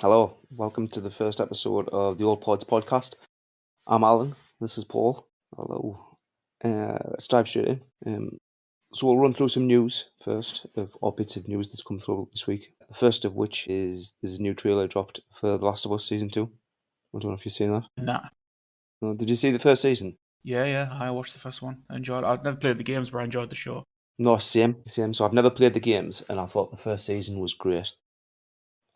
Hello, welcome to the first episode of the Old Pods podcast. I'm Alan, this is Paul. Hello. Let's dive straight in. So we'll run through some news first, or bits of news that's come through this week. The first of which is there's a new trailer dropped for The Last of Us Season 2. I don't know if you've seen that. Nah. No, did you see the first season? Yeah, I watched the first one. I enjoyed it. I've never played the games, but I enjoyed the show. No, same. So I've never played the games, and I thought the first season was great.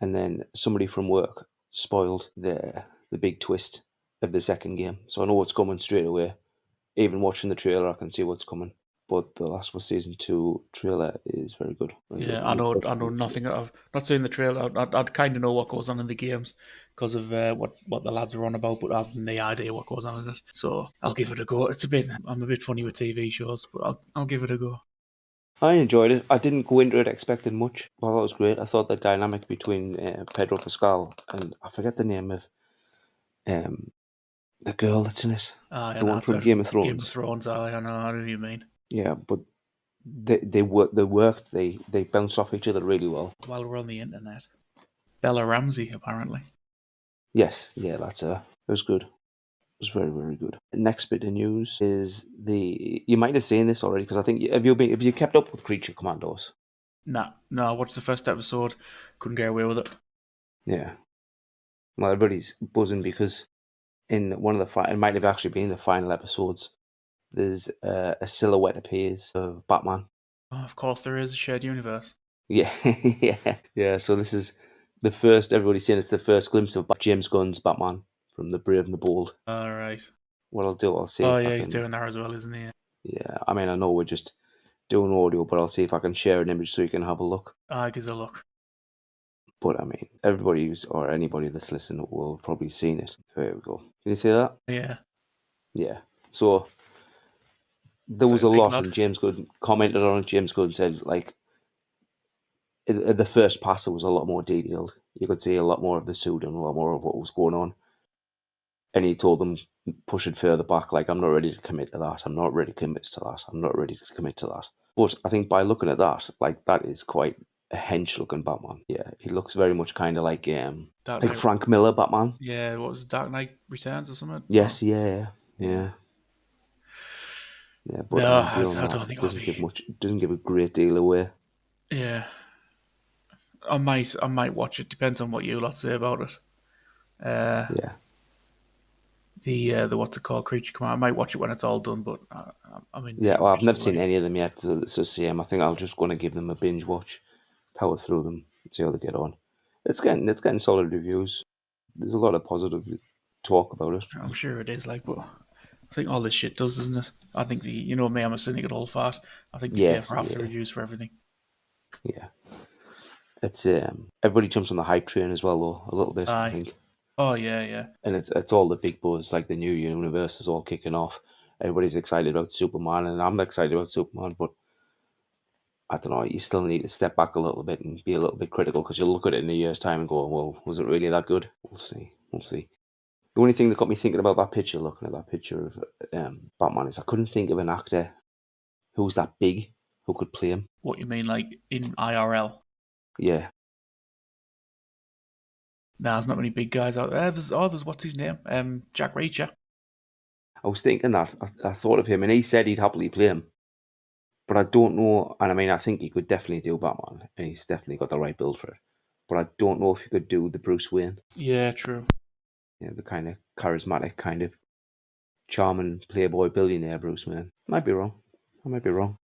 And then somebody from work spoiled the big twist of the second game. So I know what's coming straight away. Even watching the trailer, I can see what's coming. But the Last of Us Season 2 trailer is very good. I know nothing. I've not seen the trailer. I'd kind of know what goes on in the games because of what the lads are on about, but I have no idea what goes on in it. So I'll give it a go. I'm a bit funny with TV shows, but I'll give it a go. I enjoyed it. I didn't go into it expecting much. I thought it was great. I thought the dynamic between Pedro Pascal and I forget the name of the girl that's in it. The one from Game of Thrones. Game of Thrones. I know. I know what you mean. Yeah, but they worked. They bounced off each other really well. While we're on the internet, Bella Ramsey apparently. Yes, yeah, that's her. It was good. It was very, very good. The next bit of news is you might have seen this already because I think have you kept up with Creature Commandos? Nah, I watched the first episode. Couldn't get away with it. Yeah. Well, everybody's buzzing because in one of it might have actually been the final episodes. There's a silhouette appears of Batman. Oh, of course, there is a shared universe. Yeah, yeah. So this is the first. Everybody's saying it's the first glimpse of James Gunn's Batman from The Brave and the Bold. All right. What I'll do, I'll see. Oh yeah, he's doing that as well, isn't he? Yeah, I mean, I know we're just doing audio, but I'll see if I can share an image so you can have a look. Gives a look. But I mean, anybody that's listening will have probably seen it. There we go. Can you see that? Yeah. Yeah. So there was a lot, and James Gunn commented on it. James Gunn said, like, in the first pass, it was a lot more detailed. You could see a lot more of the suit and a lot more of what was going on. And he told them, push it further back. Like, I'm not ready to commit to that. I'm not ready to commit to that. I'm not ready to commit to that. But I think by looking at that, like, that is quite a hench-looking Batman. Yeah, he looks very much kind of like Frank Miller Batman. Yeah, what was it, Dark Knight Returns or something? Yes, yeah. Yeah, but no, I don't think doesn't give a great deal away. Yeah, I might watch it. Depends on what you lot say about it. Yeah. The what's it called, Creature Command. I might watch it when it's all done, but I mean. Yeah, well, I've never seen any of them yet, so it's the same. I think I'm just going to give them a binge watch, power through them, and see how they get on. It's getting solid reviews. There's a lot of positive talk about it. I'm sure it is, but I think all this shit does, isn't it? I think me, I'm a cynic at all fat. I think they pay for half the reviews for everything. Yeah, it's everybody jumps on the hype train as well, though, a little bit. I think. Oh yeah. And it's all the big buzz, like the new universe is all kicking off. Everybody's excited about Superman, and I'm excited about Superman, but I don't know, you still need to step back a little bit and be a little bit critical because you'll look at it in a year's time and go, well, was it really that good? We'll see. The only thing that got me thinking about that picture, looking at that picture of Batman, is I couldn't think of an actor who was that big who could play him. What you mean, like in IRL? Yeah. Nah, there's not many big guys out there. There's what's his name? Jack Reacher. I was thinking that. I thought of him, and he said he'd happily play him. But I don't know, and I mean, I think he could definitely do Batman, and he's definitely got the right build for it. But I don't know if he could do the Bruce Wayne. Yeah, true. Yeah, the kind of charismatic, kind of charming playboy billionaire Bruce Wayne. I might be wrong.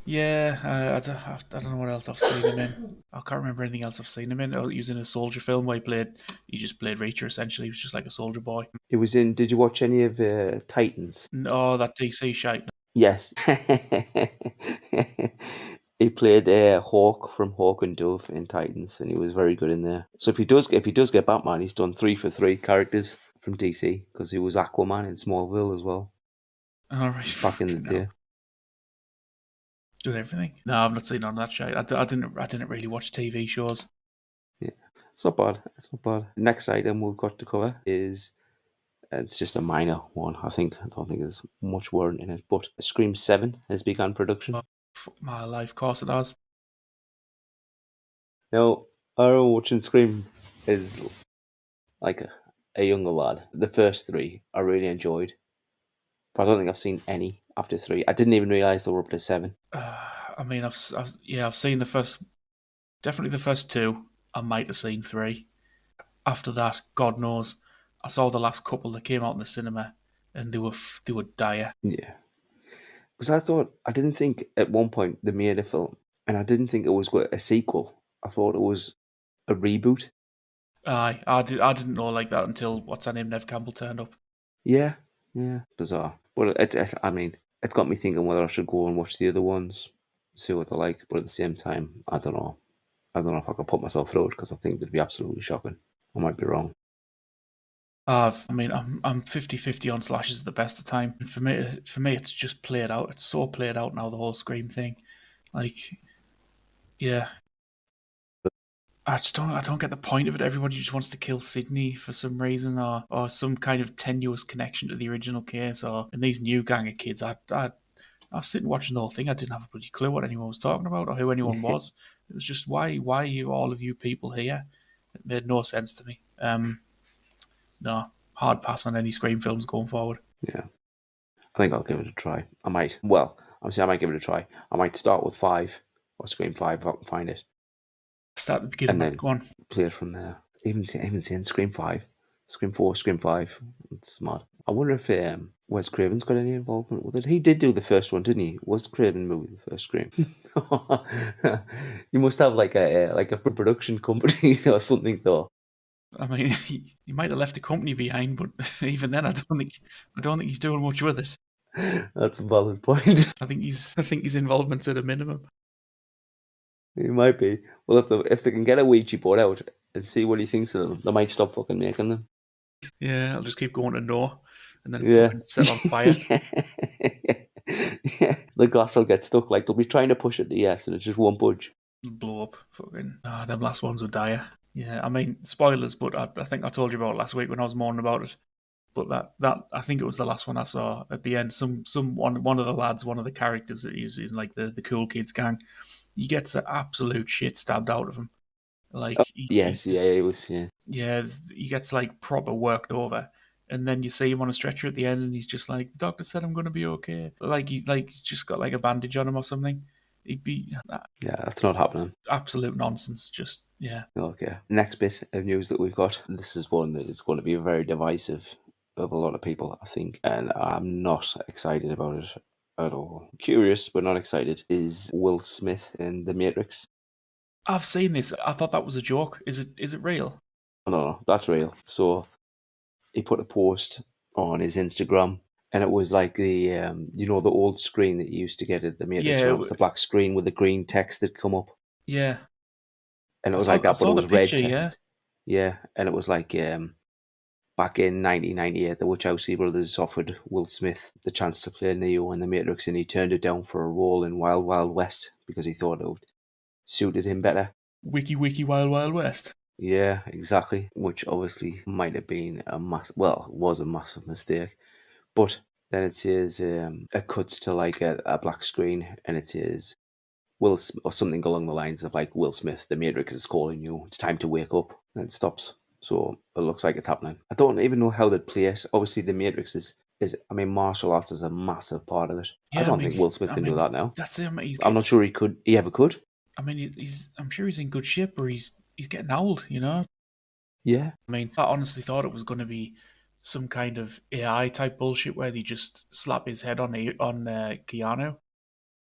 Yeah, I don't know what else I've seen him in. I can't remember anything else I've seen him in. He was in a soldier film where he just played Reacher, essentially. He was just like a soldier boy. He was in, did you watch any of Titans? No, that DC shite. Yes. He played Hawk from Hawk and Dove in Titans, and he was very good in there. So if he does get Batman, he's done 3 for 3 characters from DC, because he was Aquaman in Smallville as well. All right. Back in the day. Doing everything. No, I've not seen none of that shit. I didn't really watch TV shows. Yeah, it's not bad. Next item we've got to cover is, it's just a minor one. I don't think there's much warrant in it, but Scream 7 has begun production. Oh, fuck my life, of course it has. Now, I don't know, watching Scream is like a younger lad. The first three I really enjoyed, but I don't think I've seen any after three. I didn't even realise they were up to 7. I mean, I've seen definitely the first two. I might have seen 3. After that, God knows. I saw the last couple that came out in the cinema, and they were dire. Yeah. Because I didn't think at one point they made a film, and I didn't think it was a sequel. I thought it was a reboot. I didn't know like that until what's her name, Nev Campbell turned up. Yeah, yeah, bizarre. But I mean, it's got me thinking whether I should go and watch the other ones, see what they're like. But at the same time, I don't know. I don't know if I could put myself through it because I think it'd be absolutely shocking. I might be wrong. I mean, I'm 50-50 on slashes at the best of time. For me, it's just played out. It's so played out now. The whole Scream thing, like, yeah. I don't get the point of it. Everybody just wants to kill Sydney for some reason, or some kind of tenuous connection to the original case, or and these new gang of kids. I was sitting watching the whole thing. I didn't have a bloody clue what anyone was talking about or who anyone was. It was just why are you all of you people here? It made no sense to me. No, hard pass on any Scream films going forward. Yeah, I think I'll give it a try. I might. Well, obviously, I might give it a try. I might start with 5 or Scream 5 if I can find it, Start at the beginning. and then Go on. play it from there. Even seeing Scream 5, Scream 4, Scream 5. It's mad. I wonder if Wes Craven's got any involvement with it. He did do the first one, didn't he? Was Craven movie the first Scream? You must have like a production company or something, though. I mean, he might have left the company behind, but even then, I don't think he's doing much with it. That's a valid point. I think his involvement's at a minimum. He might be. Well, if they can get a Ouija board out and see what he thinks of them, they might stop fucking making them. Yeah, I'll just keep going to no, and then Yeah. fucking set on fire. Yeah. The glass will get stuck. Like they'll be trying to push it to yes, and it just won't budge. Blow up. Fucking. Them last ones were dire. Yeah, I mean, spoilers, but I think I told you about it last week when I was moaning about it. But that I think it was the last one I saw at the end. One of the lads, one of the characters that he's in like the cool kids gang, he gets the absolute shit stabbed out of him. Like Yes, yeah, it was. yeah, he gets like proper worked over, and then you see him on a stretcher at the end, and he's just like, the doctor said I'm going to be okay. He's just got like a bandage on him or something. He'd be Yeah, that's not happening. absolute nonsense. Just yeah. Okay. Next bit of news that we've got. This is one that is going to be very divisive of a lot of people, I think, and I'm not excited about it at all. Curious, but not excited. Is Will Smith in The Matrix? I've seen this. I thought that was a joke. Is it real? No, that's real. So he put a post on his Instagram, and it was like the the old screen that you used to get at The Matrix. Yeah, It was the black screen with the green text that come up, yeah. and it was I like that, but saw it the was red picture, text. Yeah, and it was like back in 1998, the Wachowski brothers offered Will Smith the chance to play Neo in The Matrix, and he turned it down for a role in Wild Wild West because he thought it suited him better. Wiki Wild Wild West. Yeah, exactly. Which obviously might have been was a massive mistake. But then it says it cuts to like a black screen, and it says Will or something along the lines of like, Will Smith, the Matrix is calling you. It's time to wake up. And it stops. So it looks like it's happening. I don't even know how they'd play it. Obviously, the Matrix is I mean, martial arts is a massive part of it. Yeah, I don't think Will Smith can do that now. That's him. I'm not sure he could. He ever could. I mean, I'm sure he's in good shape, but he's getting old, you know. Yeah. I mean, I honestly thought it was going to be some kind of AI type bullshit where they just slap his head on Keanu.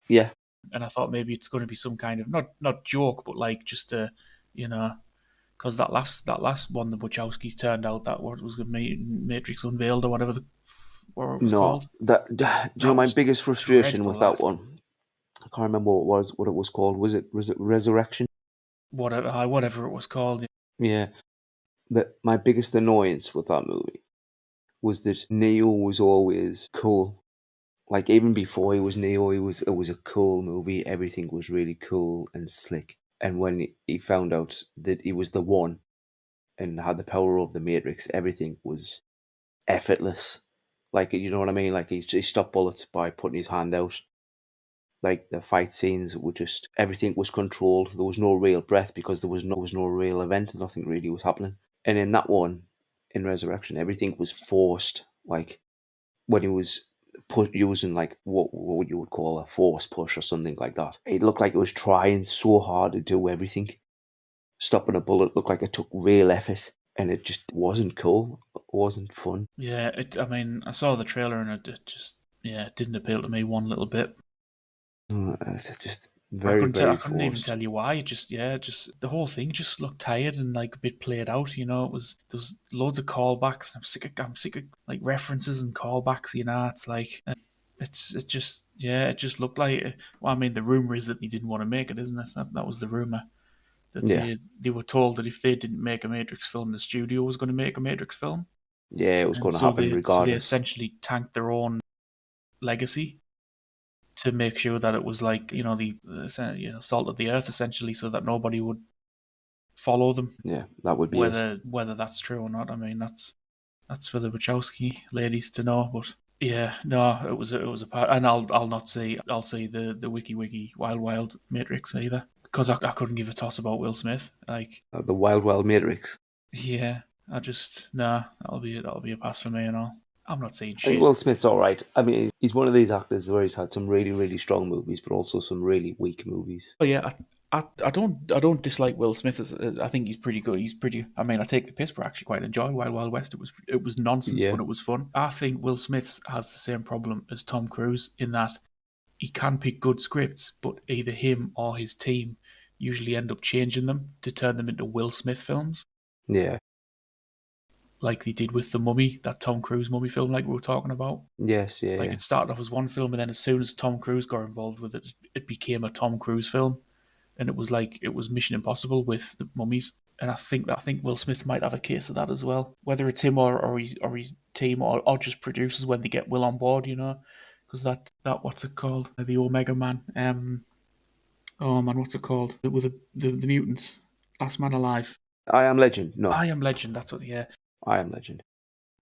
Yeah. And I thought maybe it's going to be some kind of not joke, but like just a, because that last one the Wachowskis turned out that what was Matrix Unveiled or whatever it was called. Do you know my biggest frustration with that one? I can't remember what it was called. Was it Resurrection? Whatever it was called. Yeah. My biggest annoyance with that movie was that Neo was always cool. Like even before he was Neo, it was a cool movie. Everything was really cool and slick. And when he found out that he was the one and had the power of the Matrix, everything was effortless. Like, you know what I mean? Like he stopped bullets by putting his hand out. Like the fight scenes were just, everything was controlled. There was no real breath because there was no real event. Nothing really was happening. And in that one, in Resurrection. Everything was forced. Like when he was using like what you would call a force push or something like that. It looked like it was trying so hard to do everything. Stopping a bullet looked like it took real effort, and it just wasn't cool. It wasn't fun. Yeah, I mean, I saw the trailer and it just, yeah, it didn't appeal to me one little bit. It's just I very, couldn't tell. I very couldn't even forced. tell you why. It just, yeah, just the whole thing just looked tired and like a bit played out. You know, there was loads of callbacks. I'm sick of like references and callbacks. You know, it's like it just, yeah, it just looked like. Well, I mean, the rumor is that they didn't want to make it, isn't it? That was the rumor, that Yeah, they were told that if they didn't make a Matrix film, the studio was going to make a Matrix film, yeah, it was and going to happen so they regardless. essentially tanked their own legacy to make sure that it was like, you know, the salt of the earth essentially, so that nobody would follow them. Yeah, that would be it. Whether that's true or not, I mean, that's for the Wachowski ladies to know. But yeah, no, it was a part, and I'll not say I'll say the wiki wild wild Matrix either, because I couldn't give a toss about Will Smith. Like, The Wild Wild Matrix. yeah, I just, nah, that'll be a pass for me and all. I'm not saying I think shit. Will Smith's all right. I mean, he's one of these actors where he's had some really, really strong movies, but also some really weak movies. Oh yeah, I don't dislike Will Smith. I think he's pretty good. He's pretty. I mean, I take the piss, but I actually quite enjoy Wild Wild West. It was nonsense, Yeah, but it was fun. I think Will Smith has the same problem as Tom Cruise in that he can pick good scripts, but either him or his team usually end up changing them to turn them into Will Smith films, yeah, like they did with the Mummy, that Tom Cruise Mummy film, like we were talking about. yes, yeah, Like yeah, it started off as one film, and then as soon as Tom Cruise got involved with it, it became a Tom Cruise film, and it was like it was Mission Impossible with the mummies. And I think Will Smith might have a case of that as well. Whether it's him or his team or just producers when they get Will on board, you know, because that what's it called, the Omega Man. Oh man, what's it called? With the mutants, Last Man Alive. I Am Legend. No, I Am Legend. That's what. Yeah, I Am Legend.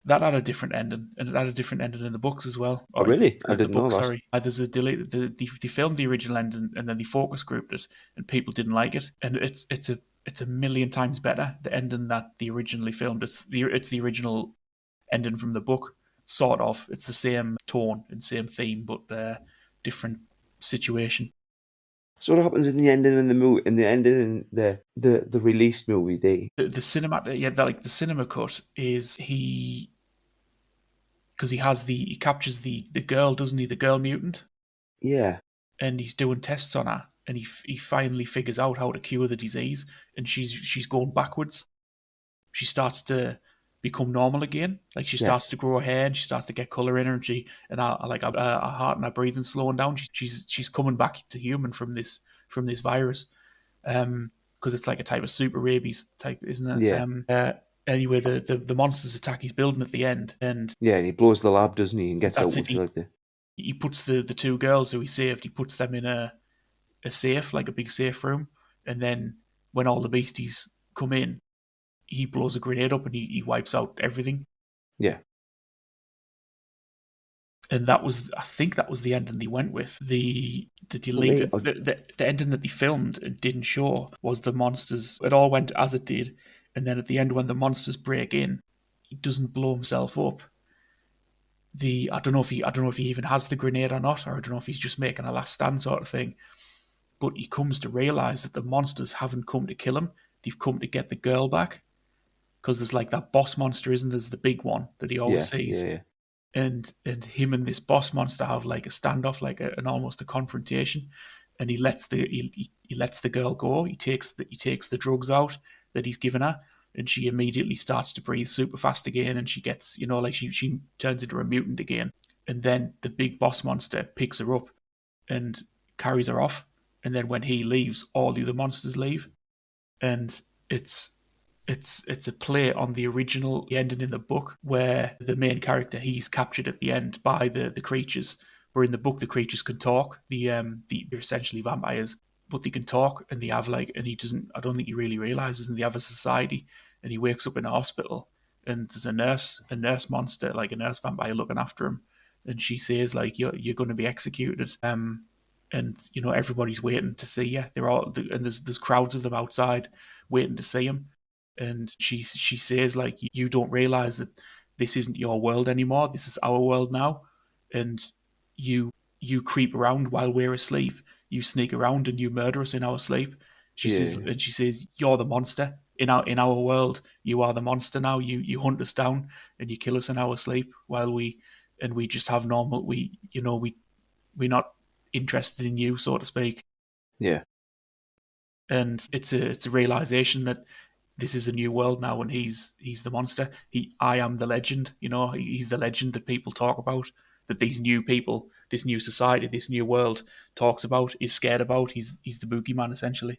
that had a different ending, and it had a different ending in the books as well, Oh, or really? I the didn't know book. that. Sorry, there's a delay. They filmed the original ending, and then they focus grouped it, and people didn't like it, and it's a million times better the ending that they originally filmed. It's the original ending from the book, sort of. It's the same tone and same theme, but different situation. So what happens in the ending in the movie? In the ending in the released movie, they The cinema, yeah, like the cinema cut is because he captures the girl, doesn't he? The girl mutant, yeah, and he's doing tests on her, and he finally figures out how to cure the disease, and she's going backwards. She starts to become normal again. Like she starts yes, to grow hair, and she starts to get color in her, and her heart and her breathing slowing down. She's coming back to human from this virus, because it's like a type of super rabies type, isn't it? yeah, Anyway, the monsters attack his building at the end, and yeah. And he blows the lab, doesn't he? And gets out that's it. with like the He puts the two girls who he saved. He puts them in a safe, like a big safe room, and then when all the beasties come in, he blows a grenade up and he wipes out everything. yeah. And that was, I think, that was the ending they went with. The Well, delete the ending that they filmed and didn't show was the monsters. It all went as it did, and then at the end when the monsters break in, he doesn't blow himself up. I don't know if he even has the grenade or not, or I don't know if he's just making a last stand sort of thing. But he comes to realize that the monsters haven't come to kill him; they've come to get the girl back. Because there's like that boss monster, isn't there? There's the big one that he always Yeah, yeah, sees, yeah, and him and this boss monster have like a standoff, like an almost a confrontation, and he lets the girl go. He takes the drugs out that he's given her, and she immediately starts to breathe super fast again, and she gets, you know, like she turns into a mutant again, and then the big boss monster picks her up and carries her off, and then when he leaves, all the other monsters leave, and it's it's a play on the original ending in the book where the main character, he's captured at the end by the creatures. Where in the book the creatures can talk. They're essentially vampires, but they can talk, and they have like, and he doesn't. I don't think he really realizes, and they have a society. And he wakes up in a hospital, and there's a nurse monster, like a nurse vampire, looking after him, and she says like, you're going to be executed. And you know everybody's waiting to see you. They're all, and there's crowds of them outside waiting to see him, and she says like, you don't realize that this isn't your world anymore. This is our world now, and you creep around while we're asleep. You sneak around and you murder us in our sleep. Yeah. She says, you're the monster in our world. You are the monster now. You hunt us down and you kill us in our sleep while we just have normal. We're not interested in you, so to speak. Yeah. And it's a realization that this is a new world now, and he's the monster. I am the legend. He's the legend that people talk about. That these new people, this new society, this new world talks about, is scared about. He's the boogeyman essentially.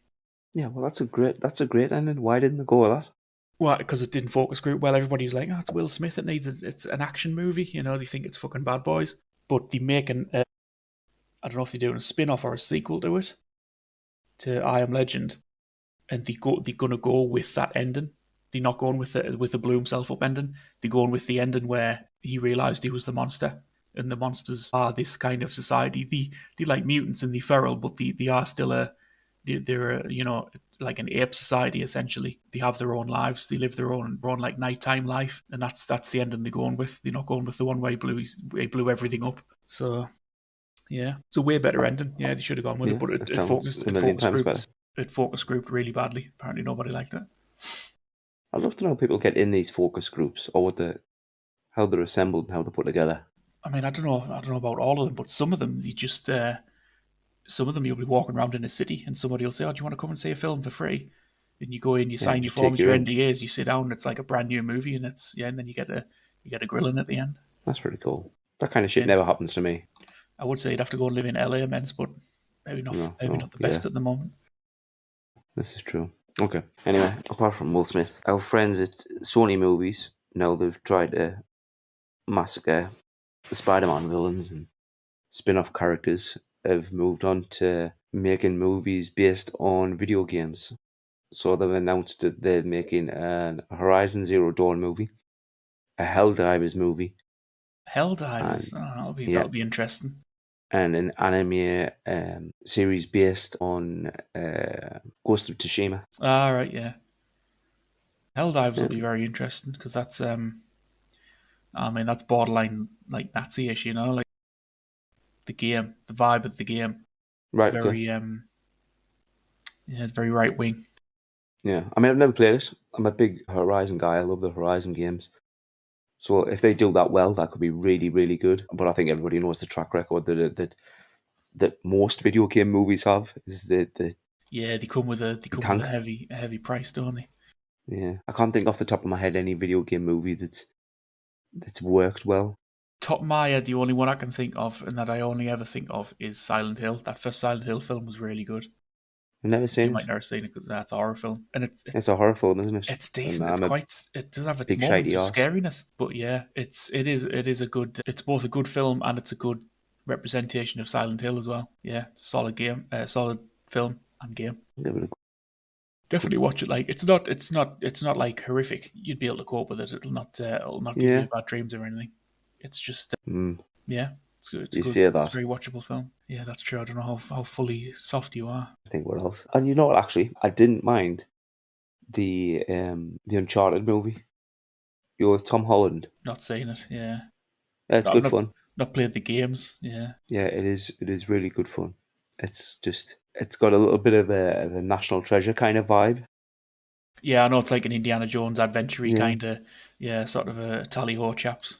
Yeah, well, that's a great ending. Why didn't they go with that? Well, because it didn't focus group well. Everybody was like, "Oh, it's Will Smith. It's an action movie." They think it's fucking Bad Boys, but they make I don't know if they're doing a spin off or a sequel to it, to I Am Legend, and they're gonna go with that ending. They're not going with the blew himself up ending. They're going with the ending where he realised he was the monster, and the monsters are this kind of society. They like mutants and they feral, but they are still they're like an ape society essentially. They have their own lives. They live their own like nighttime life, and that's the ending they're going with. They're not going with the one where he blew everything up. So yeah, it's a way better ending. Yeah, they should have gone with Yeah, it, but it sounds a it million times better. focus grouped really badly. Apparently, nobody liked it. I'd love to know how people get in these focus groups, or how they're assembled and how they're put together. I mean, I don't know about all of them, but some of them some of them you'll be walking around in a city, and somebody will say, "Oh, do you want to come and see a film for free?" And you go in, you sign your Just take forms, you your in. NDAs, you sit down, and it's like a brand new movie, and and then you get a grilling at the end. That's pretty cool. That kind of shit Yeah, never happens to me. I would say you'd have to go and live in LA, immense, but No, maybe well, not the yeah, best at the moment. this is true. Okay. Anyway, apart from Will Smith, our friends at Sony Movies, now they've tried to massacre the Spider-Man villains and spin-off characters, have moved on to making movies based on video games. So they've announced that they're making a Horizon Zero Dawn movie, a Helldivers movie, Helldivers, and oh, yeah, that'll be interesting. and an anime series based on Ghost of Tsushima. All right, yeah. Helldivers will be Um, very interesting because I mean, that's borderline like Nazi-ish, like the game, the vibe of the game. It's right, okay. very yeah, it's very right wing. Yeah, I mean, I've never played it. I'm a big Horizon guy. I love the Horizon games. So if they do that well, that could be really, really good. But I think everybody knows the track record that most video game movies have is the Yeah, they come with tank. a heavy price, don't they? Yeah, I can't think off the top of my head any video game movie that's worked well. Top of my head, the only one I can think of, and that I only ever think of, is Silent Hill. That first Silent Hill film was really good. I've never You seen might it. never seen it because that's a horror film, and It's a horror film, isn't it? it's And decent. I'm a It does have its big moments shitey of arse. scariness, but yeah, it is a good. It's both a good film and it's a good representation of Silent Hill as well. Yeah, solid game, solid film and game. Give it a Definitely watch it. Like it's not like horrific. You'd be able to cope with it. It'll not give you yeah. bad dreams or anything. It's just Mm, yeah, it's good. It's you good. say It's a that. very watchable film. Yeah, that's true. I don't know how fully soft you are. I think what else? And you know what? Actually, I didn't mind the Uncharted movie. You're Tom Holland. Not saying it. Yeah, Yeah, it's I've good fun. not played the games. Yeah, Yeah, it is. It is really good fun. It's got a little bit of a National Treasure kind of vibe. yeah. I know it's like an Indiana Jones adventure Yeah, kind of sort of a tally ho chaps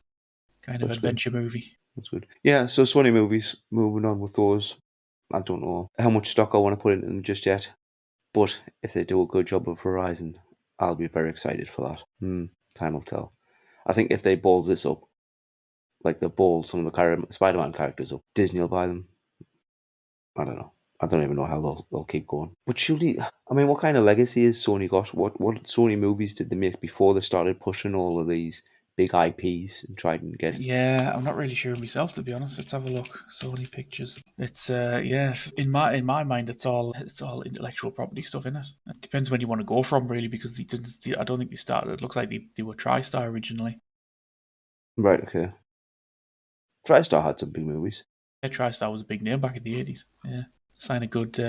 kind of that's good. adventure movie. That's good. Yeah, so Sony movies. Moving on with those. I don't know how much stock I want to put into them just yet, but if they do a good job of Horizon, I'll be very excited for that. Time will tell. I think if they balls this up, like they ball some of the Spider-Man characters up, Disney will buy them. I don't know. I don't even know how they'll keep going. But surely, I mean, what kind of legacy has Sony got? What Sony movies did they make before they started pushing all of these big IPs and tried and get? Yeah, I'm not really sure myself to be honest. Let's have a look. Sony Pictures. It's yeah, in my mind it's all intellectual property stuff in it. It depends when you want to go from really because I don't think they started. It looks like they were TriStar originally. Right, okay. TriStar had some big movies. Yeah, TriStar was a big name back in the 80s. Yeah. Sign a good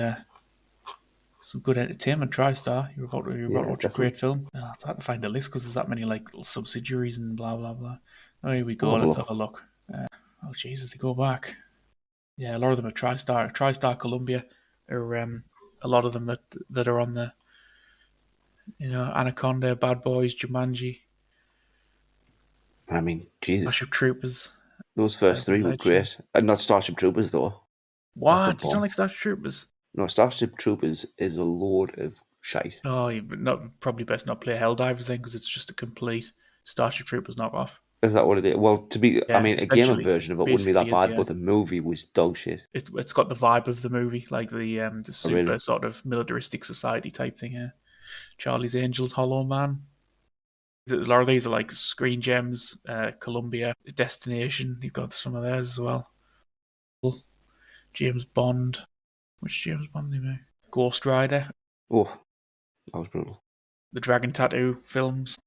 some good entertainment. TriStar, you're about to Yeah, watch a definitely. great film. It's hard to find a list because there's that many like little subsidiaries and blah blah blah. Oh, here we I'll go. have a Let's have look. a look. Oh Jesus, they go back. Yeah, a lot of them are TriStar. TriStar Columbia are a lot of them that are on the Anaconda, Bad Boys, Jumanji, I mean, Jesus, Starship Troopers, those first Urban three were Legend. great. And not Starship Troopers though. That's a What? You don't bomb. like Starship Troopers? No, Starship Troopers is a load of shite. Oh, you not probably best not play Helldivers then because it's just a complete Starship Troopers knockoff. Is that what it is? Well, I Yeah, mean, a game essentially, version of it wouldn't be basically that is bad, yeah. but the movie was dog shit. It's got the vibe of the movie, like the Oh, super really? sort of militaristic society type thing. Yeah, Charlie's Angels, Hollow Man. A lot of these are like Screen Gems, Columbia, Destination. You've got some of theirs as well. James Bond. Which James Bond did he make? Ghost Rider, Oh, that was brutal. the Dragon Tattoo films.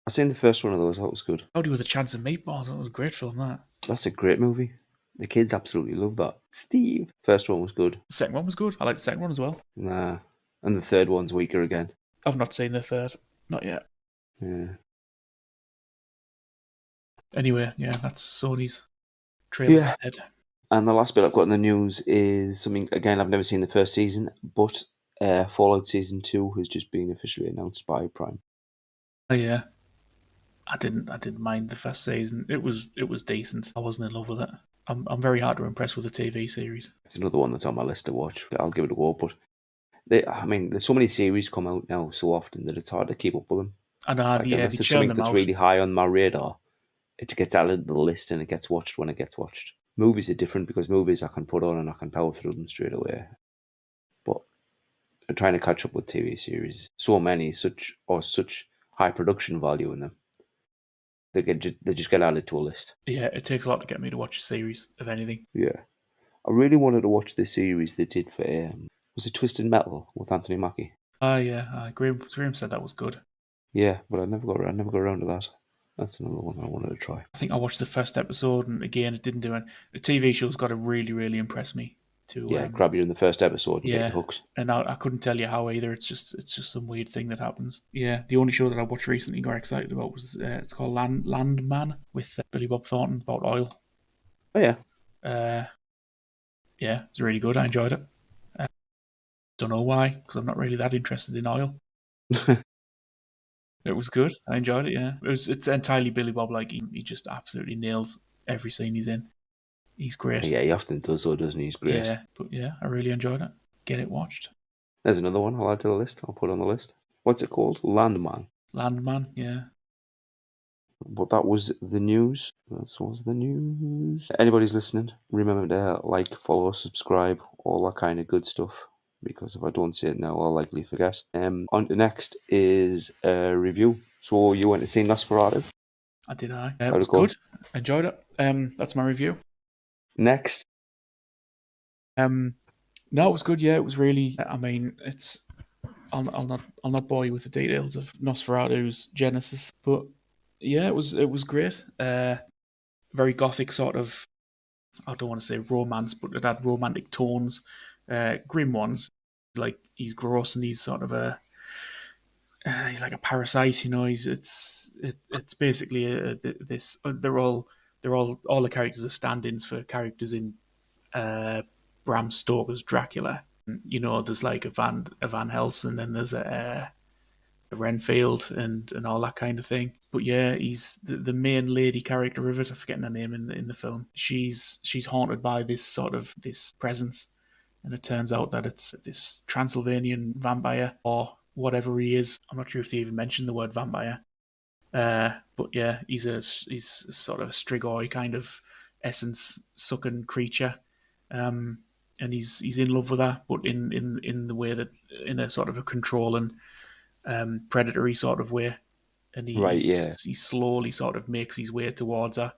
I seen the first one of those. That was good. Howdy with a Chance of Meatballs. That was a great film. That That's a great movie. The kids absolutely love that. Steve. First one was good. the second one was good. I like the second one as well. Nah. And the third one's weaker again. I've not seen the third. Not yet. Yeah. Anyway, yeah, that's Sony's trailer Yeah. ahead. And the last bit I've got in the news is something, again, I've never seen the first season, but Fallout Season 2 has just been officially announced by Prime. Oh yeah, I didn't mind the first season. It was decent. I wasn't in love with it. I'm very hard to impress with a TV series. It's another one that's on my list to watch. I'll give it a go, but there's so many series come out now so often that it's hard to keep up with them. And Like, yeah, unless they it's churn something them that's out. really high on my radar, it gets added to the list and it gets watched when it gets watched. Movies are different because movies I can put on and I can power through them straight away. But I'm trying to catch up with TV series. So many, such high production value in them. They just get added to a list. Yeah, it takes a lot to get me to watch a series of anything. Yeah. I really wanted to watch this series they did for, was it Twisted Metal with Anthony Mackie? Yeah, Graham said that was good. Yeah, but I never got around to that. That's another one I wanted to try. I think I watched the first episode, and again, it didn't do it. The TV show's got to really, really impress me to Grab you in the first episode and get you hooked. And I couldn't tell you how either. It's just some weird thing that happens. Yeah, the only show that I watched recently and got excited about was it's called Landman with Billy Bob Thornton about oil. Oh yeah. Yeah, it's really good. I enjoyed it. Don't know why, because I'm not really that interested in oil. It was good. I enjoyed it. Yeah, it's entirely Billy Bob. Like he just absolutely nails every scene he's in. He's great. Yeah, he often does so, doesn't he? He's great. Yeah, but yeah, I really enjoyed it. Get it watched. There's another one I'll add to the list. I'll put on the list. What's it called? Landman. Landman, yeah. But that was the news. That was the news. Anybody's listening, remember to like, follow, subscribe, all that kind of good stuff. Because if I don't say it now, I'll likely forget. On to next is a review. So you went to see Nosferatu? I did. It was good. Enjoyed it. That's my review. Next. No, it was good. Yeah, it was really. I mean, it's. I'll not bore you with the details of Nosferatu's genesis, but yeah, it was great. Very gothic sort of. I don't want to say romance, but it had romantic tones, grim ones. Like he's gross and he's sort of he's like a parasite. You know, it's basically this. They're all the characters are stand-ins for characters in Bram Stoker's Dracula. You know, there's like a Van Helsing and there's a Renfield and all that kind of thing. But yeah, he's the main lady character of it. I'm forgetting her name in the film. She's haunted by this presence, and it turns out that it's this Transylvanian vampire or whatever he is. I'm not sure if they even mentioned the word vampire. But yeah, he's sort of a strigoi kind of essence sucking creature. And he's in love with her, but in the way that in a sort of a controlling, predatory sort of way. And he slowly sort of makes his way towards her.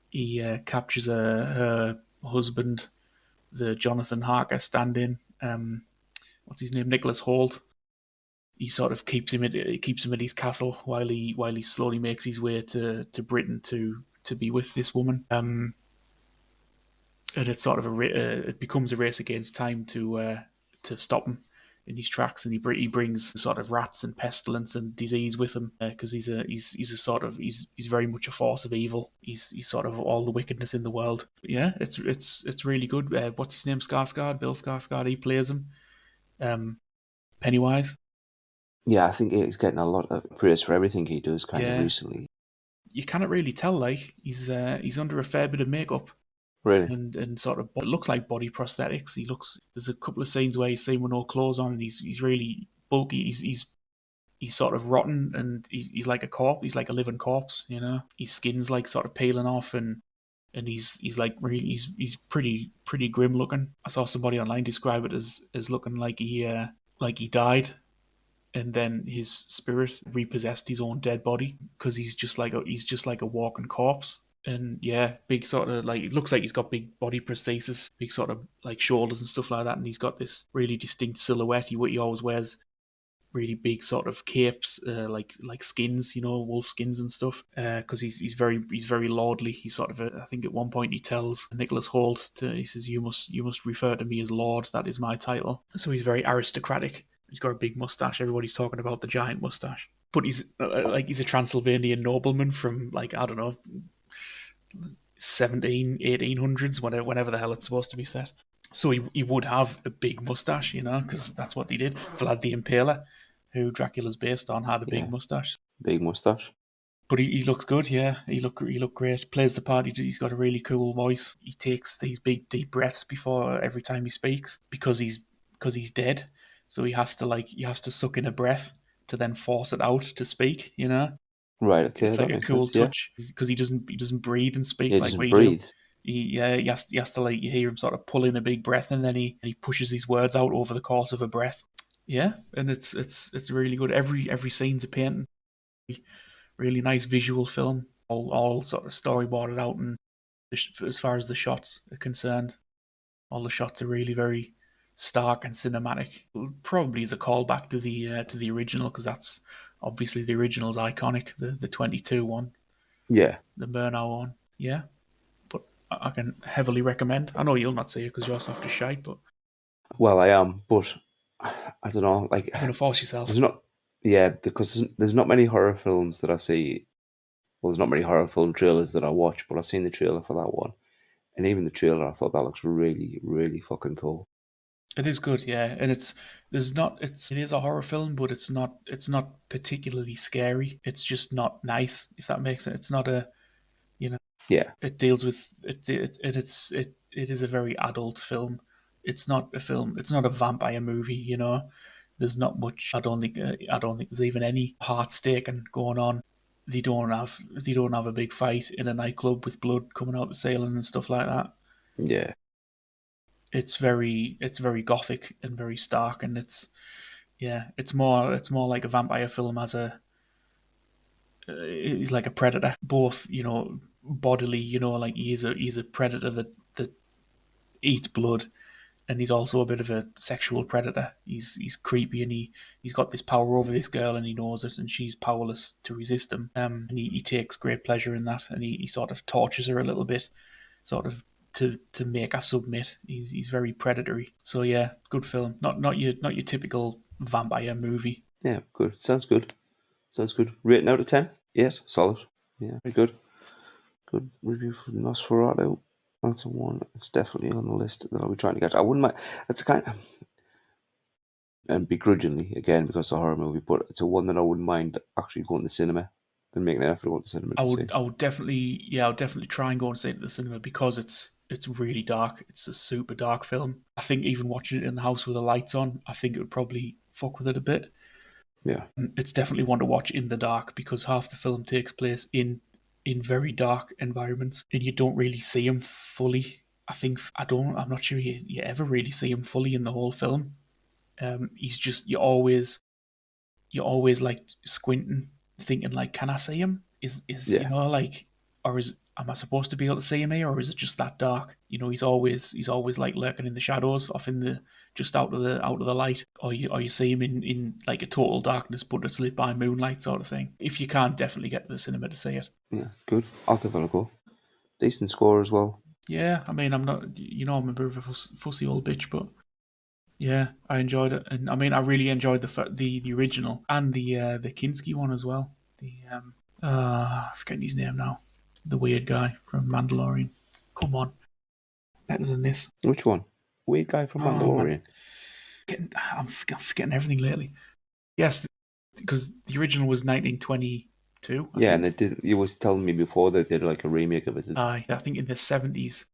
He captures her husband, the Jonathan Harker stand-in. What's his name? Nicholas Hoult. He sort of keeps him at his castle while he slowly makes his way to Britain to be with this woman. And it's sort of it becomes a race against time to stop him. in his tracks, and he brings sort of rats and pestilence and disease with him because he's a sort of he's very much a force of evil. He's sort of all the wickedness in the world. Yeah, it's really good. What's his name? Skarsgård, Bill Skarsgård. He plays him. Pennywise. Yeah, I think he's getting a lot of praise for everything he does kind of Yeah, recently. you cannot really tell. Like he's under a fair bit of makeup Really? and sort of it looks like body prosthetics. He looks. There's a couple of scenes where you see him with no clothes on, and he's really bulky. He's sort of rotten, and he's like a corpse. He's like a living corpse. You know, his skin's like sort of peeling off, and he's like really he's pretty grim looking. I saw somebody online describe it as looking like he died, and then his spirit repossessed his own dead body because he's just like a walking corpse. And yeah, big sort of like it looks like he's got big body prosthesis, big sort of like shoulders and stuff like that, and he's got this really distinct silhouette. He always wears really big sort of capes, like skins, wolf skins and stuff. Because he's very lordly. He sort of, I think at one point he tells Nicholas Hoult he says, you must refer to me as Lord. That is my title. So he's very aristocratic. He's got a big mustache. Everybody's talking about the giant mustache. But he's a Transylvanian nobleman from like I don't know 1800s, whenever the hell it's supposed to be set. So he would have a big mustache, because that's what they did. Vlad the Impaler, who Dracula's based on, had a big Yeah. mustache. Big mustache. But he looks good, yeah. He look great. Plays the part. He's got a really cool voice. He takes these big deep breaths before every time he speaks because he's dead. So he has to suck in a breath to then force it out to speak. Right, okay, It's like that a makes cool sense, yeah. touch because he doesn't breathe and speak He like doesn't we do. breathe. He has to like you hear him sort of pull in a big breath and then he pushes his words out over the course of a breath. Yeah, and it's really good. Every scene's a painting. Really nice visual film. All sort of storyboarded out, and as far as the shots are concerned, all the shots are really very stark and cinematic. Probably is a callback to the original because that's obviously the original's iconic. The 22 one, Yeah. the Murnau one. Yeah, but I can heavily recommend. I know you'll not see it because you're soft as shite, but Well, I am, but I don't know. Like, you're gonna force yourself. there's not. Yeah, because there's not many horror films that I see. Well, there's not many horror film trailers that I watch, but I've seen the trailer for that one, and even the trailer, I thought that looks really, really fucking cool. It is good, yeah, and it is a horror film, but it's not particularly scary. It's just not nice, if that makes sense. It's not a you know Yeah, it deals with it is a very adult film. It's not a film. It's not a vampire movie. There's not much. I don't think there's even any heart staking going on. They don't have a big fight in a nightclub with blood coming out the ceiling and stuff like that. yeah, It's very gothic and very stark, and it's more like a vampire film as he's like a predator, both bodily, like he's a predator that eats blood, and he's also a bit of a sexual predator. He's creepy, and he's got this power over this girl, and he knows it, and she's powerless to resist him. And he takes great pleasure in that, and he sort of tortures her a little bit, sort of to make her submit. He's very predatory. So yeah, good film. Not your typical vampire movie. yeah. Good. Sounds good. Sounds good. Rating out of 10? Yes, solid. Yeah, very good. Good review for Nosferatu. That's a one. It's definitely on the list that I'll be trying to get. I wouldn't mind. It's a kind of, and begrudgingly again because it's a horror movie, but it's a one that I wouldn't mind actually going to the cinema and making an effort to go to the cinema I to see. would I would definitely I would definitely try and go and see it at the cinema because it's really dark. It's a super dark film. I think even watching it in the house with the lights on, I think it would probably fuck with it a bit. Yeah, It's definitely one to watch in the dark because half the film takes place in very dark environments and you don't really see him fully. I'm not sure you ever really see him fully in the whole film. He's just you're always like squinting, thinking like, can I see him? Is yeah, like, or is am I supposed to be able to see him here, or is it just that dark? He's always like lurking in the shadows, off in the just out of the light, or you see him in like a total darkness, but it's lit by moonlight sort of thing. If you can, definitely get to the cinema to see it. yeah. Good. I'll give it a go. Decent score as well. Yeah, I mean, I'm not, I'm a bit of a fussy old bitch, but Yeah, I enjoyed it, and I mean, I really enjoyed the original and the Kinski one as well. I'm forgetting his name now. The weird guy from Mandalorian. Come on, better than this. Which one? Weird guy from Oh man, Mandalorian. I'm forgetting everything lately. Yes, because the original was 1922, I Yeah, and they think. did. You was telling me before they did like a remake of it. I think in the 70s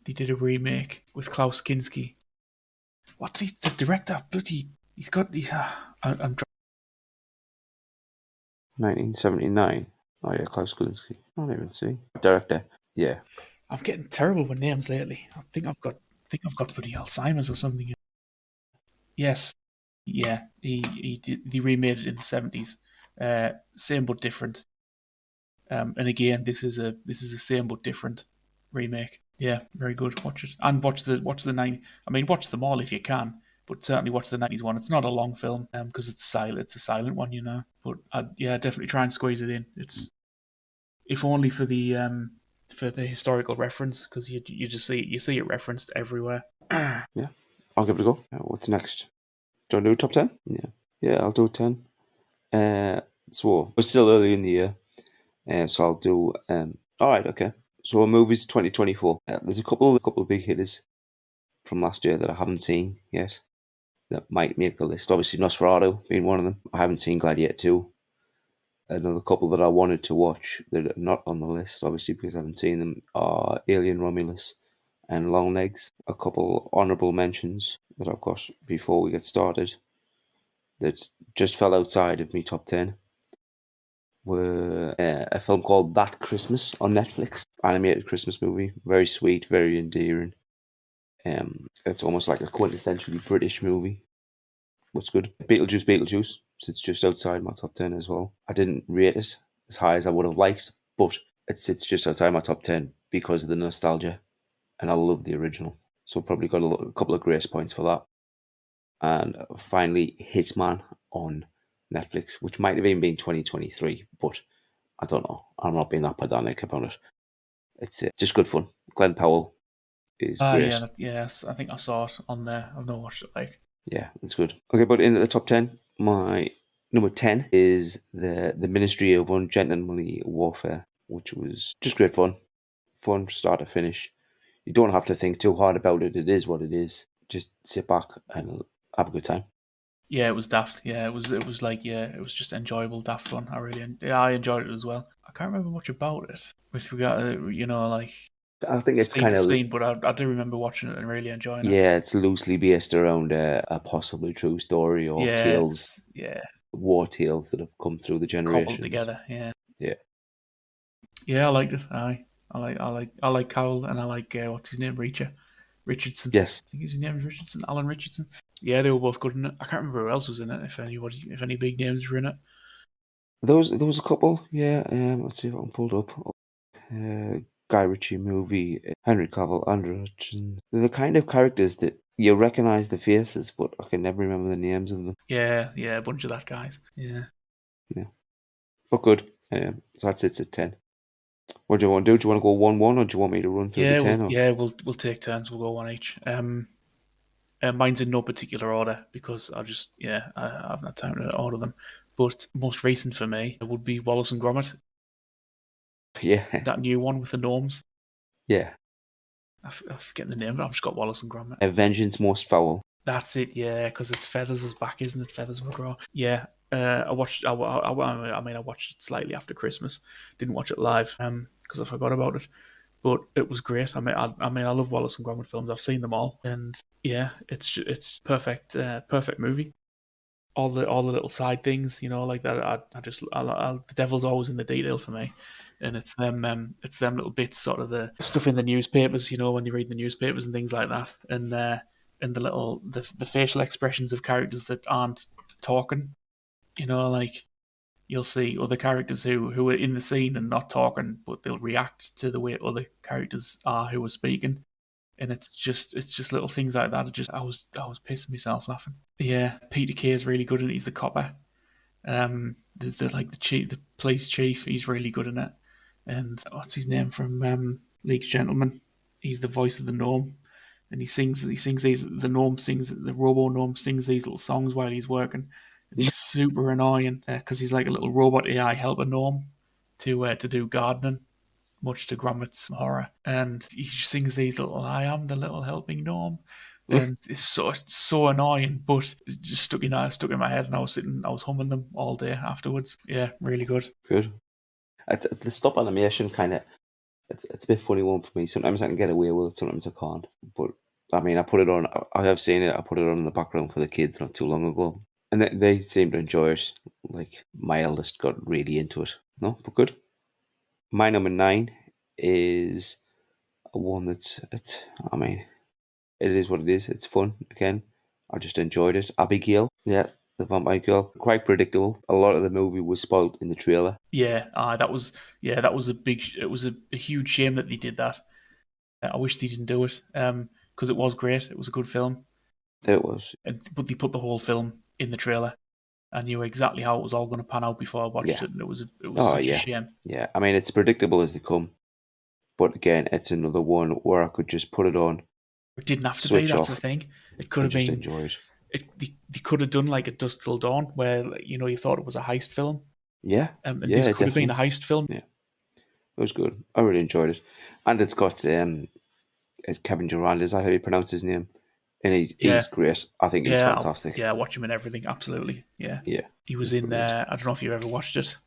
they did a remake with Klaus Kinski. What's he? The director? Bloody, he's got. I'm 1979. Oh yeah, Klaus Kulinski. I don't even see director. Yeah, I'm getting terrible with names lately. I think I've got bloody Alzheimer's or something. Yes, yeah, he remade it in the 70s. Same but different. And again, this is a same but different remake. Yeah, very good. Watch it and watch the 90. I mean, watch them all if you can, but certainly watch the 90s one. It's not a long film because it's silent. It's a silent one, you know. But yeah, definitely try and squeeze it in. It's if only for the historical reference because you just see it referenced everywhere. yeah. I'll give it a go. What's next? Do you want to do top 10? Yeah, yeah. I'll do 10. So we're still early in the year, so I'll do. All right, okay. So movies 2024. There's a couple of big hitters from last year that I haven't seen yet that might make the list. Obviously, Nosferatu being one of them. I haven't seen Gladiator 2. Another couple that I wanted to watch that are not on the list, obviously, because I haven't seen them, are Alien Romulus and Longlegs. A couple honourable mentions that I've got before we get started that just fell outside of me top 10 were a film called That Christmas on Netflix. Animated Christmas movie. Very sweet, very endearing. It's almost like a quintessentially British movie. What's good? Beetlejuice sits just outside my top 10 as well. I didn't rate it as high as I would have liked, but it sits just outside my top 10 because of the nostalgia, and I love the original. So probably got a couple of grace points for that. And finally, Hitman on Netflix, which might have even been 2023, but I don't know. I'm not being that pedantic about it. It's just good fun. Glenn Powell is Ah, great. yeah, yes, I think I saw it on there. I've not watched it. Like, Yeah, it's good. Okay, but in the top 10, my number 10 is the Ministry of Ungentlemanly Warfare, which was just great fun. Fun start to finish. You don't have to think too hard about it. It is what it is. Just sit back and have a good time. yeah, it was daft. Yeah, it was. It was like yeah, it was just enjoyable, daft fun. I enjoyed it as well. I can't remember much about it with regard to like I think it's scene kind for of, scene, but I do remember watching it and really enjoying it. yeah, it's loosely based around a possibly true story or Yeah, tales, it's yeah, war tales that have come through the cobbled generations. together. Yeah, Yeah. yeah, I liked it. I like Cowell and I like what's his name, Richardson. Yes. I think his name is Richardson, Alan Richardson. Yeah, they were both good in it. I can't remember who else was in it. If any big names were in it. There was a couple, yeah. Let's see if I can pull it up. Guy Ritchie movie, Henry Cavill, Andrew Hutchins. They're the kind of characters that you recognize the faces, but I can never remember the names of them. Yeah, yeah, a bunch of that guys. Yeah. Yeah, but good. So that's it at 10. What do you want to do? Do you want to go 1-1, or do you want me to run through the Yeah, 10? Or we'll take turns. We'll go one each. Mine's in no particular order because I haven't had time to order them. But most recent for me would be Wallace and Gromit, yeah, that new one with the gnomes. yeah. I forget the name, but I've just got Wallace and Gromit. Vengeance Most Foul. That's it, yeah, because it's Feathers' back, isn't it? Feathers McGraw. Yeah, I watched. I mean, I watched it slightly after Christmas. Didn't watch it live, because I forgot about it. But it was great. I love Wallace and Gromit films. I've seen them all, and yeah, it's perfect, perfect movie. All the little side things, like that. The devil's always in the detail for me, and it's them little bits, sort of the stuff in the newspapers, when you read the newspapers and things like that, and the facial expressions of characters that aren't talking, like you'll see other characters who are in the scene and not talking, but they'll react to the way other characters are who are speaking, and it's just little things like that. I was pissing myself laughing. Yeah, Peter Kay is really good, and he's the copper. The chief, the police chief, he's really good in it. And what's his name from League of Gentlemen? He's the voice of the gnome. and the gnome sings, the robo gnome sings these little songs while he's working. And he's super annoying because he's like a little robot AI helper gnome to do gardening, much to Gromit's horror. And he sings these little "I am the little helping gnome," and it's so annoying, but it just stuck in my head, and I was humming them all day afterwards. Yeah, really good. Good. The stop animation kind of, it's a bit funny one for me. Sometimes I can get away with it, sometimes I can't. But I mean, I put it on. I have seen it. I put it on in the background for the kids not too long ago, and they seem to enjoy it. Like my eldest got really into it. No, but good. My number 9 is one it's. I mean, it is what it is. It's fun again. I just enjoyed it. Abigail, yeah, the vampire girl, quite predictable. A lot of the movie was spoiled in the trailer. Yeah, that was it was a huge shame that they did that. I wish they didn't do it because it was great. It was a good film, It was, but they put the whole film in the trailer. I knew exactly how it was all going to pan out before I watched yeah. it, and it was Oh such a yeah, shame. yeah. I mean, it's predictable as they come. But again, it's another one where I could just put it on, It didn't have to be. switch That's the off, thing. It could and have just been. enjoy it. They could have done like a Dusk Till Dawn, where you thought it was a heist film, Yeah, and yeah, this could have been a definitely. heist film. Yeah, it was good. I really enjoyed it, and it's got it's Kevin Durant. Is that how you pronounce his name? And Yeah, he's great. I think he's yeah, fantastic. yeah. Watch him in everything. Absolutely. Yeah, Yeah, he was he's in. brilliant. I don't know if you ever watched it.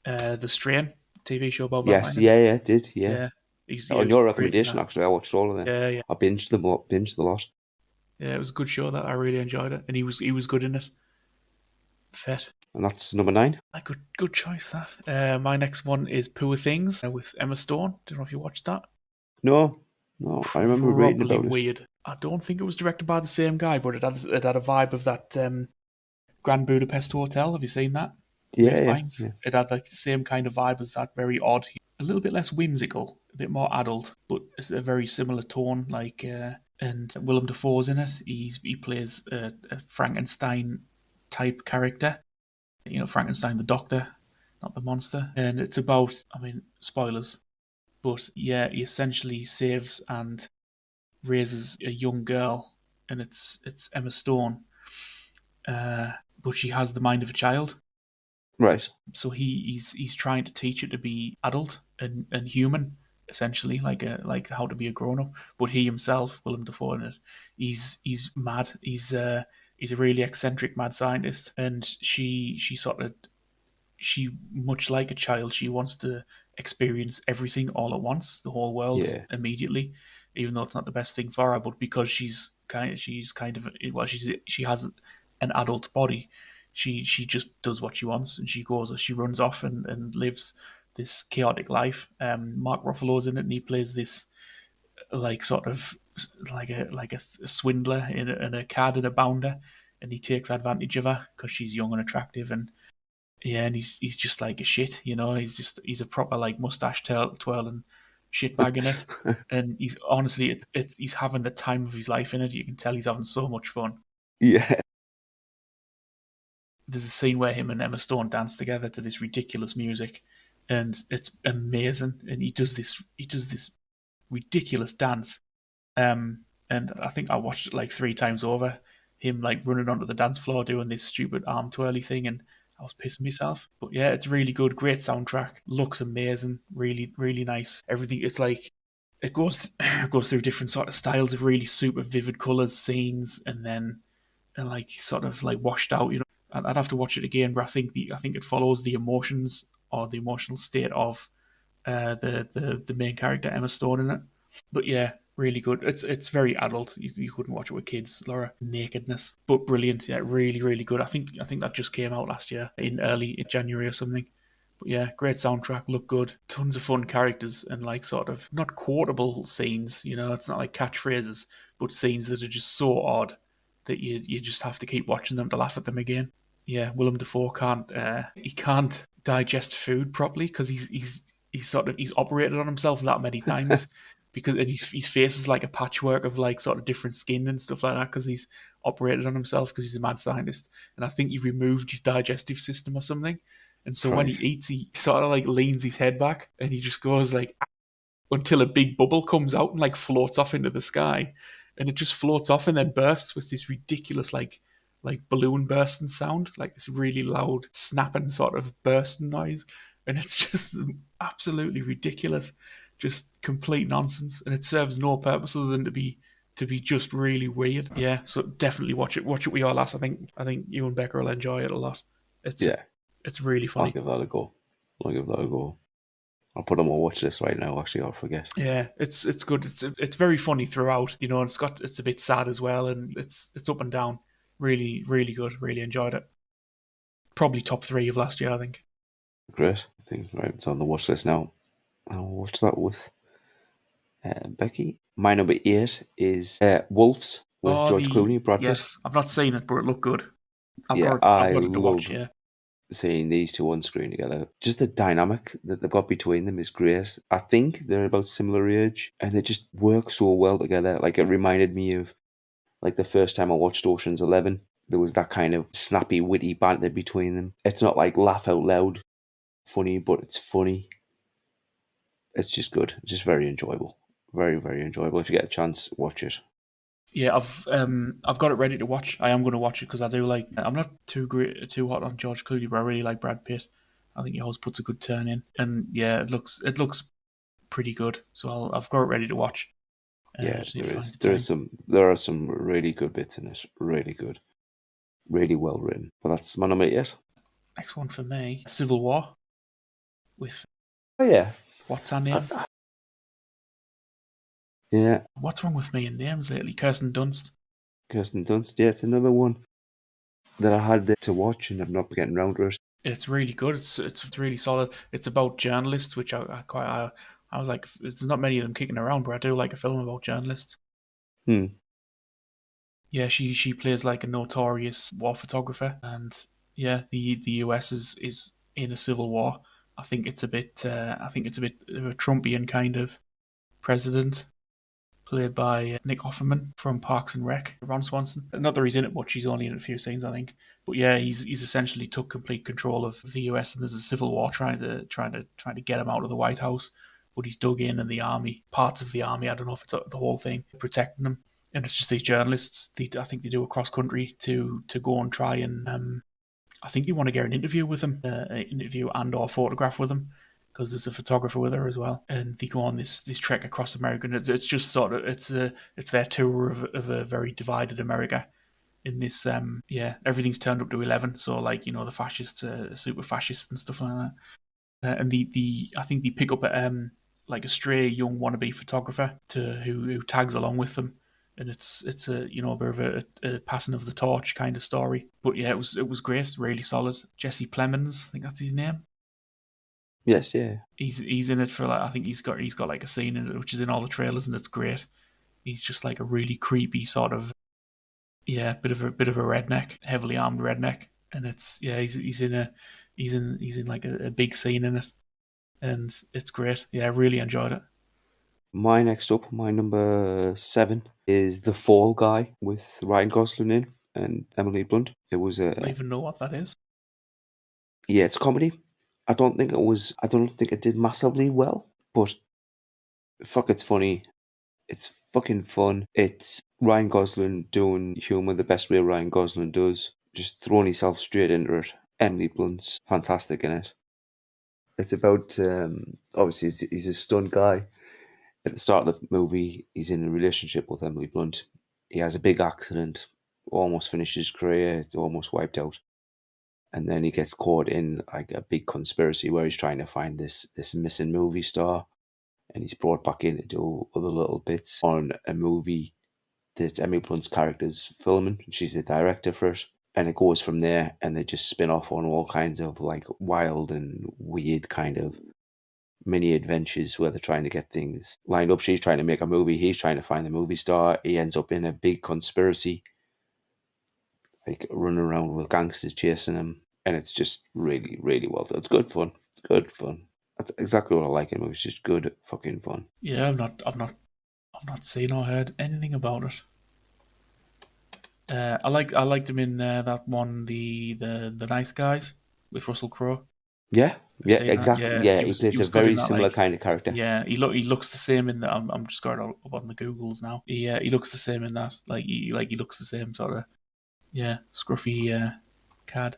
The Strain TV show about Yes, vampires. yeah, it did. Yeah, Yeah, he on was your great in recommendation, that. actually, I watched all of them. Yeah, yeah, I binged them up, binged the lot. yeah. It was a good show that I really enjoyed it, and he was good in it. Fett. And that's number 9. A good choice that. My next one is Poor Things with Emma Stone. Don't know if you watched that. No, no, I remember reading Properly about it. weird. I don't think it was directed by the same guy, but it had a vibe of that Grand Budapest Hotel. Have you seen that? Yeah, Rafe yeah, Fiennes. yeah. It had like the same kind of vibe as that. Very odd, a little bit less whimsical, a bit more adult, but it's a very similar tone. And Willem Dafoe's in it. He plays a Frankenstein type character. Frankenstein the doctor, not the monster. And it's about, I mean, spoilers, but yeah, he essentially saves and raises a young girl, and it's Emma Stone, but she has the mind of a child. Right. So he's trying to teach her to be adult and human, essentially, like how to be a grown up. But he himself, Willem Dafoe in it, he's mad. He's a really eccentric mad scientist, and she much like a child, she wants to experience everything all at once, the whole world Yeah. immediately, even though it's not the best thing for her. But because she has an adult body, she just does what she wants, and she runs off and lives this chaotic life. Mark Ruffalo's in it, and he plays this like sort of like a swindler in a card and a bounder, and he takes advantage of her because she's young and attractive. And yeah, and he's just like a shit, he's a proper like mustache twirling shitbag in it, and he's honestly he's having the time of his life in it. You can tell he's having so much fun. Yeah. There's a scene where him and Emma Stone dance together to this ridiculous music, and it's amazing. And he does this ridiculous dance, and I think I watched it like 3 times over. Him like running onto the dance floor doing this stupid arm twirly thing, and I was pissing myself. But yeah, it's really good. Great soundtrack. Looks amazing. Really, really nice. Everything. It's like it goes it goes through different sort of styles of really super vivid colors, scenes, and then like sort of like washed out. I'd have to watch it again, but I think it follows the emotions or the emotional state of the main character Emma Stone in it. But yeah, really good. It's very adult. You couldn't watch it with kids. Laura nakedness, but brilliant. Yeah, really really good. I think that just came out last year in January or something. But yeah, great soundtrack. Look good. Tons of fun characters and like sort of not quotable scenes. It's not like catchphrases, but scenes that are just so odd that you just have to keep watching them to laugh at them again. Yeah, Willem Dafoe can't digest food properly because he's operated on himself that many times because and his face is like a patchwork of like sort of different skin and stuff like that because he's operated on himself because he's a mad scientist, and I think he removed his digestive system or something, and so when he Christ. eats he sort of like leans his head back and he just goes like until a big bubble comes out and like floats off into the sky, and it just floats off and then bursts with this ridiculous like balloon bursting sound, like this really loud snapping sort of bursting noise, and it's just absolutely ridiculous, just complete nonsense, and it serves no purpose other than to be just really weird. Yeah, so definitely watch it. Watch it with your lass. I think you and Becca will enjoy it a lot. It's Yeah, it's really I'll funny. give that a go. I'll give that a go. I'll put on my watch list right now. Actually, I'll forget. Yeah, it's good. It's very funny throughout, and it's a bit sad as well, and it's up and down. Really, really good. Really enjoyed it. Probably top three of last year, I think. Great. I think right, it's on the watch list now. I'll watch that with Becky. My number 8 is Wolves with Oh, George Clooney, Brad Pitt. yes, I've not seen it, but it looked good. Yeah, I've I got it to watch. love Yeah, seeing these two on screen together. Just the dynamic that they've got between them is great. I think they're about similar age, and they just work so well together. Like, it reminded me of like the first time I watched Ocean's 11. There was that kind of snappy, witty banter between them. It's not like laugh out loud funny, but it's funny. It's just good. It's just very enjoyable. Very, very enjoyable. If you get a chance, watch it. yeah. I've got it ready to watch. I am going to watch it because I do like. I'm not too hot on George Clooney, but I really like Brad Pitt. I think he always puts a good turn in, and yeah, it looks pretty good. So I've got it ready to watch. Yeah, Just need there to find is. the time. There are some really good bits in it. Really good. Really well written. But that's my number 8. Next one for me, Civil War with Oh yeah. what's her name? Yeah. What's wrong with me and names lately? Kirsten Dunst. Kirsten Dunst. Yeah, it's another one that I had to watch and I'm not getting round to it. It's really good. It's really solid. It's about journalists, which I was like, there's not many of them kicking around, but I do like a film about journalists. Hmm. Yeah, she plays like a notorious war photographer, and yeah, the US is in a civil war. I think it's a bit of a Trumpian kind of president, played by Nick Offerman from Parks and Rec. Ron Swanson. Not that he's in it much; he's only in a few scenes, I think. But yeah, he's essentially took complete control of the US, and there's a civil war trying to get him out of the White House. But he's dug in the army, parts of the army. I don't know if it's the whole thing, protecting him. And it's just these journalists. I think they do a cross country to go and try and I think they want to get an interview with him, an interview and or photograph with him, because there's a photographer with her as well, and they go on this trek across America. And it's just sort of it's their tour of a very divided America. In this, everything's turned up to 11. So like the fascists, super fascists and stuff like that. And the I think they pick up like a stray young wannabe photographer who tags along with them, and it's a a bit of a passing of the torch kind of story. But yeah, it was great, really solid. Jesse Plemons, I think that's his name. Yes, yeah. He's in it for like I think he's got like a scene in it which is in all the trailers, and it's great. He's just like a really creepy sort of bit of a redneck, heavily armed redneck, and he's in like a big scene in it, and it's great. Yeah, I really enjoyed it. My next up, my number 7, is The Fall Guy with Ryan Gosling in and Emily Blunt. It was I don't even know what that is. yeah, it's a comedy. I don't think it did massively well, but fuck, it's funny. It's fucking fun. It's Ryan Gosling doing humour the best way Ryan Gosling does, just throwing himself straight into it. Emily Blunt's fantastic in it. It's about obviously he's a stunt guy. At the start of the movie, he's in a relationship with Emily Blunt. He has a big accident, almost finishes his career, it's almost wiped out. And then he gets caught in like a big conspiracy where he's trying to find this missing movie star, and he's brought back in to do other little bits on a movie that Emily Blunt's character's filming. She's the director for it. And it goes from there, and they just spin off on all kinds of like wild and weird kind of mini adventures where they're trying to get things lined up. She's trying to make a movie, he's trying to find the movie star. He ends up in a big conspiracy, like running around with gangsters chasing him, and it's just really, really well done. It's good fun. Good fun. That's exactly what I like in movies. Just good fucking fun. Yeah, I've not seen or heard anything about it. I liked him in that one, the Nice Guys with Russell Crowe. Yeah, I've Yeah, seen that. exactly. Yeah, Yeah, he he was plays a good in very that. similar Like, kind of character. yeah, he looks the same in the. I'm just going up on the Googles now. He looks the same in that. He looks the same sort of scruffy cad.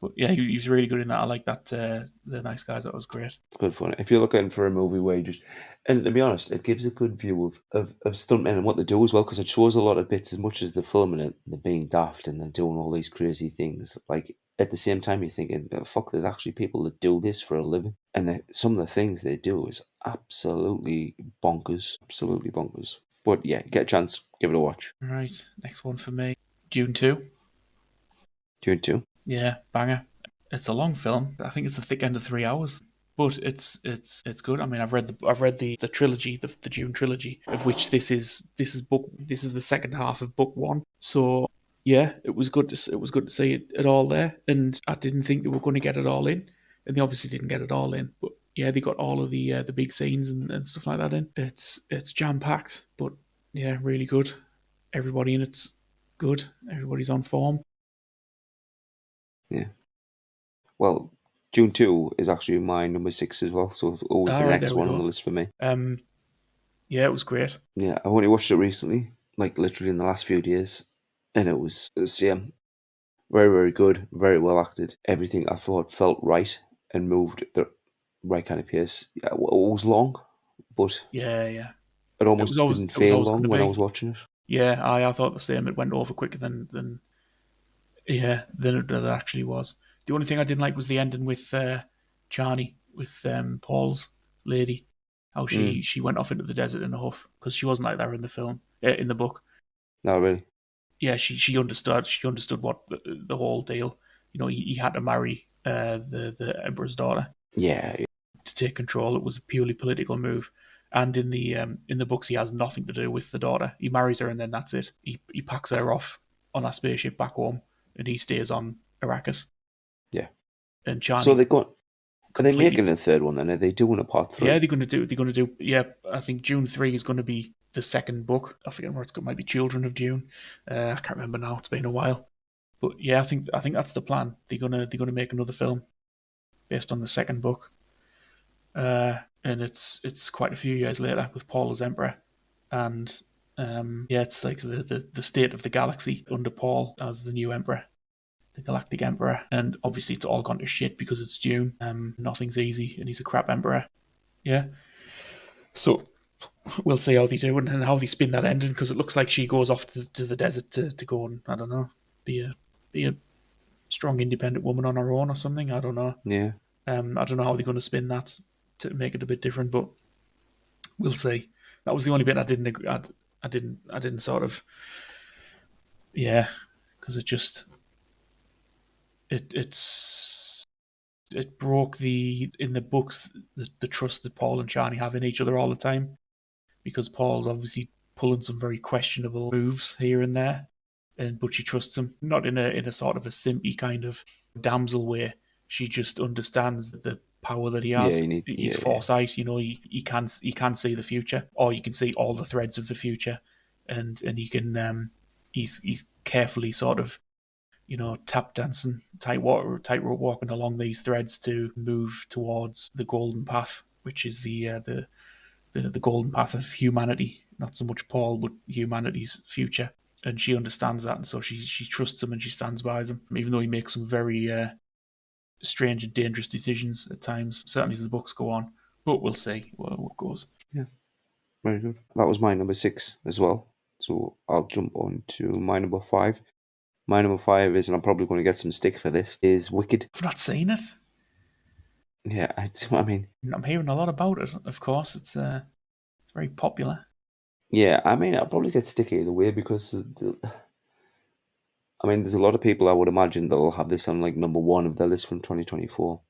But yeah, he was really good in that. I like that. The Nice Guys. That was great. It's good fun. If you're looking for a movie where you just, and to be honest, it gives a good view of stuntmen and what they do as well, because it shows a lot of bits as much as they're filming it, they're being daft and they're doing all these crazy things. Like at the same time, you're thinking, "Oh, fuck, there's actually people that do this for a living, and some of the things they do is absolutely bonkers, absolutely bonkers." But yeah, get a chance, give it a watch. All right, next one for me. Dune 2. Dune 2. Yeah, banger. It's a long film. I think it's the thick end of 3 hours, but it's good. I mean, I've read the trilogy, the Dune trilogy, of which this is the second half of book one. So yeah, it was good to see it all there, and I didn't think they were going to get it all in, and they obviously didn't get it all in, but yeah, they got all of the big scenes and stuff like that in. It's jam packed, but yeah, really good. Everybody in it's good. Everybody's on form. Yeah. Well, Dune 2 is actually my number 6 as well, so it's always the All right, next there we one on the go. list for me. Yeah, it was great. Yeah, I only watched it recently, like literally in the last few days, and it was the same. Very, very good, very well acted. Everything I thought felt right and moved at the right kind of pace. Yeah, it was long, but Yeah, yeah. it It almost was always didn't it was feel always going long to when I was be. watching it. Yeah, I thought the same. It went over quicker than it actually was. The only thing I didn't like was the ending with Chani, with Paul's lady. How Mm, she went off into the desert in a huff, because she wasn't like that in the film, in the book. no, really. Yeah, she understood what the whole deal. You know, he had to marry the emperor's daughter Yeah, to take control. It was a purely political move. And in the books, he has nothing to do with the daughter. He marries her, and then that's it. He packs her off on a spaceship back home, and he stays on Arrakis. yeah. And So Chani's are they completely. making a third one then? Are they doing a part Yeah, 3? they're gonna do. Yeah, I think June 3 is going to be the second book. I forget where it's got. Might be Children of June. I can't remember now. It's been a while. But yeah, I think that's the plan. They're gonna make another film based on the second book. And it's quite a few years later with Paul as emperor, and yeah, it's like the state of the galaxy under Paul as the new emperor, the galactic emperor, and obviously it's all gone to shit because it's Dune. Nothing's easy, and he's a crap emperor. Yeah, so we'll see how they do and how they spin that ending, because it looks like she goes off to the desert to go and, I don't know, be a strong independent woman on her own or something. I don't know. Yeah. I don't know how they're going to spin that to make it a bit different, but we'll see. That was the only bit I didn't agree. I didn't sort of, yeah, because it broke the in the books the trust that Paul and Chani have in each other all the time, because Paul's obviously pulling some very questionable moves here and there, but she trusts him, not in a sort of a simpy kind of damsel way. She just understands the power that he Yeah, has, you need. his Yeah, yeah. foresight. You know, he can see the future, or you can see all the threads of the future, and he can he's carefully sort of, tap dancing, tightrope walking along these threads to move towards the golden path, which is the golden path of humanity, not so much Paul, but humanity's future. And she understands that, and so she trusts him and she stands by him, even though he makes some very strange and dangerous decisions at times. Certainly as the books go on, but we'll see what goes. Yeah, very good. That was my number 6 as well. So I'll jump on to my number 5. My number 5 is, and I'm probably going to get some stick for this, is Wicked. I've not seen it. Yeah, I mean, I'm hearing a lot about it. Of course, it's very popular. yeah, I mean, I'll probably get stick either way because, I mean, there's a lot of people I would imagine that'll have this on like number 1 of their list from 2024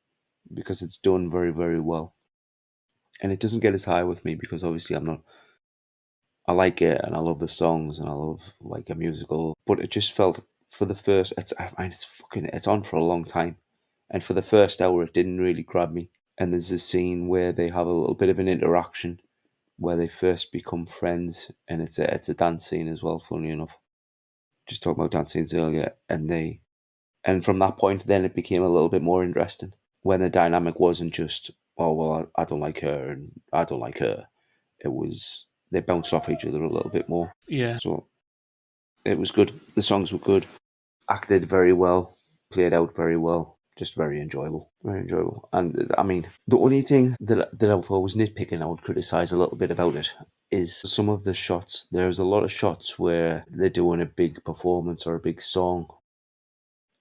because it's done very, very well. And it doesn't get as high with me because obviously I like it and I love the songs and I love like a musical, but it just felt for the first, I mean, it's on for a long time. And for the first hour, it didn't really grab me. And there's a scene where they have a little bit of an interaction where they first become friends, and it's a dance scene as well. Funny enough, just talking about dance scenes earlier, and from that point, then it became a little bit more interesting. when the dynamic wasn't just, oh well, I don't like her and I don't like her. It was they bounced off each other a little bit more. Yeah. So it was good. The songs were good, acted very well, played out very well. Just very enjoyable, very enjoyable. And I mean, the only thing that if I was nitpicking, I would criticize a little bit about it is some of the shots. There's a lot of shots where they're doing a big performance or a big song,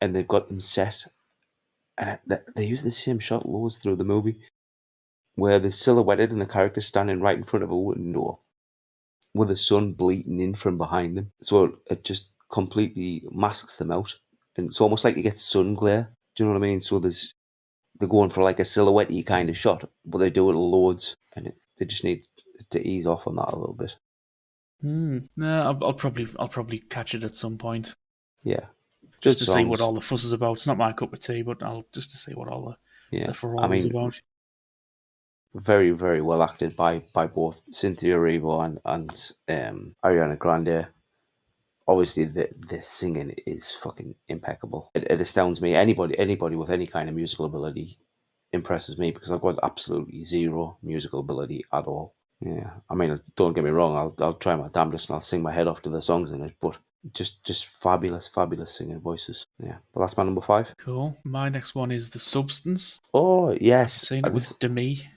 and they've got them set, and they use the same shot loads through the movie, where they're silhouetted and the character's standing right in front of a window with the sun bleeding in from behind them. So it just completely masks them out. And it's almost like you get sun glare. Do you know what I mean? So they're going for like a silhouette-y kind of shot, but they do it loads, and they just need to ease off on that a little bit. No, I'll probably catch it at some point. Yeah. Just to see what all the fuss is about. It's not my cup of tea, but I'll just to see what all the furore is about. Very, very well acted by both Cynthia Erivo and Ariana Grande. Obviously, the singing is fucking impeccable. It astounds me. Anybody with any kind of musical ability impresses me, because I've got absolutely zero musical ability at all. Yeah, I mean, don't get me wrong. I'll try my damnedest and I'll sing my head off to the songs in it, but just fabulous singing voices. Yeah, but that's my number 5. Cool. My next one is The Substance. Oh yes, I've seen it with Demi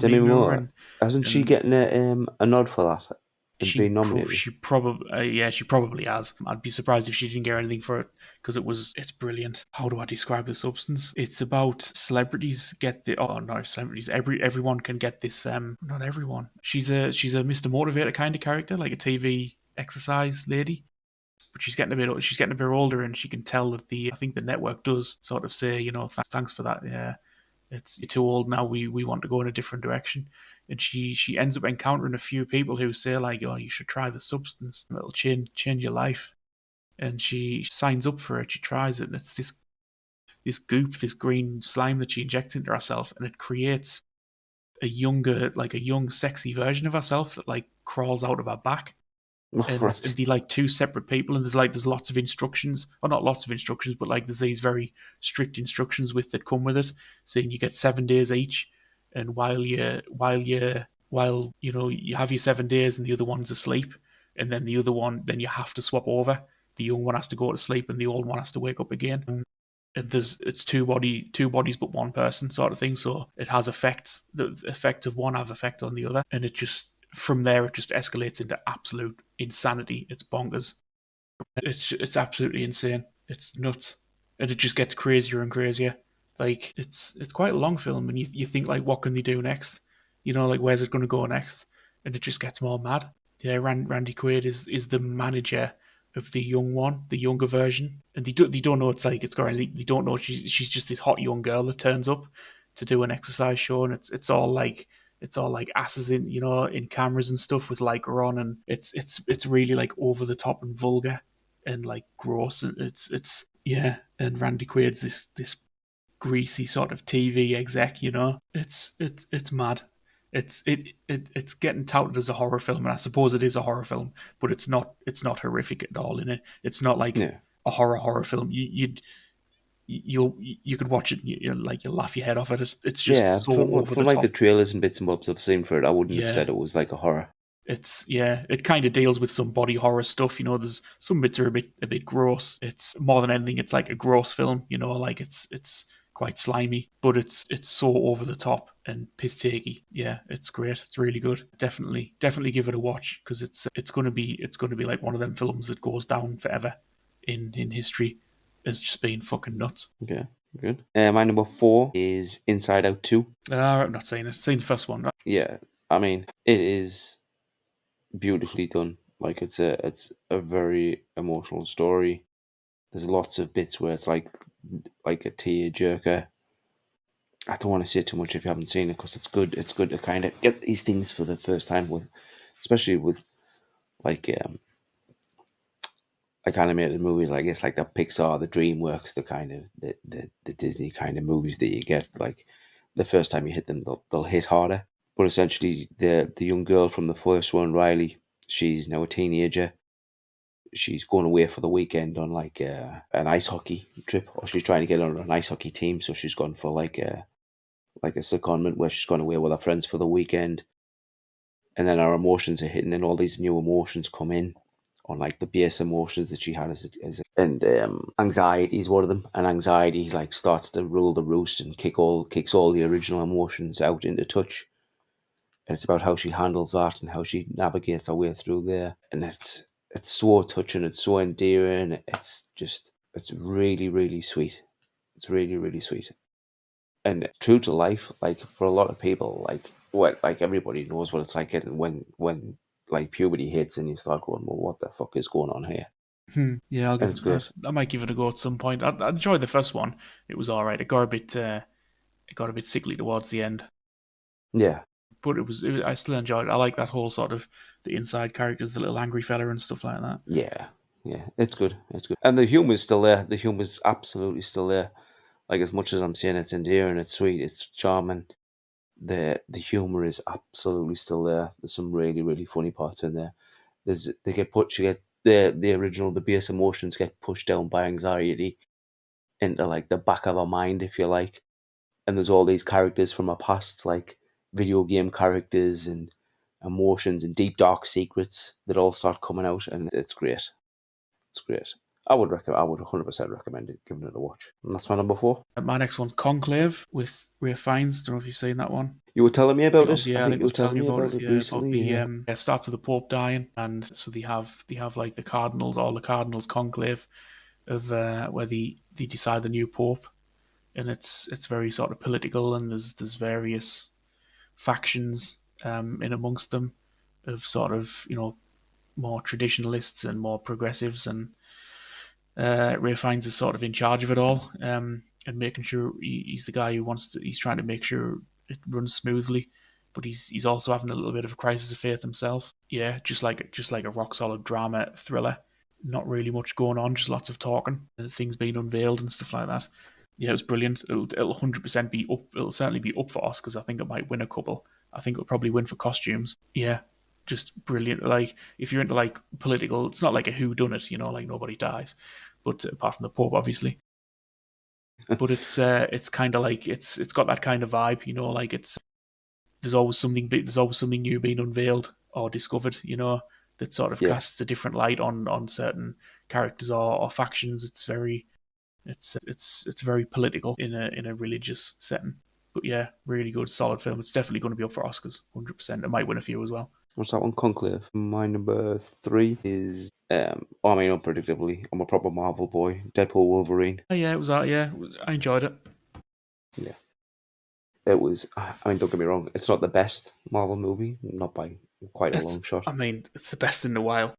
Moore. and Hasn't she getting a nod for that? She probably she probably has. I'd be surprised if she didn't get anything for it, because it's brilliant. How do I describe The Substance? It's about celebrities get the celebrities. Everyone can get this. Not everyone. She's a Mr. Motivator kind of character, like a TV exercise lady. But she's getting a bit older, and she can tell that I think the network does sort of say, thanks for that. Yeah, you're too old now. We want to go in a different direction. And she ends up encountering a few people who say like, oh, you should try the substance. It'll change your life. And she signs up for it. She tries it, and it's this goop, this green slime that she injects into herself, and it creates a young, sexy version of herself that like crawls out of her back. And right. it'd be like two separate people, and there's lots of instructions, or not lots of instructions, but like there's these very strict instructions that come with it, saying you get 7 days each, and while you have your 7 days and the other one's asleep, and then the other one, then you have to swap over. The young one has to go to sleep, and the old one has to wake up again. And it's two bodies but one person sort of thing. So it has effects. The effect of one have effect on the other, and it just from there it just escalates into absolute insanity. It's bonkers. It's absolutely insane. It's nuts, and it just gets crazier and crazier. Like it's quite a long film, and you think like, what can they do next? Like where's it going to go next? And it just gets more mad. Yeah, Randy Quaid is the manager of the young one, the younger version, and they don't know it's got anything. They don't know she's just this hot young girl that turns up to do an exercise show, and it's all like asses in cameras and stuff with Leica on, and it's really like over the top and vulgar and like gross, and it's yeah. And Randy Quaid's this greasy sort of TV exec, it's mad. It's getting touted as a horror film, and I suppose it is a horror film, but it's not horrific at all in it. It's not like a horror film. You could watch it, you'll laugh your head off at it. It's just from the trailers and bits and bobs I've seen for it, I wouldn't have said it was like a horror. It kind of deals with some body horror stuff. There's some bits are a bit gross. It's more than anything, it's like a gross film. Like it's quite slimy, but it's so over the top and piss takey. Yeah, it's great. It's really good. Definitely give it a watch, because it's gonna be like one of them films that goes down forever in history as just being fucking nuts. Okay, good. My number 4 is Inside Out 2. I'm not saying it. Seen the first one. Yeah, I mean, it is beautifully done. Like it's a very emotional story. There's lots of bits where it's like a tear jerker. I don't want to say too much if you haven't seen it, because it's good. It's good to kind of get these things for the first time, especially with like animated movies. I guess like the Pixar, the DreamWorks, the kind of the Disney kind of movies that you get. Like the first time you hit them, they'll hit harder. But essentially, the young girl from the first one, Riley, she's now a teenager. she's going away for the weekend on like an ice hockey trip, or she's trying to get on an ice hockey team. So she's gone for like a secondment where she's gone away with her friends for the weekend, and then her emotions are hitting, and all these new emotions come in on like the base emotions that she had and anxiety is one of them, and anxiety like starts to rule the roost and kicks all the original emotions out into touch. And it's about how she handles that and how she navigates her way through there. And it's so touching, it's so endearing, it's really, really sweet. It's really, really sweet. And true to life, like for a lot of people, like everybody knows what it's like when like puberty hits and you start going, well, what the fuck is going on here? Yeah, And it's great. I might give it a go at some point. I enjoyed the first one. It was all right. It got a bit sickly towards the end, Yeah. but I still enjoyed it. I like that whole sort of the inside characters, the little angry fella and stuff like that. Yeah. Yeah. It's good. It's good. And the humor's still there. The humor's absolutely still there. Like, as much as I'm saying it's endearing, it's sweet, it's charming, the humor is absolutely still there. There's some really, really funny parts in there. You get the original, the base emotions get pushed down by anxiety into like the back of our mind, if you like. And there's all these characters from our past, like video game characters and emotions and deep dark secrets that all start coming out, and it's great. It's great. I would 100% recommend it, giving it a watch. And that's my number 4. My next one's Conclave with Ray Fiennes. Don't know if you've seen that one. You were telling me about it. Yeah, I think you I were was telling you about it it. Yeah, recently. yeah, it starts with the Pope dying, and so they have like the cardinals, all the cardinals conclave of where they decide the new Pope, and it's very sort of political, and there's various factions in amongst them of sort of more traditionalists and more progressives, and Ray Fiennes is sort of in charge of it all, and making sure he's the guy he's trying to make sure it runs smoothly, but he's also having a little bit of a crisis of faith himself. Yeah, just like a rock solid drama thriller. Not really much going on, just lots of talking, things being unveiled and stuff like that. Yeah, it was brilliant. It'll 100% be up. It'll certainly be up for Oscars. I think it might win a couple. I think it'll probably win for costumes. Yeah, just brilliant. Like, if you're into like political, it's not like a whodunit, like nobody dies, but apart from the Pope, obviously. But it's kind of like it's got that kind of vibe, like there's always something new being unveiled or discovered, that sort of Yeah. casts a different light on certain characters or factions. It's very political in a religious setting. But yeah, really good, solid film. It's definitely going to be up for Oscars, 100%. It might win a few as well. What's that one? Conclave. My number 3 is unpredictably, I'm a proper Marvel boy. Deadpool Wolverine. Oh yeah, it was that. Yeah, I enjoyed it. Yeah. It was. Don't get me wrong. It's not the best Marvel movie, not by quite a long shot. It's the best in a while.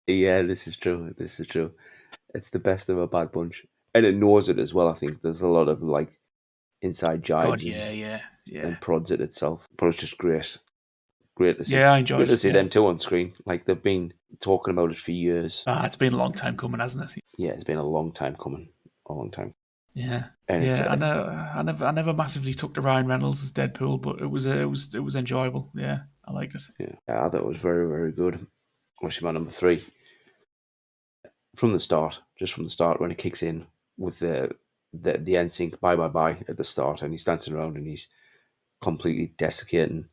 Yeah, this is true. It's the best of a bad bunch, and it knows it as well. I think there's a lot of like inside jibes. And prods at itself, but it's just great. Great to see. Yeah, I enjoyed it. Great to see them too on screen. Like, they've been talking about it for years. It's been a long time coming, hasn't it? Yeah, it's been a long time coming. A long time. Yeah, I never massively took to Ryan Reynolds as Deadpool, but it was enjoyable. Yeah, I liked it. Yeah, I thought it was very, very good. Obviously, my number 3. From the start, when it kicks in with the NSYNC bye bye bye at the start, and he's dancing around and he's completely desiccating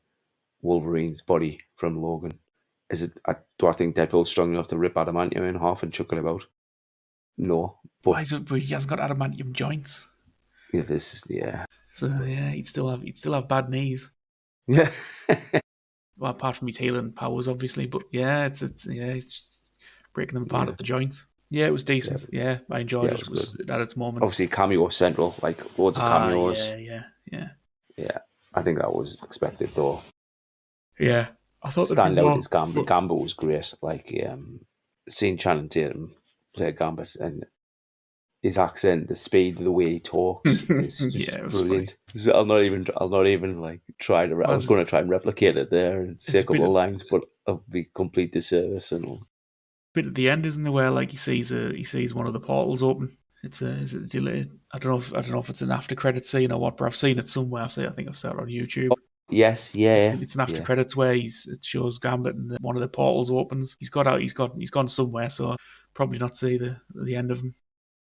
Wolverine's body from Logan. Do I think Deadpool's strong enough to rip adamantium in half and chuck it about? No, but he hasn't got adamantium joints. Yeah. So yeah, he'd still have bad knees. Yeah. Well, apart from his healing powers, obviously, but yeah, he's just breaking them apart at the joints. Yeah, it was decent. Yeah, I enjoyed it. It was at its moments. Obviously, cameo central, like loads of cameos. Yeah. I think that was expected, though. Yeah, I thought standout is Gambit. Gambit was great. Like, seeing Channing Tatum play Gambit and his accent, the speed, the way he talks is just brilliant. I'll not even like try to. I was going to try and replicate it there and say a couple of lines, but I'll be complete disservice and all. Bit at the end, isn't there, where like he sees one of the portals open. I don't know if it's an after credit scene or what, but I've seen it somewhere. I think I've seen it on YouTube. Yes, yeah, It's an after yeah. credits where it shows Gambit and one of the portals opens. He's got out. He's gone somewhere. So probably not see the end of him.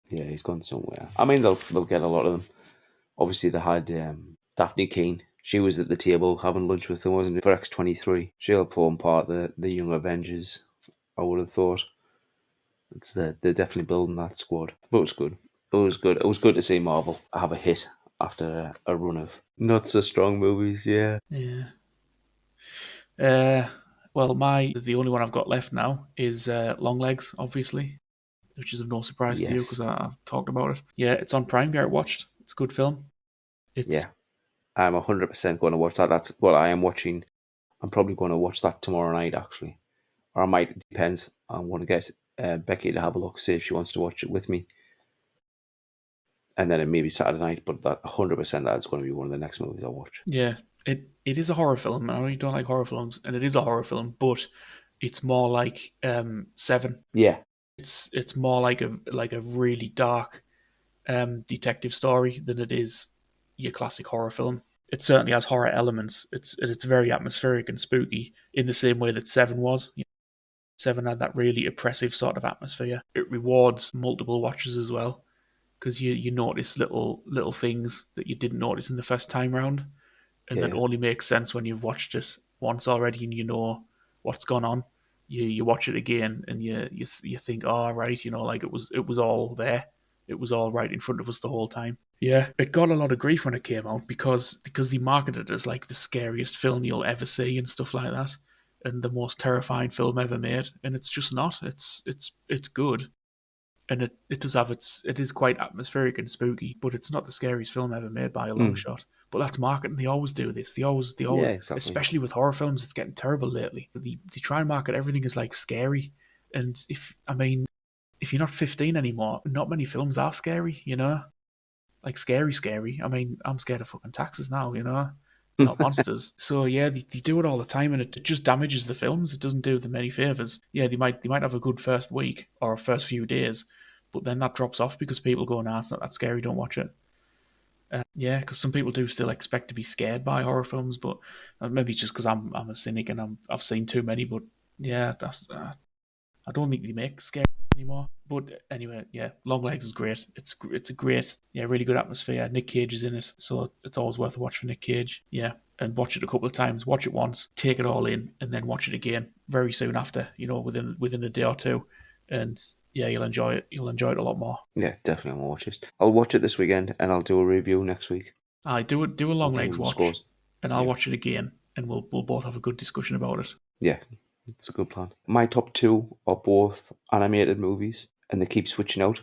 Yeah, he's gone somewhere. I mean, they'll get a lot of them. Obviously, they had Daphne Keane. She was at the table having lunch with them, wasn't it? For X-23. She'll form part of the young Avengers, I would have thought. They're definitely building that squad. But it was good. It was good. It was good to see Marvel have a hit after a run of not so strong movies, yeah. Yeah. Well, the only one I've got left now is Longlegs, obviously, which is of no surprise to you Yes. because I've talked about it. Yeah, it's on Prime. Garrett watched. It's a good film. It's Yeah. I'm 100% going to watch that. That's what I am watching. I'm probably going to watch that tomorrow night, actually. Or I might, it depends. I want to get Becky to have a look, see if she wants to watch it with me. And then it may be Saturday night, but that 100% that's going to be one of the next movies I watch. yeah, it is a horror film. I know you don't like horror films, and it is a horror film, but it's more like Seven. Yeah. It's more like a really dark detective story than it is your classic horror film. It certainly has horror elements. It's very atmospheric and spooky in the same way that Seven was. Seven had that really oppressive sort of atmosphere. It rewards multiple watches as well because you notice little things that you didn't notice in the first time round, and that Yeah. only makes sense when you've watched it once already and you know what's gone on. You watch it again and you think, oh right, like it was all there. It was all right in front of us the whole time. Yeah, it got a lot of grief when it came out because they marketed it as like the scariest film you'll ever see and stuff like that, and the most terrifying film ever made. And it's just not. It's good, and it is quite atmospheric and spooky, but it's not the scariest film ever made by a long shot. But that's marketing. They always do this. They always, Yeah, exactly. especially with horror films, it's getting terrible lately. They try and market everything as like scary, and if you're not 15 anymore, not many films are scary. Like scary. I mean, I'm scared of fucking taxes now. Not monsters. So yeah, they do it all the time, and it just damages the films. It doesn't do them any favors. Yeah, they might have a good first week or first few days, but then that drops off because people go, "Nah, it's not that scary. Don't watch it." Yeah, because some people do still expect to be scared by horror films, but maybe it's just because I'm a cynic and I've seen too many. But yeah, that's I don't think they make scary anymore. But anyway, yeah, Longlegs is great. It's a great, yeah, really good atmosphere. Nick Cage is in it, so it's always worth a watch for Nick Cage. Yeah, and watch it a couple of times. Watch it once, take it all in, and then watch it again very soon after. Within a day or two, and yeah, you'll enjoy it. You'll enjoy it a lot more. Yeah, definitely I'll watch it. I'll watch it this weekend and I'll do a review next week. I do a I'll give Longlegs them watch, scores. and I'll Yeah. watch it again, and we'll both have a good discussion about it. Yeah, it's a good plan. My top two are both animated movies, and they keep switching out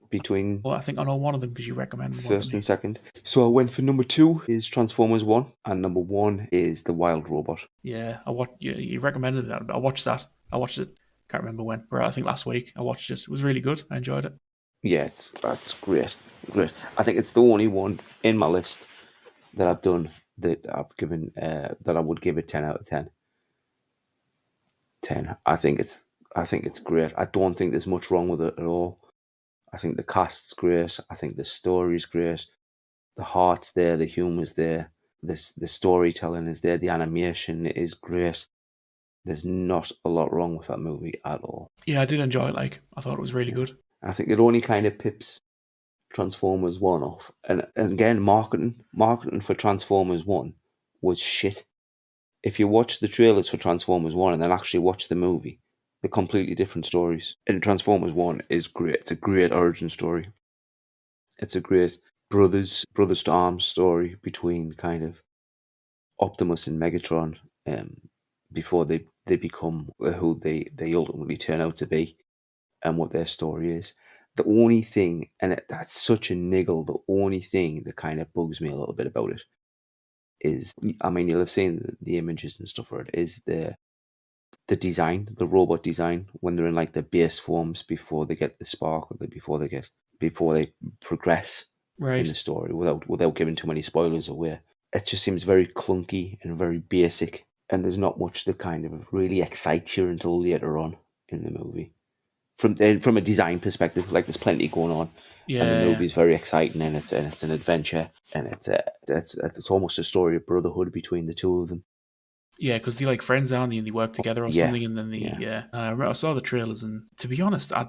between Well, I think I know one of them because you recommended one first to me. and second. So I went for number 2 is Transformers 1, and number 1 is The Wild Robot. Yeah, you recommended that. I watched that. I watched it. Can't remember when. But I think last week I watched it. It was really good. I enjoyed it. Yeah, that's great. Great. I think it's the only one in my list that I've done that I've given that I would give it 10 out of 10. 10. I think it's great. I don't think there's much wrong with it at all. I think the cast's great. I think the story's great. The heart's there, the humour's there, the storytelling is there, the animation is great. There's not a lot wrong with that movie at all. Yeah, I did enjoy it. Like, I thought it was really good. I think it only kind of pips Transformers 1 off. And again, marketing for Transformers 1 was shit. If you watch the trailers for Transformers 1 and then actually watch the movie, they're completely different stories. And Transformers 1 is great. It's a great origin story. It's a great brothers to arms story between kind of Optimus and Megatron before they become who they ultimately turn out to be and what their story is. The only thing, and that's such a niggle, the only thing that kind of bugs me a little bit about it is, I mean, you'll have seen the images and stuff for it, is the design, the robot design, when they're in like the base forms before they get the spark, or before they progress in the story, without giving too many spoilers away. It just seems very clunky and very basic, and there's not much that kind of really excites you until later on in the movie. From a design perspective, like there's plenty going on, and the Yeah, yeah. movie's very exciting, and it's an adventure, and it's almost a story of brotherhood between the two of them. Yeah, because they like friends, aren't they? And they work together or Yeah, something. And then yeah. I saw the trailers, and to be honest, I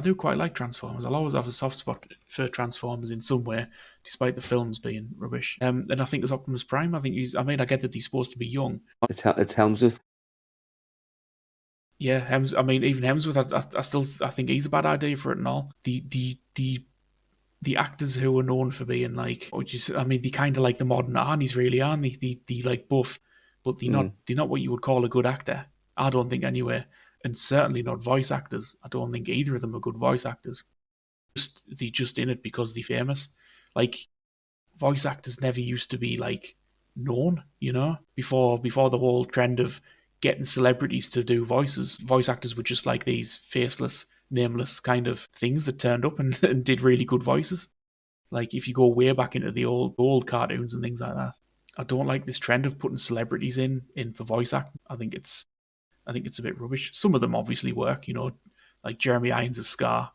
do quite like Transformers. I'll always have a soft spot for Transformers in some way, despite the films being rubbish. And I think there's Optimus Prime. I think I get that he's supposed to be young. It's Helmsworth. Yeah, even Hemsworth, I think he's a bad idea for it and all. The actors who are known for being like, they kind of like the modern Arnie's, really, aren't they? They like buff, but they're not what you would call a good actor. I don't think anyway, and certainly not voice actors. I don't think either of them are good voice actors. They're just in it because they're famous. Like, voice actors never used to be like known, before the whole trend of getting celebrities to do voices. Voice actors were just like these faceless, nameless kind of things that turned up and, and did really good voices. Like, if you go way back into the old cartoons and things like that. I don't like this trend of putting celebrities in for voice acting. I think it's a bit rubbish. Some of them obviously work, like Jeremy Irons as Scar,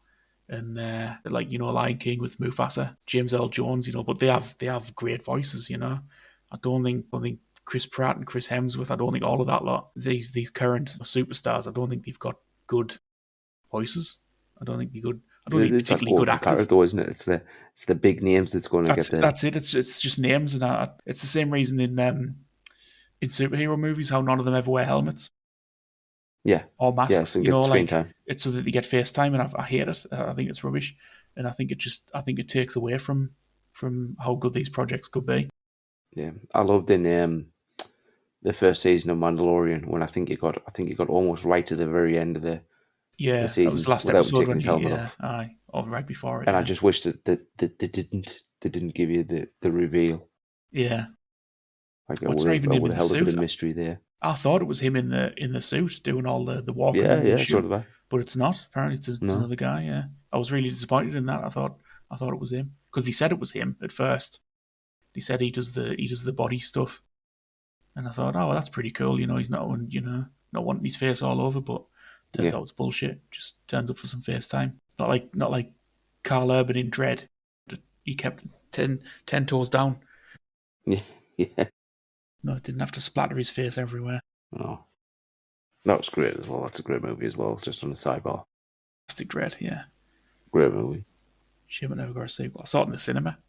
and Lion King with Mufasa, James Earl Jones, but they have great voices. I don't think Chris Pratt and Chris Hemsworth. I don't think all of that lot. These current superstars. I don't think they've got good voices. I don't think they're good. I don't think It's like particularly good Morgan actors. Carrot, isn't it? It's the big names that's going to get the. That's it. It's just names, and it's the same reason in superhero movies how none of them ever wear helmets Yeah, or yeah. masks. So get screen time. It's so that they get FaceTime, and I hate it. I think it's rubbish, and I think it takes away from how good these projects could be. Yeah, I loved in the first season of Mandalorian when I think he got almost right to the very end of the Yeah, that was season the last without episode taking when his he, helmet yeah, off. or right before it, And I yeah. just wish that they didn't give you the reveal. Yeah. Like Well, it's not even I him would in have the held a bit suit. of mystery there. I thought it was him in the suit doing all the walking Yeah, and the yeah, sort shoot, of. A, but it's not. Apparently, it's no, another guy. Yeah, I was really disappointed in that. I thought it was him because they said it was him at first. They said he does the body stuff, and I thought, oh, well, that's pretty cool. He's not wanting his face all over, but turns yeah, out it's bullshit. Just turns up for some FaceTime. Not like Carl Urban in Dread. He kept 10 toes down. yeah, yeah. No, it didn't have to splatter his face everywhere. Oh, that was great as well. That's a great movie as well. Just on a sidebar, Plastic Dread, yeah. great movie. Shame I never got a sequel. I saw it in the cinema.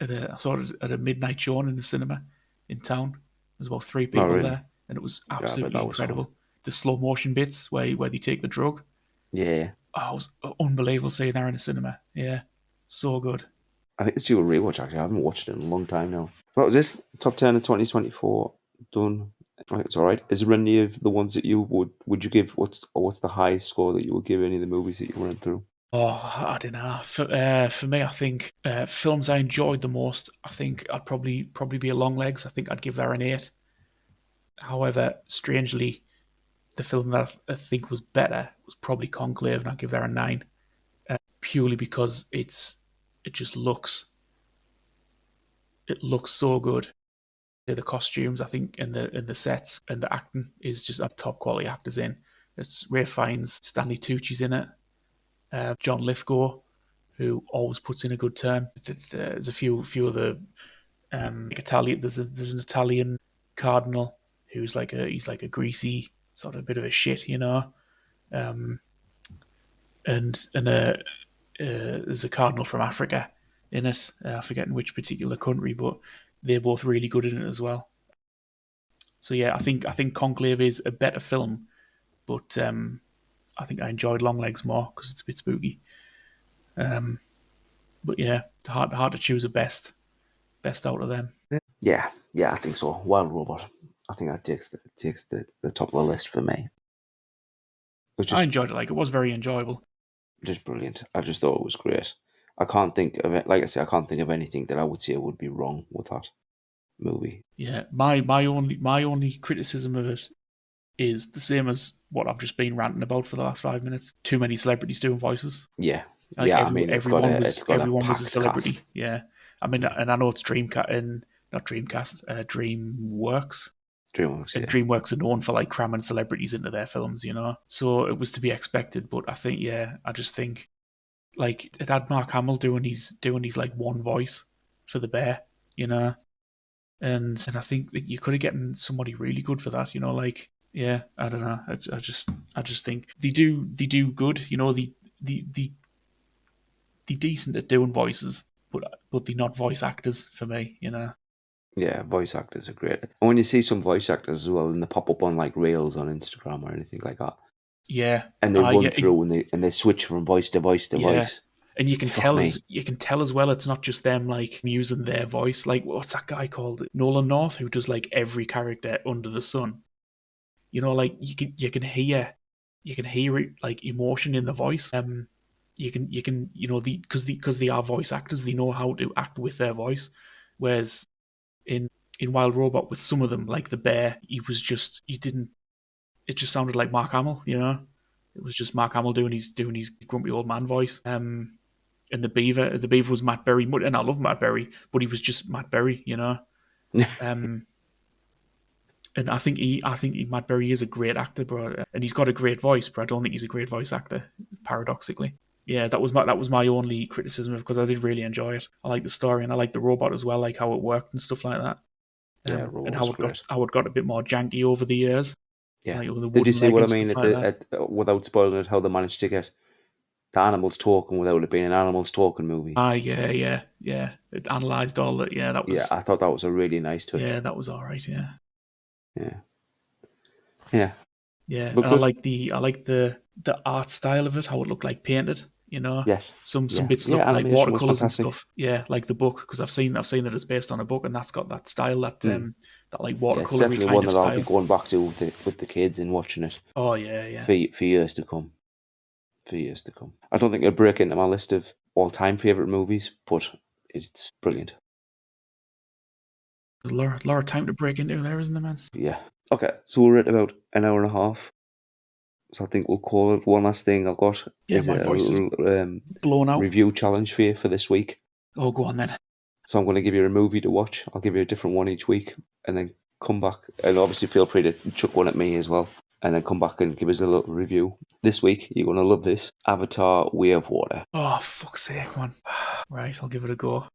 I saw it at a midnight showing in the cinema in town. There was about 3 Oh, people really? there, and it was Yeah, I bet absolutely that was fun. incredible. The slow motion bits where they take the drug. Yeah, Oh, it was unbelievable seeing that in the cinema. Yeah, so good. I think it's due a rewatch. Actually, I haven't watched it in a long time now. What was this? Top 10 of 2024 done. Right, it's all right. Is there any of the ones that you would you give? What's the highest score that you would give any of the movies that you went through? Oh, I don't know. For me, I think films I enjoyed the most. I think I'd probably be a Long Legs. I think I'd give that an 8. However, strangely, the film that I think was better was probably Conclave, and I'd give that a 9. Purely because it just looks so good. The costumes, I think, and the sets and the acting is just top quality actors in. It's Ray Fiennes, Stanley Tucci's in it, John Lithgow, who always puts in a good turn. There's a few of the Italian. There's an Italian cardinal who's he's like a greasy sort of bit of a shit, um, and there's a cardinal from Africa in it. I forget in which particular country, but they're both really good in it as well. So yeah, I think Conclave is a better film, but I think I enjoyed Longlegs more because it's a bit spooky. But yeah, hard to choose a best out of them. Yeah, yeah, I think so. Wild Robot. I think that takes the top of the list for me. It was I just enjoyed it. Like, it was very enjoyable. brilliant. I just thought it was great. I can't think of it. Like I say, I can't think of anything that I would say would be wrong with that movie. Yeah, my only criticism of it is the same as what I've just been ranting about for the last 5 minutes. Too many celebrities doing voices. Yeah, Like, yeah. I mean, it's got a everyone was a packed celebrity. cast. Yeah, I mean, and I know it's Dreamcast and not Dreamcast, DreamWorks. DreamWorks, And yeah. DreamWorks are known for like cramming celebrities into their films, So it was to be expected. But I think, yeah, I just think Like it had Mark Hamill doing his like one voice for the bear, you know, and I think that you could have gotten somebody really good for that, you know, like yeah, I don't know, I just think they do good, you know, they decent at doing voices, but they're not voice actors for me, you know. Yeah, voice actors are great. And when you see some voice actors as well, and they pop up on like Reels on Instagram or anything like that, Yeah, and they run yeah, through and they switch from voice to voice to yeah. voice. And Fuck me. you can tell as well it's not just them like using their voice. Like what's that guy called? Nolan North, who does like every character under the sun. You know, like you can hear it like emotion in the voice. You can you know because they are voice actors, they know how to act with their voice. Whereas in Wild Robot, with some of them, like the bear, he didn't. It just sounded like Mark Hamill, you know. It was just Mark Hamill doing his grumpy old man voice. And the beaver was Matt Berry, and I love Matt Berry, but he was just Matt Berry, you know. Um, and Matt Berry is a great actor, bro, and he's got a great voice, but I don't think he's a great voice actor. Paradoxically, yeah, that was my only criticism of, because I did really enjoy it. I like the story and I like the robot as well, like how it worked and stuff like that. Yeah, And Robot's great. how it got a bit more janky over the years, Yeah. like with the Did you wooden see leg what I and mean stuff like that. without spoiling it? How they managed to get the animals talking without it being an animals talking movie? Ah, yeah. It analysed all that. Yeah, I thought that was a really nice touch. That was all right. Yeah. Yeah, yeah, Yeah, but and good. I like the art style of it, how it looked like painted. You know, Yes, some yeah, bits yeah. look like Animation was watercolors and fantastic. stuff. Yeah, like the book, because I've seen that it's based on a book, and that's got that style, Mm. that like Yeah, it's watercolory definitely kind one of that I'll be style. going back to with the kids and watching it Oh yeah. for years to come. For years to come. I don't think it'll break into my list of all-time favorite movies, but it's brilliant. There's a lot of time to break into there, isn't there, man? Yeah. Okay, so we're at about an hour and a half. So I think we'll call it. One last thing I've got Yeah, is my a voice is little blown out. review challenge for you for this week. Oh, go on then. So I'm going to give you a movie to watch. I'll give you a different one each week, and then come back. And obviously, feel free to chuck one at me as well, and then come back and give us a little review. This week, you're going to love this: Avatar: Way of Water. Oh, fuck's sake, man. Right, I'll give it a go.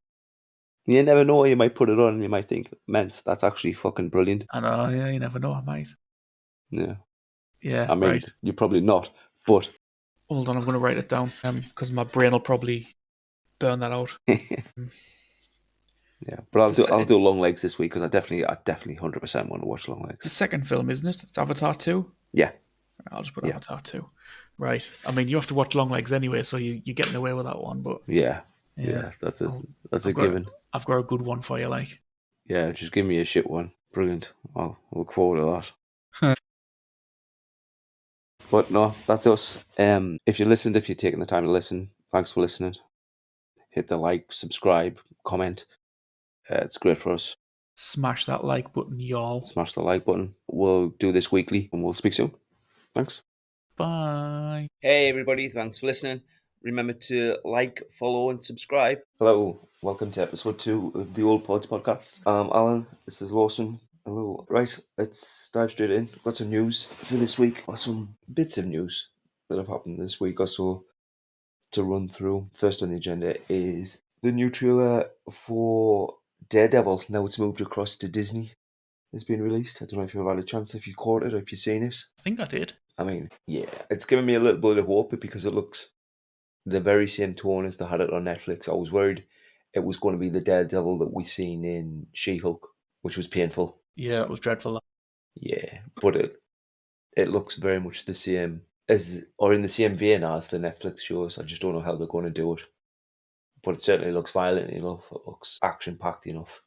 You never know. You might put it on, and you might think, "Man, that's actually fucking brilliant." I know, yeah, you never know, I might. Yeah. Yeah, I mean, right. you're probably not, but Hold on, I'm going to write it down, because my brain will probably burn that out. yeah. But I'll do Long Legs this week because I definitely 100% want to watch Long It's the Legs. second film, isn't it? It's Avatar 2? Yeah. I'll just put Yeah. Avatar 2. Right. I mean, you have to watch Long Legs anyway, so you're getting away with that one, but Yeah. yeah. Yeah. That's I'll, a given. I've got a good one for you, like. Yeah. Just give me a shit one. Brilliant. I'll look forward to that. But no, that's us. If you listened, if you're taking the time to listen, thanks for listening. Hit the like, subscribe, comment. It's great for us. Smash that like button, y'all. Smash the like button. We'll do this weekly and we'll speak soon. Thanks. Bye. Hey everybody, thanks for listening. Remember to like, follow, and subscribe. Hello, welcome to episode 2 of the Old Pods podcast. I'm Alan, this is Lawson. Hello. Right, let's dive straight in. Got some news for this week, or some bits of news that have happened this week or so to run through. First on the agenda is the new trailer for Daredevil. Now it's moved across to Disney. It's been released. I don't know if you've had a chance, if you caught it or if you've seen it. I think I did. I mean, yeah, it's given me a little bit of hope because it looks the very same tone as they had it on Netflix. I was worried it was going to be the Daredevil that we seen in She-Hulk, which was painful. Yeah, it was dreadful. Yeah, but it looks very much the same as, or in the same vein as the Netflix shows. I just don't know how they're going to do it. But it certainly looks violent enough. It looks action-packed enough.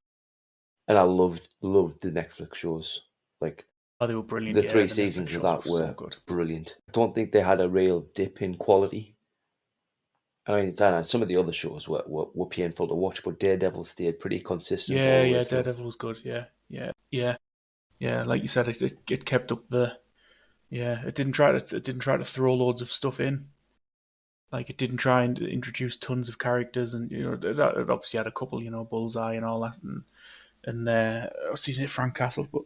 And I loved the Netflix shows. Like, Oh, they were brilliant. the Yeah, 3 the Netflix seasons of shows that were so were good. brilliant. I don't think they had a real dip in quality. I mean, some of the other shows were painful to watch, but Daredevil stayed pretty consistent all the way through. Daredevil was good. Yeah. Like you said, it kept up the. Yeah, it didn't try to throw loads of stuff in. Like it didn't try and introduce tons of characters, and it obviously had a couple, Bullseye and all that, and what's his name, Frank Castle, but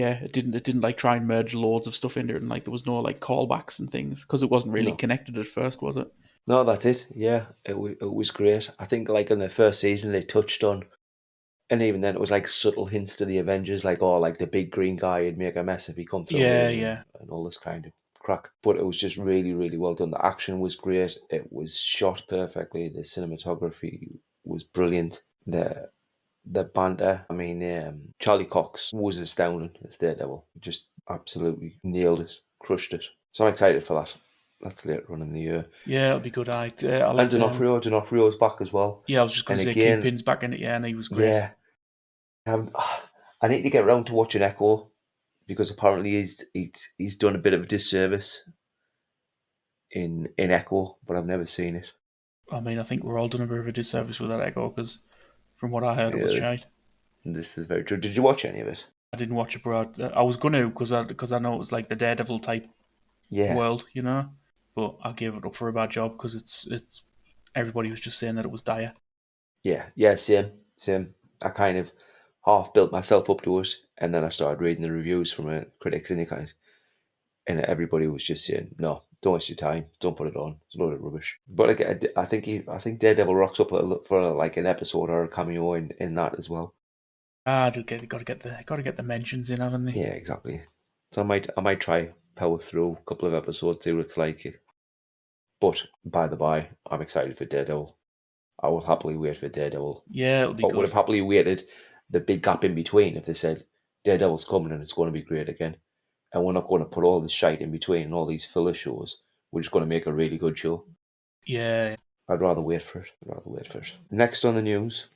it didn't like try and merge loads of stuff into it, and like there was no like callbacks and things because it wasn't really No, connected at first, was it? no, that's it. Yeah, it was great. I think like in the first season they touched on, and even then it was like subtle hints to the Avengers, like oh, like the big green guy would make a mess if he come through Yeah, here, yeah, and all this kind of crack. But it was just really, really well done. The action was great. It was shot perfectly. The cinematography was brilliant. The banter. I mean, Charlie Cox was astounding as Daredevil. Just absolutely nailed it, crushed it. So I'm excited for that. That's later on in the year. yeah. It'll be good. I And like D'Onofrio's back as well. Yeah, I was just going And to say again, Kingpin's back in it. Yeah, and he was great. yeah, I need to get around to watching Echo because apparently he's done a bit of a disservice in Echo, but I've never seen it. I mean, I think we're all done a bit of a disservice with that Echo because from what I heard, it Yeah, was shite. this is very true. Did you watch any of it? I didn't watch it, but I was going to because I know it was like the Daredevil type Yeah, world, you know. But I gave it up for a bad job because it's everybody was just saying that it was dire. yeah, same. I kind of half built myself up to it, and then I started reading the reviews from critics, and everybody was just saying, "No, don't waste your time. Don't put it on. It's a load of rubbish." But like, I think Daredevil rocks up for like an episode or a cameo in that as well. They'll got to get the mentions in, haven't they? Yeah, exactly. So I might try power through a couple of episodes, see what it's like. But by the by, I'm excited for Daredevil. I will happily wait for Daredevil. Yeah, it'll be But would good. have happily waited the big gap in between if they said Daredevil's coming and it's going to be great again. And we're not going to put all this shite in between and all these filler shows. We're just going to make a really good show. Yeah. I'd rather wait for it. Next on the news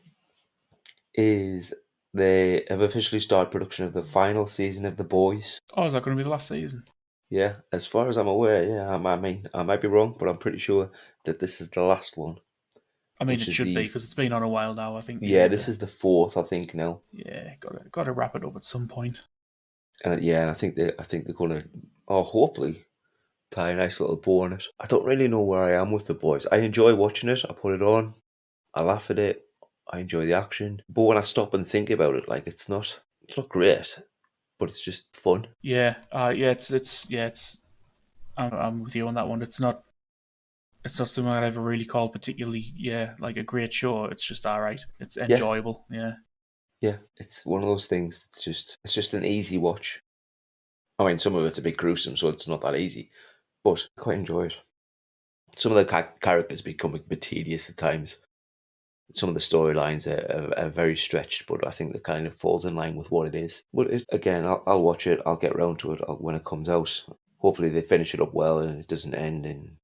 is they have officially started production of the final season of The Boys. Oh, is that going to be the last season? Yeah, as far as I'm aware, yeah. I mean, I might be wrong, but I'm pretty sure that this is the last one. I mean, Which it is should be because it's been on a while now. I think they yeah, need this to. is the fourth, I think now. Yeah, got to wrap it up at some point. And I think they're gonna, hopefully tie a nice little bow on it. I don't really know where I am with The Boys. I enjoy watching it. I put it on. I laugh at it. I enjoy the action. But when I stop and think about it, like it's not great, but it's just fun. Yeah, it's. I'm with you on that one. It's not something I'd ever really call particularly, like a great show. It's just all right. It's Yeah, enjoyable. Yeah. yeah. It's one of those things. It's just an easy watch. I mean, some of it's a bit gruesome, so it's not that easy, but I quite enjoy it. Some of the characters become a bit tedious at times. Some of the storylines are very stretched, but I think it kind of falls in line with what it is. But again, I'll watch it. I'll get round to it when it comes out. Hopefully, they finish it up well and it doesn't end in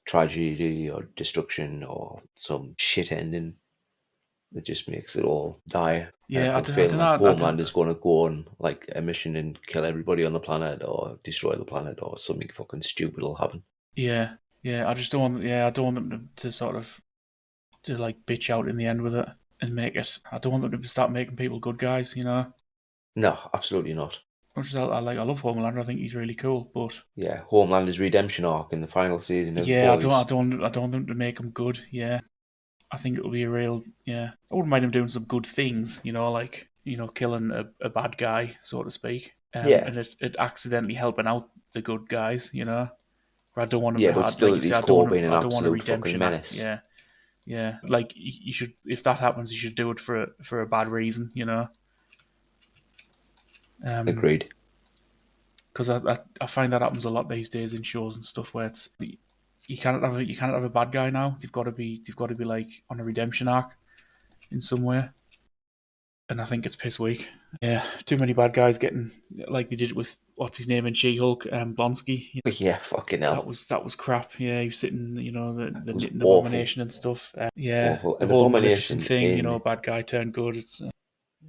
tragedy or destruction or some shit ending that just makes it all die. Yeah, And feeling like I Homeland is going to go on like a mission and kill everybody on the planet or destroy the planet or something fucking stupid will happen. yeah, yeah. I just don't want. Yeah, I don't want them to sort of to like bitch out in the end with it and make it. I don't want them to start making people good guys. You know. No, absolutely not. Which is, I love Homelander. I think he's really cool, but Yeah, Homelander's redemption arc in the final season of yeah, Boys. I don't want them to make him good. Yeah, I think it'll be a real. Yeah, I wouldn't mind him doing some good things. You know, like killing a bad guy, so to speak. Yeah, And it accidentally helping out the good guys. You know, I don't want him yeah, to but have, still like at you say, his core being an I don't want a absolute fucking redemption act. menace. Yeah, yeah. Like you should, if that happens, you should do it for a bad reason. You know. Agreed. Because I find that happens a lot these days in shows and stuff where it's you cannot have a bad guy now. They've got to be like on a redemption arc in some way. And I think it's piss weak. Yeah, too many bad guys getting like they did with what's his name in She-Hulk, Blonsky. Yeah, fucking hell. That was crap. Yeah, he was sitting, the was knitting awful. abomination and stuff. Yeah, Awful. the An whole abomination Maleficent thing. in Bad guy turned good. It's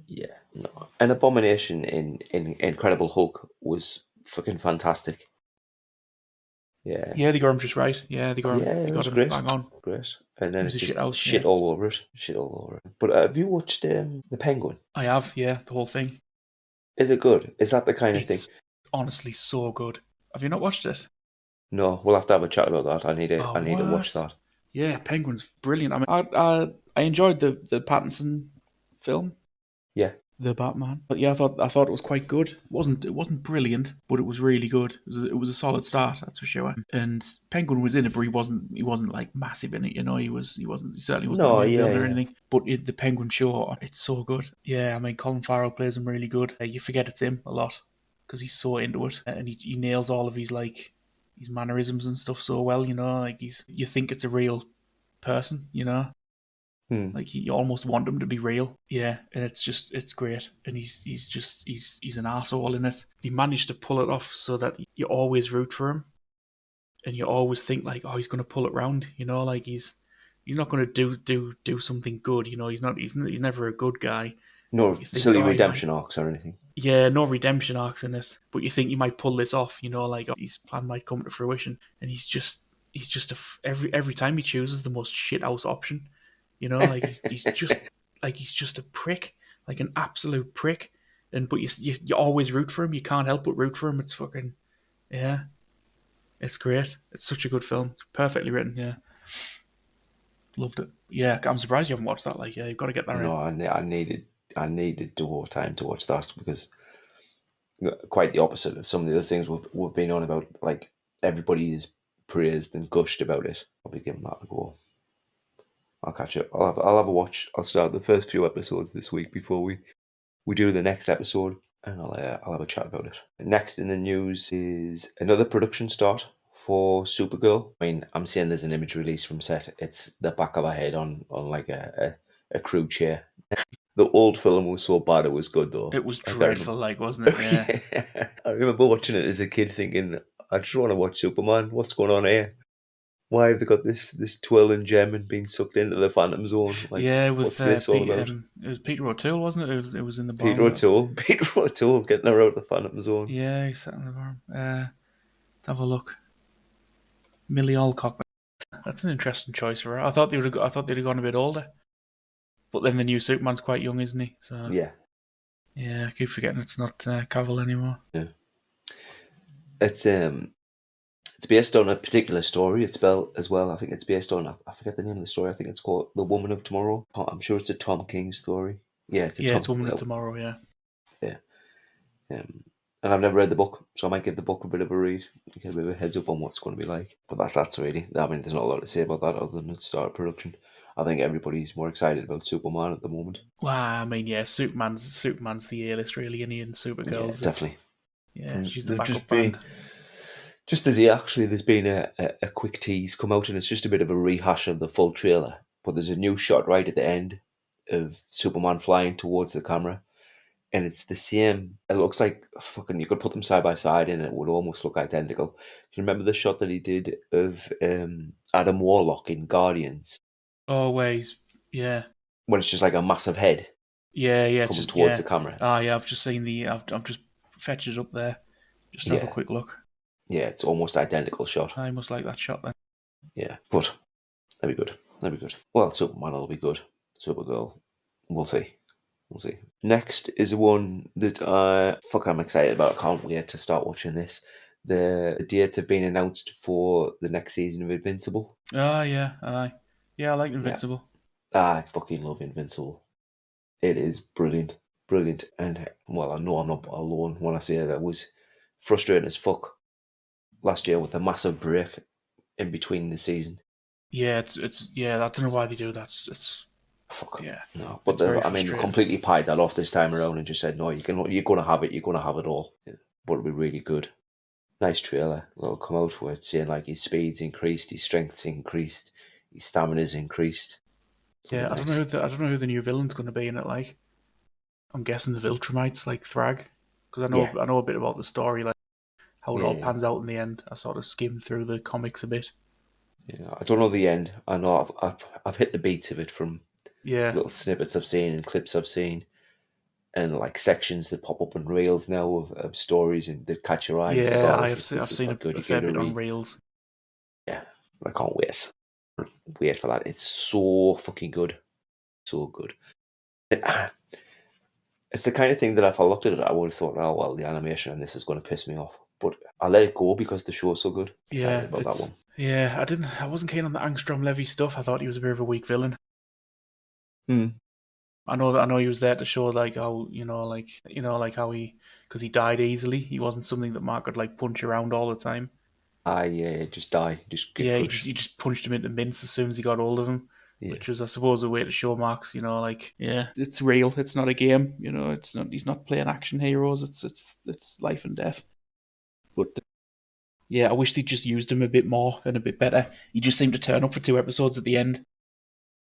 yeah, no. An abomination in Incredible Hulk was fucking fantastic. Yeah. yeah, they got him just right. Yeah, they got him. Yeah, They it got was him great. bang on. Great. And then It was it a just shit house. shit Yeah. all over it. Shit all over it. But have you watched The Penguin? I have. Yeah, the whole thing. Is it good? Is that the kind of thing? It's honestly so good. Have you not watched it? No, we'll have to have a chat about that. I need Oh, to watch what? that. Yeah, Penguin's brilliant. I mean, I enjoyed the Pattinson film. Yeah. the Batman. But yeah, I thought it was quite good. It wasn't brilliant, but it was really good. It was a solid start, that's for sure. And Penguin was in it, but he wasn't like massive in it. He certainly wasn't the No, main yeah, villain or yeah. anything. But the Penguin show, it's so good. Yeah, I mean, Colin Farrell plays him really good. You forget it's him a lot because he's so into it, and he nails all of his mannerisms and stuff so well. Like you think it's a real person. Hmm. Like you almost want him to be real. Yeah, and it's great. And he's an asshole in it. He managed to pull it off so that you always root for him, and you always think like, oh, he's going to pull it round. Like he's not going to do something good. He's never a good guy. No But you think, silly oh, he might. redemption arcs or anything. Yeah, no redemption arcs in it. But you think he might pull this off. Like oh, his plan might come to fruition, and he's just every time he chooses the most shithouse option. Like he's just a prick, like an absolute prick. But you always root for him. You can't help but root for him. It's fucking yeah. It's great. It's such a good film. It's perfectly written. Yeah, loved it. Yeah, I'm surprised you haven't watched that. Like, yeah, you've got to get that in. No, I needed more time to watch that because quite the opposite of some of the other things we've been on about. Like everybody is praised and gushed about it. I'll be giving that a go. I'll catch up. I'll have a watch. I'll start the first few episodes this week before we do the next episode, and I'll have a chat about it. Next in the news is another production start for Supergirl. I mean, I'm seeing there's an image release from set. It's the back of her head on like a crew chair. The old film was so bad it was good though. It was Like, dreadful, like, wasn't it? Yeah. I remember watching it as a kid thinking, I just want to watch Superman. What's going on here? Why have they got this twirling gem and being sucked into the Phantom Zone? Like, Yeah, with what's this all about? it was Peter O'Toole, wasn't it? It was in the Peter bottom. O'Toole. Peter O'Toole getting her out of the Phantom Zone. Yeah, he sat in the bottom. Let's have a look. Millie Alcock. That's an interesting choice for her. I thought they'd have gone a bit older, but then the new Superman's quite young, isn't he? So Yeah. yeah, I keep forgetting it's not Cavill anymore. Yeah. It's based on a particular story. It's spelled as well. I think it's based on, I forget the name of the story. I think it's called The Woman of Tomorrow. I'm sure it's a Tom King story. Yeah, It's Woman of Tomorrow. Yeah. Yeah. And I've never read the book, so I might give the book a bit of a read, get a bit of a heads up on what it's going to be like. But that's really, I mean, there's not a lot to say about that other than it started production. I think everybody's more excited about Superman at the moment. Well, I mean, yeah, Superman's the A-list, really, and Supergirl's. Yeah, definitely. Yeah, she's the There's backup band. Just as actually, there's been a quick tease come out, and it's just a bit of a rehash of the full trailer. But there's a new shot right at the end of Superman flying towards the camera, and it's the same. It looks like fucking. You could put them side by side, and it would almost look identical. Do you remember the shot that he did of Adam Warlock in Guardians, Always, yeah, when it's just like a massive head yeah. It's coming just towards the camera? yeah. I've just seen I've just fetched it up there. Just to have a quick look. Yeah, it's almost identical shot. I must like that shot then. Yeah, but that'd be good. That'd be good. Well, Superman will be good. Supergirl, we'll see. We'll see. Next is one that I'm excited about. I can't wait to start watching this. The dates have been announced for the next season of Invincible. Oh yeah, I like Invincible. Yeah. I fucking love Invincible. It is brilliant, brilliant, and well, I know I'm not alone when I say that it was frustrating as fuck last year with the massive break in between the season. Yeah, it's I don't know why they do that. It's fuck yeah. No, but they completely pied that off this time around and just said, no, you're gonna have it. You're gonna have it all. Yeah. But it'll be really good. Nice trailer. It'll come out where it's saying like his speed's increased, his strength's increased, his stamina's increased. Yeah, I don't know who the new villain's going to be in it. Like, I'm guessing the Viltrumites, like Thrag, because I know a bit about the story, like how it all pans out in the end. I sort of skimmed through the comics a bit. Yeah, I don't know the end. I know I've hit the beats of it from little snippets I've seen and clips I've seen, and like sections that pop up on reels now of stories and that catch your eye. Yeah, I've seen a fair bit on reels. Yeah, I can't wait for that. It's so fucking good, so good. It's the kind of thing that if I looked at it, I would have thought, oh well, the animation on this is going to piss me off. But I let it go because the show's so good. Yeah, about that one. Yeah, I wasn't keen on the Angstrom Levy stuff. I thought he was a bit of a weak villain. I know he was there to show like how like how because he died easily. He wasn't something that Mark could like punch around all the time. Yeah, just die, just get Yeah, crushed. he just punched him into mince as soon as he got hold of him, Yeah. which was I suppose a way to show Mark's like yeah, it's real. It's not a game. It's not. He's not playing action heroes. It's life and death. But yeah, I wish they just used him a bit more and a bit better. He just seemed to turn up for 2 episodes at the end,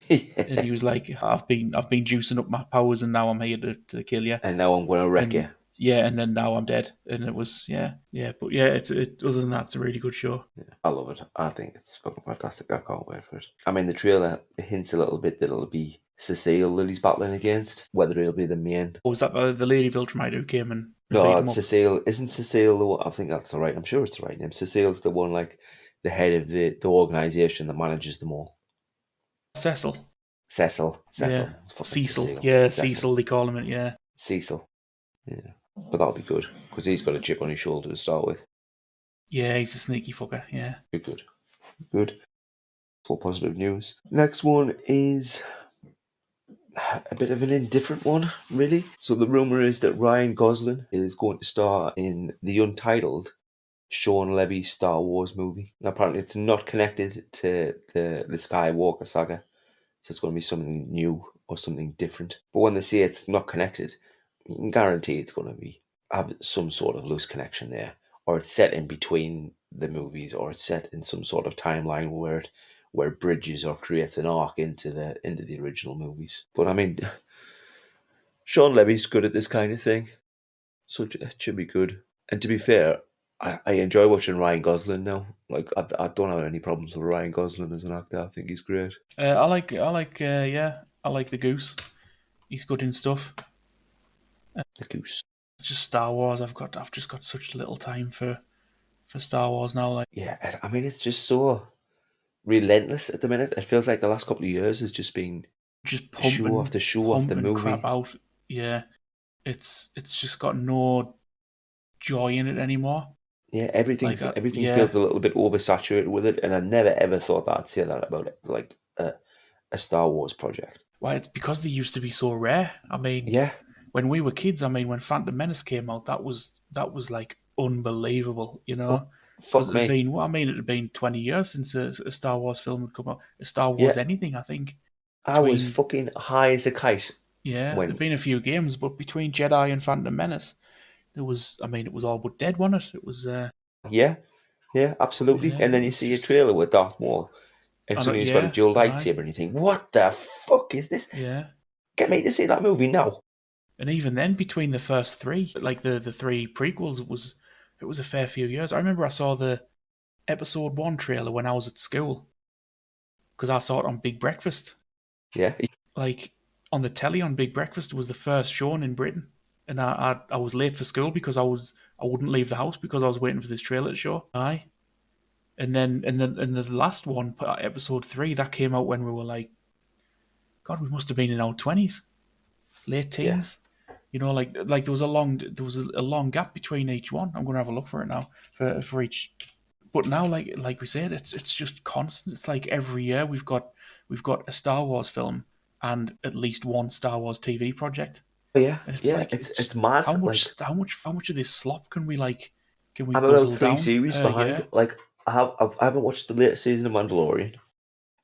and Yeah. he was like, "I've been juicing up my powers, and now I'm here to kill you." And now I'm going to wreck you. And yeah, and then now I'm dead. And it was yeah. But yeah, other than that, it's a really good show. Yeah, I love it. I think it's fucking fantastic. I can't wait for it. I mean, the trailer hints a little bit that it'll be Cecile that he's battling against, whether it'll be the main. Or was that the lady Viltrumite who came and beat No, him it's up? Cecile. Isn't Cecile the one? I think that's the right. I'm sure it's the right name. Cecile's the one, like, the head of the organization that manages them all. Cecil. Cecil. Yeah. Fucking Cecil. Cecile. Yeah, Cecil. Cecil, they call him it, yeah. Cecil. Yeah. But that'll be good, because he's got a chip on his shoulder to start with. Yeah, he's a sneaky fucker, yeah. Good. Good. For positive news. Next one is a bit of an indifferent one, really. So the rumour is that Ryan Gosling is going to star in the untitled Sean Levy Star Wars movie. Now, apparently it's not connected to the Skywalker saga, so it's going to be something new or something different. But when they say it's not connected, you can guarantee it's going to have some sort of loose connection there, or it's set in between the movies, or it's set in some sort of timeline where it bridges or creates an arc into the original movies. But I mean, Sean Levy's good at this kind of thing, so it should be good. And to be fair, I enjoy watching Ryan Gosling now. Like, I don't have any problems with Ryan Gosling as an actor. I think he's great. I like the Goose. He's good in stuff. The Goose. Just Star Wars. I've just got such little time for Star Wars now. Like, Yeah, I mean, it's just so relentless at the minute. It feels like the last couple of years has just been just show after show after pumping crap movie. out. Yeah, it's just got no joy in it anymore. Yeah, everything yeah, feels a little bit oversaturated with it, and I never ever thought that I'd say that about it, like a Star Wars project. why it's because they used to be so rare. I mean, Yeah, when we were kids, I mean, when Phantom Menace came out, that was like unbelievable, oh, because fuck me. it had been 20 years since a Star Wars film had come out, a Star Wars Yeah, anything, I think. I was Between fucking high as a kite yeah, there'd when. been a few games, but between Jedi and Phantom Menace, it was all but dead, wasn't it? It was Yeah, yeah, absolutely. yeah, And then it you was see a just trailer with Darth Maul, and I don't suddenly he's got a yeah, dual aye, lightsaber, and you think, "What the fuck is this? yeah. Get me to see that movie now." And even then, between the first three, like the three prequels, it was a fair few years. I remember I saw the episode one trailer when I was at school because I saw it on Big Breakfast. Yeah, Like on the telly on Big Breakfast, it was the first shown in Britain, and I was late for school because I wouldn't leave the house because I was waiting for this trailer to show. Aye, and the last one, episode three, that came out when we were like, God, we must have been in our 20s, late yeah, teens. Like there was a long gap between each one. I'm going to have a look for it now for each. But now, like we said, it's just constant. It's like every year we've got a Star Wars film and at least one Star Wars TV project, oh, yeah, and it's yeah. like It's it's mad. Like, how much of this slop can we I'm about guzzle 3 series down per behind. year? Like, I haven't watched the latest season of Mandalorian,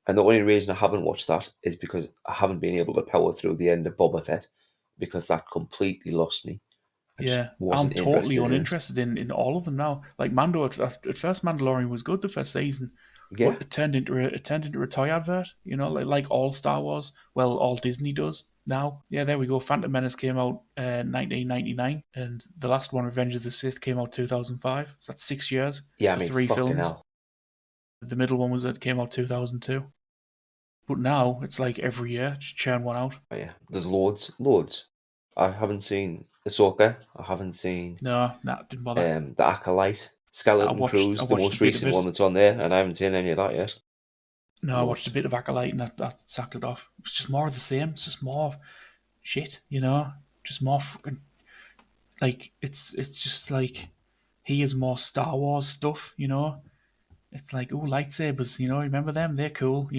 and the only reason I haven't watched that is because I haven't been able to power through the end of Boba Fett, because that completely lost me. I just Yeah, I'm wasn't totally interested in it. uninterested in all of them now. Like Mando, at first Mandalorian was good the first season, Yeah, but it turned into a toy advert. Like all Star Wars. Well, all Disney does now. Yeah, there we go. Phantom Menace came out 1999, and the last one, Avengers of the Sith, came out 2005. So that's 6 years yeah. I for mean, three fucking films. hell. The middle one was that came out 2002. But now it's like every year, just churn one out. Oh, yeah, there's loads. I haven't seen Ahsoka. I haven't seen No, nah, didn't bother. the Acolyte, I Skeleton watched I Crews, the watched a most bit of recent it. one that's on there, and I haven't seen any of that yet. No, I watched a Loads. bit of Acolyte and I sacked it off. It was just more of the same. It's just more shit, Just more fucking like it's just like he is more Star Wars stuff. It's like, oh, lightsabers. Remember them? They're cool.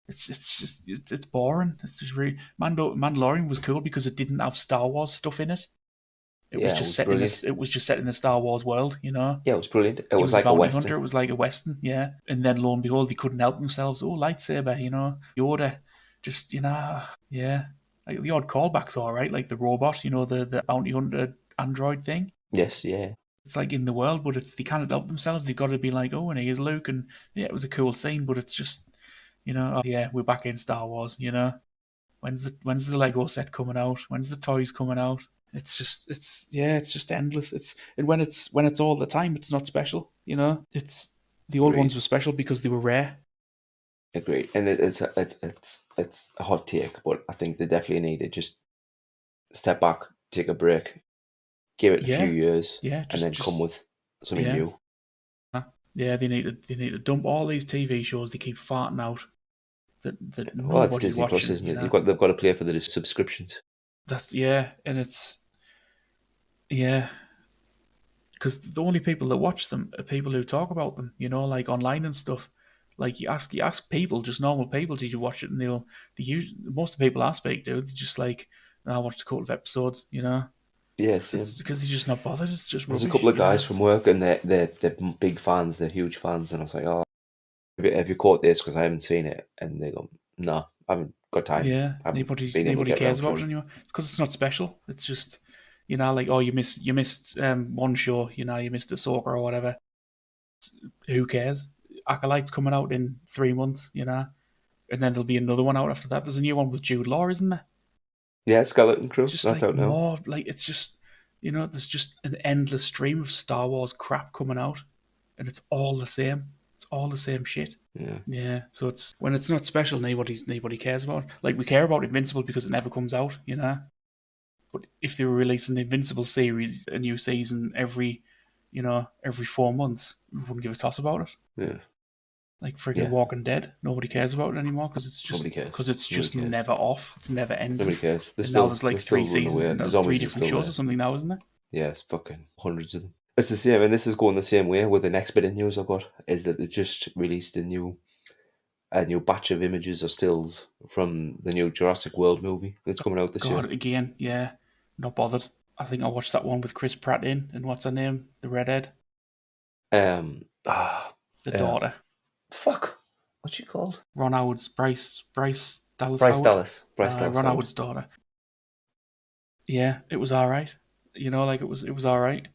It's boring. It's just really Mandalorian was cool because it didn't have Star Wars stuff in it. It was Yeah, it just was set in brilliant. this. It was just set in the Star Wars world, you know. Yeah, it was brilliant. It He was was a like a bounty western. hunter. It was like a western, yeah. And then lo and behold, they couldn't help themselves. Oh, lightsaber, you know, Yoda, just yeah. Like the odd callbacks, all right. Like the robot, you know, the bounty hunter android thing. Yes, yeah, It's like in the world, but it's they can't help themselves. They've got to be like, oh, and here's Luke, and yeah, it was a cool scene, but it's just, oh, yeah, we're back in Star Wars, you know. When's the Lego set coming out? When's the toys coming out? It's just endless. And when it's all the time, it's not special. You know, it's the old ones agreed, were special because they were rare. agreed. And it's a hot take, but I think they definitely need to just step back, take a break, give it a few Yeah, years, yeah, and then come with something yeah, new. yeah. They need to dump all these TV shows they keep farting out that Well, it's nobody's Disney Plus, watching. isn't You it? know, They've got to pay for the subscriptions. that's and it's yeah. Because the only people that watch them are people who talk about them, you know, like online and stuff. Like you ask people, just normal people, did you watch it? And most of the people I speak to, it's just like, "No, I watched a couple of episodes, you know." Yeah, It's same. because they're just not bothered. It's just There's a couple rubbish, of guys from work, and they're big fans. They're huge fans, and I was like, "Oh, have you caught this? Because I haven't seen it." And they go, "No, I haven't got time. Yeah, I haven't nobody been able to nobody get cares around to about it." it anymore. It's because it's not special. It's just, like, oh, you missed one show, you missed Ahsoka or whatever. Who cares? Acolyte's coming out in 3 months, and then there'll be another one out after that. There's a new one with Jude Law, isn't there? Yeah, Skeleton Crew. Just That's like out now. more, like it's just, there's just an endless stream of Star Wars crap coming out, and it's all the same. It's all the same shit. Yeah, Yeah, so it's when it's not special, nobody cares about it. Like we care about Invincible because it never comes out, But if they were releasing the Invincible series, a new season every 4 months, we wouldn't give a toss about it. yeah, Like freaking yeah. Walking Dead, nobody cares about it anymore because Nobody cares. it's Nobody just cares. never off. It's never ending. Nobody cares. And now there's like They're still three running seasons. away. There's The three zombies are different still shows there. or something now, isn't there? Yeah, it's fucking hundreds of them. It's the same, and this is going the same way with the next bit of news I've got, is that they just released a new batch of images or stills from the new Jurassic World movie that's coming out this year. God, again, yeah, not bothered. I think I watched that one with Chris Pratt in, and what's her name? The redhead, Um, the daughter, fuck, what's she called? Ron Howard's Bryce Dallas Bryce Howard. Dallas. Bryce Dallas Ron Howard. Howard's daughter. Yeah, it was all right. Like it was all right.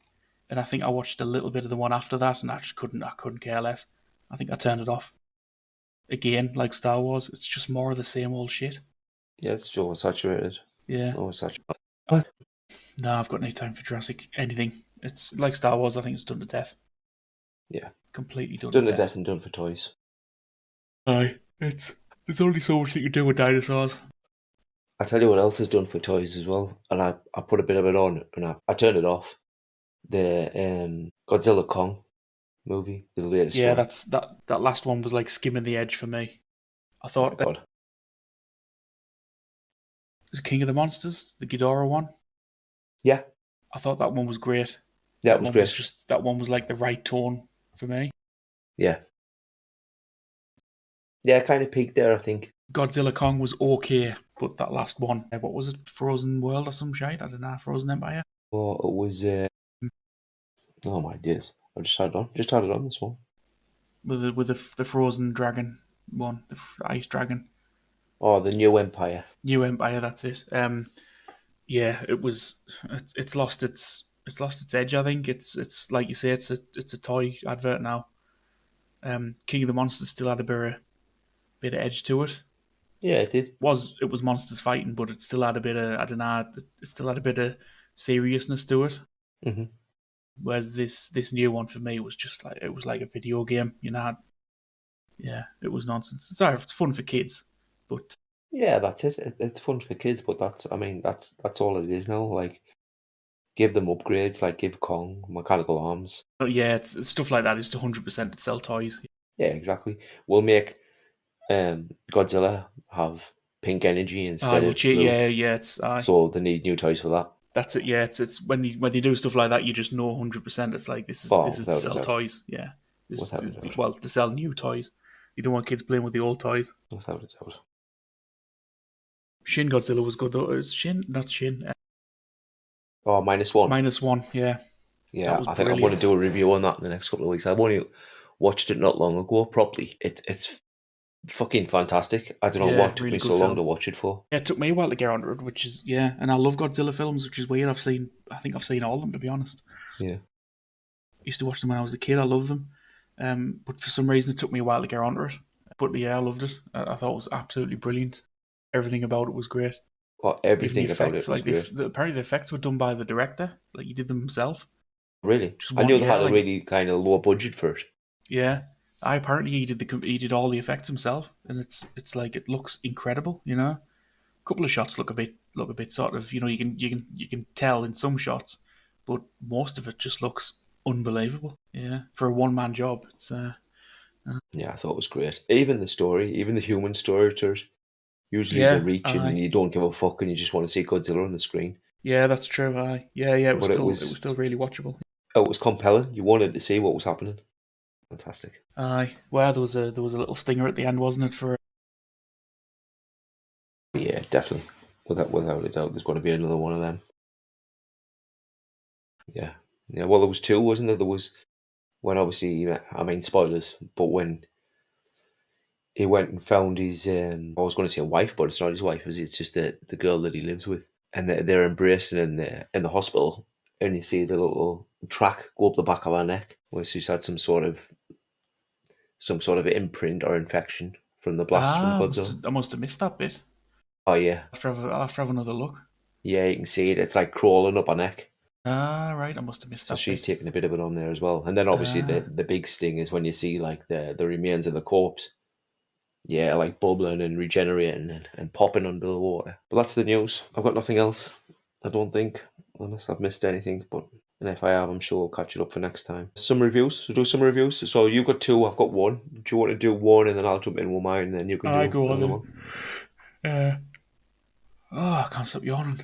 And I think I watched a little bit of the one after that, and I couldn't care less. I think I turned it off. Again, like Star Wars, it's just more of the same old shit. Yeah, it's oversaturated. Yeah. Oversaturated. No, I've got no time for Jurassic anything. It's like Star Wars. I think it's done to death. Yeah. Completely done Done to to death. death and done for toys. Aye, there's only so much that you can do with dinosaurs. I tell you what else is done for toys as well, and I put a bit of it on, and I turned it off. The Godzilla Kong movie, the latest Yeah, one. that last one was like skimming the edge for me. I thought Oh my God. was it King of the Monsters, the Ghidorah one. Yeah, I thought that one was great. yeah, That it was one great. that one was like the right tone for me. Yeah, yeah, kind of peaked there, I think. Godzilla Kong was okay, but that last one, what was it, Frozen World or some shit? I don't know, Frozen Empire. Oh, it was. Oh my days! I just had it on. Just had it on this one. With the Frozen Dragon one, the Ice Dragon. Oh, the New Empire. New Empire, that's it. Yeah, it was. It's lost its edge. I think it's like you say, it's a toy advert now. King of the Monsters still had a bit of edge to it. Yeah, it did. It was monsters fighting, but it still had a bit of, I don't know, it still had a bit of seriousness to it. Mm-hmm. Whereas this new one for me was just like it was like a video game. Yeah, it was nonsense. It's fun for kids, but Yeah, that's it. It's fun for kids, but that's all it is now. Like, give them upgrades, like give Kong mechanical arms. yeah, it's stuff like that is to 100% to sell toys. Yeah, exactly. We'll make Godzilla have pink energy instead of blue. Yeah, it's So they need new toys for that. that's it. Yeah, it's when they do stuff like that, you just know 100%. It's like this is to without a sell doubt. toys. Yeah, Without a doubt. well, to sell new toys. You don't want kids playing with the old toys. Without a doubt. Shin Godzilla was good though. It's Shin, not Shin. Oh, -1. -1, yeah. That Yeah, was I think I'm going to brilliant. do a review on that in the next couple of weeks. I've only watched it not long ago properly. It's fucking fantastic. I don't know Yeah, what took really me good so long to film. watch it for. Yeah, it took me a while to get onto it, which is, yeah, and I love Godzilla films, which is weird. I think I've seen all of them, to be honest. Yeah. Used to watch them when I was a kid. I love them. But for some reason, it took me a while to get onto it. But yeah, I loved it. I thought it was absolutely brilliant. Everything about it was great. Oh, Even the everything about effects, it was like great. apparently the effects were done by the director. Like he did them himself. Really? Just I one, knew they yeah, had a like really kind of low budget for it. yeah. I apparently he did all the effects himself, and it's like it looks incredible. You know, a couple of shots look a bit sort of, you know, you can tell in some shots, but most of it just looks unbelievable. Yeah, for a one man job, it's Yeah, I thought it was great. Even the story, even the human story to it. Usually they're yeah, reaching and you don't give a fuck and you just want to see Godzilla on the screen. yeah, that's true. Yeah, yeah, But it was still really watchable. it was compelling. You wanted to see what was happening. Fantastic. Well, there was a little stinger at the end, wasn't it? For Yeah, definitely. Without a doubt, there's going to be another one of them. Yeah. Yeah, well, there was two, wasn't there? There was when obviously, I mean, spoilers, but when he went and found his, I was going to say wife, but it's not his wife, it's just the girl that he lives with. And they're embracing in the hospital, and you see the little track go up the back of her neck where she's had some sort of imprint or infection from the blast from Godzilla. I must have missed that bit. Oh yeah, I'll have to have another look. yeah, you can see it. It's like crawling up her neck. Right, I must have missed So that she's bit. taking a bit of it on there as well. And then obviously Ah, the big sting is when you see like the remains of the corpse. Yeah, like bubbling and regenerating and popping under the water. But that's the news. I've got nothing else, I don't think, unless I've missed anything. But and if I have, I'm sure I'll catch it up for next time. Some reviews. So do some reviews. So you've got two, I've got one. Do you want to do one and then I'll jump in with mine and then you can I do go on another then. one? I can't stop yawning.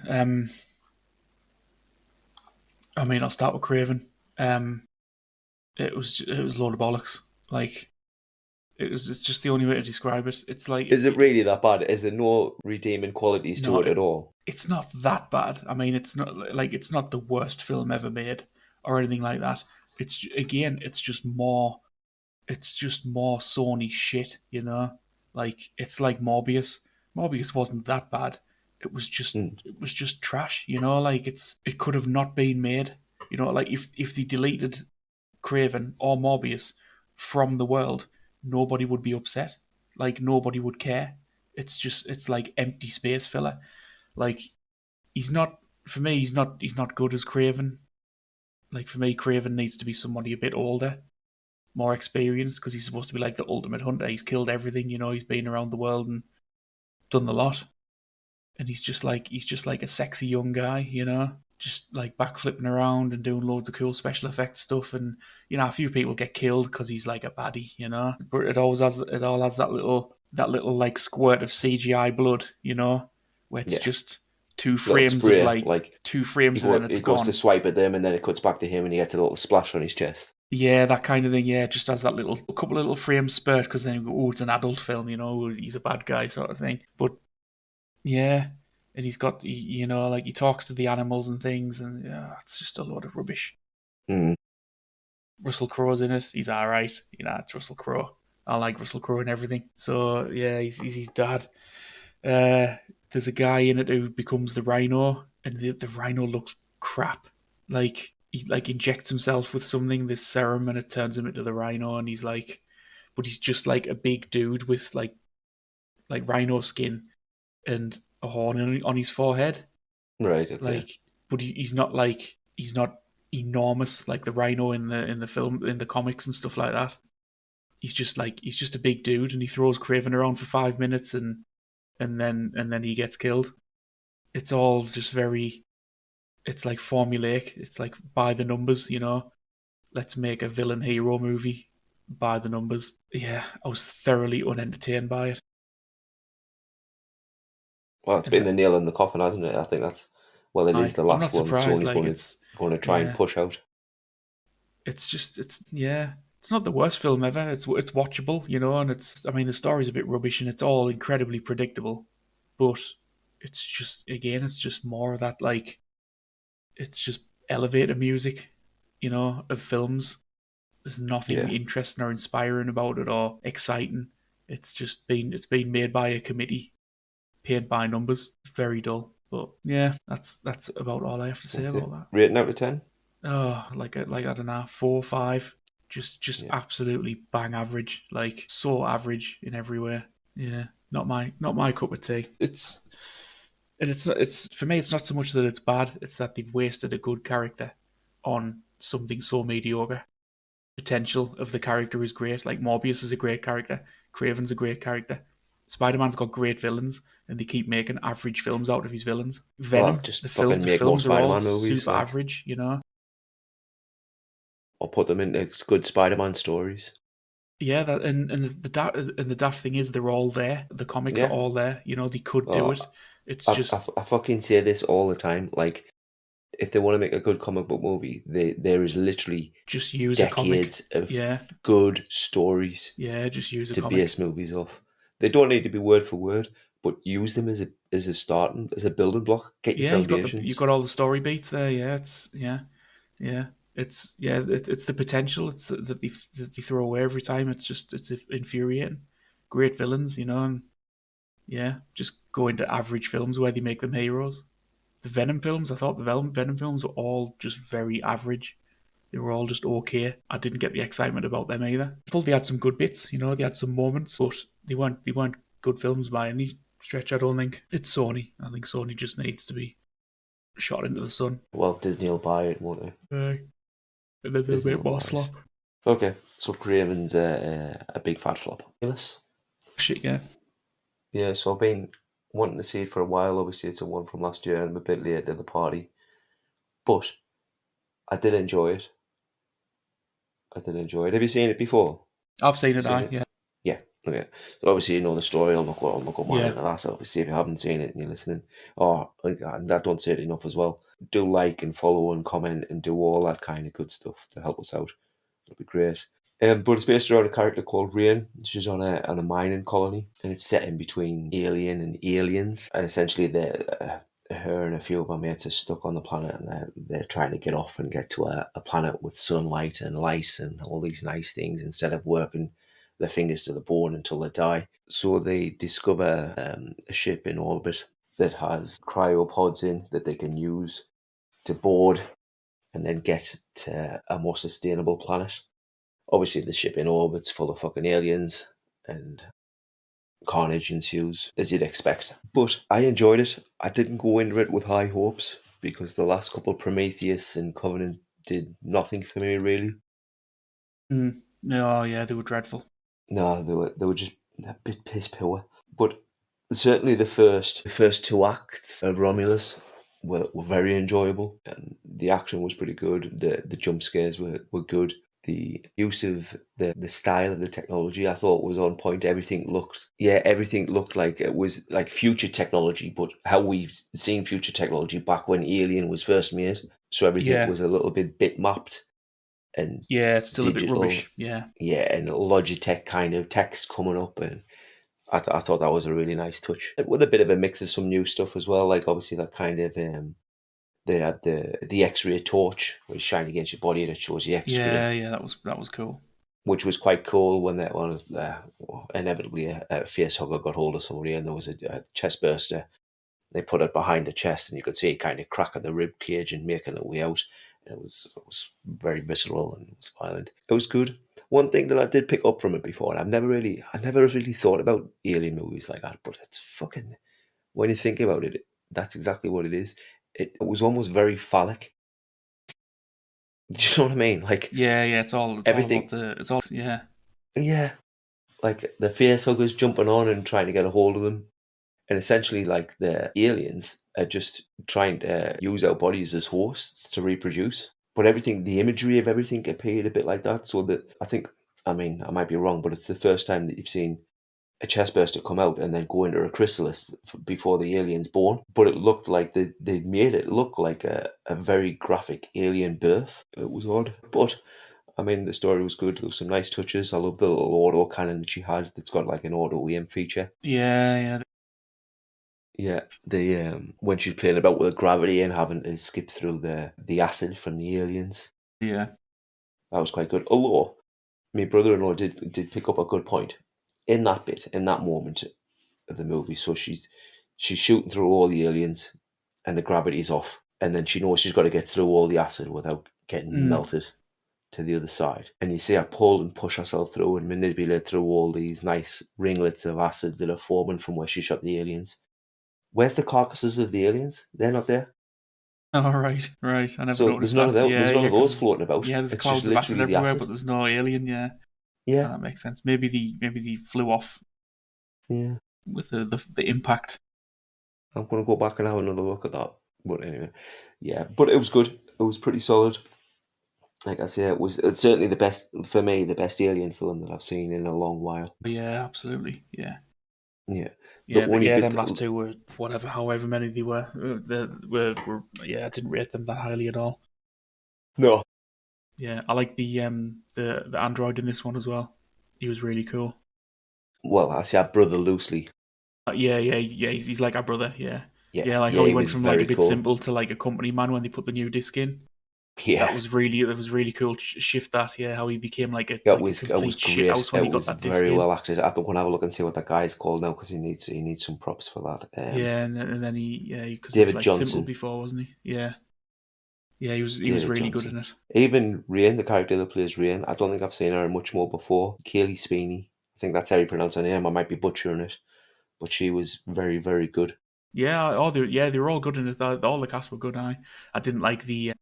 I mean, I'll start with Craven. It was a load of bollocks. Like it's just the only way to describe it. It's like Is it really that bad? Is there no redeeming qualities to no, it at all? it's not that bad. I mean, it's not the worst film ever made or anything like that. It's just more. It's just more Sony shit, you know. Like it's like Morbius. Morbius wasn't that bad. Mm. It was just trash, you know. Like it could have not been made, you know. Like if they deleted Craven or Morbius from the world, nobody would be upset. Like nobody would care. It's like empty space filler. Like he's not for me. He's not good as Craven. Like for me, Craven needs to be somebody a bit older, more experienced, because he's supposed to be like the ultimate hunter. He's killed everything, you know. He's been around the world and done the lot, and he's just like a sexy young guy, you know, just like backflipping around and doing loads of cool special effects stuff. And you know, a few people get killed because he's like a baddie, you know. But it all has that little like squirt of CGI blood, you know, where it's Yeah. just two Little frames of spray, like like two frames and then it's he goes to gone. swipe at them and then it cuts back to him and he gets a little splash on his chest. Yeah, that kind of thing. Yeah, just has that little, a couple of little frames spurt because then you go, oh, it's an adult film, you know, he's a bad guy sort of thing. But yeah, and he's got, you know, like he talks to the animals and things, and yeah, it's just a load of rubbish. Mm. Russell Crowe's in it. He's all right. You know, it's Russell Crowe. I like Russell Crowe and everything. So yeah, he's his dad. There's a guy in it who becomes the Rhino, and the Rhino looks crap. Like he like injects himself with something, this serum, and it turns him into the Rhino, and he's like, but he's just like a big dude with like Rhino skin and a horn on his forehead. Right, okay. Like, but he's not enormous like the Rhino in the film in the comics and stuff like that. He's just a big dude, and he throws Craven around for 5 minutes, and then he gets killed. It's all just very. It's like formulaic. It's like by the numbers, you know. Let's make a villain hero movie by the numbers. Yeah, I was thoroughly unentertained by it. Well, it's And been the nail in the coffin, hasn't it? I think that's, well, it is the I'm last not one surprised. Sony's Like going it's to try and yeah, push out. it's just it's yeah. It's not the worst film ever. It's watchable, and it's. I mean, the story's a bit rubbish and it's all incredibly predictable, but it's just again, it's just more of that like, it's just elevator music, of films. There's nothing Yeah, interesting or inspiring about it or exciting. It's been made by a committee, paid by numbers. Very dull. But yeah, that's about all I have to say that's about it. that. Rating out of 10? Oh, like I don't know, 4 or 5. Just Yeah, absolutely bang average. Like so average in every way. Yeah, not my cup of tea. It's for me. It's not so much that it's bad. It's that they've wasted a good character on something so mediocre. Potential of the character is great. Like Morbius is a great character. Craven's a great character. Spider-Man's got great villains, and they keep making average films out of his villains. well, Venom, just the film, fucking the make more films are all Spider-Man movies, super like, average. or put them into good Spider-Man stories. Yeah, that and the daft thing is they're all there. The comics are Yeah. all there. They could do Oh, it. It's just I fucking say this all the time. Like, if they want to make a good comic book movie, there is literally just use a comic. decades of Yeah, good stories yeah, just use a to comic. base movies off. They don't need to be word for word, but use them as a starting, as a building block. Get your Yeah, you foundations. got all the story beats there. Yeah, yeah. It's the potential. It's that they throw away every time. It's infuriating. Great villains, and yeah, just go into average films where they make them heroes. The Venom films, I thought the Venom films were all just very average. They were all just okay. I didn't get the excitement about them either. I thought they had some good bits, they had some moments, but they weren't good films by any stretch. I don't think. It's Sony. I think Sony just needs to be shot into the sun. Well, Disney will buy it, won't they? And then they'll Disney make will more buy it. slop. Okay, so Craven's a big fat flop. Yes. Shit, yeah. Yeah, so I've been wanting to see it for a while. Obviously, it's a one from last year and I'm a bit late to the party. But I did enjoy it. Have you seen it before? I've seen it, Seen I it? yeah. Yeah. Okay. So obviously you know the story. I'm not going mad Yeah. into that. So obviously if you haven't seen it and you're listening, and I don't say it enough as well. Do like and follow and comment and do all that kind of good stuff to help us out. It'll be great. But it's based around a character called Rain. She's on a mining colony, and it's set in between alien and aliens. And essentially, her and a few of her mates are stuck on the planet, and they're trying to get off and get to a planet with sunlight and light and all these nice things instead of working their fingers to the bone until they die. So they discover a ship in orbit that has cryopods in that they can use to board and then get to a more sustainable planet. Obviously, the ship in orbit's full of fucking aliens and carnage ensues, as you'd expect. But I enjoyed it. I didn't go into it with high hopes because the last couple, Prometheus and Covenant, did nothing for me really. No, yeah, they were dreadful. No, they were just a bit piss poor. But certainly the first two acts of Romulus were very enjoyable, and the action was pretty good. The jump scares were good. The use of the style of the technology I thought was on point. Everything looked like it was like future technology, but how we've seen future technology back when Alien was first made. So everything Yeah. was a little bit bitmapped and Yeah, it's still a bit digital. rubbish. Yeah. Yeah, and Logitech kind of text coming up, and I thought that was a really nice touch with a bit of a mix of some new stuff as well. Like obviously that kind of they had the X-ray torch where you shine against your body and it shows you X-ray, Yeah, that was cool. which was quite cool when that one inevitably a face hugger got hold of somebody and there was a chest burster. They put it behind the chest and you could see it kind of cracking the rib cage and making it way out. It was very visceral and it was violent. It was good. One thing that I did pick up from it before, and I never really thought about alien movies like that, but it's fucking, when you think about it, that's exactly what it is. It was almost very phallic. Do you know what I mean? Like Yeah, it's all about everything, yeah. yeah. Like the face huggers jumping on and trying to get a hold of them, and essentially like the aliens are just trying to use our bodies as hosts to reproduce. But everything, the imagery of everything appeared a bit like that. So that I mean, I might be wrong, but it's the first time that you've seen a chestburster come out and then go into a chrysalis before the alien's born. But it looked like they made it look like a very graphic alien birth. It was odd. But I mean, the story was good. There was some nice touches. I love the little auto cannon that she had that's got like an auto aim feature. Yeah. Yeah, when she's playing about with gravity and having to skip through the acid from the aliens, Yeah. that was quite good. Although my brother-in-law did pick up a good point in that bit, in that moment of the movie. So she's shooting through all the aliens, and the gravity's off, and then she knows she's got to get through all the acid without getting melted to the other side. And you see her pull and push herself through and manipulate through all these nice ringlets of acid that are forming from where she shot the aliens. Where's the carcasses of the aliens? They're not there. Oh, right. I never So there's noticed none of that. them, there's none of those 'cause floating about. there's It's just clouds of acid literally the everywhere, acid. but there's no alien. Yeah, Yeah, that makes sense. Maybe they flew off yeah. with the impact. I'm gonna go back and have another look at that. But anyway, yeah. But it was good. It was pretty solid. Like I say, it's certainly the best for me, the best Alien film that I've seen in a long while. Yeah, absolutely. Yeah. Yeah. The Yeah, only bit them last two were whatever, however many they were. I didn't rate them that highly at all. no. Yeah, I like the android in this one as well. He was really cool. Well, I say our brother loosely. Yeah. He's like our brother. Yeah. Like how He he went was from like a very bit cool. simple to like a company man when they put the new disc in. Yeah, That was really cool. Shift that. Yeah, how he became like a it was complete great. shithouse when It he got was that disc very in. well acted. I'm going to have a look and see what that guy's called now because he needs some props for that. Yeah, and then because he was David like Johnson. simple before, wasn't he? Yeah. He was David really Johnson. good in it. Even Rain, the character that plays Rain, I don't think I've seen her much more before. Kaylee Sweeney, I think that's how you pronounce her name. I might be butchering it, but she was very, very good. Yeah, they were all good in it. All the cast were good. I didn't like the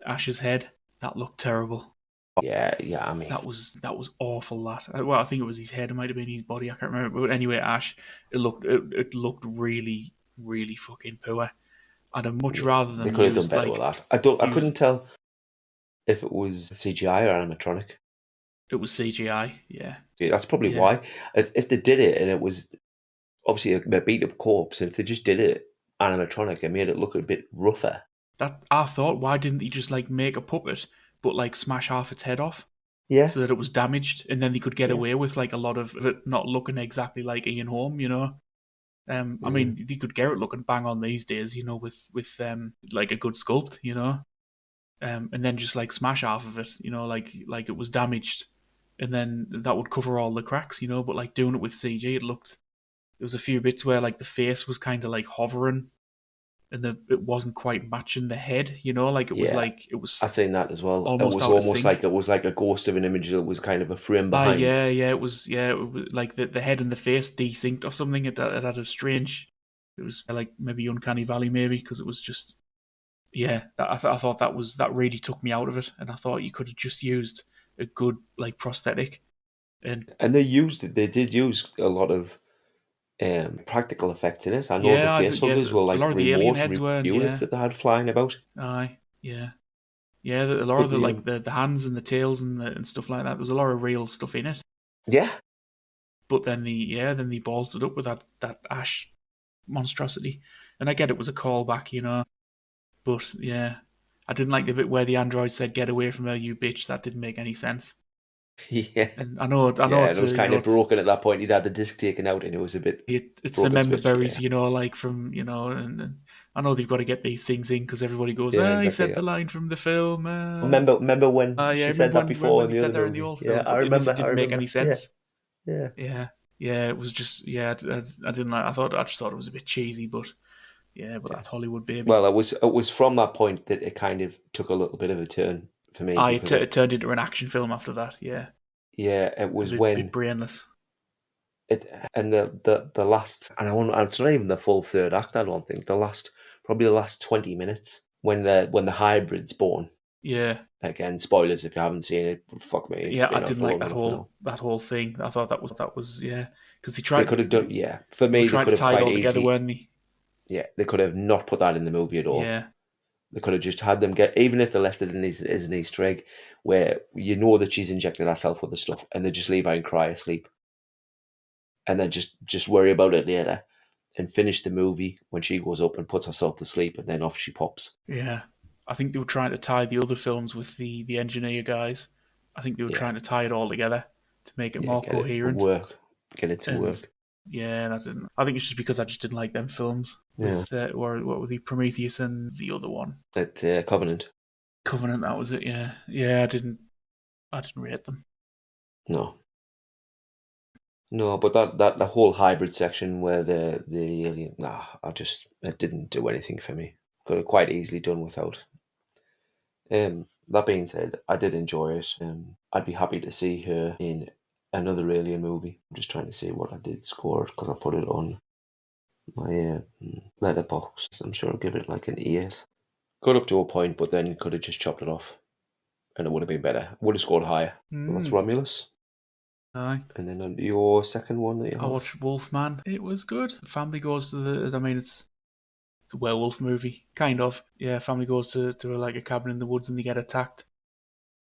Ash's head. That looked terrible. Yeah. I mean, That was awful. Well, I think it was his head. It might have been his body. I can't remember. But anyway, Ash, it looked really fucking poor. I'd have much rather they them could have done used better with that. I couldn't tell if it was CGI or animatronic. It was CGI. Yeah. That's probably Yeah. why. If they did it and it was obviously a beat up corpse, and if they just did it animatronic and made it look a bit rougher. That I thought, why didn't he just like make a puppet, but like smash half its head off? Yeah. So that it was damaged, and then they could get Yeah. away with like a lot of it not looking exactly like Ian Holm, you know. I mean, they could get it looking bang on these days, you know, with like a good sculpt, you know, and then just like smash half of it, you know, like it was damaged, and then that would cover all the cracks, you know. But like doing it with CG, there was a few bits where like the face was kind of like hovering, and it wasn't quite matching the head, you know, like it was I've seen that as well. almost It was out of almost sync. like a ghost of an image that was kind of a frame behind. Yeah, it was like the head and the face desynced or something. It had a strange. It was like maybe Uncanny Valley, maybe because it was just I thought that really took me out of it, and I thought you could have just used a good like prosthetic. And they did use a lot of practical effects in it. I know the face huggers were a like lot of the alien remote heads were, units that they had flying about. aye, yeah. A lot But of the like the hands and the tails and stuff like that. There's a lot of real stuff in it. Yeah. But then they ballsed it up with that Ash monstrosity, and I get it was a callback, you know. But yeah, I didn't like the bit where the android said, "Get away from her, you bitch." That didn't make any sense. Yeah. And I know Yeah, it's and it was kind of broken at that point. He'd had the disc taken out, and it was a bit. it's the member berries, you know, like from and I know they've got to get these things in because everybody goes, Yeah, he exactly. said the line from the film. Remember when she said that before when in he the said other that in the movie? old Yeah, film. I But in this, remember. it didn't make any sense. Yeah. It was just I didn't like. I just thought it was a bit cheesy, but that's Hollywood, baby. Well, it was from that point that it kind of took a little bit of a turn for me. It turned into an action film after that. Yeah, it was a when bit brainless. it and the last, and it's not even the full third act. I don't think probably the last 20 minutes when the hybrid's born. Yeah. Again, spoilers if you haven't seen it. Fuck me. It's been I didn't like that whole thing. I thought that was because they could have done for me they trying could to have tie it quite all easily together, weren't they? Yeah, they could have not put that in the movie at all. Yeah. They could have just had them even if they left it in as an Easter egg, where you know that she's injected herself with the stuff, and they just leave her and cry asleep, and then just worry about it later, and finish the movie when she goes up and puts herself to sleep, and then off she pops. Yeah, I think they were trying to tie the other films with the engineer guys, I think they were Yeah. trying to tie it all together to make it more Get it coherent. get it to And work. yeah, that didn't. I think it's just because I just didn't like them films. Yeah. With what were the Prometheus and the other one, That Covenant. Covenant. That was it. Yeah, yeah. I didn't rate them. No. No, but that the whole hybrid section where the alien, it didn't do anything for me. Could have quite easily done without. That being said, I did enjoy it. I'd be happy to see her in another alien movie. I'm just trying to see what I did score because I put it on my letterbox. I'm sure I'll give it like an ES. Got up to a point, but then could have just chopped it off, and it would have been better. Would have scored higher. Well, that's Romulus. Aye. And then on your second one that you I have. watched Wolfman. It was good. Family goes to the. I mean, it's a werewolf movie, kind of. Yeah, family goes to like a cabin in the woods and they get attacked.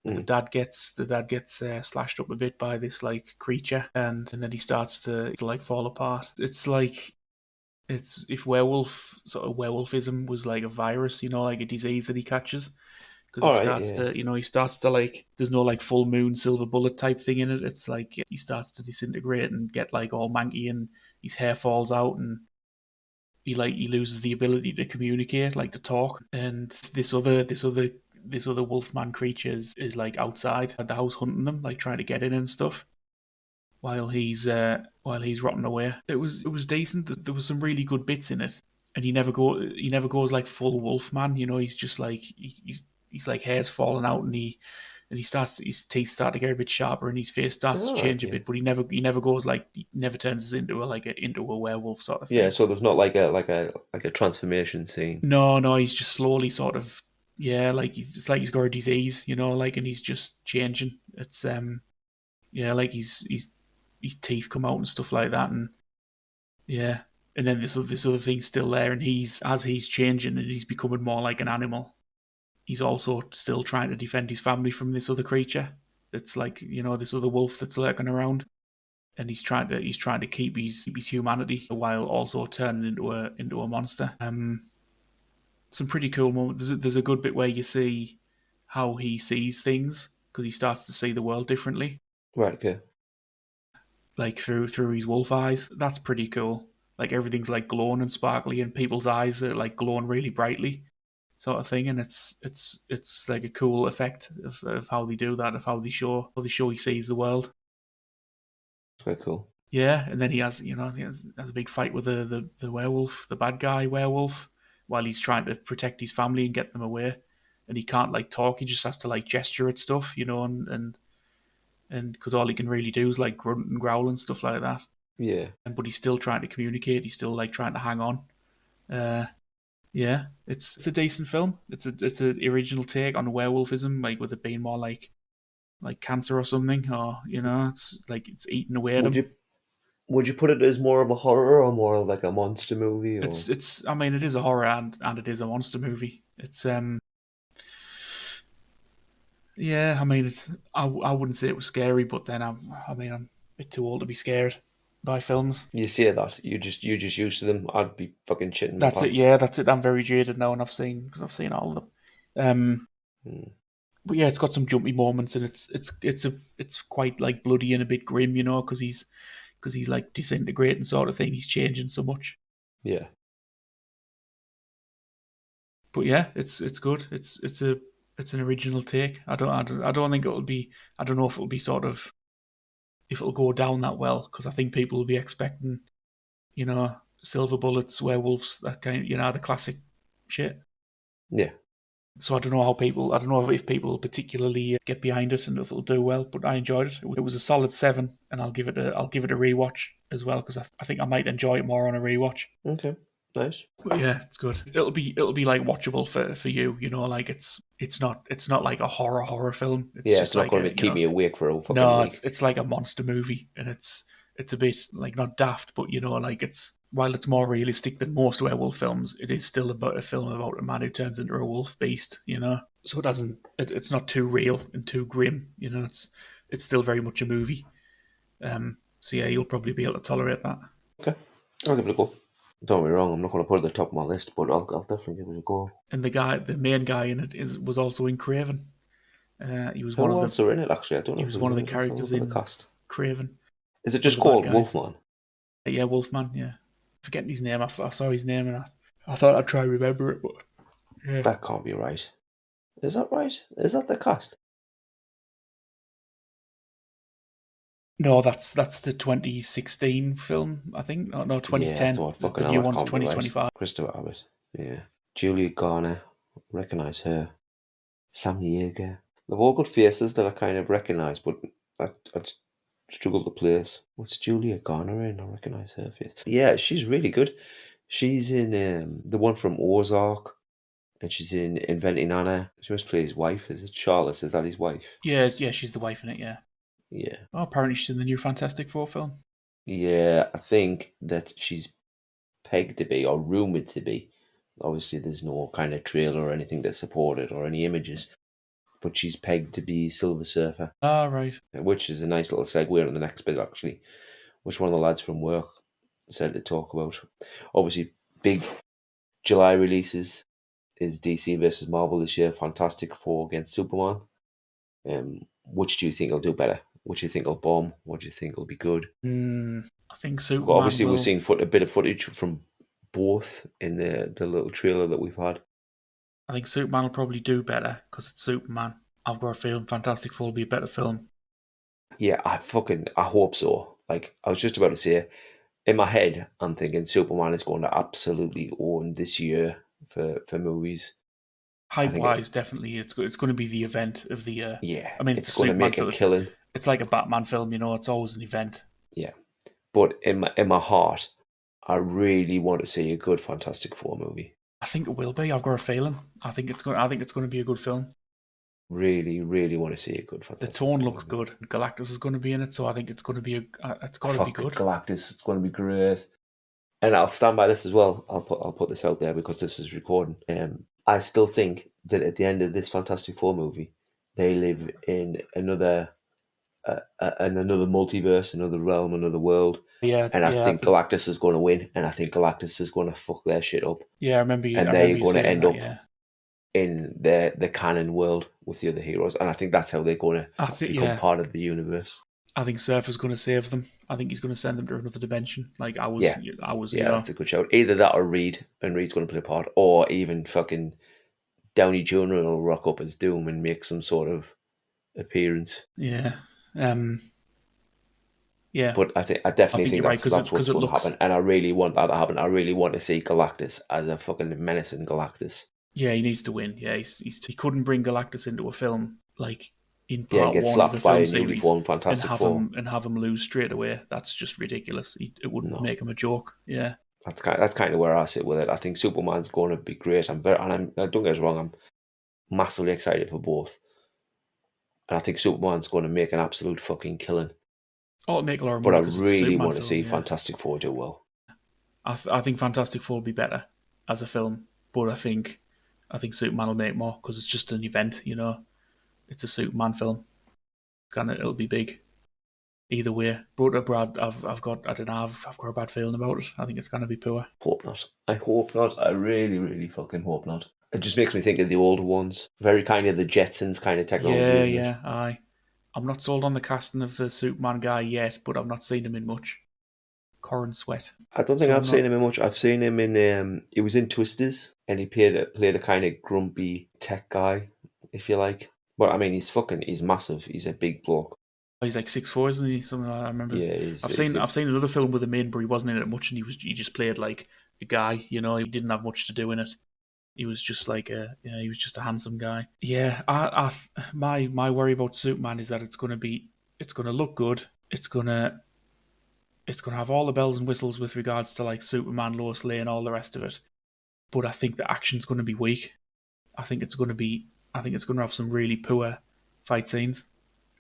And the dad gets slashed up a bit by this like creature, and then he starts to like fall apart. It's like it's if werewolfism was like a virus, like a disease that he catches. Because All right, yeah. he starts to like, there's no like full moon silver bullet type thing in it. It's like he starts to disintegrate and get like all manky, and his hair falls out, and he loses the ability to communicate, like to talk. And this other wolfman creature is like outside at the house hunting them, like trying to get in and stuff. While he's rotting away, it was decent. There was some really good bits in it, and he never goes like full Wolfman. He's just like he's like hair's falling out, and his teeth start to get a bit sharper, and his face starts to All right, change a bit. But he never goes like he never turns us into a werewolf sort of thing. Yeah, so there's not like a transformation scene. No, he's just slowly sort of like it's like he's got a disease, like, and he's just changing. It's like his teeth come out and stuff like that, and yeah, and then this other thing's still there, and as he's changing and he's becoming more like an animal, he's also still trying to defend his family from this other creature that's like this other wolf that's lurking around, and he's trying to keep his humanity while also turning into a monster. Some pretty cool moments. There's a good bit where you see how he sees things because he starts to see the world differently, Right, okay. like through his wolf eyes. That's pretty cool. Like everything's like glowing and sparkly, and people's eyes are like glowing really brightly, sort of thing. And it's like a cool effect of how they do that, of how they show he sees the world. It's quite cool. Yeah, and then he has a big fight with the werewolf, the bad guy werewolf, while he's trying to protect his family and get them away. And he can't like talk; he just has to like gesture at stuff, and because all he can really do is like grunt and growl and stuff like that. Yeah. But he's still trying to communicate. He's still like trying to hang on. Yeah, it's a decent film. It's an original take on werewolfism, like with it being more like cancer or something, or it's like it's eating away at him. Would you put it as more of a horror or more of like a monster movie? Or? It's. I mean, it is a horror and it is a monster movie. It's Yeah, I mean, I wouldn't say it was scary, but then I'm a bit too old to be scared by films. You say that you just used to them. I'd be fucking shitting my That's it. pants. Yeah, that's it. I'm very jaded now, and I've seen all of them. But yeah, it's got some jumpy moments, and it's quite like bloody and a bit grim, because he's like disintegrating sort of thing. He's changing so much. Yeah. But yeah, it's good. It's an original take. I don't think it'll be. I don't know if it'll be sort of if it'll go down that well, because I think people will be expecting, silver bullets, werewolves, that kind, the classic shit. Yeah. So I don't know if people particularly get behind it and if it'll do well, but I enjoyed it. It was a solid 7, and I'll give it a rewatch as well, because I think I might enjoy it more on a rewatch. Okay. Nice. But yeah, it's good. It'll be like watchable for you, like it's not like a horror film. It's just it's not like going to keep me awake for a fucking week. It's like a monster movie, and it's a bit like not daft, but like while it's more realistic than most werewolf films, it is still about a film about a man who turns into a wolf beast, So it's not too real and too grim, It's still very much a movie. So yeah, you'll probably be able to tolerate that. Okay, I'll give it a go. Don't get me wrong, I'm not going to put it at the top of my list, but I'll definitely give it a go. And the main guy in it was also in Craven. He was one Who of else the are in it, actually? I don't know he was who's one of in the it. Let's have a characters look at the in cast. Craven. Is it One of just the bad called guys. Wolfman? Yeah, Wolfman. Yeah, forgetting his name. I saw his name and I thought I'd try and remember it, but yeah. That can't be right. Is that right? Is that the cast? No, that's the 2016 film, I think. No, Yeah, I 2010. thought, The fucking hell, new that one's can't be right. 2025. Christopher Abbott. Yeah. Julia Garner. Recognise her. Sam Yeager. They've all got faces that I kind of recognise, but I struggle to place. What's Julia Garner in? I recognise her face. Yeah, she's really good. She's in the one from Ozark, and she's in Inventing Anna. She must play his wife. Is it Charlotte? Is that his wife? Yeah, she's the wife in it. Yeah. Yeah. Oh, apparently she's in the new Fantastic Four film. Yeah, I think that she's pegged to be, or rumoured to be. Obviously, there's no kind of trailer or anything to support it or any images, but she's pegged to be Silver Surfer, Ah, right. which is a nice little segue on the next bit, actually, which one of the lads from work said to talk about. Obviously, big July releases is DC versus Marvel this year. Fantastic Four against Superman. Which do you think will do better? Which do you think will bomb? What do you think will be good? I think But Superman obviously, will. we've seen a bit of footage from both in the little trailer that we've had. I think Superman will probably do better because it's Superman. I've got a feeling Fantastic Four will be a better film. Yeah, I hope so. Like, I was just about to say, in my head, I'm thinking Superman is going to absolutely own this year for movies. Hype wise, definitely, it's going to be the event of the year. Yeah, I mean, it's a it's going to Superman make a film. killing. It's like a Batman film, it's always an event. Yeah, but in my heart, I really want to see a good Fantastic Four movie. I think it will be. I've got a feeling. I think it's going to be a good film. Really, really want to see a good Fantastic The tone Four looks movie. good. Galactus is going to be in it, so I think it's going to be it's got to be good. Galactus, it's going to be great. And I'll stand by this as well. I'll put this out there because this is recording. I still think that at the end of this Fantastic Four movie, they live in another multiverse, another realm, another world. Yeah, And I think Galactus is going to win, and I think Galactus is going to fuck their shit up. Yeah, I remember you. And I they're remember you going to saying end that. up Yeah, in the canon world with the other heroes, and I think that's how they're going to become part of the universe. I think Surfer's going to save them. I think he's going to send them to another dimension. Like I was. That's a good shout. Either that or Reed, and Reed's going to play a part, or even fucking Downey Jr. will rock up as Doom and make some sort of appearance. Yeah. Yeah. But I definitely think that's what's going to happen, and I really want that to happen. I really want to see Galactus as a fucking menacing Galactus. Yeah, he needs to win. Yeah, he couldn't bring Galactus into a film like in part one of the film series and have him lose straight away. That's just ridiculous. It wouldn't make him a joke. Yeah, that's kind of where I sit with it. I think Superman's going to be great. Don't get us wrong, I'm massively excited for both, and I think Superman's going to make an absolute fucking killing. Oh, it'll make a lot of money. But I really want to see Fantastic Four do well. I think Fantastic Four will be better as a film, but I think Superman will make more because it's just an event. It's a Superman film. It'll be big. Either way, but Brad, I've got a bad feeling about it. I think it's gonna be poor. Hope not. I hope not. I really, really fucking hope not. It just makes me think of the older ones. Very kind of the Jetsons kind of technology. Yeah, aye. I'm not sold on the casting of the Superman guy yet, but I've not seen him in much. Corin Sweat. I don't think I've seen him in much. I've seen him in he was in Twisters, and he played a kind of grumpy tech guy, if you like. But I mean, he's massive. He's a big bloke. He's like 6'4", isn't he? Something like that. I remember. Yeah, I've seen another film with him in, but he wasn't in it much, and he just played like a guy. He didn't have much to do in it. He was just like he was just a handsome guy. Yeah, my worry about Superman is that it's gonna look good. It's gonna have all the bells and whistles with regards to like Superman, Lois Lane, all the rest of it. But I think the action's gonna be weak. I think it's gonna have some really poor fight scenes.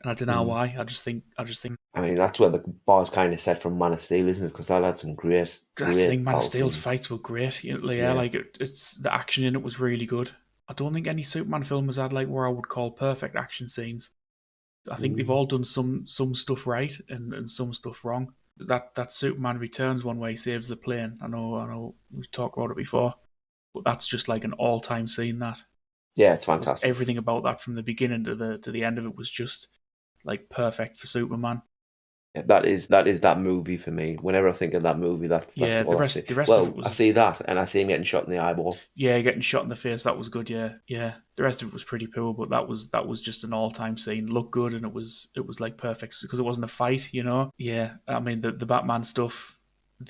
And I don't know why. I just think. I mean, that's where the bar's kind of set from Man of Steel, isn't it? Because that had some great. I think Man of Steel's fights were great. It's the action in it was really good. I don't think any Superman film has had like what I would call perfect action scenes. I think they've all done some stuff right and some stuff wrong. That Superman Returns one where he saves the plane. I know we've talked about it before, but that's just like an all-time scene. That Yeah, it's fantastic. Everything about that from the beginning to the end of it was just like perfect for Superman. Yeah, that is that movie for me. Whenever I think of that movie, that's Yeah, all I see. the rest of it Well, I was see that, and I see him getting shot in the eyeball. yeah, getting shot in the face. That was good. Yeah, yeah. The rest of it was pretty poor, but that was just an all time scene. Looked good, and it was like perfect because it wasn't a fight. You know. Yeah, I mean the Batman stuff.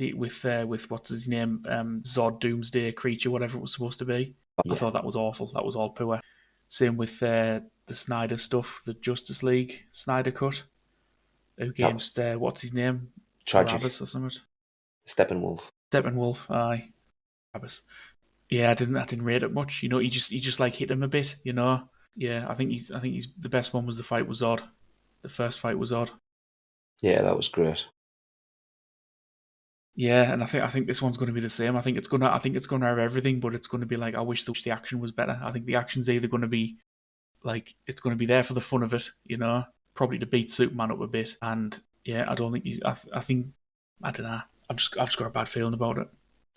With what's his name, Zod Doomsday creature, whatever it was supposed to be. I Yeah, thought that was awful. That was all poor. Same with the Snyder stuff, the Justice League Snyder cut that against was what's his name, tragic. Barabbas or something. Steppenwolf. Steppenwolf, aye, Barabbas. Yeah, I didn't rate it much. You know, he just like hit him a bit. You know, yeah, I think he's the best one was the fight was odd. The first fight was odd. Yeah, that was great. Yeah, and I think this one's going to be the same. I think it's going to have everything, but it's going to be like I wish the action was better. I think the action's either going to be like it's going to be there for the fun of it, you know, probably to beat Superman up a bit. And yeah, I don't think I think I don't know. I've just got a bad feeling about it.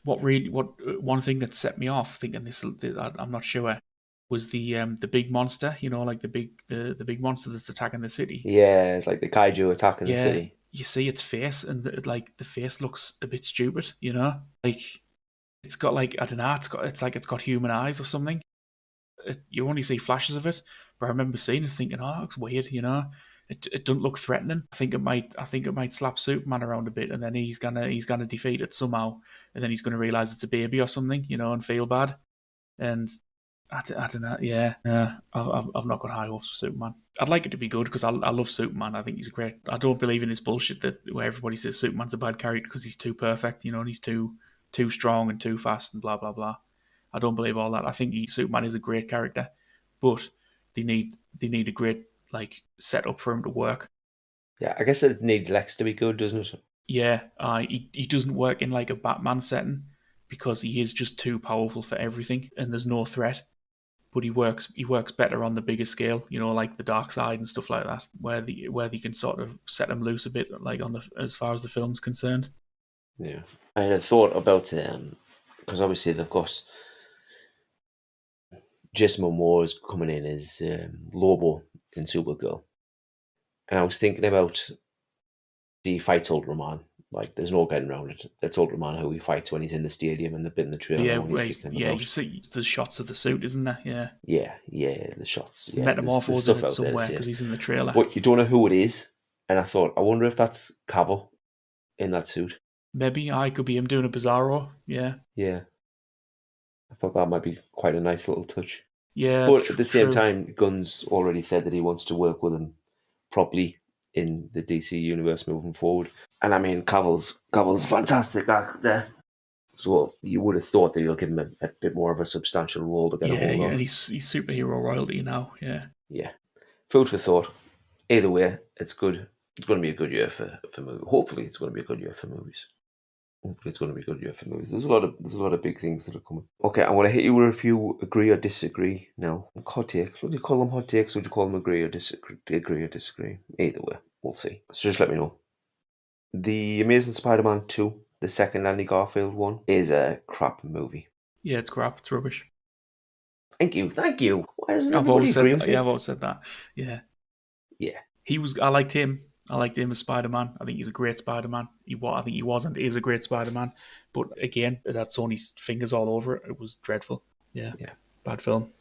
What one thing that set me off thinking this I'm not sure was the big monster, you know, like the big monster that's attacking the city. Yeah, it's like the kaiju attacking the Yeah, city. you see its face, and like the face looks a bit stupid, you know, like it's got like I don't know, it's like it's got human eyes or something. You only see flashes of it, but I remember seeing it thinking, "Oh, that looks weird," you know. It doesn't look threatening. I think it might slap Superman around a bit, and then he's gonna defeat it somehow, and then he's gonna realize it's a baby or something, you know, and feel bad. And I don't know. Yeah, I've not got high hopes for Superman. I'd like it to be good because I love Superman. I think he's great. I don't believe in this bullshit that where everybody says Superman's a bad character because he's too perfect, you know, and he's too strong and too fast and blah blah blah. I don't believe all that. I think Superman is a great character, but they need a great like setup for him to work. Yeah, I guess it needs Lex to be good, doesn't it? Yeah, he doesn't work in like a Batman setting because he is just too powerful for everything, and there's no threat. But he works better on the bigger scale, you know, like the dark side and stuff like that, where they can sort of set him loose a bit, like on the as far as the film's concerned. Yeah. I had a thought about because obviously they've got Jason Momoa is coming in as Lobo in Supergirl, and I was thinking about the fights Ultraman. Like, there's no getting around it. It's Ultraman how he fights when he's in the stadium and the bit in the trailer Yeah, when he's kicking him yeah, you about. see the shots of the suit, isn't there? Yeah, Yeah, yeah, the shots. Yeah, there's Metamorpho's in stuff it out there to somewhere see because it. he's in the trailer. But you don't know who it is. And I thought, I wonder if that's Cavill in that suit. Maybe I could be him doing a Bizarro. Yeah, Yeah, I thought that might be quite a nice little touch. yeah, But at the same true. time, Gunn's already said that he wants to work with him properly in the DC universe moving forward. And I mean, Cavill's a fantastic actor. So you would have thought that he'll give him a bit more of a substantial role to get a Yeah, hold and of. he's superhero royalty now. Yeah, Yeah. Food for thought. Either way, it's good. It's going to be a good year for movies. Hopefully, it's going to be a good year for movies. Hopefully, it's going to be a good year for movies. There's a lot of big things that are coming. Okay, I want to hit you with a few agree or disagree now. Hot takes. What do you call them? Hot takes? Or do you call them agree or disagree? Agree or disagree? Either way, we'll see. So just let me know. The Amazing Spider-Man 2, the second Andy Garfield one, is a crap movie. yeah, it's crap. It's rubbish. Thank you, thank you. Why doesn't everybody agree with me? I've always said that. Yeah, Yeah, I liked him. I liked him as Spider Man. I think he's a great Spider Man. I think he wasn't. He is a great Spider Man. But again, it had Sony's fingers all over it. It was dreadful. Yeah, yeah. bad film.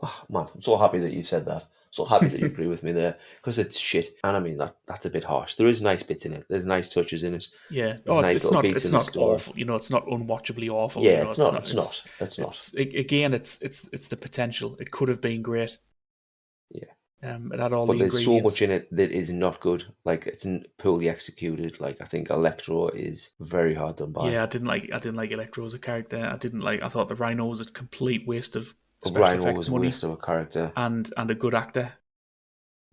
Oh, man, I'm so happy that you said that. So happy that you agree with me there, because it's shit. And I mean that's a bit harsh. There is nice bits in it. There's nice touches in it. Yeah. There's nice little beats it's in the not story. awful. You know, it's not unwatchably awful. Yeah, You know, it's not. It's not. It's not. again, it's the potential. It could have been great. Yeah. It had all But the there's so ingredients. much in it that is not good. Like, it's poorly executed. Like, I think Electro is very hard done by. Yeah, I didn't like Electro as a character. I thought the Rhino was a complete waste of special Rhino effects was a money waste of a character. and a good actor.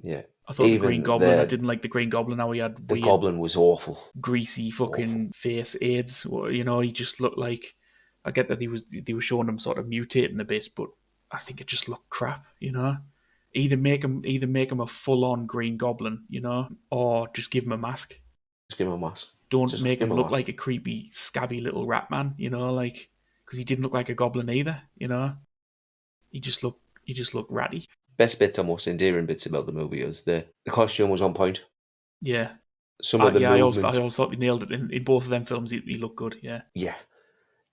Yeah. I thought the Green Even Goblin. I didn't like the Green Goblin. How he had the weird, Goblin was awful. greasy Awful. fucking face aids. You know, he just looked like. I get that they were showing him sort of mutating a bit, but I think it just looked crap. You know, either make him a full on Green Goblin, you know, or just give him a mask. Just give him a mask. Don't Just make give him him a look mask. like a creepy, scabby little rat man. You know, like because he didn't look like a goblin either. You know, he just looked He just looked ratty. Best bits or most endearing bits about the movie is the costume was on point. Yeah. Some of the I always movement, thought they nailed it in both of them films. He looked good. Yeah. yeah,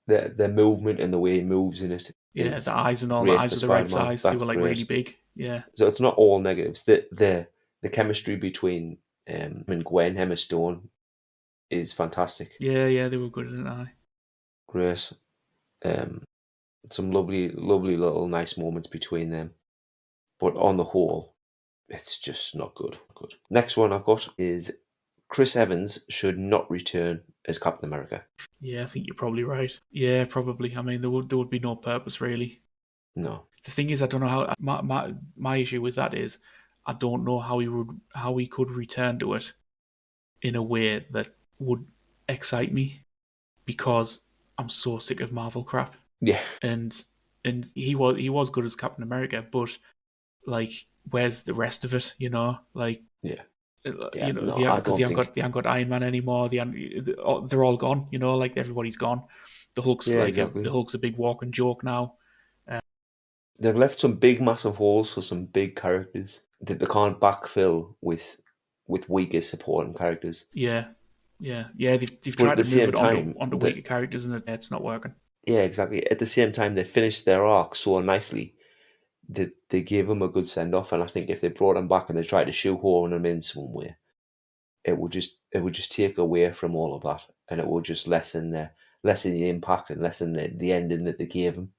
the movement and the way he moves in it Yeah, is the eyes and all, the great eyes for were the right Spider-Man. size. They That's were like really great. big. Yeah. So it's not all negatives. The chemistry between and Gwen, Emma Stone, is fantastic. Yeah, they were good in it. Great. Um, some lovely little nice moments between them. But on the whole, it's just not good. Next one I've got is Chris Evans should not return as Captain America. Yeah, I think you're probably right. Yeah, probably. I mean, there would be no purpose really. No. The thing is, I don't know how. My issue with that is, I don't know how he could return to it in a way that would excite me, because I'm so sick of Marvel crap. Yeah. And he was good as Captain America, but like, where's the rest of it? Like, Yeah. Yeah. you know, No, I because don't think. they haven't got Iron Man anymore. They're all gone. Like everybody's gone. The Hulk's Yeah, like exactly. the Hulk's a big walking joke now. They've left some big, massive holes for some big characters that they can't backfill with weaker supporting characters. Yeah. They've But at tried the to move same it time, onto weaker characters, and it's not working. yeah, exactly. At the same time, they finished their arc so nicely that they gave him a good send off. And I think if they brought him back and they tried to shoehorn him in some way, it would just take away from all of that, and it would just lessen the impact and lessen the ending that they gave him.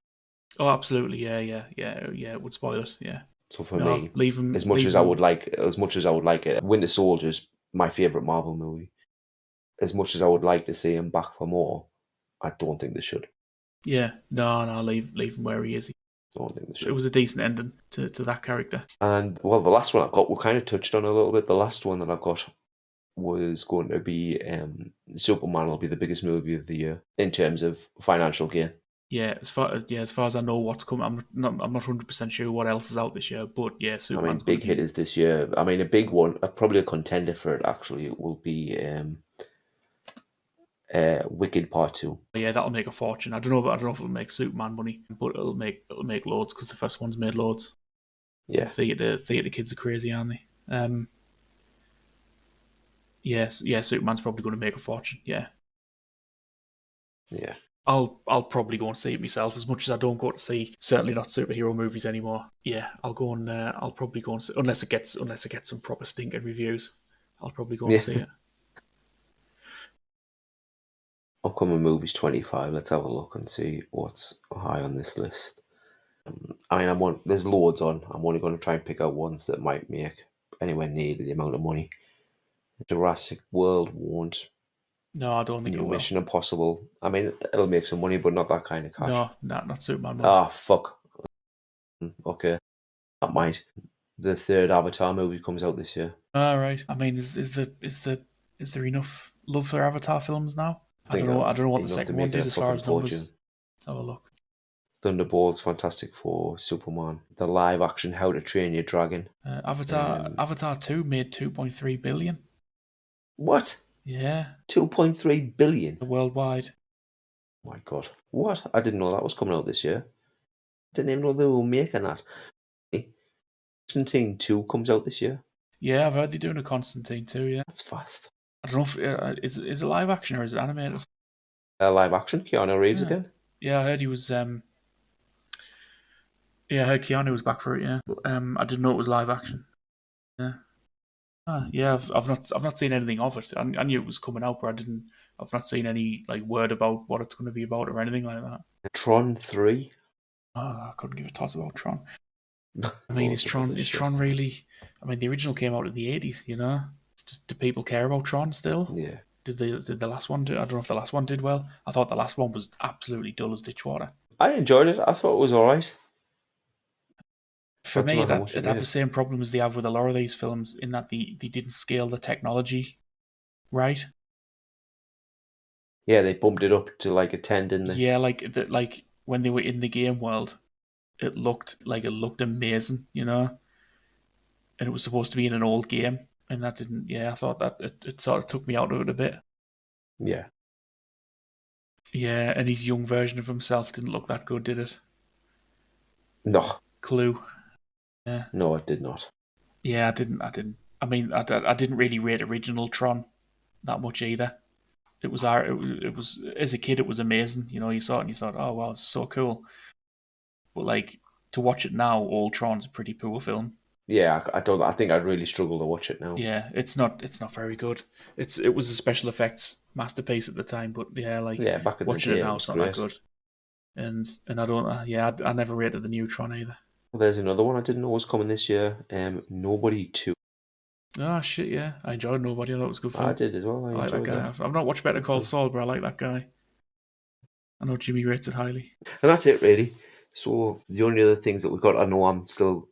Oh, absolutely. Yeah. It would spoil it. Yeah. So for No, me, leave him. as much Leave as I him. would like, it, Winter Soldier's my favorite Marvel movie. As much as I would like to see him back for more, I don't think they should. Yeah. No. Leave him where he is. I don't think they It should. was a decent ending to that character. And well, the last one I've got, we kind of touched on a little bit. The last one that I've got was going to be Superman will be the biggest movie of the year in terms of financial gain. Yeah, as far as I know, what's coming, I'm not 100% sure what else is out this year. But yeah, Superman's big going to be. hitters this year. A big one, probably a contender for it actually, will be Wicked Part 2. Yeah, that'll make a fortune. I don't know if it'll make Superman money, but it'll make loads, because the first one's made loads. Yeah. Theatre kids are crazy, aren't they? Yes, Superman's probably going to make a fortune. Yeah. Yeah. I'll probably go and see it myself, as much as I don't go to see, certainly not superhero movies anymore. Yeah, I'll probably go and see, unless it gets some proper stinking reviews. I'll probably go and see it. Upcoming movies 25. Let's have a look and see what's high on this list. There's loads on. I'm only going to try and pick out ones that might make anywhere near the amount of money. Jurassic World won't. No, I don't think it will. Mission Impossible. It'll make some money, but not that kind of cash. No, not Superman money. Ah, fuck. Okay, that might. The third Avatar movie comes out this year. All right. Is there enough love for Avatar films now? I don't know what the second one did as far as numbers. Let's have a look. Thunderbolts, Fantastic Four, Superman, the live action How to Train Your Dragon. Avatar 2 made 2.3 billion. What? Yeah. 2.3 billion? Worldwide. Oh my God. What? I didn't know that was coming out this year. Didn't even know they were making that. Constantine 2 comes out this year. Yeah, I've heard they're doing a Constantine 2, yeah. That's fast. I don't know if is it live action or is it animated? Live action, Keanu Reeves again. Yeah, I heard he was I heard Keanu was back for it, yeah. But, I didn't know it was live action. Yeah. Yeah, I've not seen anything of it. I knew it was coming out, but I've not seen any word about what it's going to be about or anything like that. Tron 3. Oh, I couldn't give a toss about Tron. Is Tron really? The original came out in the 80s. It's just, do people care about Tron still? Yeah. Did the last one do? I don't know if the last one did well. I thought the last one was absolutely dull as ditch water. I enjoyed it. I thought it was all right. For me, it had the same problem as they have with a lot of these films, in that they didn't scale the technology right. Yeah, they bumped it up to a 10, didn't they? Yeah, when they were in the game world, it looked amazing, and it was supposed to be in an old game, and that didn't. Yeah, I thought that it sort of took me out of it a bit. Yeah. Yeah, and his young version of himself didn't look that good, did it? No. Clue. Yeah. No, it did not. Yeah, I didn't. I mean, I didn't really rate original Tron that much either. It was as a kid, it was amazing. You know, you saw it and you thought, oh wow, it's so cool. But like to watch it now, all Tron's a pretty poor film. Yeah, I don't. I think I'd really struggle to watch it now. Yeah, it's not very good. It was a special effects masterpiece at the time, but yeah, like Yeah, back in the watching it day, it now, was it's not that great. good. And I don't. Yeah, I never rated the new Tron either. Well, there's another one I didn't know was coming this year. Nobody 2. Oh shit, yeah, I enjoyed Nobody. I thought it was a good I film. did as well. I I like that enjoyed guy. that. I've not watched Better Call Saul, but I like that guy. I know Jimmy rates it highly. And that's it, really. So the only other things that we've got, I know I'm still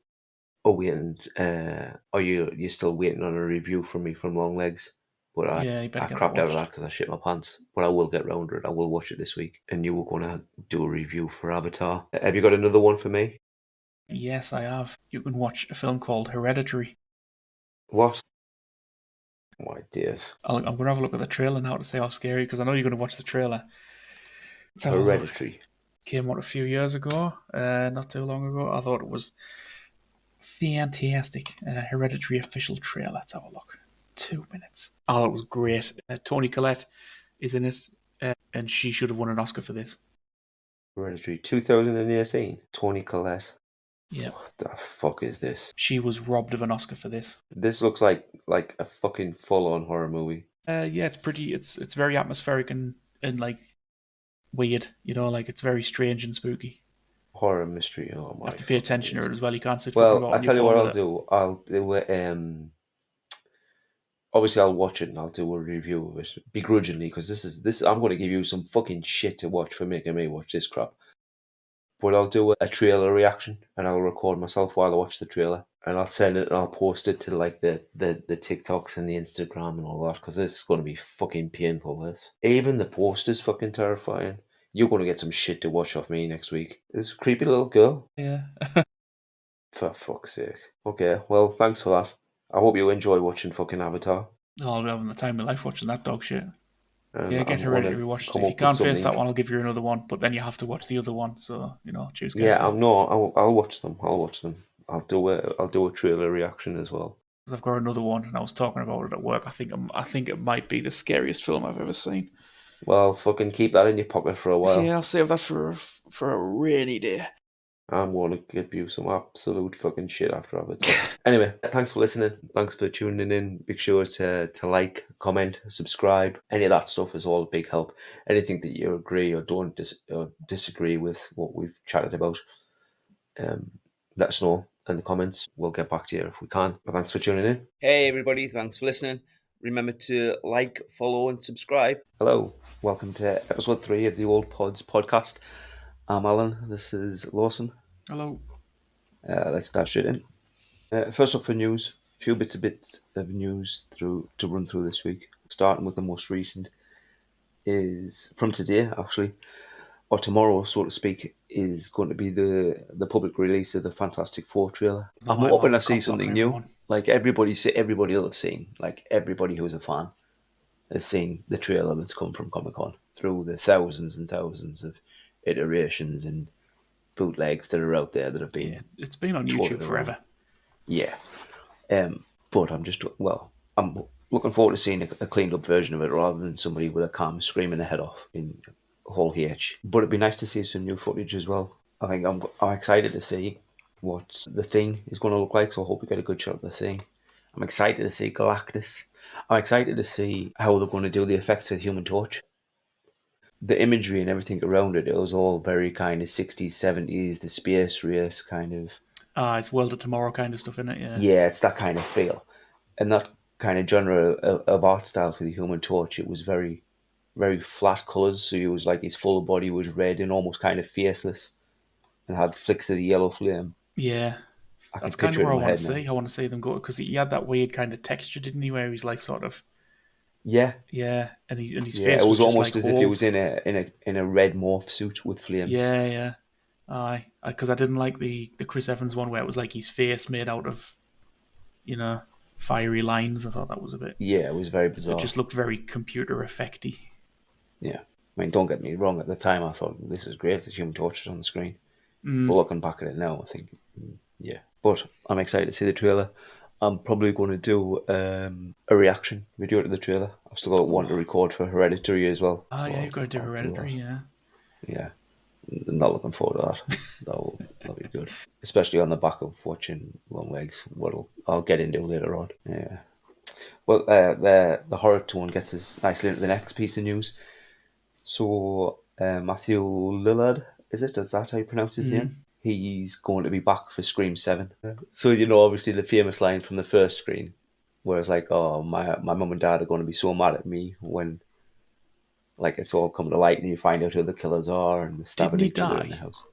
waiting. Are you still waiting on a review from me from Long Legs? But Yeah, you better I get that crapped out of watched. that because I shit my pants. But I will get round to it. I will watch it this week. And you were going to do a review for Avatar. Have you got another one for me? Yes, I have. You can watch a film called Hereditary. What? My dears. I'm going to have a look at the trailer now to see how scary, because I know you're going to watch the trailer. Let's have a look. Hereditary. Came out a few years ago, not too long ago. I thought it was fantastic. Hereditary official trailer. Let's have a look. 2 minutes. Oh, it was great. Toni Collette is in it, and she should have won an Oscar for this. Hereditary 2018. Toni Collette. Yeah. What the fuck is this? She was robbed of an Oscar for this. This looks like a fucking full-on horror movie. Yeah, it's pretty. It's very atmospheric and like weird. You know, like it's very strange and spooky. Horror mystery. Oh my! You have to pay attention to it as well. You can't sit. Well, I tell you what I'll do. I'll do it. Obviously, I'll watch it and I'll do a review of it begrudgingly because this. I'm going to give you some fucking shit to watch for making me watch this crap. But I'll do a trailer reaction and I'll record myself while I watch the trailer and I'll send it and I'll post it to like the TikToks and the Instagram and all that because this is going to be fucking painful. This even the poster's fucking terrifying. You're going to get some shit to watch off me next week. This creepy little girl. Yeah. For fuck's sake. Okay, well, thanks for that. I hope you enjoy watching fucking Avatar. I'll be having the time of my life watching that dog shit. And yeah, get Hereditary watched. If you can't face that one, I'll give you another one. But then you have to watch the other one. So choose carefully. Yeah, I'll watch them. I'll do a trailer reaction as well. Because I've got another one, and I was talking about it at work. I think it might be the scariest film I've ever seen. Well, fucking keep that in your pocket for a while. Yeah, I'll save that for a rainy day. I'm going to give you some absolute fucking shit after Avatar. Anyway, thanks for listening. Thanks for tuning in. Be sure to like, comment, subscribe. Any of that stuff is all a big help. Anything that you agree or don't disagree with what we've chatted about, let us know in the comments. We'll get back to you if we can. But thanks for tuning in. Hey everybody, thanks for listening. Remember to like, follow and subscribe. Hello, welcome to episode 3 of the Old Pods podcast. I'm Alan, this is Lawson. Hello. Let's dive straight in. First up for news, a few bits of news to run through this week. Starting with the most recent is from today, actually, or tomorrow, so to speak, is going to be the public release of the Fantastic Four trailer. I'm hoping to see something new. Like everybody will have seen, like everybody who's a fan has seen the trailer that's come from Comic-Con through the thousands and thousands of iterations and bootlegs that are out there that have been. Yeah, it's been on YouTube forever. Yeah, but I'm looking forward to seeing a cleaned up version of it rather than somebody with a cam screaming their head off in whole H. But it'd be nice to see some new footage as well. I think I'm excited to see what the Thing is going to look like. So I hope we get a good shot of the Thing. I'm excited to see Galactus. I'm excited to see how they're going to do the effects with Human Torch. The imagery and everything around it, it was all very kind of 60s, 70s, the space race kind of. It's World of Tomorrow kind of stuff, isn't it? Yeah. Yeah, it's that kind of feel. And that kind of genre of art style for the Human Torch, it was very, very flat colours. So it was like his full body was red and almost kind of faceless and had flicks of the yellow flame. Yeah. That's kind of where I want to see. I want to see them go, because he had that weird kind of texture, didn't he, where he's like sort of. Yeah, and his face. It was just almost like as if he was in a red morph suit with flames. Yeah. Aye, because I didn't like the Chris Evans one where it was like his face made out of, fiery lines. I thought that was a bit. Yeah, it was very bizarre. It just looked very computer effecty. Yeah, I mean, don't get me wrong. At the time, I thought this is great. The Human Torch is on the screen. But looking back at it now, I think, yeah. But I'm excited to see the trailer. I'm probably going to do a reaction video to the trailer. I've still got one to record for Hereditary as well. Oh, So yeah, you've got to do I'll do Hereditary, that. yeah. Yeah, I'm not looking forward to that. That'll be good, especially on the back of watching Longlegs. What I'll get into later on. Yeah. Well, the horror tone gets us nicely into the next piece of news. So Matthew Lillard, is that how you pronounce his name? He's going to be back for Scream 7. So, obviously the famous line from the first Scream, where it's like, oh, my mum and dad are going to be so mad at me when, like, it's all come to light and you find out who the killers are and they're Didn't stabbing he each other in the die? house.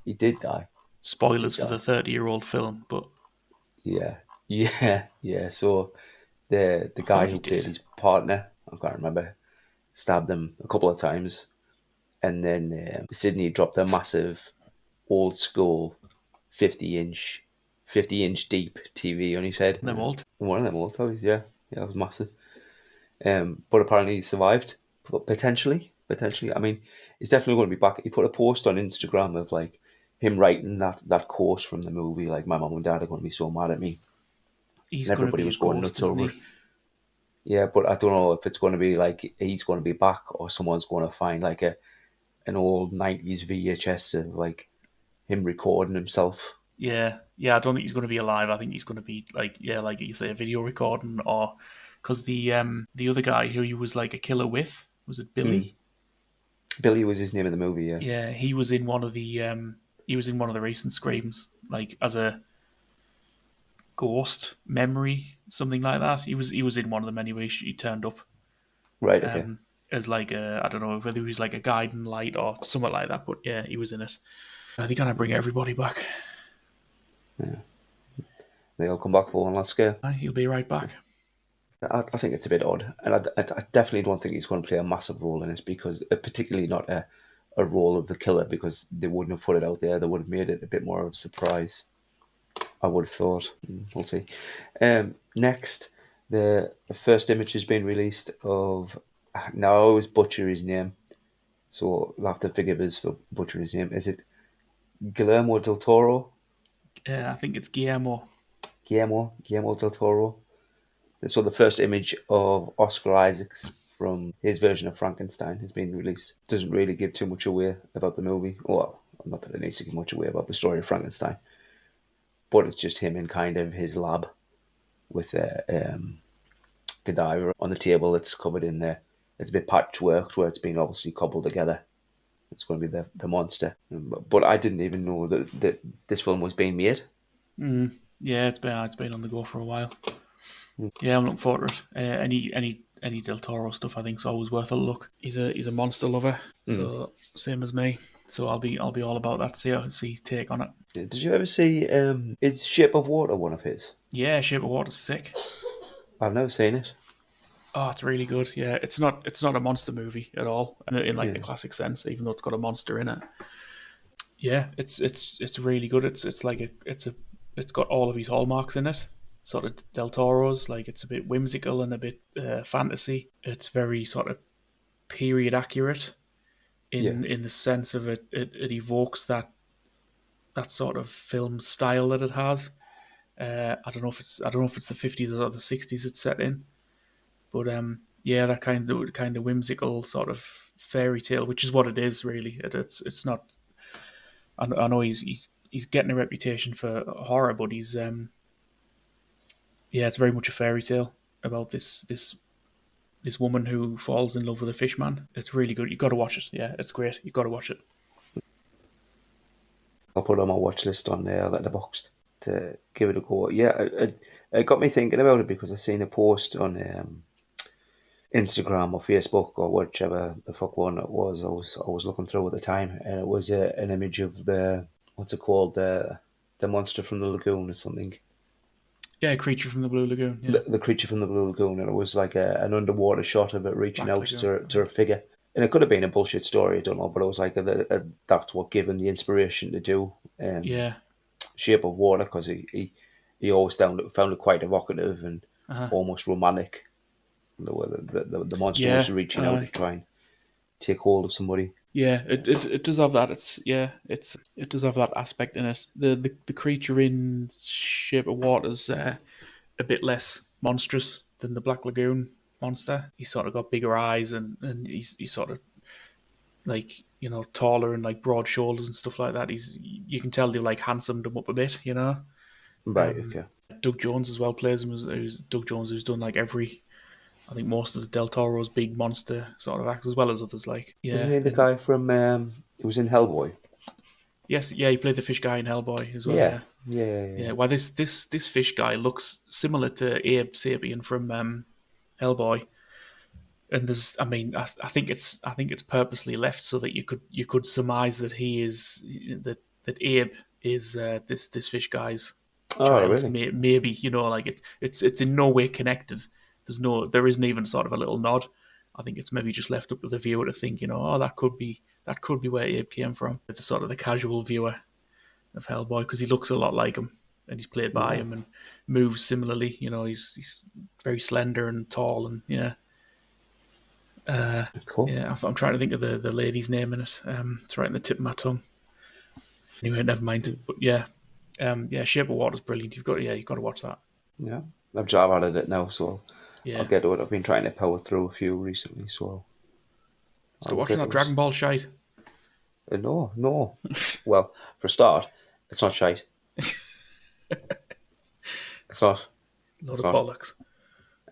He did die. He Spoilers did for the die. 30-year-old film, but Yeah. Yeah. Yeah. So the I guy thought he who played did. his partner, I can't remember, stabbed him a couple of times. And then Sydney dropped a massive old school 50 inch deep TV on his head. Them old. One of them old toys, yeah. Yeah, it was massive. But apparently he survived. Potentially. I mean, he's definitely going to be back. He put a post on Instagram of like him writing that quote from the movie, like, my mum and dad are going to be so mad at me. He's And going to everybody be a was going ghost, nuts isn't over it. he? Yeah, but I don't know if it's going to be like he's going to be back or someone's going to find like an old 90s VHS of like him recording himself. Yeah, yeah. I don't think he's going to be alive. I think he's going to be like, yeah, like you say, a video recording, or because the other guy who he was like a killer with, was it Mm. Billy? Billy was his name in the movie, yeah. Yeah, he was in one of the recent screams, like as a ghost memory, something like that. He was in one of them anyway. He turned up Right, okay. um, as like I don't know whether he was like a guiding light or something like that, but yeah, he was in it. They're gonna bring everybody back. They all come back for one last scare. He'll be right back. I think it's a bit odd. And I definitely don't think he's going to play a massive role in it, because particularly not a role of the killer, because they wouldn't have put it out there. They would have made it a bit more of a surprise, I would have thought. We'll see. Next, the first image has been released of. Now I always butcher his name, so you'll have to forgive us for butchering his name. Is it Guillermo del Toro? I think it's Guillermo. Guillermo del Toro. So the first image of Oscar Isaacs from his version of Frankenstein has been released. Doesn't really give too much away about the movie. Well, not that it needs to give much away about the story of Frankenstein, but it's just him in kind of his lab with a cadaver on the table that's covered in there. It's a bit patchworked where it's been obviously cobbled together. It's going to be the monster. But I didn't even know that this film was being made. Yeah, it's been on the go for a while. Yeah, I'm looking forward to it. Any Del Toro stuff, I think, is always worth a look. He's a monster lover, so same as me. So I'll be all about that. See his take on it. Did you ever see is Shape of Water one of his? Yeah, Shape of Water's sick. I've never seen it. Oh, it's really good. Yeah, it's not a monster movie at all in like the classic sense, even though it's got a monster in it. Yeah, it's really good. It's got all of his hallmarks in it. Sort of Del Toro's, like it's a bit whimsical and a bit fantasy. It's very sort of period accurate in the sense of it evokes that sort of film style that it has. I don't know if it's the 50s or the 60s it's set in, but yeah, that kind of whimsical sort of fairy tale, which is what it is really. It's not. I know he's getting a reputation for horror, but he's yeah, it's very much a fairy tale about this woman who falls in love with a fish man. It's really good. You've got to watch it. Yeah, it's great. You've got to watch it. I'll put it on my watch list on Letterboxd to give it a go. Yeah, it got me thinking about it because I seen a post on Instagram or Facebook or whichever the fuck one it was. I was looking through at the time, and it was an image of the what's it called, the monster from the lagoon or something. Yeah, Creature from the Blue Lagoon. Yeah, The creature from the Blue Lagoon, and it was like an underwater shot of it reaching Black out Lagoon. to a figure. And it could have been a bullshit story, I don't know, but it was like that's what gave him the inspiration to do Yeah. Shape of Water, because he always found it quite evocative and almost romantic. The way the monster Yeah. was reaching out to try and take hold of somebody. Yeah, it does have that. It does have that aspect in it. The creature in Shape of Water's a bit less monstrous than the Black Lagoon monster. He's sort of got bigger eyes and he's sort of like, taller and like broad shoulders and stuff like that. You can tell they've like handsomed him up a bit, Right. Okay. Doug Jones as well plays him. Who's Doug Jones, who's done like I think most of the Del Toro's big monster sort of acts, as well as others. Like, Isn't yeah, he the and guy from who was in Hellboy? yes, yeah, he played the fish guy in Hellboy as well. Yeah. Yeah, Yeah. Yeah. yeah. Yeah. Well, this fish guy looks similar to Abe Sapien from Hellboy, and I mean, I think it's purposely left so that you could surmise that that Abe is this fish guy's Oh, child. really? Maybe, like it's in no way connected. There isn't even sort of a little nod. I think it's maybe just left up to the viewer to think, oh, that could be where Abe came from. It's sort of the casual viewer of Hellboy, because he looks a lot like him and he's played by Yeah. him and moves similarly. He's very slender and tall, and yeah. Cool. Yeah, I'm trying to think of the lady's name in it. It's right in the tip of my tongue. Anyway, never mind. But yeah, yeah, Shape of Water's brilliant. You've got to watch that. Yeah. I've added it now, so I'll Yeah, get to it. I've been trying to power through a few recently, so start I'll watching get that to it. Dragon Ball shite. No, no. Well, for a start, it's not shite. It's not. Load It's of not. bollocks.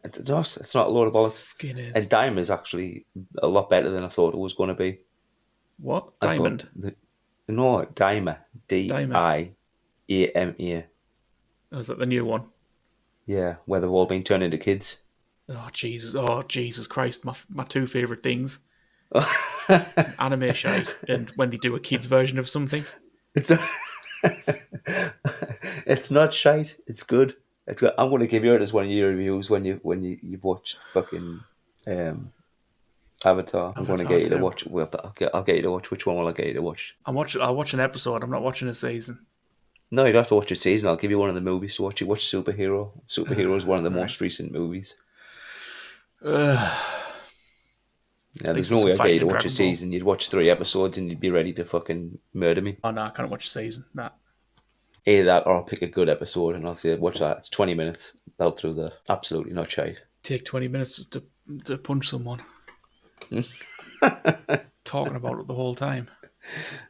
It's not. It's not a load of bollocks. Fucking is. And Dime is actually a lot better than I thought it was going to be. What? I thought Diamond? no, Dime, Diamond? Diama. Oh, is that the new one? Yeah, where they've all been turned into kids. Oh Jesus! Oh Jesus Christ! My two favorite things: anime shite, and when they do a kids version of something. It's not, it's not shite. It's good. It's good. I'm going to give you it as one of your reviews you've watched fucking Avatar. I'm going to Avatar get you to 2. watch. Well, I'll get you to watch. Which one will I get you to watch? I'll watch an episode. I'm not watching a season. No, you don't have to watch a season. I'll give you one of the movies to watch. You watch Superhero. Superhero is one of the Right. most recent movies. At Yeah, there's least no there's way some I'd get you fighting to in watch a Dragon Ball. season. You'd watch 3 episodes and you'd be ready to fucking murder me. Oh no, I can't watch a season. Nah. Either that or I'll pick a good episode and I'll say, watch that. It's 20 minutes. Belt through that. Absolutely not shite. Take 20 minutes to punch someone. Talking about it the whole time.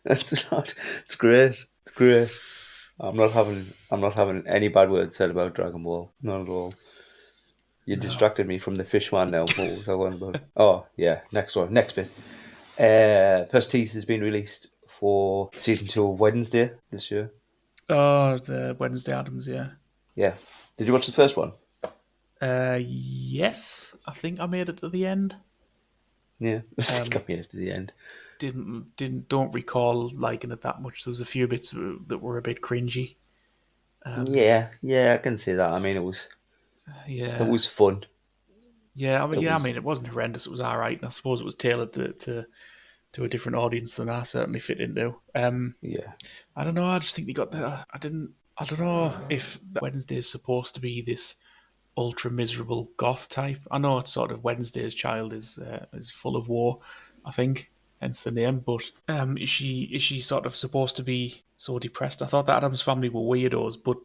It's not. It's great. It's great. I'm not having any bad words said about Dragon Ball. Not at all. You distracted me from the fish man now. What was I on about? Oh, yeah. Next one. Next bit. First teaser has been released for season 2 of Wednesday this year. Oh, the Wednesday Addams, yeah. Yeah. Did you watch the first one? Yes, I think I made it to the end. Yeah. Got me to the end. Don't recall liking it that much. There was a few bits that were a bit cringy. Yeah, I can see that. I mean, it Yeah, was fun. yeah. It was, It wasn't horrendous. It was all right, and I suppose it was tailored to a different audience than I certainly fit into. yeah, I don't know. I just think they got the. I didn't. I don't know if Wednesday is supposed to be this ultra miserable goth type. I know it's sort of Wednesday's child is full of war, I think, hence the name. But is she sort of supposed to be so depressed? I thought the Adams family were weirdos, but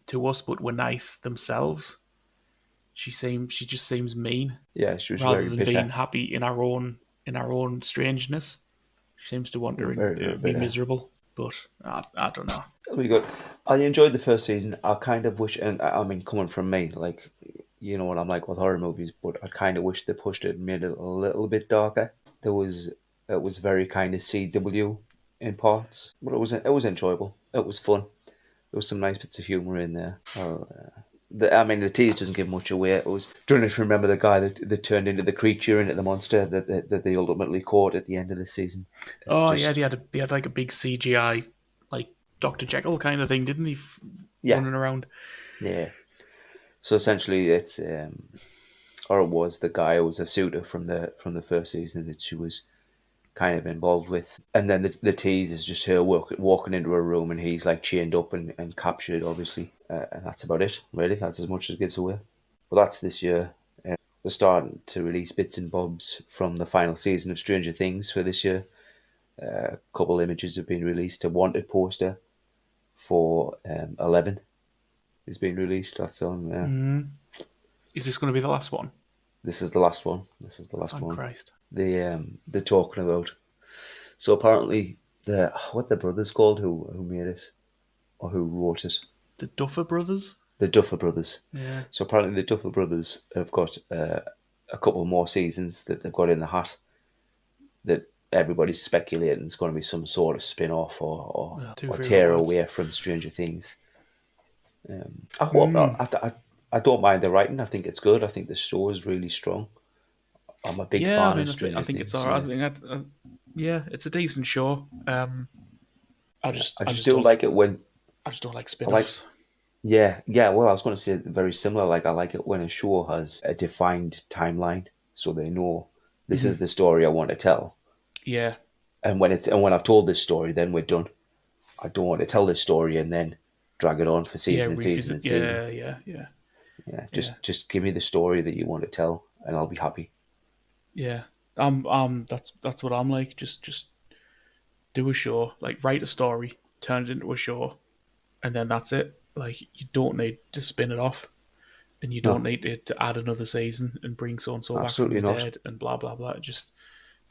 to us, but were nice themselves. She just seems mean yeah. She was rather very than bitter. being happy in our own strangeness. She seems to want Very, to very be bitter. miserable, but I don't know. It'll be good. I enjoyed the first season. I kind of wish, and I mean, coming from me, like, you know what I'm like with horror movies, but I kind of wish they pushed it and made it a little bit darker. It was very kind of CW in parts, but it was enjoyable. It was fun. There was some nice bits of humor in there. The tease doesn't give much away. It was. Do you know if you remember the guy that turned into the creature, into the monster that they ultimately caught at the end of the season? It's Oh just yeah, they had like a big CGI like Dr. Jekyll kind of thing, didn't he? yeah, Running around. yeah. So essentially, it's or it was the guy who was a suitor from the first season that she was kind of involved with, and then the tease is just her walking into a room and he's like chained up and captured, obviously, and that's about it. Really, that's as much as it gives away. But that's this year. they're starting to release bits and bobs from the final season of Stranger Things for this year. A couple images have been released. A wanted poster for 11 has been released. That's on. Is this going to be the last one? This is the last one. This is the last Thank one. Christ. They're talking about. So apparently, what the brothers called who made it or who wrote it? The Duffer Brothers? The Duffer Brothers. Yeah. So apparently, the Duffer Brothers have got a couple more seasons that they've got in the hat. That everybody's speculating is going to be some sort of spin-off or tear away from Stranger Things. I hope not. I don't mind the writing. I think it's good. I think the show is really strong. I'm a big fan of Stranger Things. I think it's alright. I think it's a decent show. I just don't like it when I just don't like spin-offs. Yeah. Well, I was going to say very similar. Like I like it when a show has a defined timeline, so they know this is the story I want to tell. Yeah. And when I've told this story, then we're done. I don't want to tell this story and then drag it on for season and season and season. Yeah. Just give me the story that you want to tell, and I'll be happy. Yeah. That's what I'm like. Just do a show, like write a story, turn it into a show, and then that's it. Like you don't need to spin it off, and you don't need to add another season and bring so and so back from the dead and blah blah blah. Just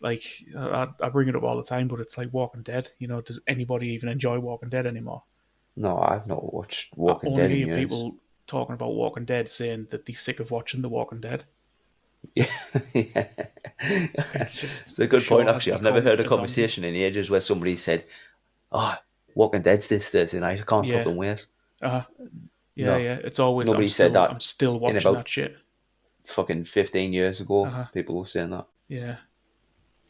like I bring it up all the time, but it's like Walking Dead. You know, does anybody even enjoy Walking Dead anymore? No, I've not watched Walking Dead. I only hear people talking about Walking Dead saying that they're sick of watching The Walking Dead. Yeah. It's a good point, actually. I've never heard a conversation in ages where somebody said, "Oh, Walking Dead's this Thursday night. I can't fucking wait." Yeah. It's always nobody said that. I'm still watching that shit. Fucking 15 years ago, people were saying that. Yeah,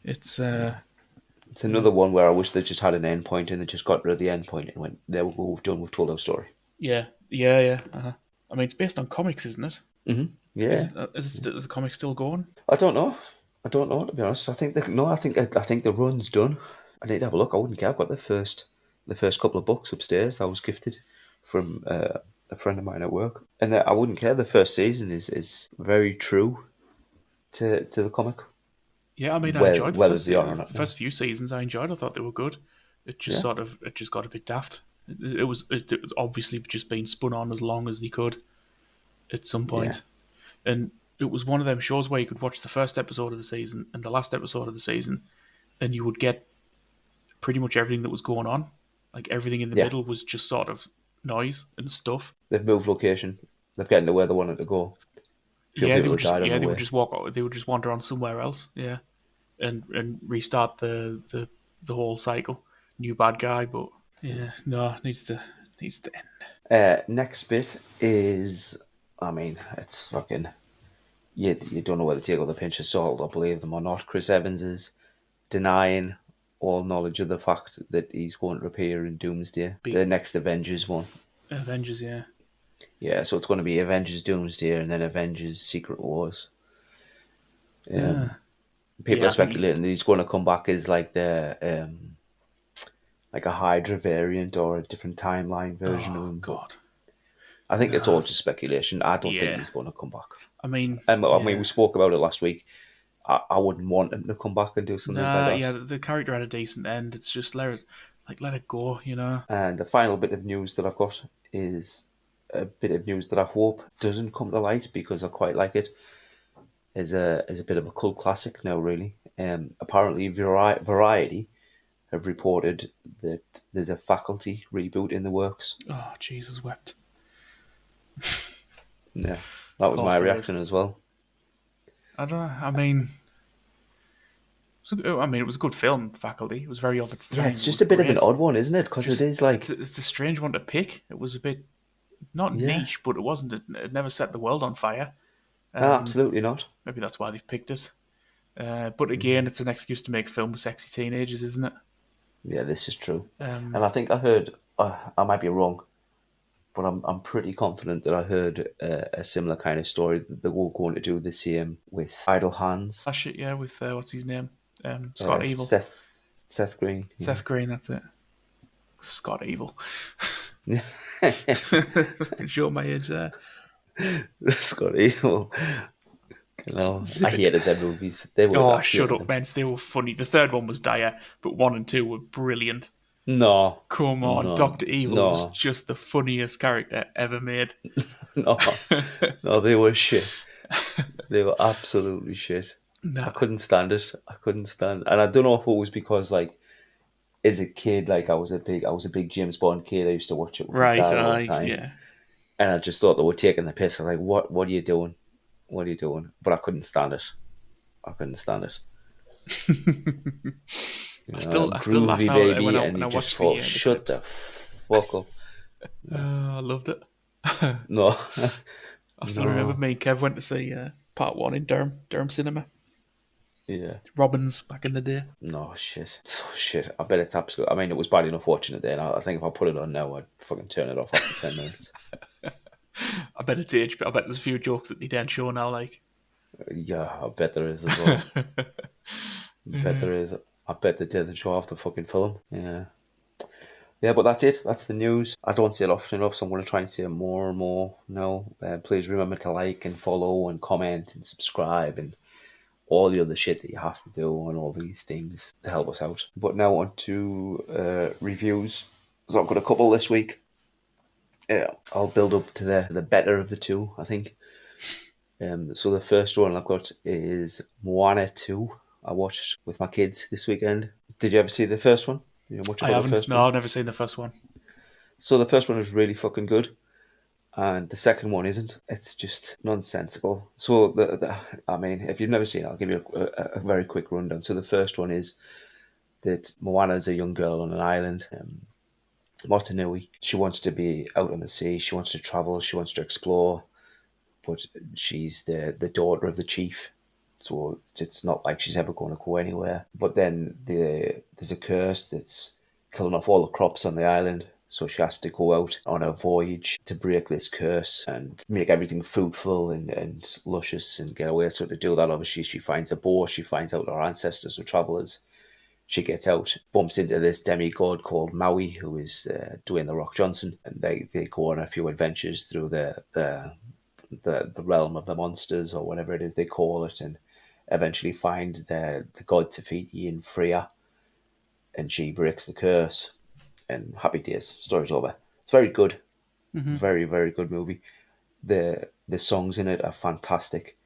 it's another one where I wish they just had an end point and they just got rid of the end point and went, "There we go, we've done. We've told our story." Yeah. I mean, it's based on comics, isn't it? Mm-hmm. Yeah. Is the comic still going? I don't know, to be honest. I think the run's done. I need to have a look. I wouldn't care. I've got the first couple of books upstairs that I was gifted from a friend of mine at work, and I wouldn't care. The first season is very true to the comic. Yeah, I mean, I enjoyed the first few seasons. I enjoyed. I thought they were good. It just got a bit daft. It was obviously just being spun on as long as they could at some point. And it was one of them shows where you could watch the first episode of the season and the last episode of the season, and you would get pretty much everything that was going on. Like everything in the middle was just sort of noise and stuff. They've moved location. They've gotten to where they wanted to go. They would just walk. They would just wander on somewhere else. Yeah, and restart the whole cycle. New bad guy, but it needs to end. Next bit is, I mean, it's fucking. You don't know whether to take with a pinch of salt or believe them or not. Chris Evans is denying all knowledge of the fact that he's going to appear in Doomsday, the next Avengers one. Avengers, yeah. Yeah, so it's going to be Avengers Doomsday and then Avengers Secret Wars. People are speculating that he's going to come back as like the like a Hydra variant or a different timeline version of him. God. I think it's all just speculation. I don't think he's going to come back. I mean, we spoke about it last week. I wouldn't want him to come back and do something like that. Yeah, the character had a decent end. It's just let it go, you know. And the final bit of news that I've got is a bit of news that I hope doesn't come to light because I quite like it. Is a bit of a cult classic now, really. Apparently, Variety have reported that there's a Faculty reboot in the works. Oh, Jesus wept. Yeah, that was my reaction as well. I don't know. I mean, it was a good film, Faculty. It was very of its time. Yeah, it's just a bit of an odd one, isn't it? Because it is like... It's a strange one to pick. It was a bit... Not niche, but it wasn't... It never set the world on fire. No, absolutely not. Maybe that's why they've picked it. But again, it's an excuse to make a film with sexy teenagers, isn't it? Yeah, this is true. And I think I heard... I might be wrong, but I'm pretty confident that I heard a similar kind of story that they were going to do the same with Idle Hands. That shit, yeah, with what's his name? Scott Evil. Seth Green. Yeah. Seth Green, that's it. Scott Evil. Show my age there. Scott Evil. I Zip it. hated their movies. They were Oh, I shut hated up, them. man. They were funny. The third one was dire, but 1 and 2 were brilliant. No, Come on, no, Doctor Evil was no, just the funniest character ever made. no, no. They were shit. They were absolutely shit. I Nah, couldn't stand it. I couldn't stand, and I don't know if it was because like as a kid, like I was a big James Bond kid. I used to watch it with my right? dad all the time, Yeah. and I just thought they were taking the piss. I'm like, what are you doing? What are you doing? But I couldn't stand it. I couldn't stand it. I still laugh Groovy now baby, and when you I just watch thought, the shut clips. the fuck up. I loved it. No, I still remember no, me and Kev went to see part 1 in Durham Cinema. yeah. Robbins back in the day. No, shit. So shit. I bet it's absolute. I mean, it was bad enough watching it then. I think if I put it on now, I'd fucking turn it off after 10 minutes. I bet it's age, but I bet there's a few jokes that they don't show now. Like, Yeah, I bet there is as well. Bet there is. I bet they did the show off the fucking film. Yeah. Yeah, but that's it. That's the news. I don't see it often enough, so I'm going to try and see it more and more now. Please remember to like and follow and comment and subscribe and all the other shit that you have to do and all these things to help us out. But now on to reviews. So I've got a couple this week. Yeah, I'll build up to the better of the two, I think. So the first one I've got is Moana 2. I watched with my kids this weekend. Did you ever see the first one? You know much I about the haven't. first No, one? I've never seen the first one. So the first one is really fucking good, and the second one isn't. It's just nonsensical. So I mean, if you've never seen it, I'll give you a very quick rundown. So the first one is that Moana is a young girl on an island, Motunui. She wants to be out on the sea. She wants to travel. She wants to explore. But she's the daughter of the chief, so it's not like she's ever going to go anywhere. But then there's a curse that's killing off all the crops on the island, so she has to go out on a voyage to break this curse and make everything fruitful and luscious and get away. So to do that, obviously, she finds a boar, she finds out our ancestors were travelers. She gets out, bumps into this demigod called Maui, who is Dwayne the Rock Johnson, and they go on a few adventures through the realm of the monsters or whatever it is they call it, and eventually find the god Tafiti in Freya, and she breaks the curse. And happy days, story's over. It's very good, very very good movie. The songs in it are fantastic.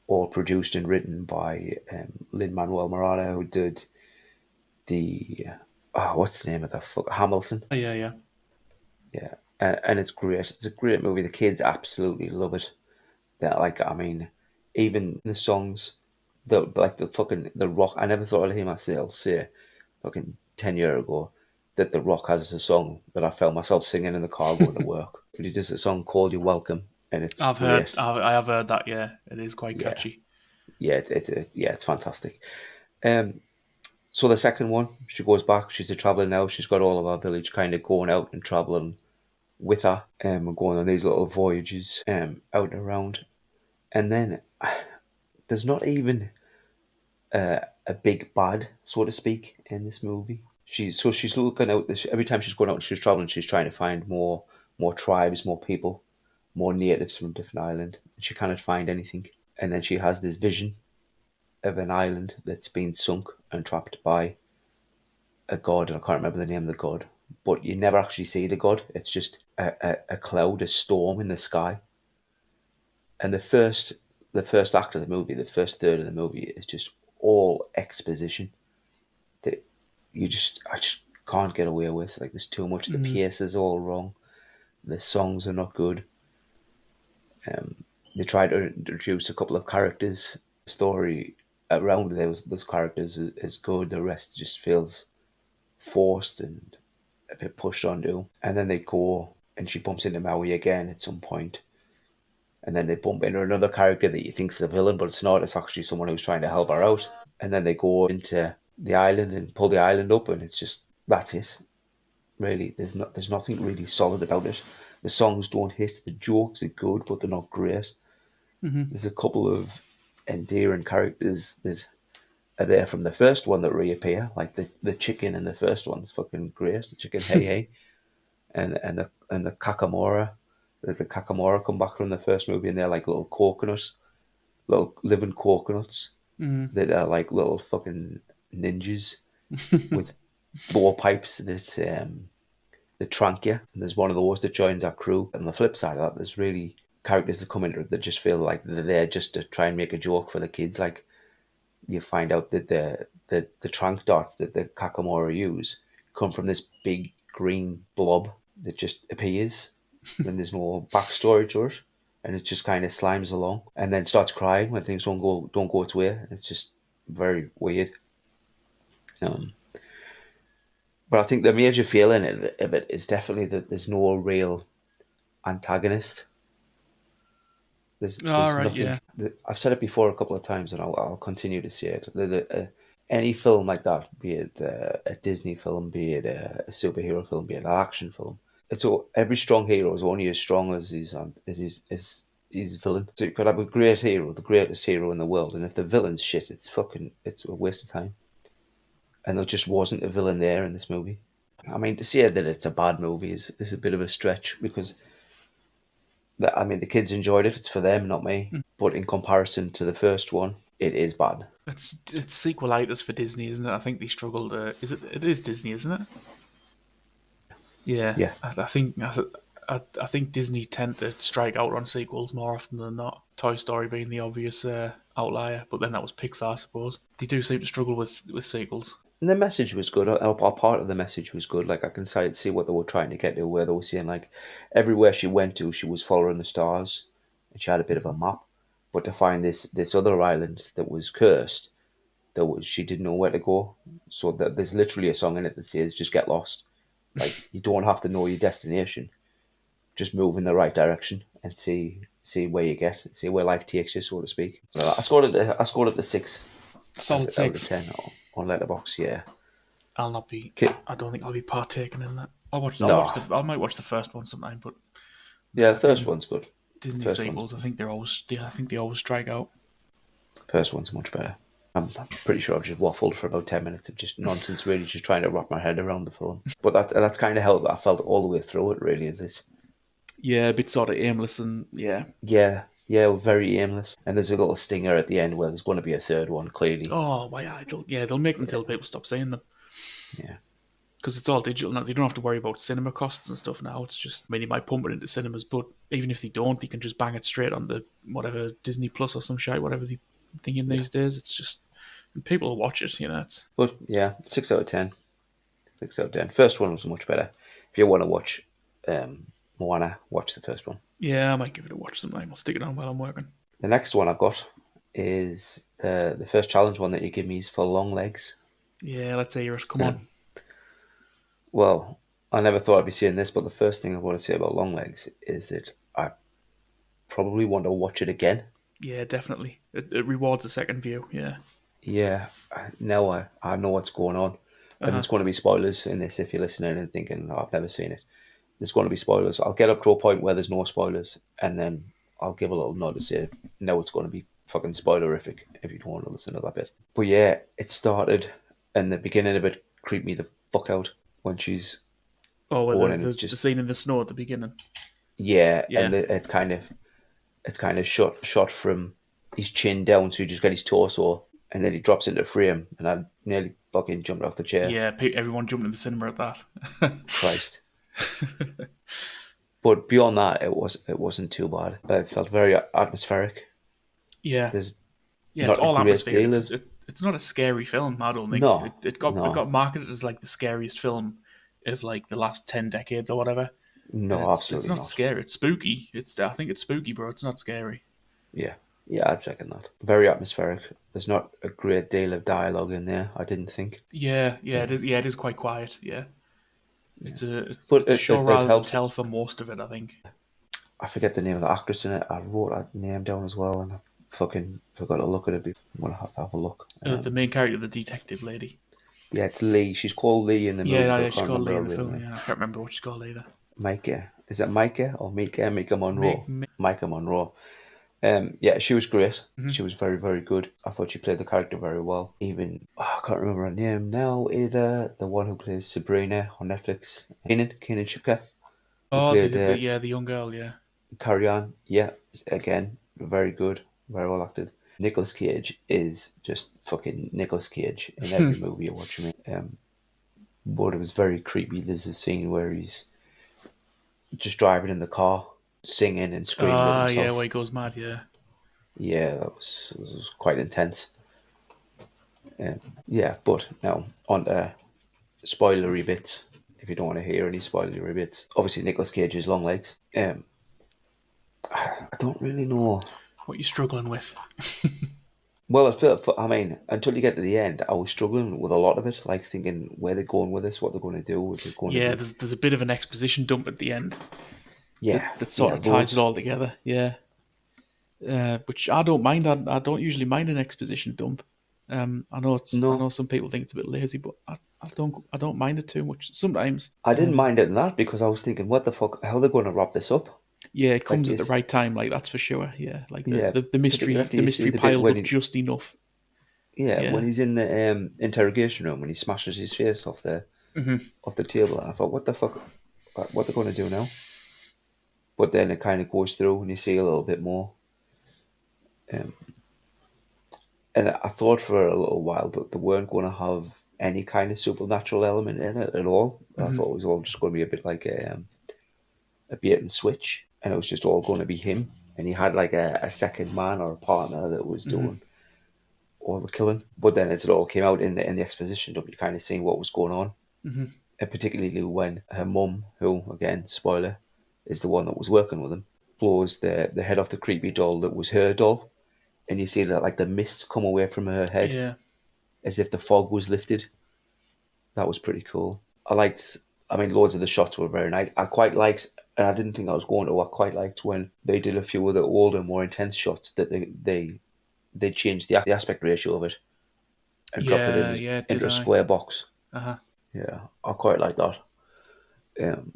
All produced and written by Lin Manuel Miranda, who did the what's the name of the fuck Hamilton. Oh, yeah, yeah. Yeah, and it's great. It's a great movie. The kids absolutely love it. That like I mean, even the songs, the fucking the Rock. I never thought I'd hear myself say, fucking 10 years ago, that the Rock has a song that I felt myself singing in the car going to work. But he does a song called "You Welcome," and it's great. I have heard that. Yeah, it is quite Yeah, catchy. yeah, yeah, it's fantastic. Um, so the second one, she goes back. She's a traveler now. She's got all of our village kind of going out and traveling with her, and going on these little voyages, out and around. And then there's not even a big bad, so to speak, in this movie. She's looking out this every time she's going out and she's traveling. She's trying to find more tribes, more people, more natives from a different island. And she cannot find anything. And then she has this vision of an island that's been sunk and trapped by a god. And I can't remember the name of the god, but you never actually see the god. It's just a cloud, a storm in the sky. And the first act of the movie, the first third of the movie is just all exposition that I just can't get away with. Like there's too much. The pace is all wrong. The songs are not good. They tried to introduce a couple of characters. The story around those characters is good. The rest just feels forced and a bit pushed onto. And then they go and she bumps into Maui again at some point. And then they bump into another character that you think's the villain, but it's not. It's actually someone who's trying to help her out. And then they go into the island and pull the island up, and it's just that's it. Really, there's nothing really solid about it. The songs don't hit. The jokes are good, but they're not great. There's a couple of endearing characters that are there from the first one that reappear, like the chicken in the first one's fucking great. The chicken Hey Hey and the Kakamora, the Kakamora come back from the first movie, and they're like little coconuts, little living coconuts that are like little fucking ninjas with boar pipes that trank you. And there's one of those that joins our crew. And on the flip side of that, there's really characters that come into it that just feel like they're there just to try and make a joke for the kids. Like you find out that the trank dots that the Kakamora use come from this big green blob that just appears when there's no backstory to it, and it just kind of slimes along and then starts crying when things don't go its way. It's just very weird. But I think the major feeling of it is definitely that there's no real antagonist. There's All right, nothing. yeah. I've said it before a couple of times, and I'll continue to say it. Any film like that, be it a Disney film, be it a superhero film, be it an action film, every strong hero is only as strong as his villain. So you could have a great hero, the greatest hero in the world, and if the villain's shit, it's a waste of time. And there just wasn't a villain there in this movie. I mean, to say that it's a bad movie is a bit of a stretch because the kids enjoyed it. It's for them, not me. But in comparison to the first one, it is bad. It's sequelitis for Disney, isn't it? I think they struggled. It is Disney, isn't it? Yeah, Yeah. I think Disney tend to strike out on sequels more often than not. Toy Story being the obvious outlier, but then that was Pixar, I suppose. They do seem to struggle with sequels. And the message was good. Or part of the message was good. Like I can see what they were trying to get to, where they were saying like everywhere she went to, she was following the stars, and she had a bit of a map. But to find this other island that was cursed, she didn't know where to go. So there's literally a song in it that says, "Just get lost." Like you don't have to know your destination, just move in the right direction and see where you get, see where life takes you, so to speak. So I scored it the 6 Solid out of 6. 10 on Letterboxd. Yeah. I'll not be. Okay. I don't think I'll be partaking in that. No. I might watch the first one sometime, but Yeah, the first one's good. Disney First sequels, I think they always strike out. First one's much better. I'm pretty sure I've just waffled for about 10 minutes of just nonsense, really, just trying to wrap my head around the film. But that's kind of how I felt all the way through it, really. Yeah, a bit sort of aimless and yeah. Yeah, very aimless. And there's a little stinger at the end where there's going to be a third one, clearly. Oh, why? They'll make them till people stop saying them. Yeah. Because it's all digital now. They don't have to worry about cinema costs and stuff now. It's just, I mean, they might pump it into cinemas, but even if they don't, they can just bang it straight on the whatever Disney Plus or some shit, whatever they're thinking these days. It's just, people will watch it, you know. But yeah, 6 out of 10. 6 out of 10. First one was much better. If you want to watch Moana, watch the first one. Yeah, I might give it a watch sometime. I'll stick it on while I'm working. The next one I've got is the first challenge one that you give me is for long legs. Yeah, let's hear it. Come on. Well, I never thought I'd be saying this, but the first thing I want to say about long legs is that I probably want to watch it again. Yeah, definitely. It rewards a second view, yeah. Yeah, now I know what's going on. And there's going to be spoilers in this if you're listening and thinking, oh, I've never seen it. There's going to be spoilers. I'll get up to a point where there's no spoilers, and then I'll give a little nod to say, no, it's going to be fucking spoilerific if you don't want to listen to that bit. But yeah, it started, and the beginning of it creeped me the fuck out when she's... Oh, well, the scene in the snow at the beginning. Yeah. And it's kind of shot from his chin down, so you just get his torso, and then he drops into frame, and I nearly fucking jumped off the chair. Yeah, everyone jumped in the cinema at that. Christ. But beyond that, it wasn't too bad. It felt very atmospheric. Yeah, There's it's all atmosphere. It's not a scary film, I don't think. No, it got marketed as like the scariest film of like the last 10 decades or whatever. No, absolutely it's not scary. It's spooky. I think it's spooky, bro. It's not scary. Yeah, I'd second that. Very atmospheric. There's not a great deal of dialogue in there, I didn't think. Yeah, it is. Yeah, it is quite quiet. Yeah, it's a show rather than tell for most of it, I think. I forget the name of the actress in it. I wrote that name down as well, and I fucking forgot to look at it. I'm gonna have to have a look. The main character, the detective lady. Yeah, it's Lee. She's called Lee in the movie. Yeah, she's called Lee in the film. Yeah, I can't remember what she's called either. Micah. Is it Micah or Mika? Micah Monroe. Micah Monroe. Yeah, she was great. Mm-hmm. She was very, very good. I thought she played the character very well. Even, I can't remember her name now either. The one who plays Sabrina on Netflix. Kanan Shipka. Oh, the young girl, yeah. Carry On, yeah, again, very good, very well acted. Nicolas Cage is just fucking Nicolas Cage in every movie you watch him in. But it was very creepy. There's a scene where he's just driving in the car, singing and screaming at Yeah, where himself. he goes mad, yeah. Yeah, that was quite intense. Yeah, but now on to spoilery bits. If you don't want to hear any spoilery bits, obviously Nicolas Cage's long legs. I don't really know. What you struggling with? Well, I mean, until you get to the end, I was struggling with a lot of it, like thinking where they're going with this, what they're going to do. Is it going to Yeah, be? there's a bit of an exposition dump at the end Yeah, that sort yeah, of ties it loads. all together. Yeah, which I don't mind. I don't usually mind an exposition dump. I know No, some people think it's a bit lazy, but I don't mind it too much. Sometimes, I didn't mind it in that because I was thinking, what the fuck? How are they going to wrap this up? yeah, it Like, comes at the right time. Like that's for sure. Yeah, like yeah, particularly after the you see mystery the bit piles when up just enough. yeah, when Yeah, he's in the interrogation room when he smashes his face off the table, and I thought, what the fuck? What they're going to do now? But then it kind of goes through, and you see a little bit more. Um, and I thought for a little while that they weren't going to have any kind of supernatural element in it at all. I thought it was all just going to be a bit like a bait and switch, and it was just all going to be him. And he had like a second man or a partner that was doing all the killing. But then as it all came out in the exposition, you kind of seeing what was going on, and particularly when her mum, who again spoiler, is the one that was working with him, blows the head off the creepy doll that was her doll, and you see that like the mist come away from her head yeah, as if the fog was lifted. That was pretty cool. I liked. I mean, loads of the shots were very nice. I quite liked, and I didn't think I was going to. I quite liked when they did a few of the older, more intense shots that they changed the aspect ratio of it and dropped it yeah, in yeah. Did into a I? square box. Uh huh. Yeah, I quite like that. Um,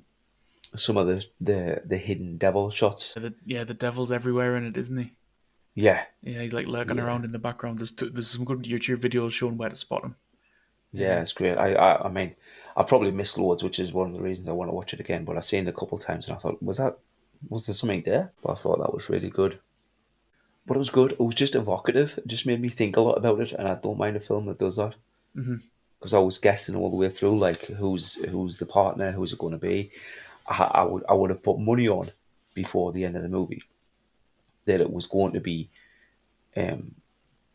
some of the hidden devil shots. The devil's everywhere in it, isn't he? Yeah, Yeah, he's like lurking yeah, around in the background. There's some good YouTube videos showing where to spot him. yeah. It's great. I mean, I've probably missed loads, which is one of the reasons I want to watch it again. But I've seen it a couple of times, and I thought, was there something there? But I thought that was really good. But it was good. It was just evocative. It just made me think a lot about it, and I don't mind a film that does that because I was guessing all the way through, like who's the partner, who's it going to be. I would have put money on before the end of the movie that it was going to be um,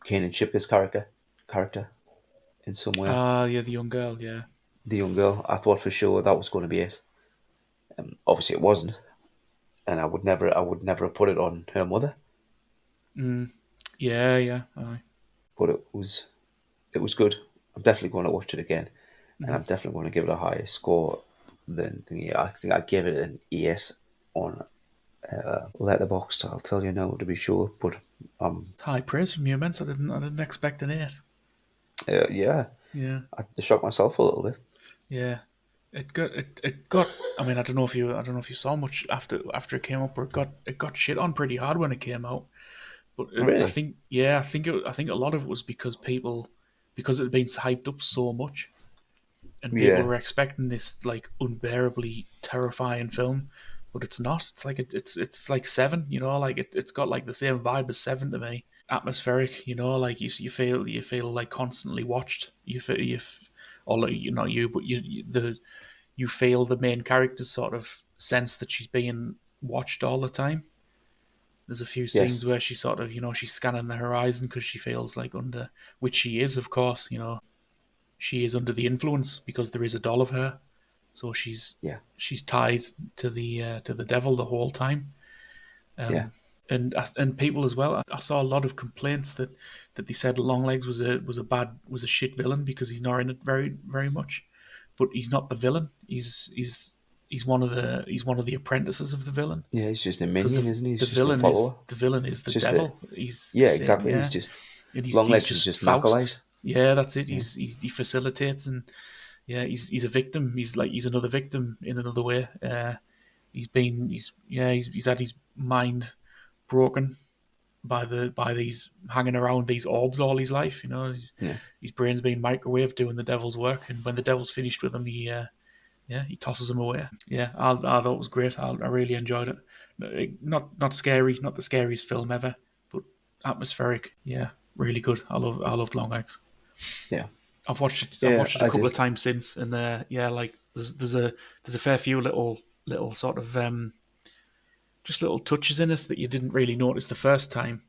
Kanan Shipka's character in some way. Ah, yeah, the young girl. Yeah, The young girl. I thought for sure that was going to be it. Obviously, it wasn't, and I would never have put it on her mother. yeah, yeah. Aye. But it was good. I'm definitely going to watch it again, and I'm definitely going to give it a higher score than thingy. I think I gave it an ES on Letterboxd. I'll tell you now to be sure, but High praise from you, Mence. I didn't expect an eight. yeah, Yeah, I shocked myself a little bit. yeah. It got. I mean, I don't know if you saw much after it came up, but it got shit on pretty hard when it came out. But I Really? think, I think a lot of it was because it had been hyped up so much, and people Yeah. were expecting this like unbearably terrifying film, but it's not. It's like it's like Seven, you know, like it's got like the same vibe as Seven to me. Atmospheric, you know, like you feel like constantly watched. Or like, you not you, but you feel the main character's sort of sense that she's being watched all the time. There's a few Yes. scenes where she sort of, you know, she's scanning the horizon because she feels like under, which she is, of course, you know, she is under the influence because there is a doll of her, so Yeah. she's tied to the devil the whole time. Yeah. And people as well. I saw a lot of complaints that they said Longlegs was a shit villain because he's not in it very much, but he's not the villain. He's one of the apprentices of the villain Yeah. He's just a because minion, isn't he? He's just a follower. the villain is It's the just a devil. He's yeah. Satan, Exactly. He's yeah, just and he's Longlegs is just just an acolyte. Faust. Yeah, that's it. Yeah. He facilitates, and yeah, he's a victim. He's another victim in another way. He's had his mind broken by these hanging around these orbs all his life. You know, Yeah. his brain's been microwaved doing the devil's work, and when the devil's finished with him, Yeah, he tosses them away. Yeah, I thought it was great. I really enjoyed it. Not scary, not the scariest film ever, but atmospheric. Yeah, really good. I loved Longlegs. Yeah, I've watched it. I've yeah, watched it a I couple of did. times since, and yeah, like there's a fair few little sort of just little touches in it that you didn't really notice the first time.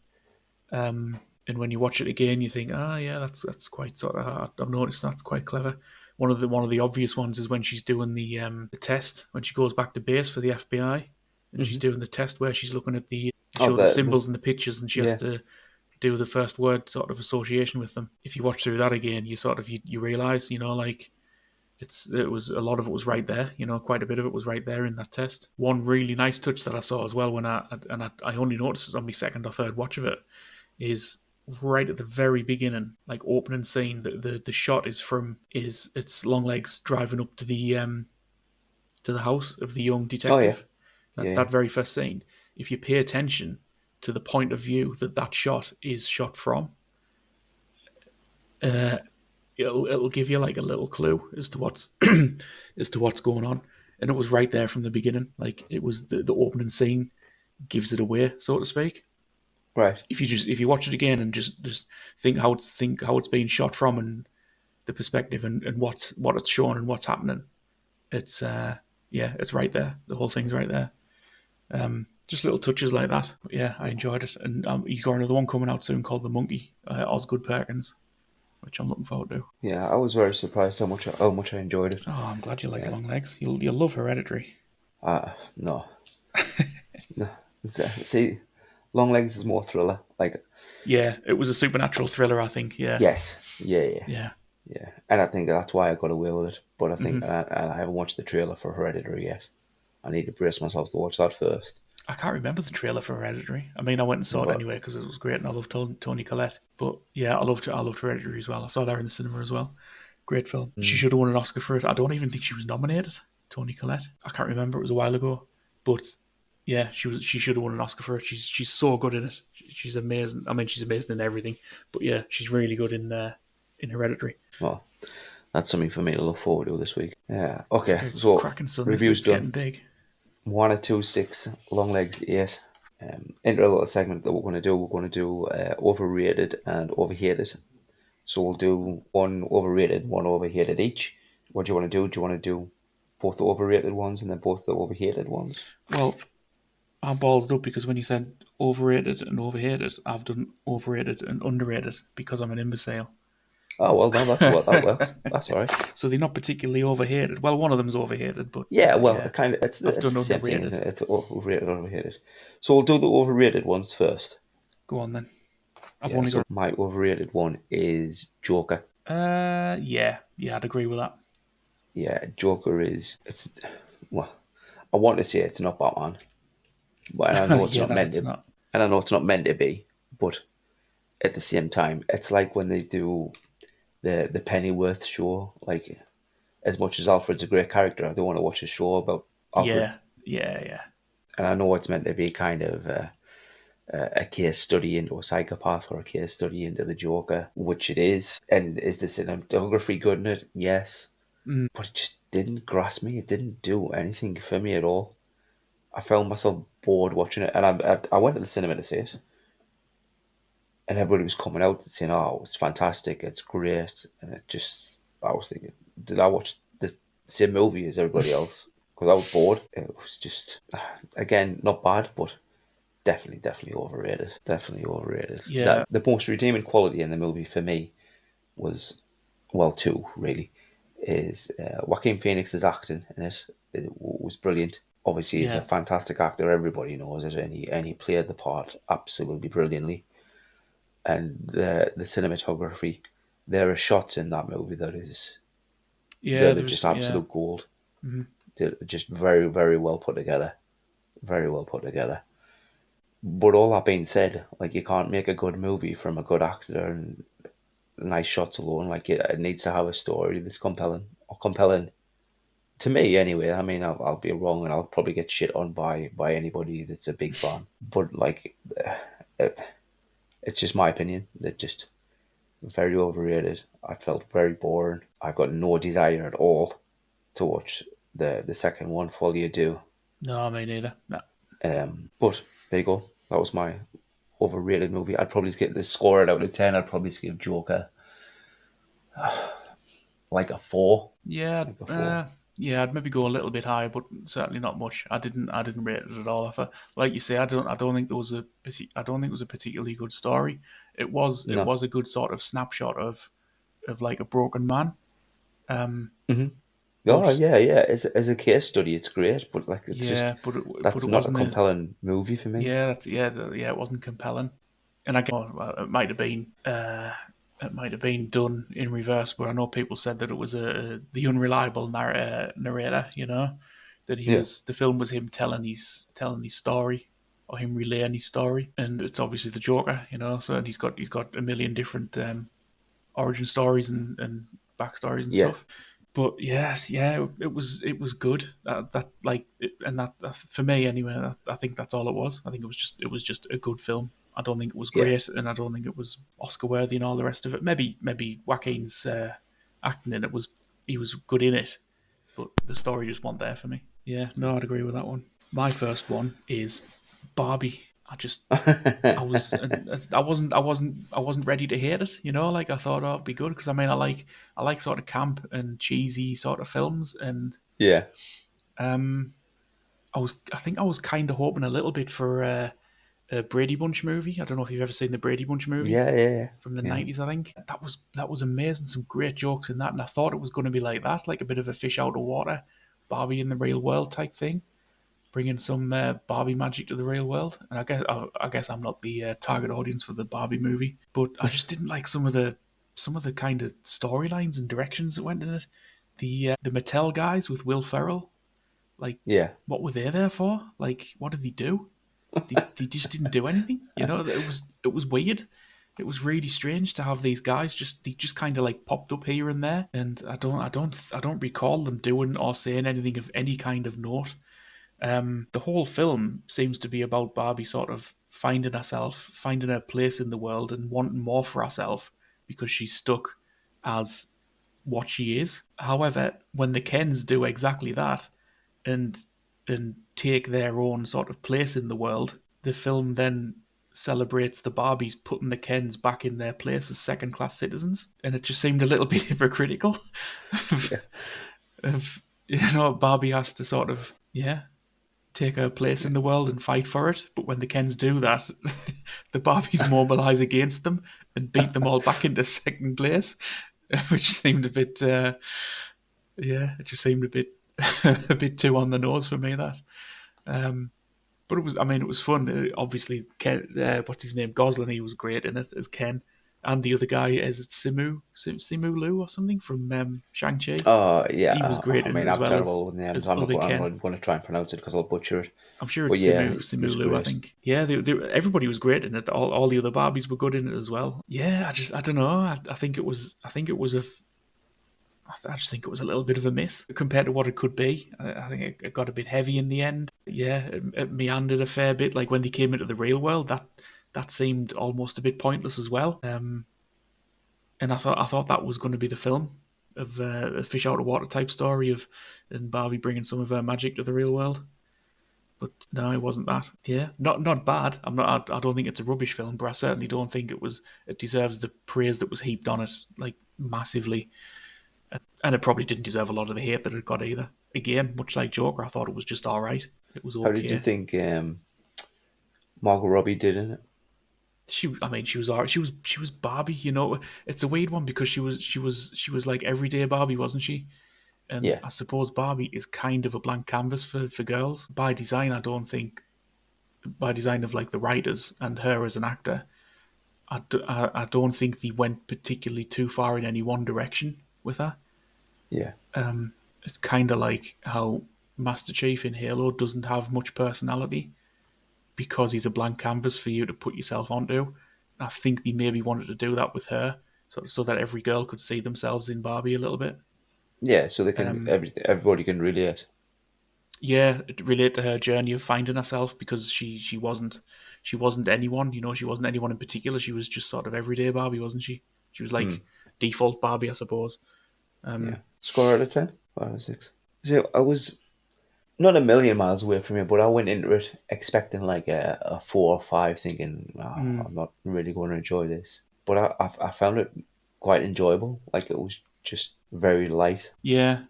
And when you watch it again, you think, yeah, that's quite sort of. I've noticed that's quite clever. One of the obvious ones is when she's doing the test when she goes back to base for the FBI, and she's Hmm. doing the test where she's looking at the Oh, show the symbols and the pictures, and she has yeah, to do the first word sort of association with them. If you watch through that again, you sort of you realize, like it was a lot of it was right there. Quite a bit of it was right there in that test. One really nice touch that I saw as well when I only noticed it on my second or third watch of it is right at the very beginning, like opening scene. The shot is it's Longlegs driving up to the house of the young oh yeah, detective. yeah, That yeah. very first scene. If you pay attention to the point of view that shot is shot from, uh, it'll give you like a little clue as to what's as to what's going on. And it was right there from the beginning. Like it was the opening scene gives it away, so to speak. Right. If you watch it again and just think how it's being shot from and the perspective and what it's showing and what's happening, it's yeah, it's right there. The whole thing's right there. Just little touches like that. But yeah, I enjoyed it, and he's got another one coming out soon called The Monkey, Osgood Perkins, which I'm looking forward to. Yeah, I was very surprised how much I enjoyed it. Oh, I'm glad you liked Yeah. Long Legs. You'll love Hereditary. No, no. See, Long Legs is more thriller. Like, Yeah, it was a supernatural thriller, I think. Yeah, yes, yeah, yeah, yeah. yeah. And I think that's why I got away with it. But I think, Hmm. and I haven't watched the trailer for Hereditary yet. I need to brace myself to watch that first. I can't remember the trailer for Hereditary. I mean, I went and saw it But anyway because it was great, and I loved Tony Collette. But yeah, I loved Hereditary as well. I saw that in the cinema as well. Great film. She mm, should have won an Oscar for it. I don't even think she was nominated. Tony Collette. I can't remember. It was a while ago. But yeah, she was. She should have won an Oscar for it. She's so good in it. She's amazing. I mean, she's amazing in everything. But yeah, she's really good in Hereditary. well, that's something for me to look forward to this week. Yeah. It's Okay. like a So cracking sun. reviews It's getting done. big. 1 or 2 6 Long Legs 8. Into a little segment that we're going to do. We're going to do overrated and overhated. So we'll do one overrated, one overhated each. What do you want to do? Do you want to do both the overrated ones and then both the overhated ones? Well, I'm ballsed up because when you said overrated and overhated, I've done overrated and underrated because I'm an imbecile. Oh well, no, that's what that works. That's all right. So they're not particularly overhated. Well, one of them's overhated, but Yeah, well, yeah, I've it's done the same thing, underrated. isn't it? It's overrated, overhated. So we'll do the overrated ones first. Go on then. I've Yeah. only So got. my overrated one is Joker. Yeah, I'd agree with that. Yeah, Joker is it's well, I want to say it's not Batman, but I know it's Yeah, not that meant it's to, not. and I know it's not meant to be, but at the same time, it's like when they do the Pennyworth show. Like, as much as Alfred's a great character, I don't want to watch a show about Alfred. Yeah, yeah. And I know it's meant to be kind of a case study into a psychopath or a case study into the Joker, which it is. And is the cinematography good in it? Yes. Mm, But it just didn't grasp me. It didn't do anything for me at all. I found myself bored watching it, and I went to the cinema to see it, and everybody was coming out and saying, "Oh, it's fantastic, it's great," and I was thinking, did I watch the same movie as everybody else? Because I was bored. It was just, again, not bad, but definitely overrated. Definitely overrated. yeah, That the most redeeming quality in the movie for me was, well, two really, is Joaquin Phoenix's acting in it. It was brilliant. Obviously, he's a yeah, fantastic actor. Everybody knows it, and he played the part absolutely brilliantly. And the cinematography, there are shots in that movie yeah. that are just There's yeah. absolute gold. Mhm. They're just very well put together, very well put together. But all that being said, like, you can't make a good movie from a good actor and nice shots alone. Like, it needs to have a story that's compelling to me anyway. I mean, I'll be wrong, and I'll probably get shit on by anybody that's a big fan. But like, it, it's just my opinion. That just very overrated. I felt very boring. I've got no desire at all to watch the second one fully ado. No, me neither. No. But there you go. That was my overrated movie. I'd probably get the score it out of 10. I'd probably give Joker like a 4. Yeah, Like a 4. yeah, I'd maybe go a little bit higher, but certainly not much. I didn't rate it at all. Like you say, I don't think there was I don't think it was a particularly good story. It No. was a good sort of snapshot of like a broken man. Oh But yeah, yeah. As a case study, it's great, but like it's just yeah, but that's it not a wasn't a compelling movie for me. yeah, yeah, it wasn't compelling. And I guess well, it might have been done in reverse, but I know people said that it was the unreliable narrator. You know, that Yeah, the film was him telling his story or him relaying his story, and it's obviously the Joker. You know, so he's got a million different origin stories and backstories and yeah, stuff. But yes, yeah, it was good. That like that for me anyway. I think that's all it was. I think it was just a good film. I don't think it was yeah, great, and I don't think it was Oscar worthy and all the rest of it. Maybe Joaquin's acting in it was he was good in it, but the story just wasn't there for me. Yeah, no, I'd agree with that one. My first one is Barbie. I wasn't ready to hate it. You know, like I thought, oh, it'd be good because I mean, I like sort of camp and cheesy sort of films, and yeah, um, I think I was kind of hoping a little bit for a Brady Bunch movie. I don't know if you've ever seen the Brady Bunch movie yeah, yeah, from the yeah. '90s. I think that was amazing. Some great jokes in that, and I thought it was going to be like that, like a bit of a fish out of water, Barbie in the real world type thing, bringing some Barbie magic to the real world. And I guess I'm not the target audience for the Barbie movie, but I just didn't like some of the kind of storylines and directions that went in it. The Mattel guys with Will Ferrell, like Yeah. what were they there for? Like what did they do? They just didn't do anything. You know, it was weird. It was really strange to have these guys they just kind of like popped up here and there, and I don't recall them doing or saying anything of any kind of note. The whole film seems to be about Barbie sort of finding herself, finding her place in the world, and wanting more for herself because she's stuck as what she is. However, when the Kens do exactly that and take their own sort of place in the world, the film then celebrates the Barbies putting the Kens back in their place as second class citizens, and it just seemed a little bit hypocritical. Yeah. Of you know, Barbie has to sort of take her place in the world and fight for it. But when the Kens do that, the Barbies mobilize against them and beat them all back into second place, which seemed a bit, it just seemed a bit, a bit too on the nose for me. That, but it was, I mean, it was fun. Obviously, Ken, what's his name, Gosling, he was great in it as Ken. And the other guy is it Simu Liu or something from Shang Chi. Oh yeah. He was great I in it mean, as I'm well terrible with names. as other I'm Ken. not going to try and pronounce it because I'll butcher it. I'm sure But it's yeah, he Simu was Liu, I great. think. Yeah, everybody was great in it. All the other Barbies were good in it as well. Yeah, I don't know. I think it was I just think it was a little bit of a miss compared to what it could be. I think it got a bit heavy in the end. Yeah, it meandered a fair bit. Like when they came into the real world, that seemed almost a bit pointless as well. And I thought that was going to be the film of a fish out of water type story of and Barbie bringing some of her magic to the real world. But no, it wasn't that. Yeah, not bad. I don't think it's a rubbish film, but I certainly don't think it deserves the praise that was heaped on it like massively. And it probably didn't deserve a lot of the hate that it got either. Again, much like Joker, I thought it was just all right. It was How did you okay. think Margot Robbie did in it? I mean, she was all right. She was Barbie. You know, it's a weird one because she was like everyday Barbie, wasn't she? And Yeah, I suppose Barbie is kind of a blank canvas for girls by design. I don't think by design of like the writers and her as an actor. I don't think they went particularly too far in any one direction with her. yeah, It's kind of like how Master Chief in Halo doesn't have much personality because he's a blank canvas for you to put yourself onto. I think they maybe wanted to do that with her, so that every girl could see themselves in Barbie a little bit. yeah. So they can everybody can relate. Yeah, relate to her journey of finding herself because she wasn't anyone, you know, she wasn't anyone in particular. She was just sort of everyday Barbie, wasn't she? She was Hmm. like default Barbie, I suppose. Yeah. Score out of 10? 5 or 6? So I was not a million miles away from it, but I went into it expecting like a 4 or 5, thinking, "Oh, Mm. I'm not really going to enjoy this." But I found it quite enjoyable. Like it was just very light, Yeah,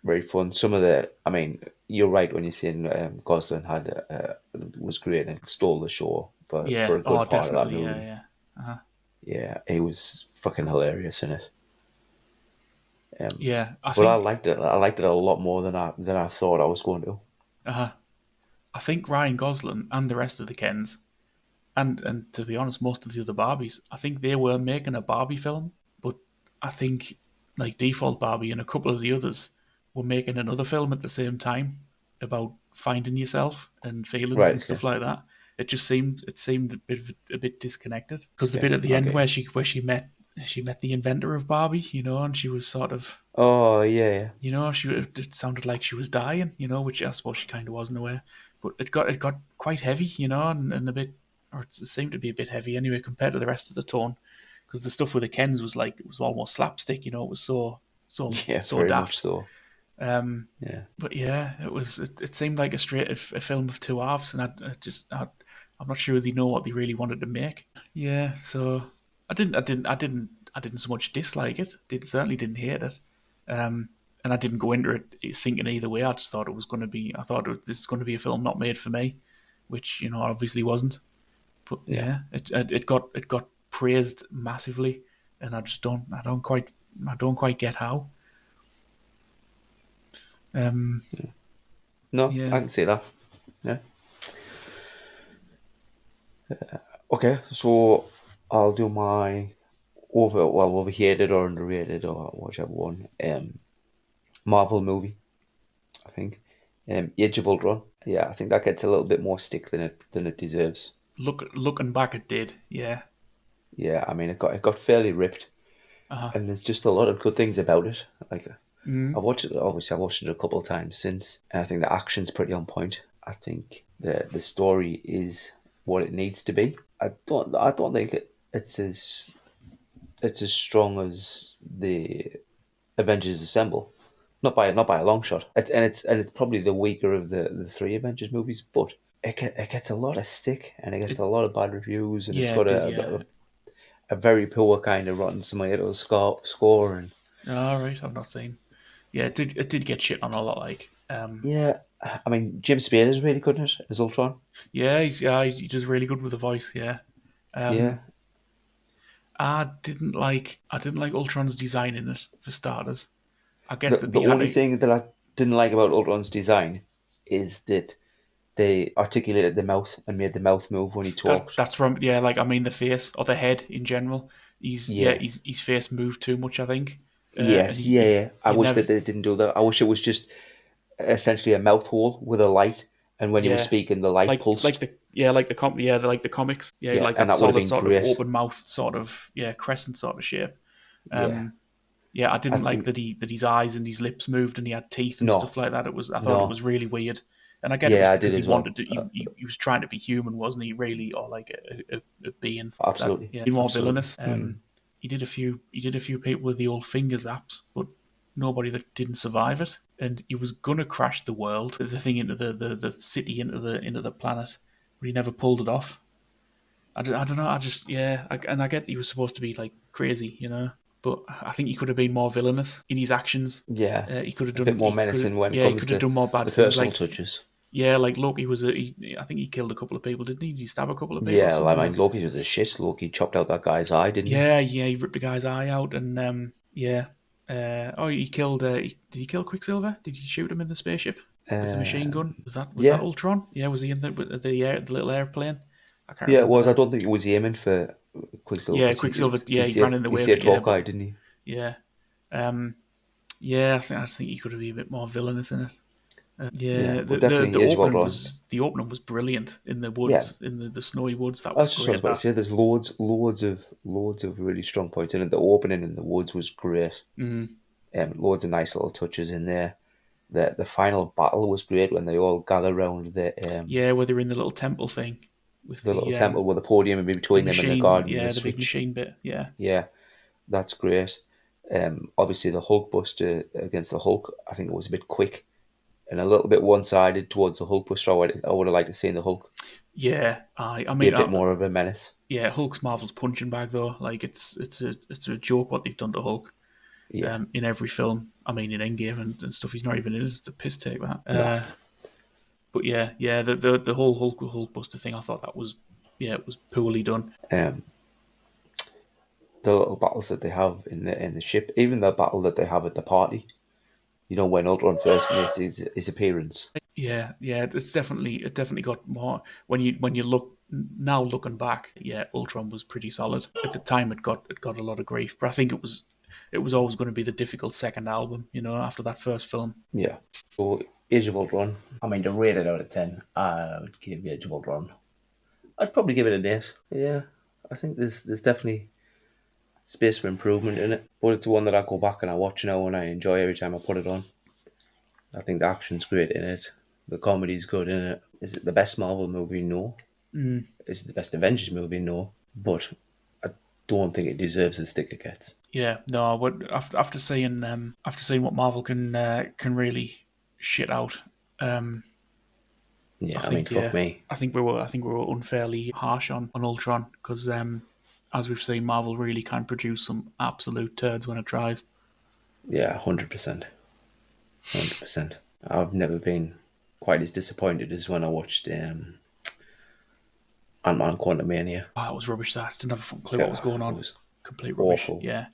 very fun. Some of the, I mean, you're right when you're saying Gosling had was great and stole the show yeah. for a Oh, good part of that definitely. Yeah, movie. yeah. Uh-huh. Yeah, he was fucking hilarious in it. Yeah, I But I think. liked it. I liked it a lot more than I thought I was going to. Uh, I think Ryan Gosling and the rest of the Kens, and to be honest, most of the other Barbies, I think they were making a Barbie film, but I think like Default Barbie and a couple of the others were making another film at the same time about finding yourself and feelings Right. and Okay. stuff like that. It seemed a bit disconnected because the Yeah. bit at the end Okay. where she met the inventor of Barbie, and she was sort of, Oh yeah. Yeah. it sounded like she was dying, which I suppose she kind of was in a way. But it got quite heavy, and a bit, or it seemed to be a bit heavy anyway compared to the rest of the tone, because the stuff with the Kens was like it was almost slapstick, it was Yeah. so Very much daft. so. Um, Yeah. but yeah, it seemed like a film of two halves, and I'm not sure they know what they really wanted to make. Yeah, so I didn't so much dislike it. Certainly didn't hate it. Um, and I didn't go into it thinking either way. I just thought it was going to be. I thought this is going to be a film not made for me, which obviously wasn't. But Yeah. yeah, it got praised massively, and I don't quite get how. Um, No, yeah, I can see that. Yeah. Okay. So I'll do my overhated or underrated or whichever one. Marvel movie. I think. Age of Ultron. Yeah, I think that gets a little bit more stick than it deserves. looking back, it did. Yeah. Yeah, I mean it got fairly ripped, Uh-huh. and there's just a lot of good things about it. Like Mm. I've watched it. Obviously, I've watched it a couple of times since, and I think the action's pretty on point. I think the story is what it needs to be. I don't think it's as strong as the Avengers Assemble. Not by a long shot. And it's probably the weaker of the three Avengers movies, but it gets a lot of stick and it gets It a lot of bad reviews, and it's Yeah, it got did. a, Yeah. a, a very poor kind of Rotten Tomatoes score. And All right, I've not seen. Yeah, it did get shit on a lot. Like, yeah, I mean Jim Spader is really good in it as Ultron. yeah, he does really good with the voice. Yeah. Yeah, Um, I didn't like Ultron's design in it for starters. I get the that the they had only to. thing that I didn't like about Ultron's design is that they articulated the mouth and made the mouth move when he talked. That's from, yeah, like I mean the face or the head in general. Yeah. His face moved too much, I think, and Yes, yeah, yeah. I you wish never. that they didn't do that. I wish it was just essentially a mouth hole with a light, and when you were Yeah, speaking, the light like pulsed. the yeah like the com yeah like the comics, yeah, Yeah, like and that that would have solid been sort of great. open mouth sort of, yeah, crescent sort of shape. Yeah, Um, yeah, I I didn't like think that his eyes and his lips moved and he had teeth and no, stuff like that. I thought it no. was really weird, and I get it was Yeah, I did because he as well. wanted to. He was trying to be human, wasn't he? Really, or like a being that, Absolutely, yeah, more absolutely. villainous. He did a few people with the old finger zaps, but nobody that didn't survive it. And he was gonna crash the world, the thing into the city, into the planet, but he never pulled it off. I don't know. I just, yeah, and I get that he was supposed to be like crazy, but I think he could have been more villainous in his actions. Yeah, He could have a bit done. more menacing when it Yeah, he comes could have to done more bad the things. personal Like, touches. yeah, like Loki was. I think he killed a couple of people, didn't he? Did he stab a couple of people or Yeah, I something? mean, Loki was a shit. Loki chopped out that guy's eye, didn't he? Yeah, yeah, he ripped the guy's eye out, and yeah. He killed. Did he kill Quicksilver? Did he shoot him in the spaceship with the machine Uh, gun? Was that yeah, Ultron? Yeah, was he in the little airplane? I can't yeah, it remember was. I now. don't think it was aiming for Quicksilver Yeah, because Quicksilver. he Yeah, he ran saved in the he way of it. saved Yeah, but Hawkeye, didn't he? yeah. Um, yeah, I just think he could have been a bit more villainous in it. Yeah, Yeah, but the definitely the Age of opening Ultron. was the opening was brilliant in the Yeah, woods, in the snowy woods. That I was was just what I was great. about to That. say. There's loads of really strong points in it. The opening in the woods was great. Mm. Loads of nice little touches in there. The final battle was great when they all gather around Yeah, where they're in the little temple thing with the little the temple with a podium in the between them and the machine. garden and the Yeah, the big switch. machine bit. Yeah. Yeah, that's great. Obviously, the Hulk Buster against the Hulk, I think it was a bit quick and a little bit one-sided towards the Hulk Buster. I would have liked to see the Hulk Yeah, I be a mean, bit more of a menace. yeah, Hulk's Marvel's punching bag though. Like it's a joke what they've done to Hulk. Yeah, In every film. I mean, in Endgame and stuff, he's not even in it. It's a piss take that. no, But yeah, the whole Hulkbuster thing, I thought that was it was poorly done. um, the little battles that they have in the ship, even the battle that they have at the party. When Ultron first makes his appearance. Yeah, it definitely got more when you look now looking back. Yeah, Ultron was pretty solid at the time. It got a lot of grief, but I think it was always going to be the difficult second album. After that first film. Yeah. So Age of Ultron. I mean, to rate it out of 10, I would give Age of Ultron. I'd probably give it an 8. Yeah, I think there's definitely space for improvement in it, but it's one that I go back and I watch now and I enjoy every time I put it on. I think the action's great in it. The comedy's good in it. Is it the best Marvel movie? No. Is it the best Avengers movie? No. But I don't think it deserves the stick it gets. Yeah, no, I would after seeing what Marvel can really shit out. I Yeah, I mean, think fuck me. I think we were unfairly harsh on Ultron because as we've seen, Marvel really can produce some absolute turds when it tries. Yeah, 100%. 100%. I've never been quite as disappointed as when I watched Ant-Man Quantumania. Oh, that was rubbish. That didn't have a fucking clue what Yeah, was going it on. was Complete rubbish. awful. Yeah,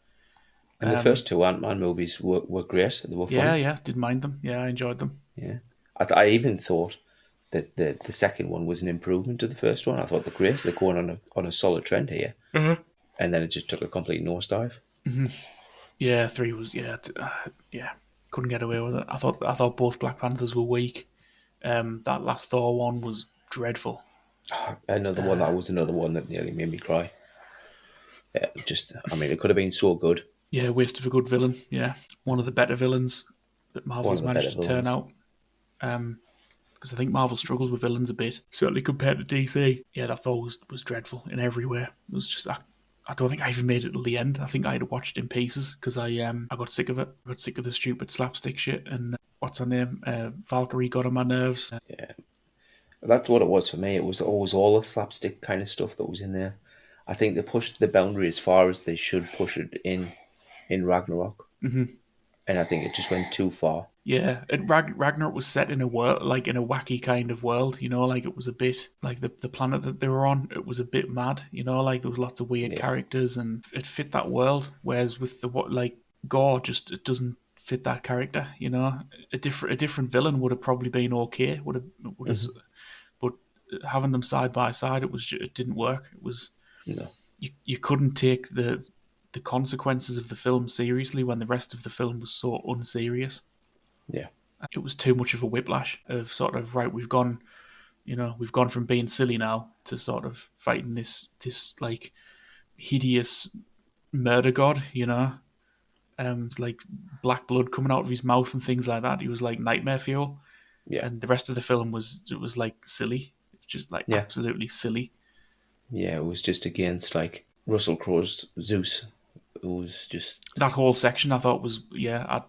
And the first two Ant-Man movies were great. They were yeah, fun. yeah. Didn't mind them. Yeah, I enjoyed them. Yeah. I even thought that the second one was an improvement to the first one. I thought they're going on a solid trend here. And then it just took a complete nosedive. Yeah, three was yeah. Couldn't get away with it. I thought both Black Panthers were weak. That last Thor one was dreadful. Another one that nearly made me cry. Yeah, I mean, it could have been so good. Yeah, waste of a good villain. Yeah, one of the better villains that One Marvel's of the better managed to turn villains. out. Because I think Marvel struggles with villains a bit, certainly compared to DC. Yeah, that Thor was dreadful in every way. It was just I don't think I even made it till the end. I think I had watched it in pieces because I got sick of it. I got sick of the stupid slapstick shit and what's her name? Valkyrie got on my nerves. Yeah, that's what it was for me. It was always all the slapstick kind of stuff that was in there. I think they pushed the boundary as far as they should push it in Ragnarok, and I think it just went too far. Yeah, and Ragnarok was set in a world like in a wacky kind of world, like it was a bit like the planet that they were on. It was a bit mad, like there was lots of weird Yeah. characters, and it fit that world. Whereas with the what like Gore, just it doesn't fit that character. A different villain would have probably been okay. Would have, but having them side by side, it didn't work. It was No. you couldn't take the consequences of the film seriously when the rest of the film was so unserious. Yeah. It was too much of a whiplash of sort of right. We've gone from being silly now to sort of fighting this like hideous murder god. It's like black blood coming out of his mouth and things like that. He was like nightmare fuel, Yeah. and the rest of the film was like silly, just like Yeah. absolutely silly. Yeah. It was just against like Russell Crowe's Zeus. It was just That whole section I thought was I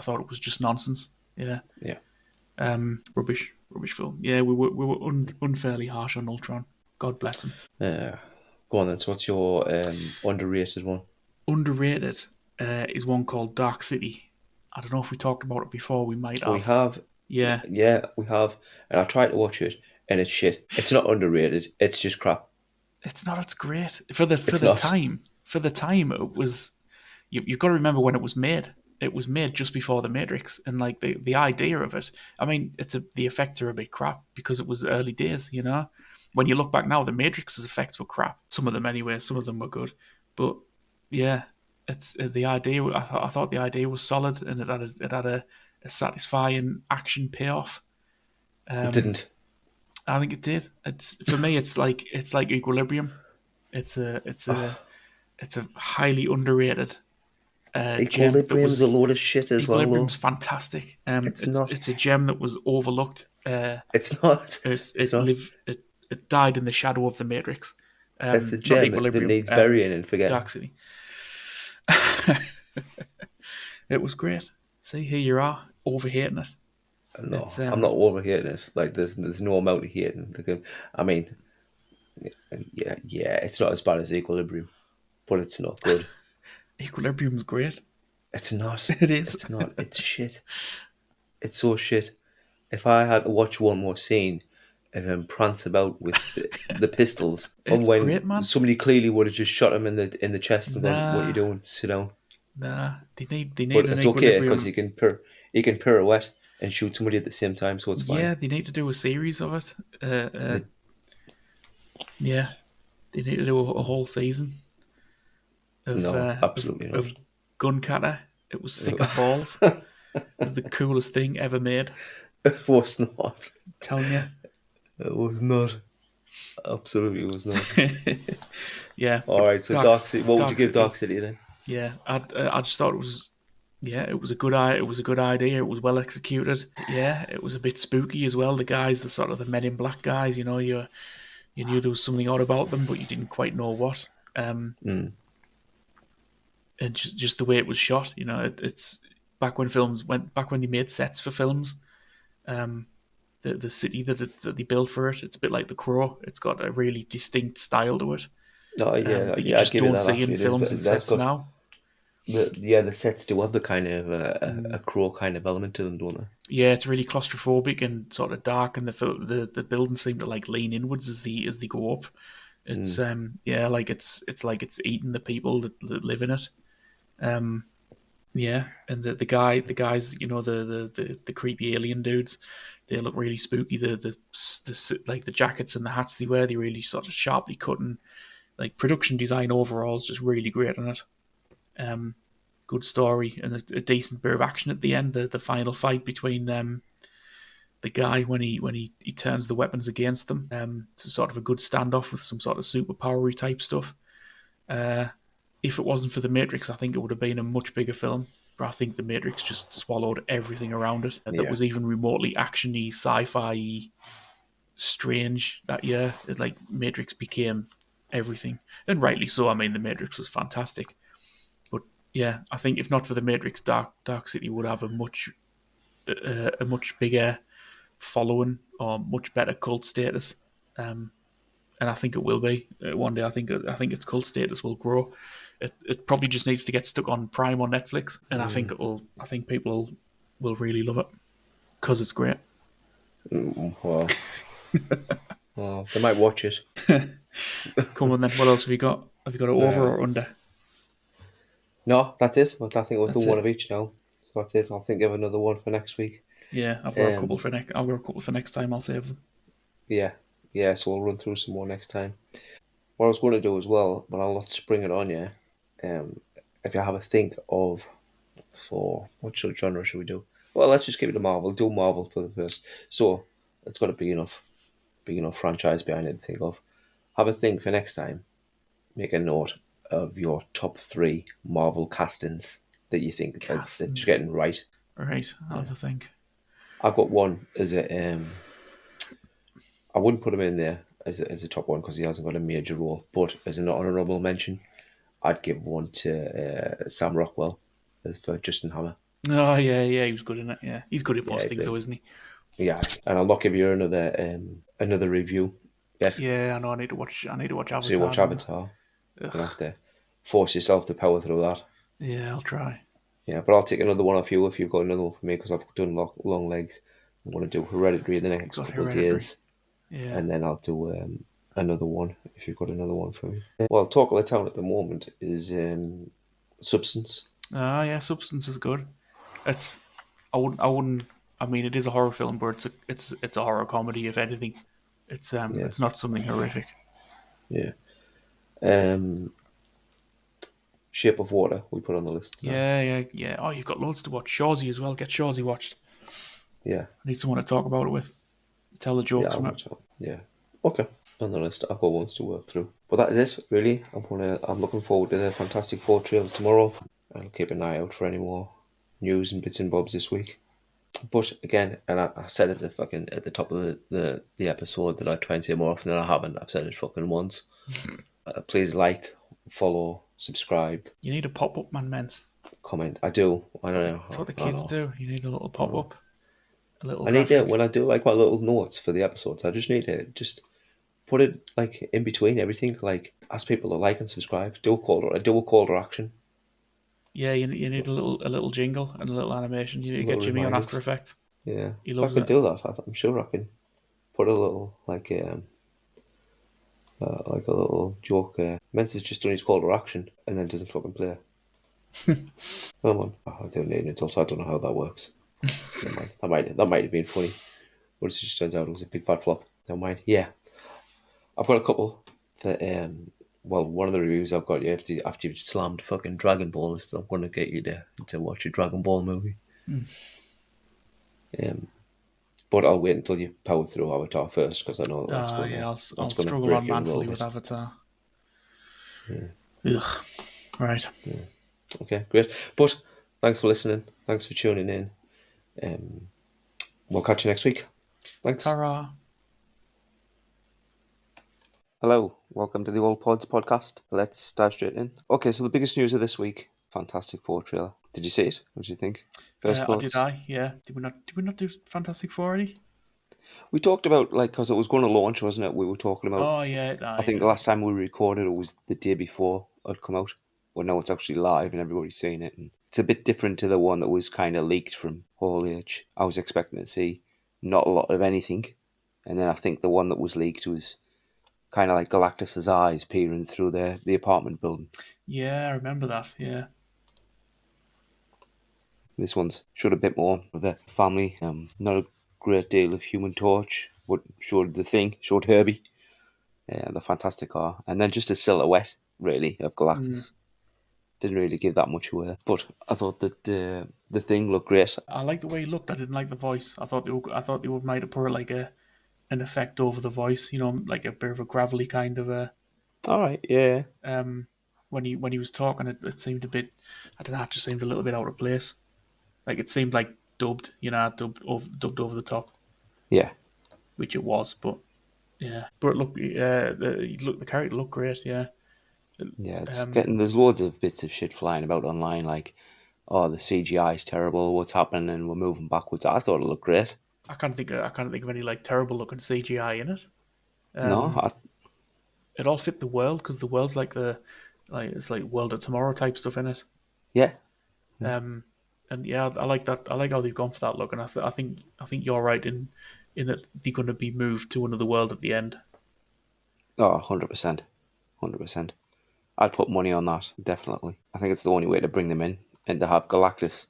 thought it was just nonsense. Yeah, yeah. rubbish film. Yeah, we were unfairly harsh on Ultron. God bless him. Go on then. So what's your underrated one? Underrated is one called Dark City. I don't know if we talked about it before. We might have. We have. Yeah, Yeah, we have. And I tried to watch it, and it's shit. It's not underrated. It's just crap. it's not. It's great for the It's not. time. For the time, it was. You've got to remember when it was made. It was made just before the Matrix, and like the idea of it. I mean, the effects are a bit crap because it was early days. When you look back now, the Matrix's effects were crap. Some of them anyway. Some of them were good, but yeah, it's the idea. I thought the idea was solid, and it had a satisfying action payoff. It didn't. I think it did. It's for me. It's like Equilibrium. It's a highly underrated gem that Equilibrium's a was. load of shit as well, though. Equilibrium's fantastic. It's It's not. it's a gem that was overlooked. It's not. It's not. It died in the shadow of the Matrix. It's a Not gem that Equilibrium. needs burying and forgetting. Dark City. It was great. See, here you are, overhating it. No, It's I'm not overhating it. Like there's no amount of hating. I mean, yeah, it's not as bad as Equilibrium, but it's not good. Equilibrium's great. It's not. It is. It's not. It's shit. It's so shit. If I had to watch one more scene of him prance about with the pistols, and It's when great, man. somebody clearly would have just shot him in the chest and gone, "What are you Nah, doing? Sit down." nah. They need But an it's okay because equilibrium. he can pirouette and shoot somebody at the same time, so it's fine. Yeah, they need to do a series of it. The, Yeah, they need to do a whole season of no, uh, of, absolutely of not. gun kata. It was sick as balls. It was the coolest thing ever made. It was not. I'm telling you. It was not. Absolutely, it was not. Yeah, All but right, so Dark City. What would you Dark give Dark City. City then? Yeah, I just thought it was. Yeah, it was a good it was a good idea. It was well executed. Yeah, it was a bit spooky as well. The guys, the sort of the Men in Black guys. You knew there was something odd about them, but you didn't quite know what. Mm. And just the way it was shot. It's back when they made sets for films. Um, the city that they built for it, it's a bit like The Crow. It's got a really distinct style to it Oh yeah, that you yeah, I'd just give you don't that. see Actually, in it is. films and That's sets got now. the sets do have the kind of a Crow kind of element to them, don't they? Yeah, it's really claustrophobic and sort of dark, and the buildings seem to like lean inwards as they go up. It's Mm. yeah, like it's like it's eating the people that live in it. Um, Yeah, and the guys, the creepy alien dudes, they look really spooky. Like the jackets and the hats they wear, they really sort of sharply cut, and like production design overall is just really great in it. Um, Good story and a decent bit of action at the end. The final fight between the guy when he turns the weapons against them. It's sort of a good standoff with some sort of superpowery type stuff. Uh, if it wasn't for the Matrix, I think it would have been a much bigger film. But I think the Matrix just swallowed everything around it that Yeah. was even remotely actiony, sci-fi, strange that year. Like Matrix became everything, and rightly so. I mean, the Matrix was fantastic, but yeah, I think if not for the Matrix, Dark City would have a much bigger following or much better cult status. And I think it will be one day. I think its cult status will grow. It probably just needs to get stuck on Prime or Netflix, and I think Mm. it'll. I think people will really love it because it's great. Well, well, they might watch it. Come on then. What else have you got? Have you got it over Uh, or under? no, that's it. Well, I think we'll do That's one it. of each now. So that's it. I'll think of another one for next week. Yeah, I've got a couple Um, for next. I've got a couple for next time. I'll save them. yeah, yeah. So we'll run through some more next time. What I was going to do as well, but I'll not spring it on you. Um, if you have a think of for what genre should we do? Well, let's just keep it to Marvel. Do Marvel for the first. So it's got to be enough, big enough franchise behind it to think of. Have a think for next time. Make a note of your top three Marvel castings that you think that you're Castings. getting right. All right, I'll have Yeah, a think. I've got one as a. I wouldn't put him in there as a top one because he hasn't got a major role. But as an honourable mention, I'd give one to Sam Rockwell as for Justin Hammer. Oh yeah, yeah, he was good in it. Yeah, he's good at most Yeah, things, though, isn't he? yeah, and I'll not give you another review yet. Yeah, I know. I need to watch. I need to watch So you Avatar watch now. Avatar, you're gonna Ugh. have to force yourself to power through that. Yeah, I'll try. Yeah, but I'll take another one off you if you've got another one for me because I've done long legs. I'm gonna do Hereditary the I've next got couple of Hereditary. days, Yeah. and then I'll do another one if you've got another one for me. Well, talk of the town at the moment is Substance. Ah, yeah. Substance is good. It's. I wouldn't. I wouldn't. I mean, it is a horror film, but it's a horror comedy. If anything, Yeah, it's not something horrific. yeah. Um, Shape of Water we put on the list as well. Yeah, yeah, yeah. Oh, you've got loads to watch. Shawsy as well. Get Shawsy watched. Yeah, I need someone to talk about it with. Tell the yeah, jokes I'll from it. watch that. Yeah, okay. On the list, I've got ones to work through. But that is it, really. I'm looking forward to the Fantastic Four trailer tomorrow. I'll keep an eye out for any more news and bits and bobs this week. But again, and I said it at the top of the episode that I try and say more often than I haven't. I've said it fucking once. Please like, follow, subscribe, You need a pop up, man, meant. comment. I do. I don't know. That's what the I don't kids know. do. You need a little pop up, a little I need to, graphic. when I do like my little notes for the episodes, I just need to just put it like in between everything. Like ask people to like and subscribe. Do a call to action. Yeah, you need a little jingle and a little animation. You need to get Little Jimmy on After reminders. Effects. Yeah, He if I loves could it. do that, I'm sure I can put a little like a little joke. Mensa's just done his call to action and then doesn't fucking play. Come on, I don't need it, so I don't know how that works. Never mind. That might have been funny, but it just turns out it was a big fat flop. Never mind. Yeah, I've got a couple that well, one of the reviews I've got you after you've slammed fucking Dragon Ball is I'm going to get you to watch a Dragon Ball movie. Um, but I'll wait until you power through Avatar first because I know Yeah, I'll that's gonna struggle on break you a little manfully with bit. Avatar. Ugh. Right. Okay, great. But thanks for listening. Thanks for tuning in. We'll catch you next week. Thanks. Ta-ra. Hello, welcome to the Old Pods podcast. Let's dive straight in. Okay, so the biggest news of this week: Fantastic Four trailer. Did you see it? What did you think? First thoughts? Yeah. Did we not do Fantastic Four already? We talked about because it was going to launch, wasn't it? We were talking about. Oh yeah, I think the last time we recorded it was the day before it'd come out. Well, now it's actually live and everybody's seen it, and it's a bit different to the one that was kind of leaked from Hall H. I was expecting to see not a lot of anything, and then I think the one that was leaked was kind of like Galactus's eyes peering through the apartment building. Yeah, I remember that. Yeah. This one's showed a bit more of the family. Not a great deal of Human Torch, but showed the Thing, showed Herbie, the Fantastic Car, and then just a silhouette really of Galactus. Didn't really give that much away, but I thought that the Thing looked great. I like the way he looked. I didn't like the voice. I thought they would might have put like an effect over the voice. You know, like a bit of a gravelly kind of a All right, yeah, when he was talking. It seemed a bit. I don't know. It just seemed a little bit out of place. Like it seemed like dubbed. You know, dubbed over the top, yeah, which it was. But yeah, but look, the character looked great. Yeah. yeah. It's Um, getting there's loads of bits of shit flying about online, like, oh, the CGI is terrible. What's happening? And we're moving backwards. I thought it looked great. I can't think of any like terrible looking CGI in it. No, It all fit the world because the world's it's like World of Tomorrow type stuff in it. yeah, And yeah, I like that. I like how they've gone for that look, and I think you're right in that they're going to be moved to another world at the end. oh, 100%, 100%. I'd put money on that, definitely. I think it's the only way to bring them in, and to have Galactus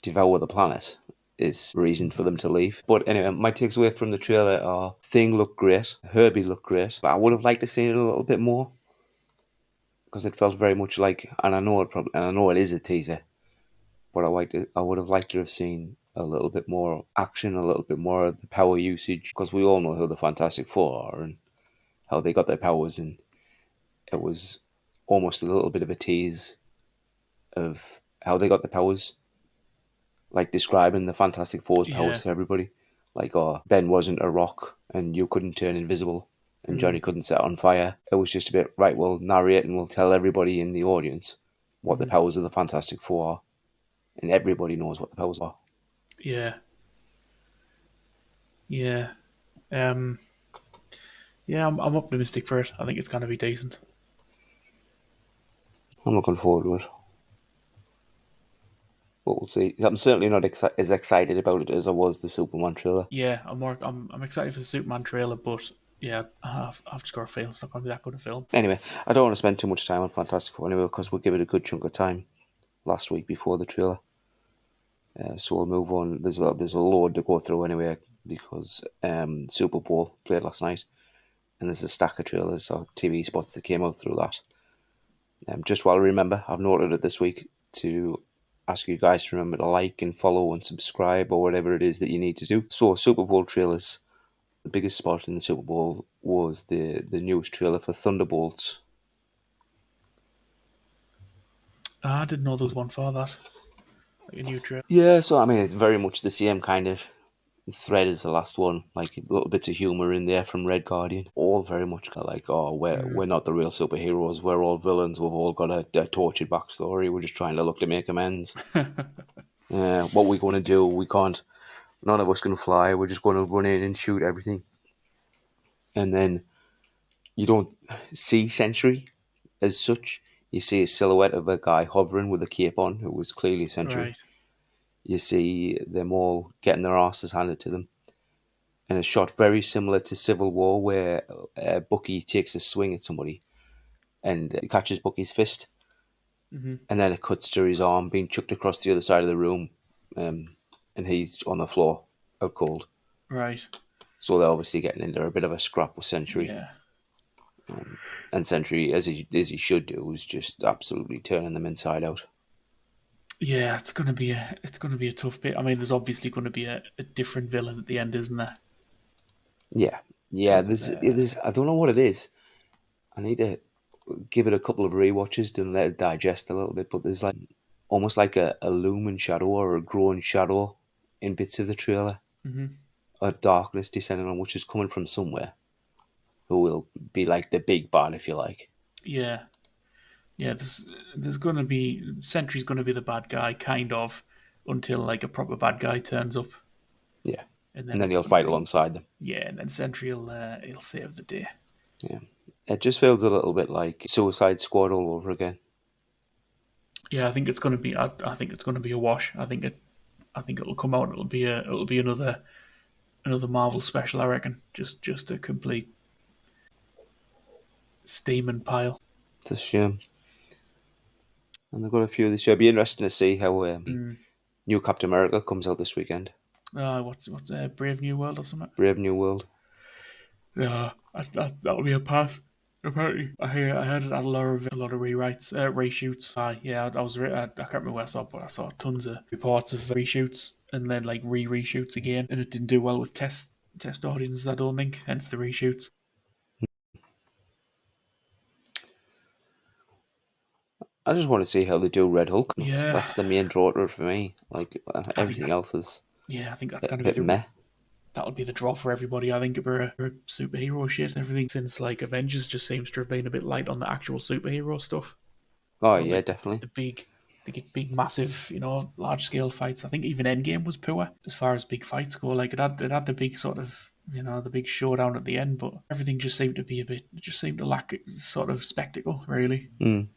devour the planet is reason for them to leave. But anyway, my takes away from the trailer are Thing looked great, Herbie looked great, but I would have liked to see it a little bit more because it felt very much like, and I know it is a teaser, but I would have liked to have seen a little bit more action, a little bit more of the power usage, because we all know who the Fantastic Four are and how they got their powers, and it was almost a little bit of a tease of how they got the powers, like describing the Fantastic Four's Yeah. powers to everybody. Like, oh, Ben wasn't a rock and you couldn't turn invisible and Johnny couldn't set on fire. It was just a bit, right, we'll narrate and we'll tell everybody in the audience what the powers of the Fantastic Four are. And everybody knows what the powers are. Yeah. Yeah. Um, yeah, I'm optimistic for it. I think it's going to be decent. I'm looking forward to it. But we'll see. I'm certainly not as excited about it as I was the Superman trailer. Yeah, I'm excited for the Superman trailer, but yeah, I've just got a feeling it's not going to be that good a film. Anyway, I don't want to spend too much time on Fantastic Four anyway, because we'll give it a good chunk of time last week before the trailer. So we'll move on. There's a load to go through anyway, because Super Bowl played last night, and there's a stack of trailers or TV spots that came out through that. Just while I remember, I've noted it this week to ask you guys to remember to like and follow and subscribe or whatever it is that you need to do. So Super Bowl trailers. The biggest spot in the Super Bowl was the newest trailer for Thunderbolts. I didn't know there was one for that. Like a new trailer. Yeah, so I mean it's very much the same kind of Thread is the last one, like little bits of humor in there from Red Guardian. All very much like, oh, we're not the real superheroes. We're all villains. We've all got a tortured backstory. We're just trying to look to make amends. What we're going to do, we can't. None of us can fly. We're just going to run in and shoot everything. And then you don't see Sentry as such. You see a silhouette of a guy hovering with a cape on, who was clearly Sentry. Right. You see them all getting their asses handed to them. And it's shot very similar to Civil War, where Bucky takes a swing at somebody and catches Bucky's fist, and then it cuts to his arm being chucked across the other side of the room, and he's on the floor, out cold. Right. So they're obviously getting into a bit of a scrap with Sentry. Yeah. And Sentry, as he should do, is just absolutely turning them inside out. Yeah, it's gonna be a tough bit. I mean, there's obviously going to be a different villain at the end, isn't there? Yeah, yeah. 'Cause, There's I don't know what it is. I need to give it a couple of rewatches to let it digest a little bit. But there's like almost like a looming shadow or a growing shadow in bits of the trailer, a darkness descending on which is coming from somewhere. Who will be like the big bad, if you like. yeah, yeah. There's going to be Sentry's going to be the bad guy, kind of, until like a proper bad guy turns up, Yeah, and then and then it's he'll going to fight be alongside them. yeah, and then Sentry will he'll save the day. Yeah, it just feels a little bit like Suicide Squad all over again. Yeah, I think it's going to be. I think it's going to be a wash. I think it'll come out. It'll be another Marvel special. I reckon. Just a complete steaming pile. It's a shame. And they've got a few this year. It'll be interesting to see how new Captain America comes out this weekend. What's Brave New World or something? Brave New World. Yeah, that'll be a pass. Apparently, I heard it had a lot of rewrites, reshoots. Yeah, I can't remember where I saw it, but I saw tons of reports of reshoots and then like reshoots again, and it didn't do well with test audiences. I don't think, hence the reshoots. I just want to see how they do Red Hulk. Yeah, That's the main draw to it for me. Like I think everything else is I think that's a going to be bit meh. that'll be the draw for everybody. I think for superhero shit, everything since like Avengers just seems to have been a bit light on the actual superhero stuff. Oh You know, yeah, definitely. the big, massive, large scale fights. I think even Endgame was poor as far as big fights go. Like it had the big sort of, the big showdown at the end, but everything just seemed to be it just seemed to lack sort of spectacle, really. Mm.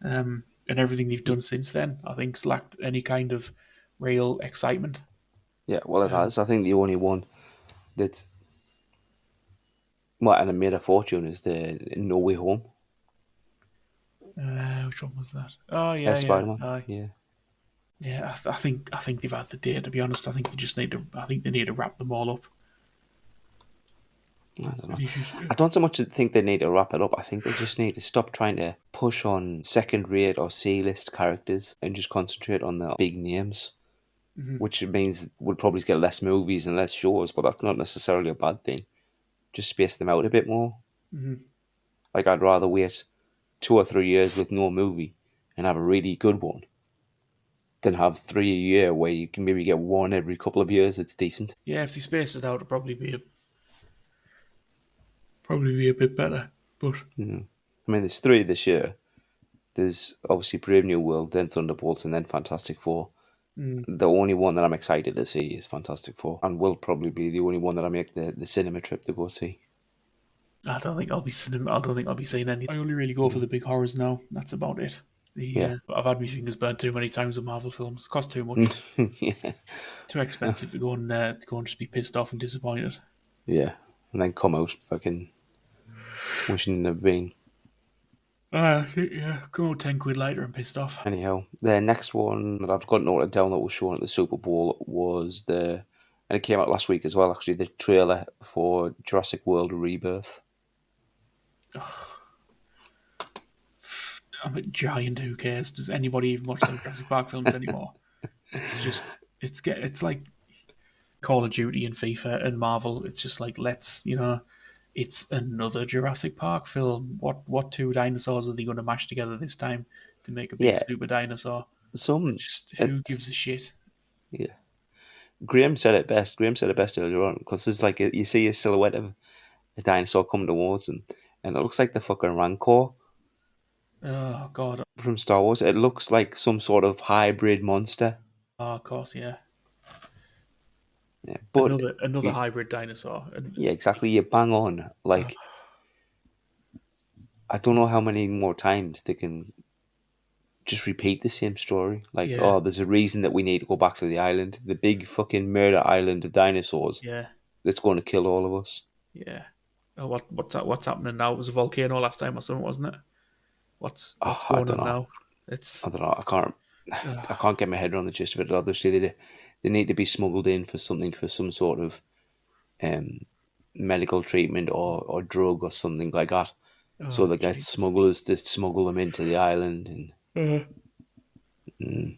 And everything they've done since then, I think, has lacked any kind of real excitement. Yeah, well it has. I think the only one that and it made a fortune is the No Way Home. Which one was that? Oh As yeah, Spider-Man. aye. Yeah. Yeah. I think they've had the day. To be honest, I think they just need to. I think they need to wrap them all up. I don't know. I don't so much think they need to wrap it up. I think they just need to stop trying to push on second-rate or C-list characters and just concentrate on the big names, which means we'll probably get less movies and less shows, but that's not necessarily a bad thing. Just space them out a bit more. Like, I'd rather wait 2 or 3 years with no movie and have a really good one than have 3 a year where you can maybe get one every couple of years that's decent. Yeah, if they space it out, it'll probably be a bit better. But I mean, there's 3 this year. There's obviously Brave New World, then Thunderbolts, and then Fantastic Four. The only one that I'm excited to see is Fantastic Four, and will probably be the only one that I make the cinema trip to go see. I don't think I'll be seeing. I don't think I'll be seeing any. I only really go for the big horrors now. That's about it. Yeah. I've had my fingers burnt too many times with Marvel films. Cost too much. Yeah, Too expensive to go and just be pissed off and disappointed. yeah, and then come out fucking wishing they'd been. Go £10 later and pissed off. Anyhow, the next one that I've got noted down that was shown at the Super Bowl was and it came out last week as well, actually, the trailer for Jurassic World Rebirth. I'm a giant. Who cares? Does anybody even watch those Jurassic Park films anymore? It's like Call of Duty and FIFA and Marvel. It's just like it's another Jurassic Park film. What two dinosaurs are they going to mash together this time to make a big Yeah, super dinosaur? some, Just who gives a shit? yeah. Graham said it best. Graham said it best earlier on because there's like you see a silhouette of a dinosaur coming towards him, and it looks like the fucking Rancor Oh God. from Star Wars. It looks like some sort of hybrid monster. Oh, of course, yeah. Yeah, but Another you, hybrid dinosaur, yeah, exactly. You bang on. uh, Like I don't know how it's many more times they can just repeat the same story. Like, yeah, oh, there's a reason that we need to go back to the island, the big fucking murder island of dinosaurs yeah, that's going to kill all of us. yeah. Oh, what's happening now? It was a volcano last time or something, wasn't it? Oh, What's I going don't on know. now? It's I don't know. I uh, can't get my head around the gist of it. Obviously, they need to be smuggled in for something, for some sort of um, medical treatment or drug or something like that. So oh they get Jesus. smugglers to smuggle them into the island, Uh, and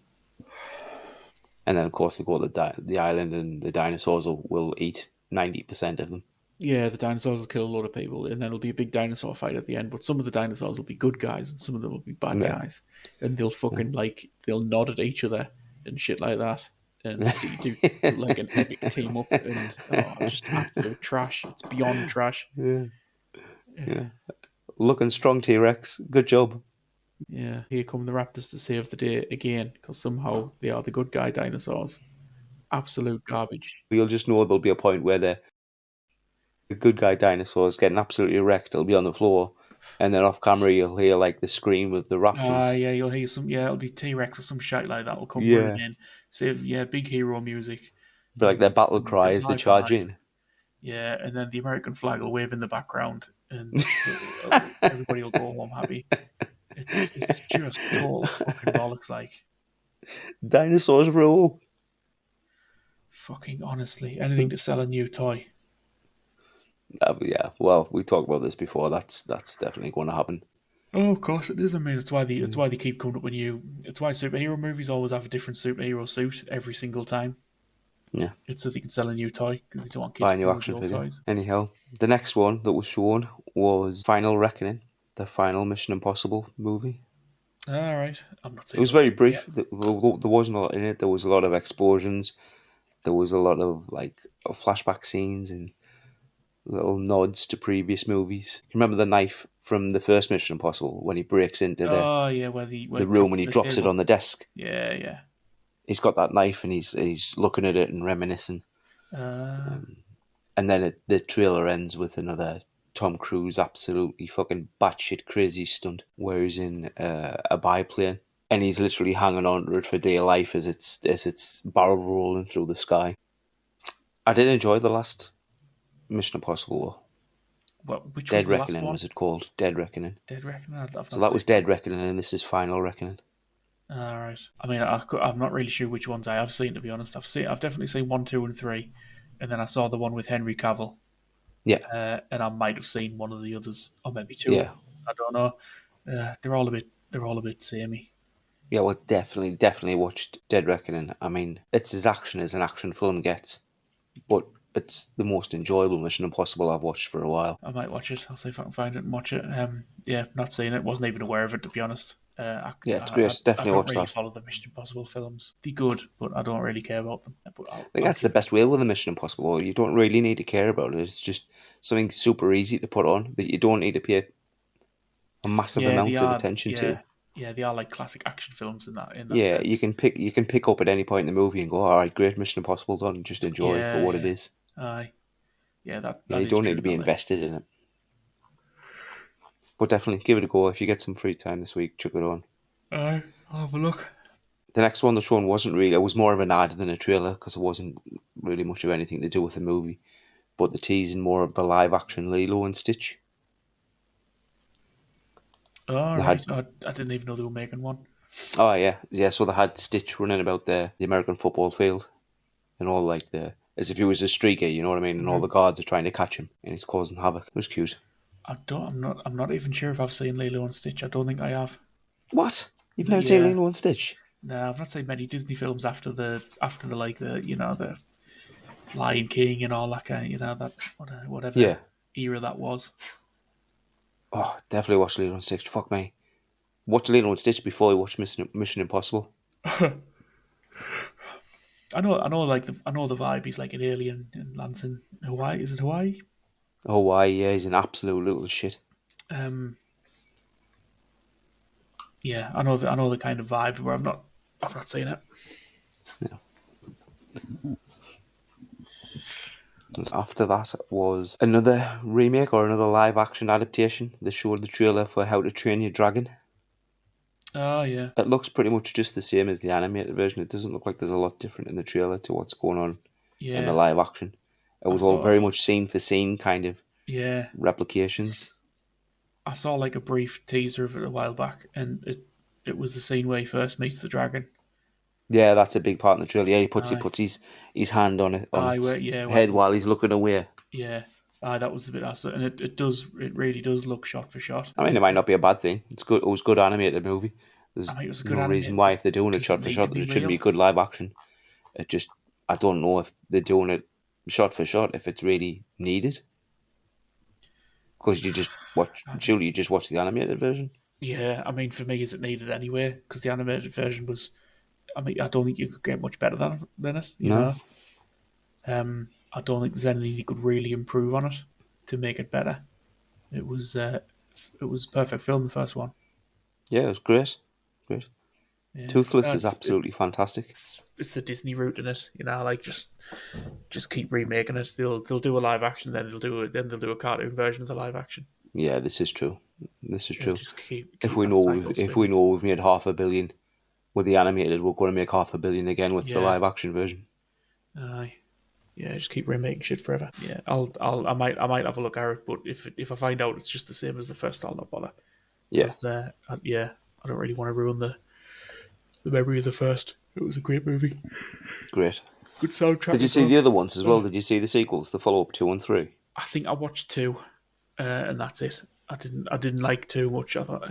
then of course they go to the island, and the dinosaurs will eat 90% of them. yeah, the dinosaurs will kill a lot of people, and then it'll be a big dinosaur fight at the end. But some of the dinosaurs will be good guys, and some of them will be bad Yeah. guys, and they'll fucking like they'll nod at each other and shit like that, and do like an epic team up, and oh, just absolute trash. It's beyond trash. Yeah. Yeah. Looking strong, T Rex. Good job. Yeah, here come the raptors to save the day again, because somehow they are the good guy dinosaurs. Absolute garbage. You'll just know there'll be a point where the good guy dinosaurs getting absolutely wrecked. It'll be on the floor, and then off camera you'll hear like the scream of the raptors. Yeah, you'll hear some. Yeah, it'll be T Rex or some shit like that. Will come running Yeah. in, save yeah, big hero music, But like and their battle cry they'll as they high charge five. in. Yeah, and then the American flag will wave in the background, and everybody will go home happy. It's just total fucking bollocks. Like Dinosaurs rule. fucking honestly, anything to sell a new toy. Yeah, well, we talked about this before. That's definitely going to happen. Oh, of course it is. I mean, it's Mm. why they keep coming up with new. It's why superhero movies always have a different superhero suit every single time. Yeah, It's so they can sell a new toy because they don't want kids buy a new playing with the action old figure. toys. Anyhow, the next one that was shown was Final Reckoning, the final Mission Impossible movie. All right, I'm not It saying was what it's very yet. brief. There wasn't a lot in it. There was a lot of explosions. There was a lot of like flashback scenes and little nods to previous movies. You remember the knife from the first Mission Impossible when he breaks into Oh yeah, where the they room drop and he the drops it table. on the desk? Yeah, yeah. He's got that knife and he's looking at it and reminiscing. Uh, And then the trailer ends with another Tom Cruise absolutely fucking batshit crazy stunt where he's in a biplane and he's literally hanging on to it for dear life as it's barrel rolling through the sky. I did enjoy the last Mission Impossible though. which was Dead the last Reckoning one? was it called? Dead Reckoning. Dead Reckoning. I've So not that seen was that Dead one. Reckoning and this is Final Reckoning. All right. I mean, I'm not really sure which ones I have seen to be honest. I've definitely seen 1, 2, and 3, and then I saw the one with Henry Cavill, Yeah, and I might have seen one of the others, or maybe two of yeah. the others. I don't know. They're all a bit samey. Yeah, well, definitely watched Dead Reckoning. I mean, it's as action as an action film gets, but it's the most enjoyable Mission Impossible I've watched for a while. I might watch it. I'll see if I can find it and watch it. Yeah, not seen it. Wasn't even aware of it to be honest. Yeah, I, it's I, great. I Definitely don't watch really that. follow the Mission Impossible films. They're good, but I don't really care about them. But I I'll, think I'll that's the give it. best way with a Mission Impossible. You don't really need to care about it. It's just something super easy to put on that you don't need to pay a massive Yeah, they amount of are. attention Yeah, to. yeah, they are like classic action films in that Yeah, you sense. can pick up at any point in the movie and go, all right, great, Mission Impossible's on, and just enjoy it for Yeah, what it yeah. is. Aye. Yeah, that Yeah, that you is don't need true to be though. Like, invested in it. But definitely give it a go if you get some free time this week. Chuck it on. aye, I'll have a look. The next one, the shown wasn't really. It was more of an ad than a trailer because it wasn't really much of anything to do with the movie. But the teasing more of the live action Lilo and Stitch. All They right. had I didn't even know they were making one. Oh yeah. So they had Stitch running about the American football field, and all like the as if he was a streaker, you know what I mean, and all the guards are trying to catch him, and he's causing havoc. It was cute. I don't. I'm not even sure if I've seen Lilo and Stitch. I don't think I have. What? You've never seen Yeah. Lilo and Stitch? No, I've not seen many Disney films after the like the Lion King and all that kind of that whatever Yeah. era that was. Oh, definitely watch Lilo and Stitch. Fuck me. Watch Lilo and Stitch before you watch Mission Impossible. I know the vibe. He's like an alien and lands in Hawaii. Is it Hawaii? Oh, why? Yeah, he's an absolute little shit. Um, yeah, I know the kind of vibe where I've not seen it. Yeah. After that was another remake or another live action adaptation. They showed the trailer for How to Train Your Dragon. Oh yeah, It looks pretty much just the same as the animated version. It doesn't look like there's a lot different in the trailer to what's going on in the yeah. live action. It I was all saw. very much scene for scene kind of Yeah, replications. I saw like a brief teaser of it a while back, and it was the scene where he first meets the dragon. Yeah, that's a big part in the trailer. Yeah, he Aye, puts his hand on aye, its where head while he's looking away. yeah, aye, that was the bit I saw, and it really does look shot for shot. I mean, it might not be a bad thing. It's good. It was a good animated movie. I There's mean, it was a good no reason animated, why but if they're doing it does it shot for need to shot that be it shouldn't be real? good live action. It just I don't know if they're doing it shot for shot if it's really needed because you just watch. Surely you just watch the animated version. Yeah, I mean, for me, is it needed anyway? Because the animated version was, I mean, I don't think you could get much better than it. You No. know, I don't think there's anything you could really improve on it to make it better. It was, uh, it was a perfect film, the first one. Yeah, it was great. Great. Yeah, Toothless is absolutely fantastic. it's the Disney route in it. You know, like just keep remaking it. They'll do a live action, then they'll do a cartoon version of the live action. Yeah, this is true. This is They'll true. just keep that cycle If we spinning. know we've made 500 million with the animated, we're going to make 500 million again with the Yeah, live action version. aye. Yeah, just keep remaking shit forever. Yeah, I might have a look at it, but if I find out it's just the same as the first, I'll not bother. Yeah, Because yeah, I don't really want to ruin the memory of the first. It was a great movie, great. good soundtrack Did you as see the well. other ones as well? Did you see the sequels, the follow up 2 and 3? I think I watched two, and that's it. I didn't like too much. I thought,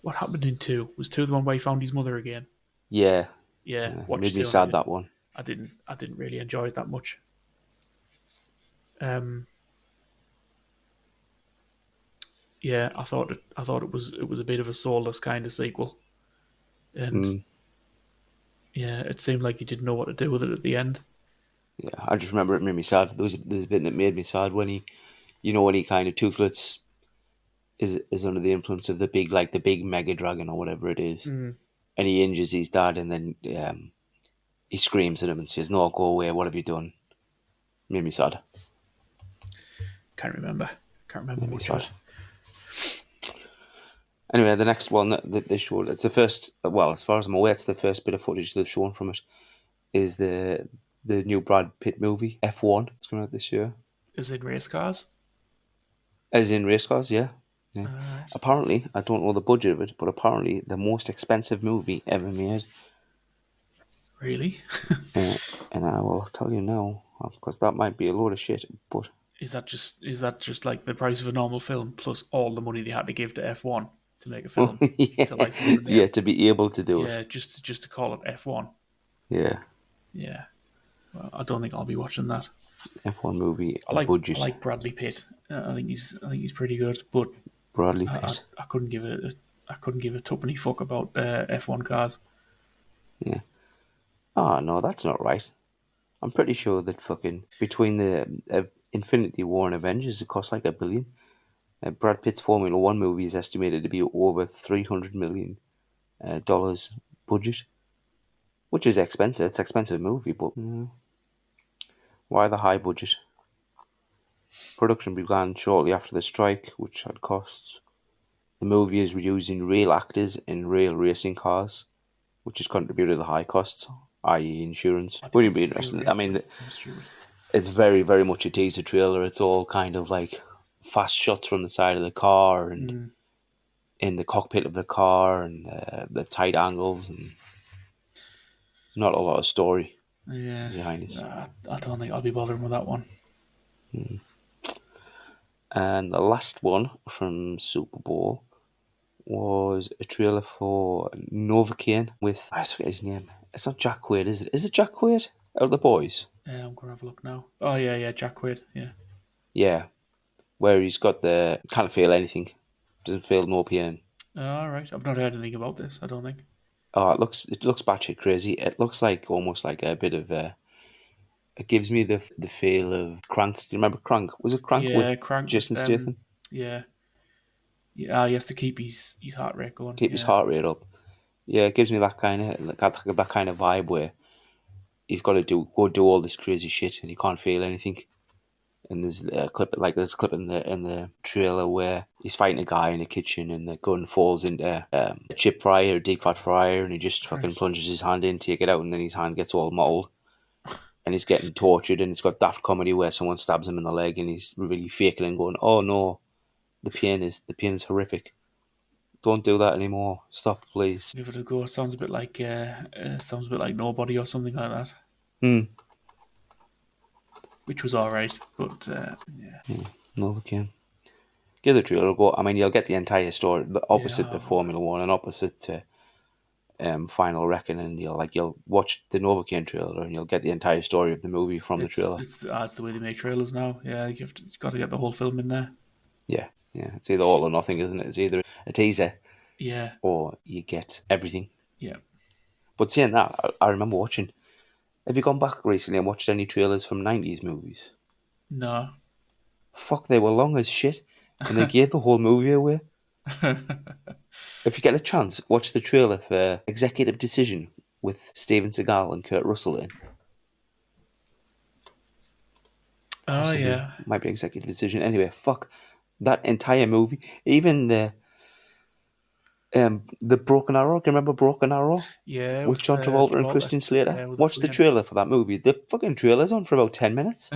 what happened in two? Was two the one where he found his mother again? Yeah, Yeah, made watched me two. And sad that one. I didn't really enjoy it that much. Um, yeah, I thought it was a bit of a soulless kind of sequel, and Mm, yeah, it seemed like he didn't know what to do with it at the end. yeah, I just remember it made me sad. There's a bit that made me sad when when he kind of Toothless is under the influence of the big mega dragon or whatever it is, Mm, and he injures his dad, and then he screams at him and says, "No, go away! What have you done?" Made me sad. can't remember Made me much of sad. it. Anyway, the next one that they showed, it's the first. Well, as far as I'm aware, it's the first bit of footage they've shown from it. Is the new Brad Pitt movie F1? It's coming out this year. Is it race cars? As in race cars, yeah. Yeah. Right. Apparently, I don't know the budget of it, but apparently the most expensive movie ever made. Really? And I will tell you now, because that might be a load of shit, but Is that just like the price of a normal film plus all the money they had to give to F1 to make a film to yeah, license the yeah, name? to be able to do it. Yeah, just to call it F1. Yeah, Yeah. Well, I don't think I'll be watching that. F1 movie I budget. like Bradley Pitt. I think he's pretty good, but Bradley Pitt. I couldn't give I couldn't give a tuppenny fuck about F1 cars. Yeah. Oh no, that's not right. I'm pretty sure that fucking between the Infinity War and Avengers, it cost like 1 billion. Brad Pitt's Formula One movie is estimated to be over $300 million dollars budget, which is expensive. It's an expensive movie, but why the high budget? Production began shortly after the strike, which had costs. The movie is using real actors in real racing cars, which has contributed to the high costs, i.e., insurance. I Would think you be real interested? I racing mean, cars seems stupid. it's very, very much a teaser trailer. It's all kind of like fast shots from the side of the car and in the cockpit of the car and the tight angles and not a lot of story Yeah, behind it. I don't think I'll be bothering with that one. And the last one from Super Bowl was a trailer for Novocaine with, I forget his name. It's not Jack Quaid, is it? Is it Jack Quaid? Out of the boys? I'm gonna have a look now. Oh yeah, Jack Quaid. Yeah. Yeah, where he's got the can't feel anything, doesn't feel no pain. All right, I've not heard anything about this. I don't think. Oh, it looks batshit crazy. It looks like almost like a bit of it gives me the feel of Crank. You remember Crank? Was it Crank Yeah, with Crank with Jason Statham? yeah, yeah. He has to keep his heart rate going. Keep his Yeah, heart rate up. Yeah, it gives me that kind of that kind of vibe where he's got to go do all this crazy shit and he can't feel anything. And there's a clip in the trailer where he's fighting a guy in the kitchen and the gun falls into a chip fryer, a deep fat fryer, and he just fucking right. plunges his hand in, take it out, and then his hand gets all mottled. And he's getting tortured, and it's got daft comedy where someone stabs him in the leg, and he's really faking and going, "Oh no, the pain is horrific. Don't do that anymore. Stop, please." Give it a go. It sounds a bit like Nobody or something like that, Hmm. which was all right. But yeah, No, we can give the trailer a go. I mean, you'll get the entire story, the yeah, opposite to Formula One and opposite to Final Reckoning. You'll watch the Novocaine trailer and you'll get the entire story of the movie from the trailer. it's the way they make trailers now. Yeah, you've got to get the whole film in there. Yeah, yeah. It's either all or nothing, isn't it? It's either a teaser Yeah, or you get everything. yeah. But saying that, I remember watching. Have you gone back recently and watched any trailers from '90s movies? No. Fuck, they were long as shit, and they gave the whole movie away. If you get a chance, watch the trailer for Executive Decision with Steven Seagal and Kurt Russell in. Oh Possibly, yeah, might be Executive Decision. Anyway, fuck that entire movie. Even the Broken Arrow. Can you remember Broken Arrow yeah. with With John Travolta and Travolta. Christian Slater? Yeah, with the Watch the plane. trailer for that movie. The fucking trailer's on for about 10 minutes.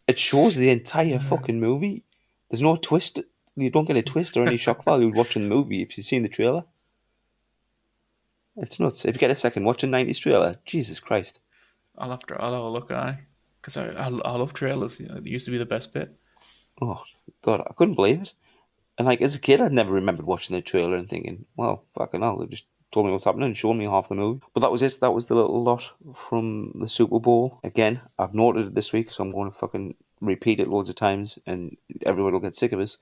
It shows the entire fucking movie. There's no twist. You don't get a twist or any shock value watching the movie if you've seen the trailer. It's nuts. If you get a second, watch a '90s trailer. Jesus Christ. I'll have a look at it because I love trailers. You know, it used to be the best bit. Oh God, I couldn't believe it. And like as a kid, I'd never remembered watching the trailer and thinking, "Well, fucking hell, they just told me what's happening and showed me half the movie." But that was it. That was the little lot from the Super Bowl. Again, I've noted it this week, so I'm going to fucking repeat it loads of times, and everyone will get sick of us.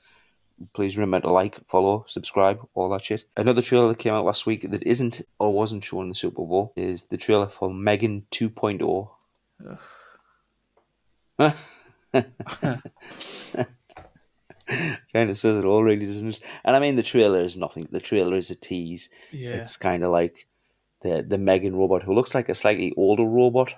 Please remember to like, follow, subscribe, all that shit. Another trailer that came out last week that isn't or wasn't shown in the Super Bowl is the trailer for Megan 2.0. Kind of says it all, really, doesn't it? And I mean, the trailer is nothing. The trailer is a tease. Yeah, It's kind of like the Megan robot, who looks like a slightly older robot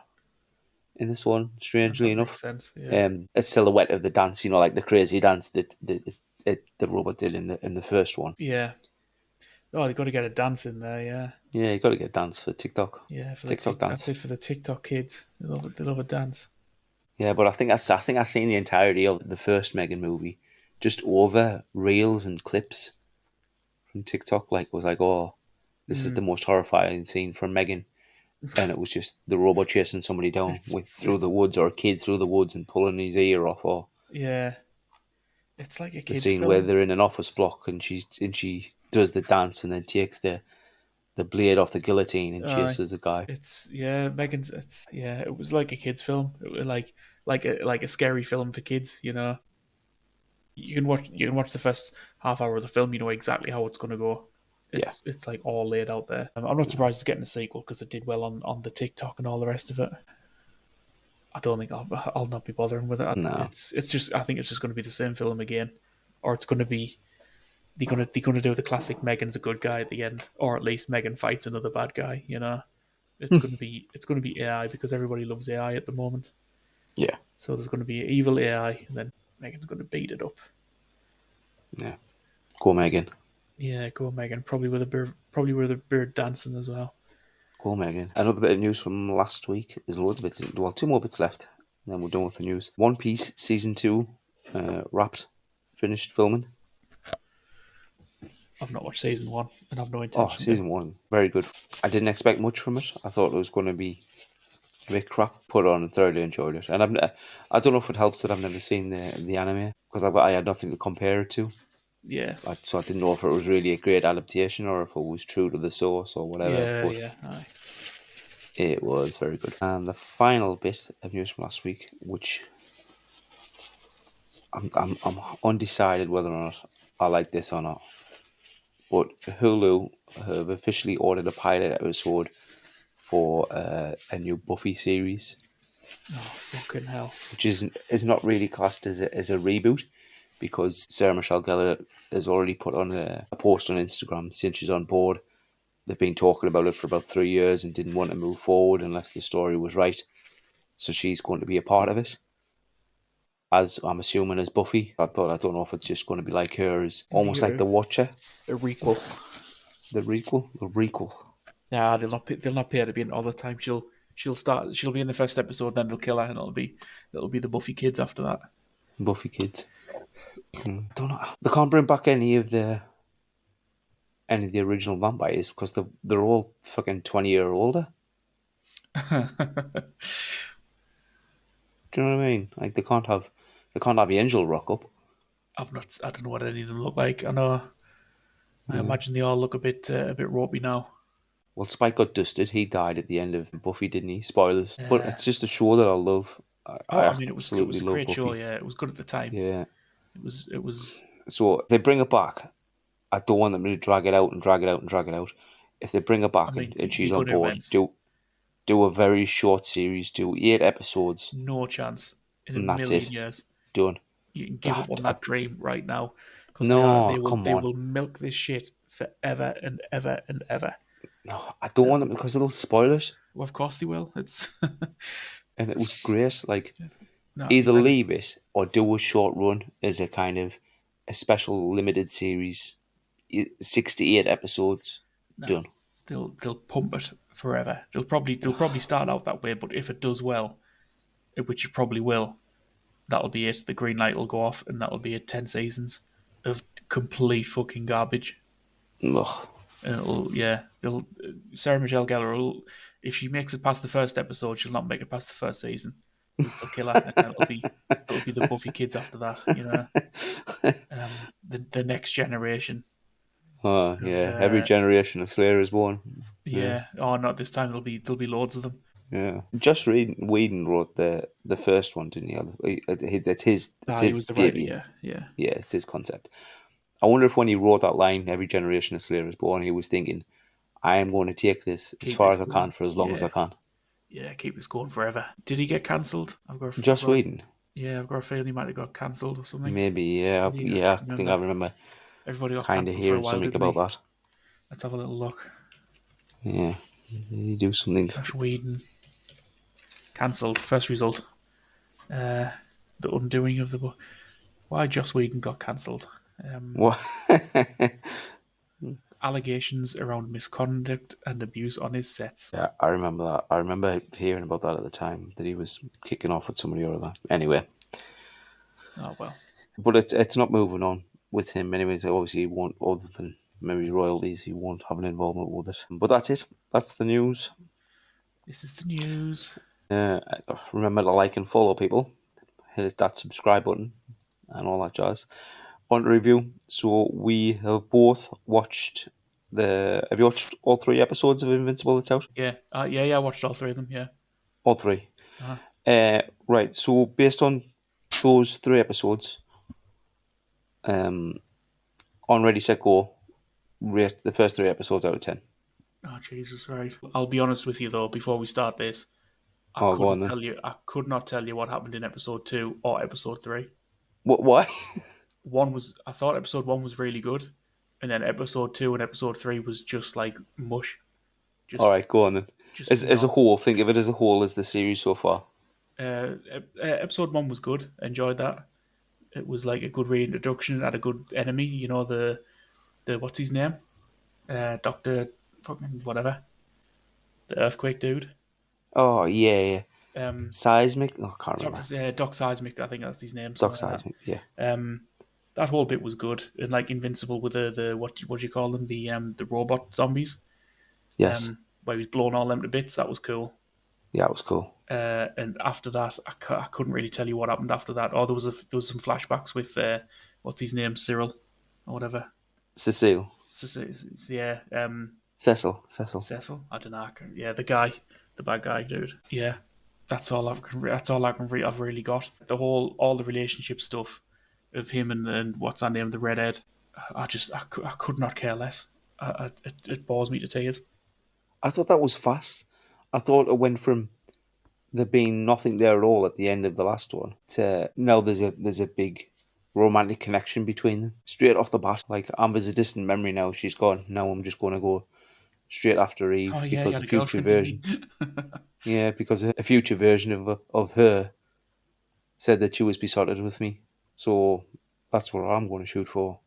in this one, strangely that makes enough. sense. Yeah, A silhouette of the dance, like the crazy dance that the robot did in the first one. yeah. Oh, they got to get a dance in there. Yeah, Yeah, you got to get dance for TikTok. yeah. For the TikTok that's dance. it for the TikTok kids. They love it. They love a dance. Yeah, but I think I've seen the entirety of the first Megan movie, just over reels and clips from TikTok. Like it was like, oh, this is the most horrifying scene from Megan, and it was just the robot chasing somebody down It's with through it's the woods, or a kid through the woods and pulling his ear off, or yeah. It's like a the kids scene where film. they're in an office It's, block and she does the dance and then takes the blade off the guillotine and uh, chases the guy. it's yeah. Megan's. It's yeah. It was like a kids film. It was like a scary film for kids. You know, you can watch the first half hour of the film. You know exactly how it's going to go. Yeah, It's like all laid out there. I'm not surprised it's getting a sequel because it did well on the TikTok and all the rest of it. I don't think I'll not be bothering with it. no, It's just I think it's just going to be the same film again, or it's going to be they're gonna do the classic Megan's a good guy at the end, or at least Megan fights another bad guy. You know, it's gonna be AI because everybody loves AI at the moment. yeah, So there's going to be evil AI, and then Megan's going to beat it up. yeah. Go Megan, Yeah, go Megan. Probably with a bird dancing as well. go Megan. Another bit of news from last week. There's loads of bits. Well, two more bits left, and then we're done with the news. One Piece season 2 wrapped, finished filming. I've not watched season one, and I've no Oh, intention to. season 1, very good. I didn't expect much from it. I thought it was going to be a bit crap. Put on and thoroughly enjoyed it. And I don't know if it helps that I've never seen the anime because I had nothing to compare it to. Yeah, So I didn't know if it was really a great adaptation or if it was true to the source or whatever. yeah, But yeah. Aye. it was very good. And the final bit of news from last week, which I'm undecided whether or not I like this or not, but Hulu have officially ordered a pilot episode for a new Buffy series, Oh, fucking hell. which is not really classed as a reboot, because Sarah Michelle Gellar has already put on a post on Instagram since she's on board. They've been talking about it for about 3 years and didn't want to move forward unless the story was right. So she's going to be a part of it, as I'm assuming as Buffy. But I don't know if it's just going to be like her, as almost like the Watcher. A requel. The requel. Nah, they'll not pay her to be in all the time. She'll be in the first episode, then they'll kill her, and it'll be the Buffy kids after that. Buffy kids. Don't know. They can't bring back any of the original vampires because they're all fucking 20 year older. Do you know what I mean? Like they can't have the Angel rock up. I don't know what any of them look like. I imagine they all look a bit ropey now. Well, Spike got dusted. He died at the end of Buffy, didn't he? Spoilers. But it's just a show that I love. I mean, it was a great show. Yeah, it was good at the time. Yeah, it was. So they bring it back. I don't want them to drag it out and drag it out and drag it out. If they bring it back and she's on board, do a very short series. Do 8 episodes. No chance in a million years. Done. You can give up on that dream right now, because they will milk this shit forever and ever and ever. No, I don't want them because it'll spoil it. Well, of course they will. It's and it was great. Like either leave it or do a short run as a kind of a special limited series, 6 to 8 episodes. Done. They'll pump it forever. They'll probably start out that way, but if it does well, which it probably will, that'll be it. The green light will go off, and that'll be it. 10 seasons of complete fucking garbage. Ugh. And Sarah Michelle Gellar, if she makes it past the first episode, she'll not make it past the first season. They'll kill her, and it'll be the Buffy kids after that. You know, the next generation. Oh yeah, every generation of Slayer is born. Yeah. Oh, not this time. There'll be loads of them. Yeah. Joss Whedon wrote the first one, didn't he? It's his. He was the writer. Yeah. Yeah, it's his concept. I wonder if when he wrote that line, every generation of Slayer is born, he was thinking, I am going to take this as far as I can for as long as I can. Yeah, keep this going forever. Did he get cancelled? Joss Whedon? Yeah, I've got a feeling he might have got cancelled or something. Maybe, yeah. I think I remember everybody got kind of hearing something about that. Let's have a little look. Yeah, did he do something? Joss Whedon. Cancelled. First result. The undoing of the book. Why Joss Whedon got cancelled. What? Allegations around misconduct and abuse on his sets. Yeah, I remember that. I remember hearing about that at the time, that he was kicking off with somebody or other. Anyway. Oh, well. But it's not moving on with him anyways. Obviously, he won't, other than maybe royalties, he won't have an involvement with it. But that's it. That's the news. This is the news. Remember to like and follow people. Hit that subscribe button and all that jazz. On to review. So we have both watched have you watched all 3 episodes of Invincible that's out? Yeah. I watched all 3 of them, yeah. All 3. Uh-huh. Right, so based on those 3 episodes, on Ready, Set, Go, rate the first 3 episodes out of 10. Oh, Jesus, right. I'll be honest with you, though, before we start this. I could not tell you what happened in episode 2 or episode 3. Why? I thought episode 1 was really good, and then episode 2 and episode 3 was just like mush. All right, go on then. As a whole, think of it as a whole as the series so far. Episode 1 was good. Enjoyed that. It was like a good reintroduction. It had a good enemy. You know, the what's his name? Doctor fucking whatever. The earthquake dude. Oh yeah. Seismic. Oh, I can't remember. Doc Seismic. I think that's his name. Doc Seismic. Yeah. That whole bit was good, and like Invincible with the what do you call them, the robot zombies. Yes. Where he was blowing all them to bits. That was cool. Yeah, it was cool. And after that, I couldn't really tell you what happened after that. Oh, there was some flashbacks with what's his name, Cyril or whatever. Cecile. Yeah. Cecil. I don't know. Yeah, the bad guy dude. Yeah, that's all I've really got. All the relationship stuff of him and what's her name, the redhead. I could not care less. It bores me to tears. I thought that was fast. I thought it went from there being nothing there at all at the end of the last one to now there's a big romantic connection between them straight off the bat. Like Amber's a distant memory now. She's gone. Now I'm just going to go straight after Oh Eve yeah, you because had a a future girlfriend, didn't version. you? Yeah, because a future version of her said that she was besotted with me. So that's what I'm going to shoot for.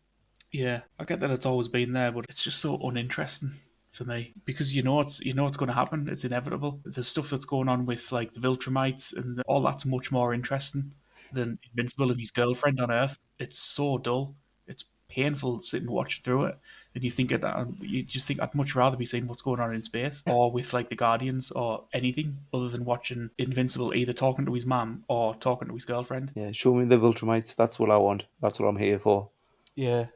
Yeah, I get that it's always been there, but it's just so uninteresting for me because you know it's going to happen. It's inevitable. The stuff that's going on with like the Viltrumites and all that's much more interesting than Invincible and his girlfriend on Earth. It's so dull. It's painful sitting watching through it, and you just think I'd much rather be seeing what's going on in space or with like the Guardians or anything other than watching Invincible either talking to his mum or talking to his girlfriend. Yeah, show me the Viltrumites. That's what I want. That's what I'm here for. Yeah,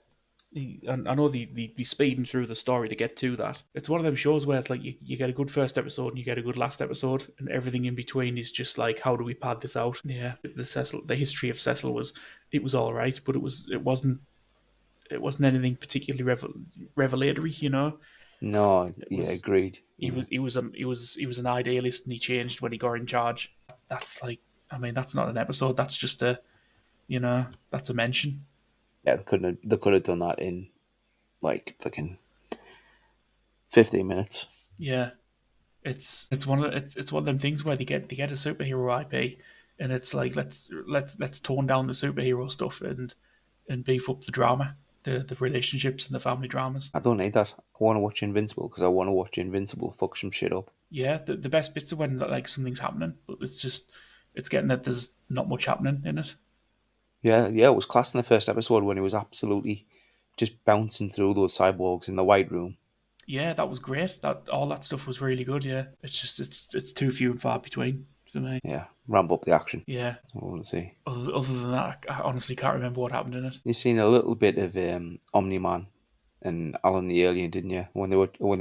I know the speeding through the story to get to that. It's one of them shows where it's like you get a good first episode and you get a good last episode, and everything in between is just like, how do we pad this out? Yeah, the history of Cecil was all right, but it wasn't anything particularly revelatory, you know. No, It yeah, was agreed. Yeah, he was an idealist and he changed when he got in charge. That's like, I mean, that's not an episode. That's just a, you know, that's a mention. yeah. They could have done that in like fucking 15 minutes. Yeah, it's one of them things where they get a superhero IP, and it's like let's tone down the superhero stuff and beef up the drama, the relationships and the family dramas. I don't need that. I want to watch Invincible because I want to watch Invincible fuck some shit up. Yeah, the best bits are when like something's happening, but it's getting that there's not much happening in it. Yeah, yeah. It was class in the first episode when he was absolutely just bouncing through those cyborgs in the White Room. Yeah, that was great. That all that stuff was really good. Yeah, it's too few and far between for me. Yeah, ramp up the action. Yeah. That's what I want to see. Other than that, I honestly can't remember what happened in it. You seen a little bit of Omni Man and Alan the Alien, didn't you? When they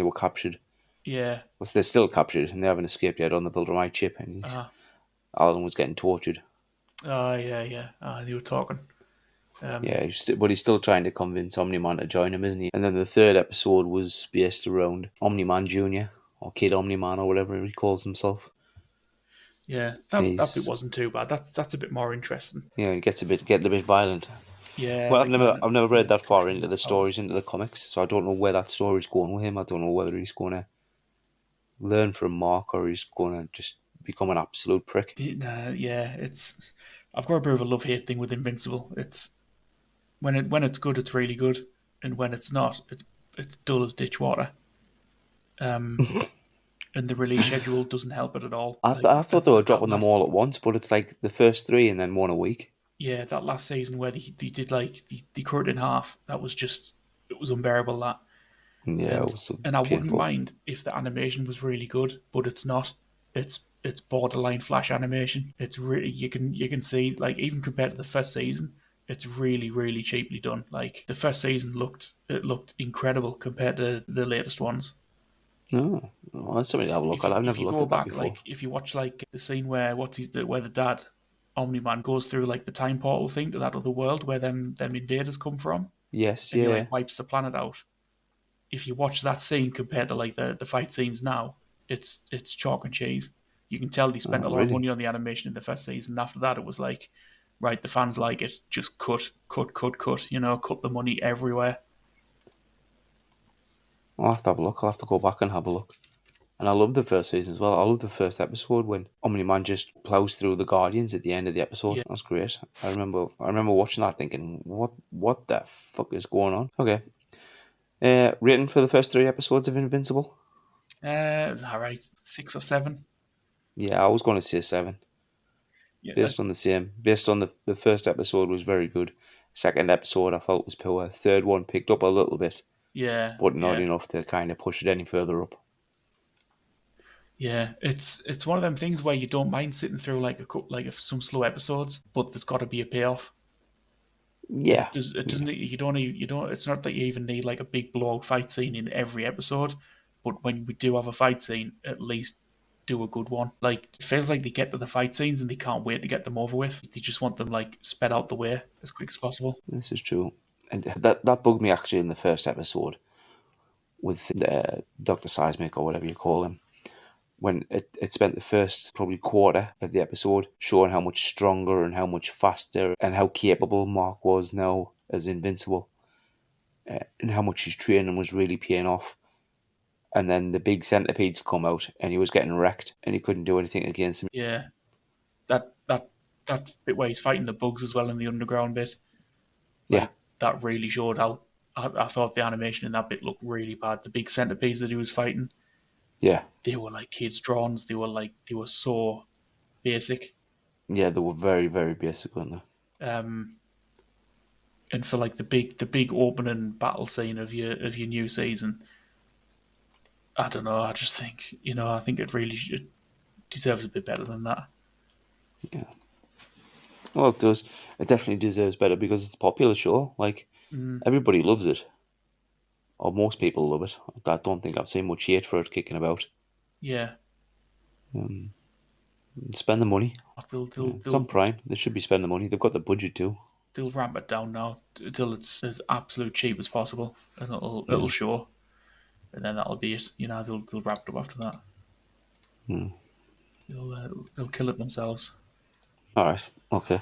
were captured. Yeah. Well, they're still captured and they haven't escaped yet on the Viltrumite ship, and Uh, Alan was getting tortured. yeah, yeah. They were talking. Yeah, but he's still trying to convince Omni Man to join him, isn't he? And then the third episode was based around Omni Man Junior or Kid Omni Man or whatever he calls himself. Yeah, And that bit he's wasn't too bad. That's a bit more interesting. he getting a bit violent. Yeah, Well, like man, I've never read that far capturing into the those powers. stories, into the comics, so I don't know where that story's going with him. I don't know whether he's going to learn from Mark or he's going to just become an absolute prick. Yeah, it's. I've got a bit of a love hate thing with Invincible. It's when it's good, it's really good, and when it's not, it's dull as ditch water. Um, and the release schedule doesn't help it at all. Like I thought they were that dropping them last all at once, but it's like the first three and then one a week. yeah, that last season where they did like they cut it in half. That was just it was unbearable. That Yeah, it and was so and I wouldn't painful. mind if the animation was really good, but it's not. It's borderline flash animation. It's really you can see like even compared to the first season, it's really cheaply done. Like the first season looked incredible compared to the latest ones. Oh, that's something to have a look at. I've If never you looked go at that back, before. like if you watch like the scene where where the dad Omni Man goes through like the time portal thing to that other world where them invaders come from, Yes, and he yeah. like wipes the planet out. If you watch that scene compared to like the fight scenes now, it's chalk and cheese. You can tell they spent Oh, a lot of really? money on the animation in the first season. After that, it was like, right, the fans like it, just cut. You know, cut the money everywhere. I'll have to have a look. I'll have to go back and have a look. And I love the first season as well. I love the first episode when Omni Man just plows through the Guardians at the end of the episode. Yeah, That's great. I remember watching that thinking, what the fuck is going on? Okay. Rating for the first three episodes of Invincible? it was all right, 6 or 7. Yeah, I was going to say 7. Yeah, Based on the first episode was very good. Second episode I felt was poor. Third one picked up a little bit, yeah, but not yeah. enough to kind of push it any further up. Yeah, it's one of them things where you don't mind sitting through like some slow episodes, but there's got to be a payoff. And Yeah, it yeah. doesn't you don't it's not that you even need like a big blowout fight scene in every episode, but when we do have a fight scene, at least do a good one. Like it feels like they get to the fight scenes and they can't wait to get them over with. They just want them like sped out the way as quick as possible. This is true. And that bugged me actually in the first episode with Dr. Seismic or whatever you call him. When it spent the first probably quarter of the episode showing how much stronger and how much faster and how capable Mark was now as Invincible, and how much his training was really paying off. And then the big centipedes come out and he was getting wrecked and he couldn't do anything against him. Yeah, that bit where he's fighting the bugs as well in the underground bit, Yeah, like that really showed how. I thought the animation in that bit looked really bad. The big centipedes that he was fighting, yeah, they were like kids' drawings. They were so basic. yeah. They were very, very basic, weren't they? And for like the big opening battle scene of your new season, I don't know. I just think I think it deserves a bit better than that. Yeah. Well, it does. It definitely deserves better because it's a popular show. Like, everybody loves it, or most people love it. I don't think I've seen much hate for it kicking about. Yeah, Spend the money. they'll Yeah, they'll it's on they'll, Prime. They should be spending the money. They've got the budget too. they'll ramp it down now until it's as absolute cheap as possible, and it'll Yeah. show, and then that'll be it. They'll wrap it up after that. They'll kill it themselves. All right. Okay.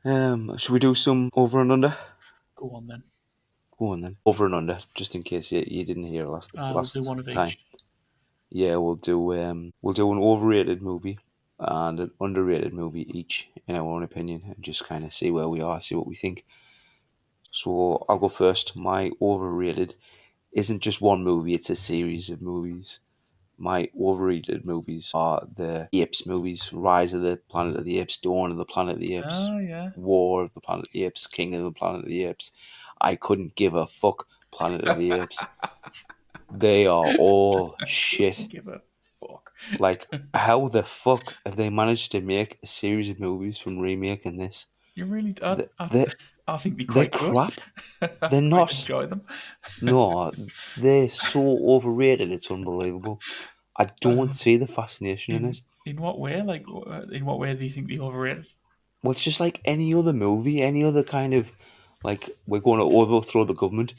Should we do some over and under? Go on then. Go on then. Over and under, just in case you didn't hear We'll do one of time. each. Yeah, we'll do an overrated movie and an underrated movie each, in our own opinion, and just kind of see where we are, see what we think. So I'll go first. My overrated isn't just one movie; it's a series of movies. My overrated movies are the Apes movies: Rise of the Planet of the Apes, Dawn of the Planet of the Apes, Oh yeah. War of the Planet of the Apes, Kingdom of the Planet of the Apes. I couldn't give a fuck. Planet of the Apes. They are all shit. Give a fuck. Like, how the fuck have they managed to make a series of movies from remaking this? You really? They, I think they're they're quite good. crap. I They're quite not. enjoy them. No, they're so overrated. It's unbelievable. I don't see the fascination in it. In what way? Like, in what way do you think they overrated? Well, it's just like any other movie, any other kind of, like, we're going to overthrow the government,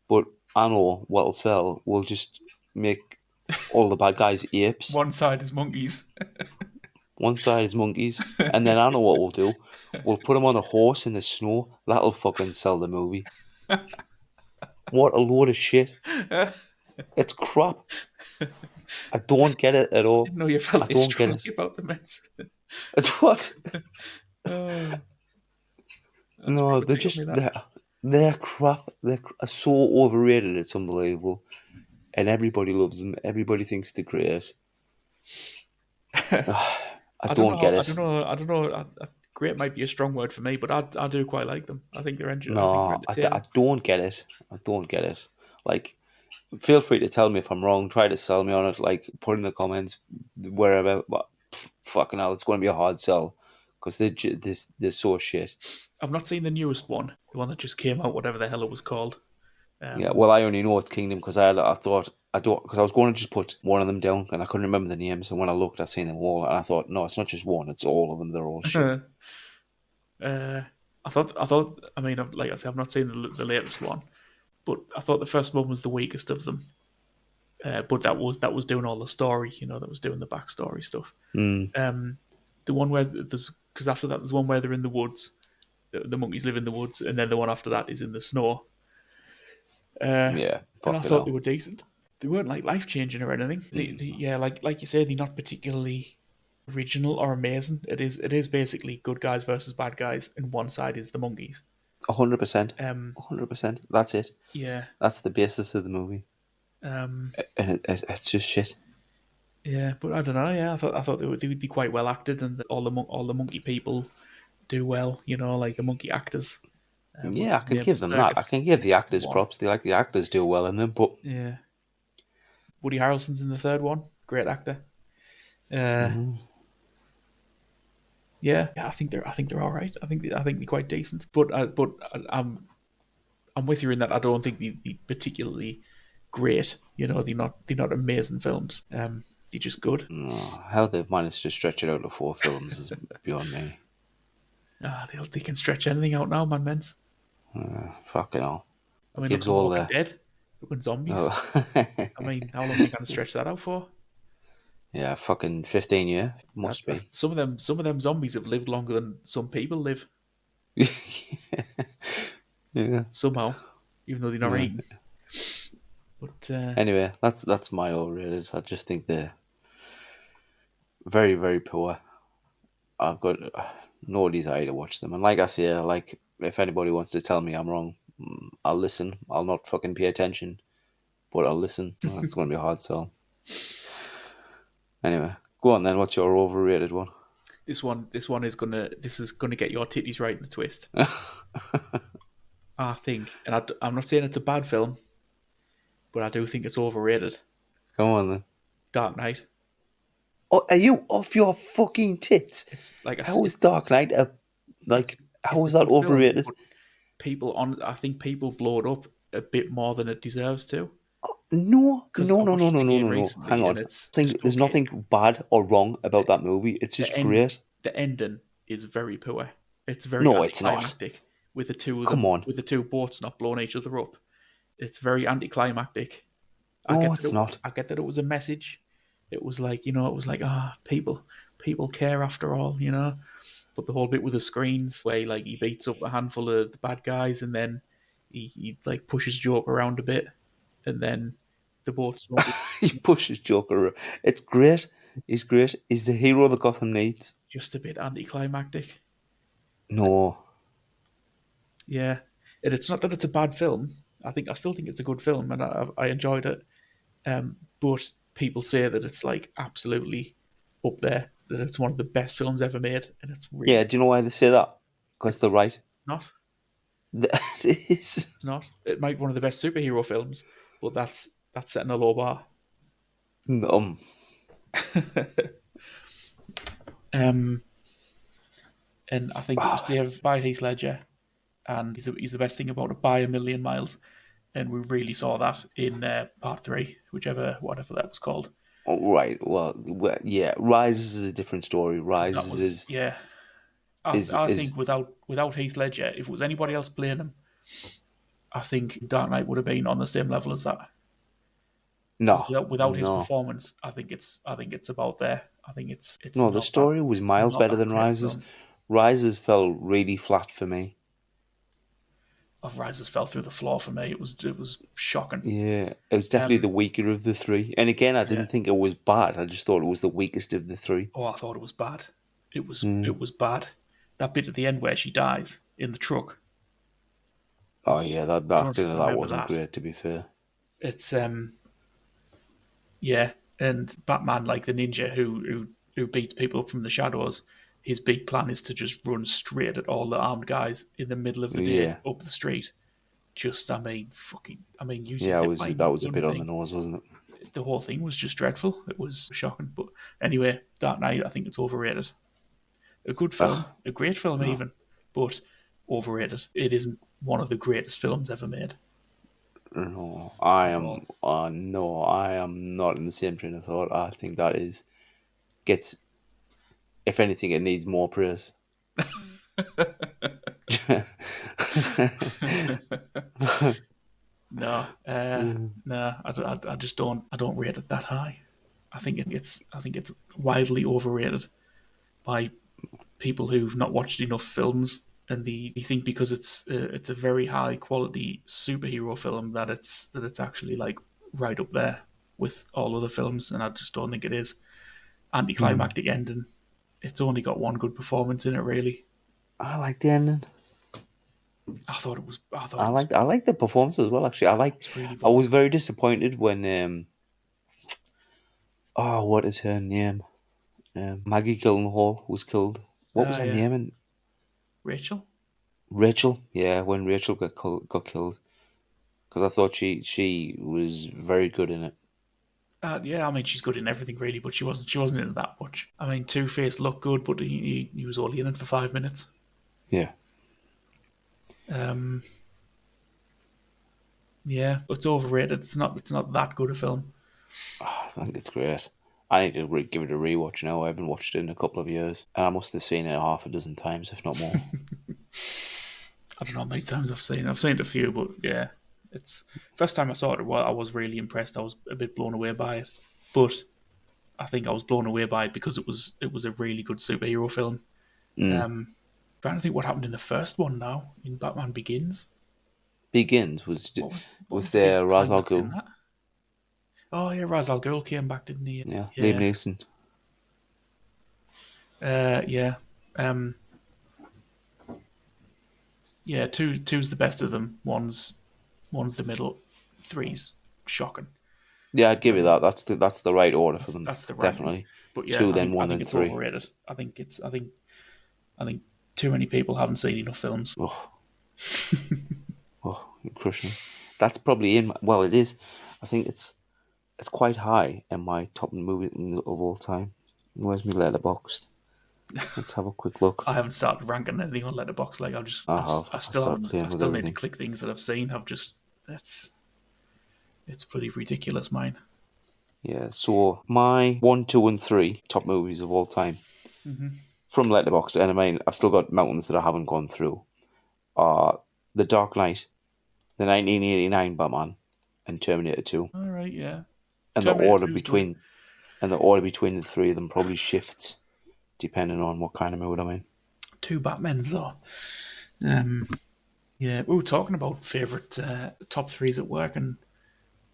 but I know what'll sell. We'll just make all the bad guys apes. One side is monkeys. One side is monkeys, and then I know what we'll do. We'll put them on a horse in the snow. That'll fucking sell the movie. What a load of shit. It's crap. I don't get it at all. Didn't know you felt I this don't get strongly it. about the Mets. It's what? That's No, proper they're tickled me, just that. they're crap. They're so overrated. It's unbelievable, and everybody loves them. Everybody thinks they're great. I don't get it. I don't know. Great might be a strong word for me, but I do quite like them. I think they're No, entertaining. I don't get it. I don't get it. Like, feel free to tell me if I'm wrong. Try to sell me on it. Like, put in the comments wherever. But fucking hell, it's going to be a hard sell because they're so shit. I've not seen the newest one, the one that just came out, whatever the hell it was called. Yeah, well, I only know it's Kingdom because I thought I don't because I was going to just put one of them down and I couldn't remember the names. And when I looked, I seen them all, and I thought, no, it's not just one; it's all of them. They're all shit. I thought. I mean, like I said, I've not seen the latest one, but I thought the first one was the weakest of them. But that was doing all the story, that was doing the backstory stuff. The one where because after that there's one where they're in the woods, the monkeys live in the woods, and then the one after that is in the snow. Yeah, And I fuck it thought they all. were decent. They weren't like life changing or anything. Yeah, like you say, they're not particularly original or amazing. It is basically good guys versus bad guys, and one side is the monkeys. 100%. Um, 100%. That's it. yeah, That's the basis of the movie, um, and it's just shit. yeah, but I don't know. Yeah, I thought they would be quite well acted, and all the monkey people do well. Like the monkey actors. What's Yeah, I his can name? give them that. I Circus. can give the He's actors one. props. The actors do well in them, but Yeah, Woody Harrelson's in the third one. Great actor. Yeah, I think they're all right. I think they're quite decent. But I'm with you in that I don't think they're particularly great. They're not amazing films. They're just good. how they've managed to stretch it out to 4 films is beyond me. They can stretch anything out now, man. Men's. Fucking hell. I mean, look Gives at all Walking the. Dead. Fucking zombies. Oh. I mean, how long are you going to stretch that out for? Yeah, fucking 15 year. That, Must that be. some of them zombies have lived longer than some people live Yeah. somehow, even though they're not Yeah. eating. But Anyway, that's my overrated. I just think they're very, very poor. I've got no desire to watch them. And like I say, like if anybody wants to tell me I'm wrong, I'll listen. I'll not fucking pay attention, but I'll listen. It's going to be a hard sell. Anyway, go on then. What's your overrated one? this is gonna get your titties right in a twist. I think, and I'm not saying it's a bad film, but I do think it's overrated. Come on then. Dark Knight. Oh, are you off your fucking tits? It's like How is it's Dark Knight how it's a is that good film, overrated? but I think people blow it up a bit more than it deserves to. No, Because no, I no, no, watched it no, no, again no, no. Hang recently, on. and it's Think just there's okay. nothing bad or wrong about that movie. It's just The end, great. the ending is very poor. It's very No, it's not. anticlimactic with the two of Come them, on. with the two boats not blowing each other up. It's very anticlimactic. No, it's not. I get that it was a message. It was like, it was like, people care after all, But the whole bit with the screens where like he beats up a handful of the bad guys and then he like pushes Joker around a bit and then the boats don't He pushes Joker. It's great. He's great. He's the hero that Gotham needs. just a bit anticlimactic. No. Yeah. And it's not that it's a bad film. I still think it's a good film and I enjoyed it. But people say that it's like absolutely up there, that it's one of the best films ever made, and it's really Yeah, do you know why they say that? Because they're right. not. It is. It's not. It might be one of the best superhero films, but that's setting a low bar. Um, Um, and I think it was saved by Heath Ledger, and he's the best thing about it by a million miles. And we really saw that in part three, whatever that was called. right. Yeah. Rise is a different story. Because Rise that was is yeah. is I is think without Heath Ledger, if it was anybody else playing him, I think Dark Knight would have been on the same level as that. Because no, without his no, performance, I think it's about there. I think it's no. The not that story was it's miles not better that than great a Rises. film. Rises fell really flat for me. Of Rises fell through the floor for me. It was shocking. Yeah, it was definitely the weaker of the three. And again, I Yeah. didn't think it was bad. I just thought it was the weakest of the three. Oh, I thought it was bad. Mm. It was bad. That bit at the end where she dies in the truck. Oh yeah, that I don't that remember wasn't that. great. To be fair. It's yeah, and Batman, like the ninja who beats people up from the shadows. His big plan is to just run straight at all the armed guys in the middle of the day Yeah, up the street. Use your yeah, zip line, that you was a gun bit on the thing. nose, wasn't it? The whole thing was just dreadful. It was shocking. But anyway, Dark Knight, I think it's overrated. A good film, a great film No, even, but overrated. It isn't one of the greatest films ever made no, at all. No, I am not in the same train of thought. I think that is gets. If anything, it needs more praise. No, no, I just don't. I don't rate it that high. I think it's widely overrated by people who've not watched enough films, and they think because it's a very high quality superhero film that it's actually like right up there with all other films, and I just don't think it is. Anticlimactic ending. It's only got one good performance in it, really. I like the ending. I like the performance as well. Actually, It's really I boring. was very disappointed when what is her name? Maggie Gyllenhaal was killed. What was her Yeah, name? And Rachel. Rachel. Yeah, when Rachel got killed, because I thought she was very good in it. Yeah, I mean she's good in everything really, but she wasn't in it that much. I mean Two Face looked good, but he was only in it for 5 minutes. Yeah. Um, yeah, but it's overrated. It's not that good a film. I think it's great. I need to give it a rewatch now. I haven't watched it in a couple of years, and I must have seen it half a dozen times, if not more. I don't know how many times I've seen it. I've seen it a few, but yeah, it's first time I saw it. Well, I was really impressed. I was a bit blown away by it, but I think I was blown away by it because it was a really good superhero film. Mm. Trying to think what happened in the first one now in Batman Begins. Begins What was was the big there Ra's al climax in Ghul. that? Oh yeah, Ra's al Ghul came back, didn't he? Yeah, Liam Yeah, Neeson. yeah, um, yeah. Two's the best of them. One's the middle. Three's shocking. Yeah, I'd give you that. That's the right order for That's them. that's the right one. Definitely But yeah, two, I then think I one, think then it's three. overrated. I think too many people haven't seen enough films. Oh, oh, you're crushing. That's probably in. Well, it is. I think it's quite high in my top movie of all time. Where's my letterboxd? Let's have a quick look. I haven't started ranking anything on Letterboxd. Like I have. I I still started haven't. I playing with still need to everything. click things that I've seen. It's pretty ridiculous, mine. Yeah. So my 1, 2, and 3 top movies of all time from Letterboxd, and I mean I've still got mountains that I haven't gone through. Are The Dark Knight, the 1989 Batman, and Terminator 2. All right, yeah. And the Terminator order 2 is good. between the three of them probably shifts depending on what kind of mood I'm in. Two Batmans though. Um, yeah. We were talking about favorite top threes at work, and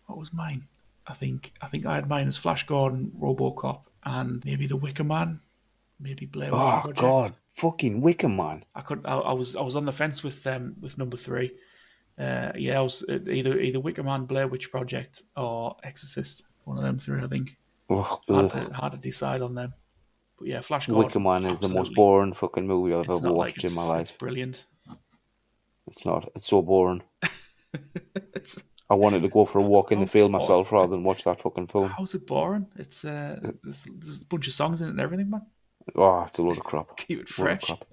what was mine? I think I had mine as Flash Gordon, RoboCop, and maybe The Wicker Man, maybe Blair Witch Oh Project. God, fucking Wicker Man. I was on the fence with number three. Yeah, I was either Wicker Man, Blair Witch Project, or Exorcist. One of them three, I think. Ugh, Hard ugh. to hard to decide on them. But yeah, Flash Wicker Gordon, Man is the most absolutely. boring fucking movie I've ever It's not like watched in my it's life. brilliant. It's not. It's so boring. It's I wanted to go for a walk in the how's it field boring? myself rather than watch that fucking film. How's it boring? It's there's a bunch of songs in it and everything, man. Oh, it's a load of crap. Keep it Load of fresh. crap.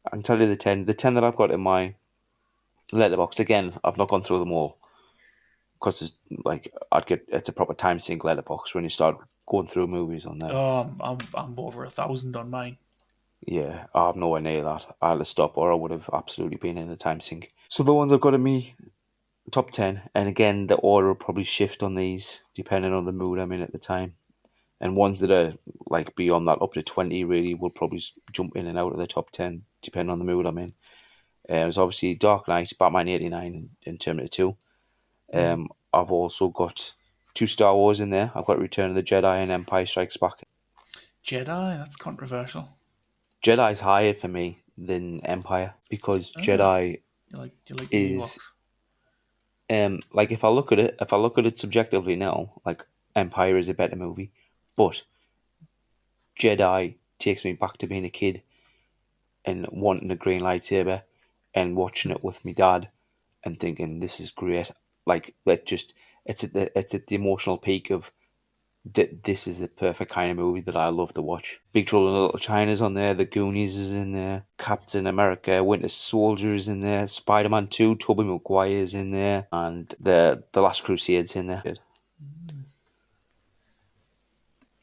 I can tell you the 10. The 10 that I've got in my letterbox. Again, I've not gone through them all because it's like it's a proper time sync letterbox when you start going through movies on there. I'm over 1,000 on mine. Yeah, I have nowhere near that. I had to stop or I would have absolutely been in a time sink. So the ones I've got in me top 10, and again, the order will probably shift on these depending on the mood I'm in at the time. And ones that are like beyond that, up to 20, really, will probably jump in and out of the top 10 depending on the mood I'm in. It's obviously Dark Knight, Batman 89, and Terminator 2. I've also got 2 Star Wars in there. I've got Return of the Jedi and Empire Strikes Back. Jedi, that's controversial. Jedi's higher for me than Empire because Jedi Do you like the is Ewoks? like if I look at it subjectively now, like Empire is a better movie, but Jedi takes me back to being a kid and wanting a green lightsaber and watching it with my dad and thinking this is great. Like that just it's at the emotional peak of that this is the perfect kind of movie that I love to watch. Big Trouble in Little China's on there, The Goonies is in there, Captain America, Winter Soldier is in there, Spider-Man 2, Tobey Maguire is in there, and the Last Crusade's in there.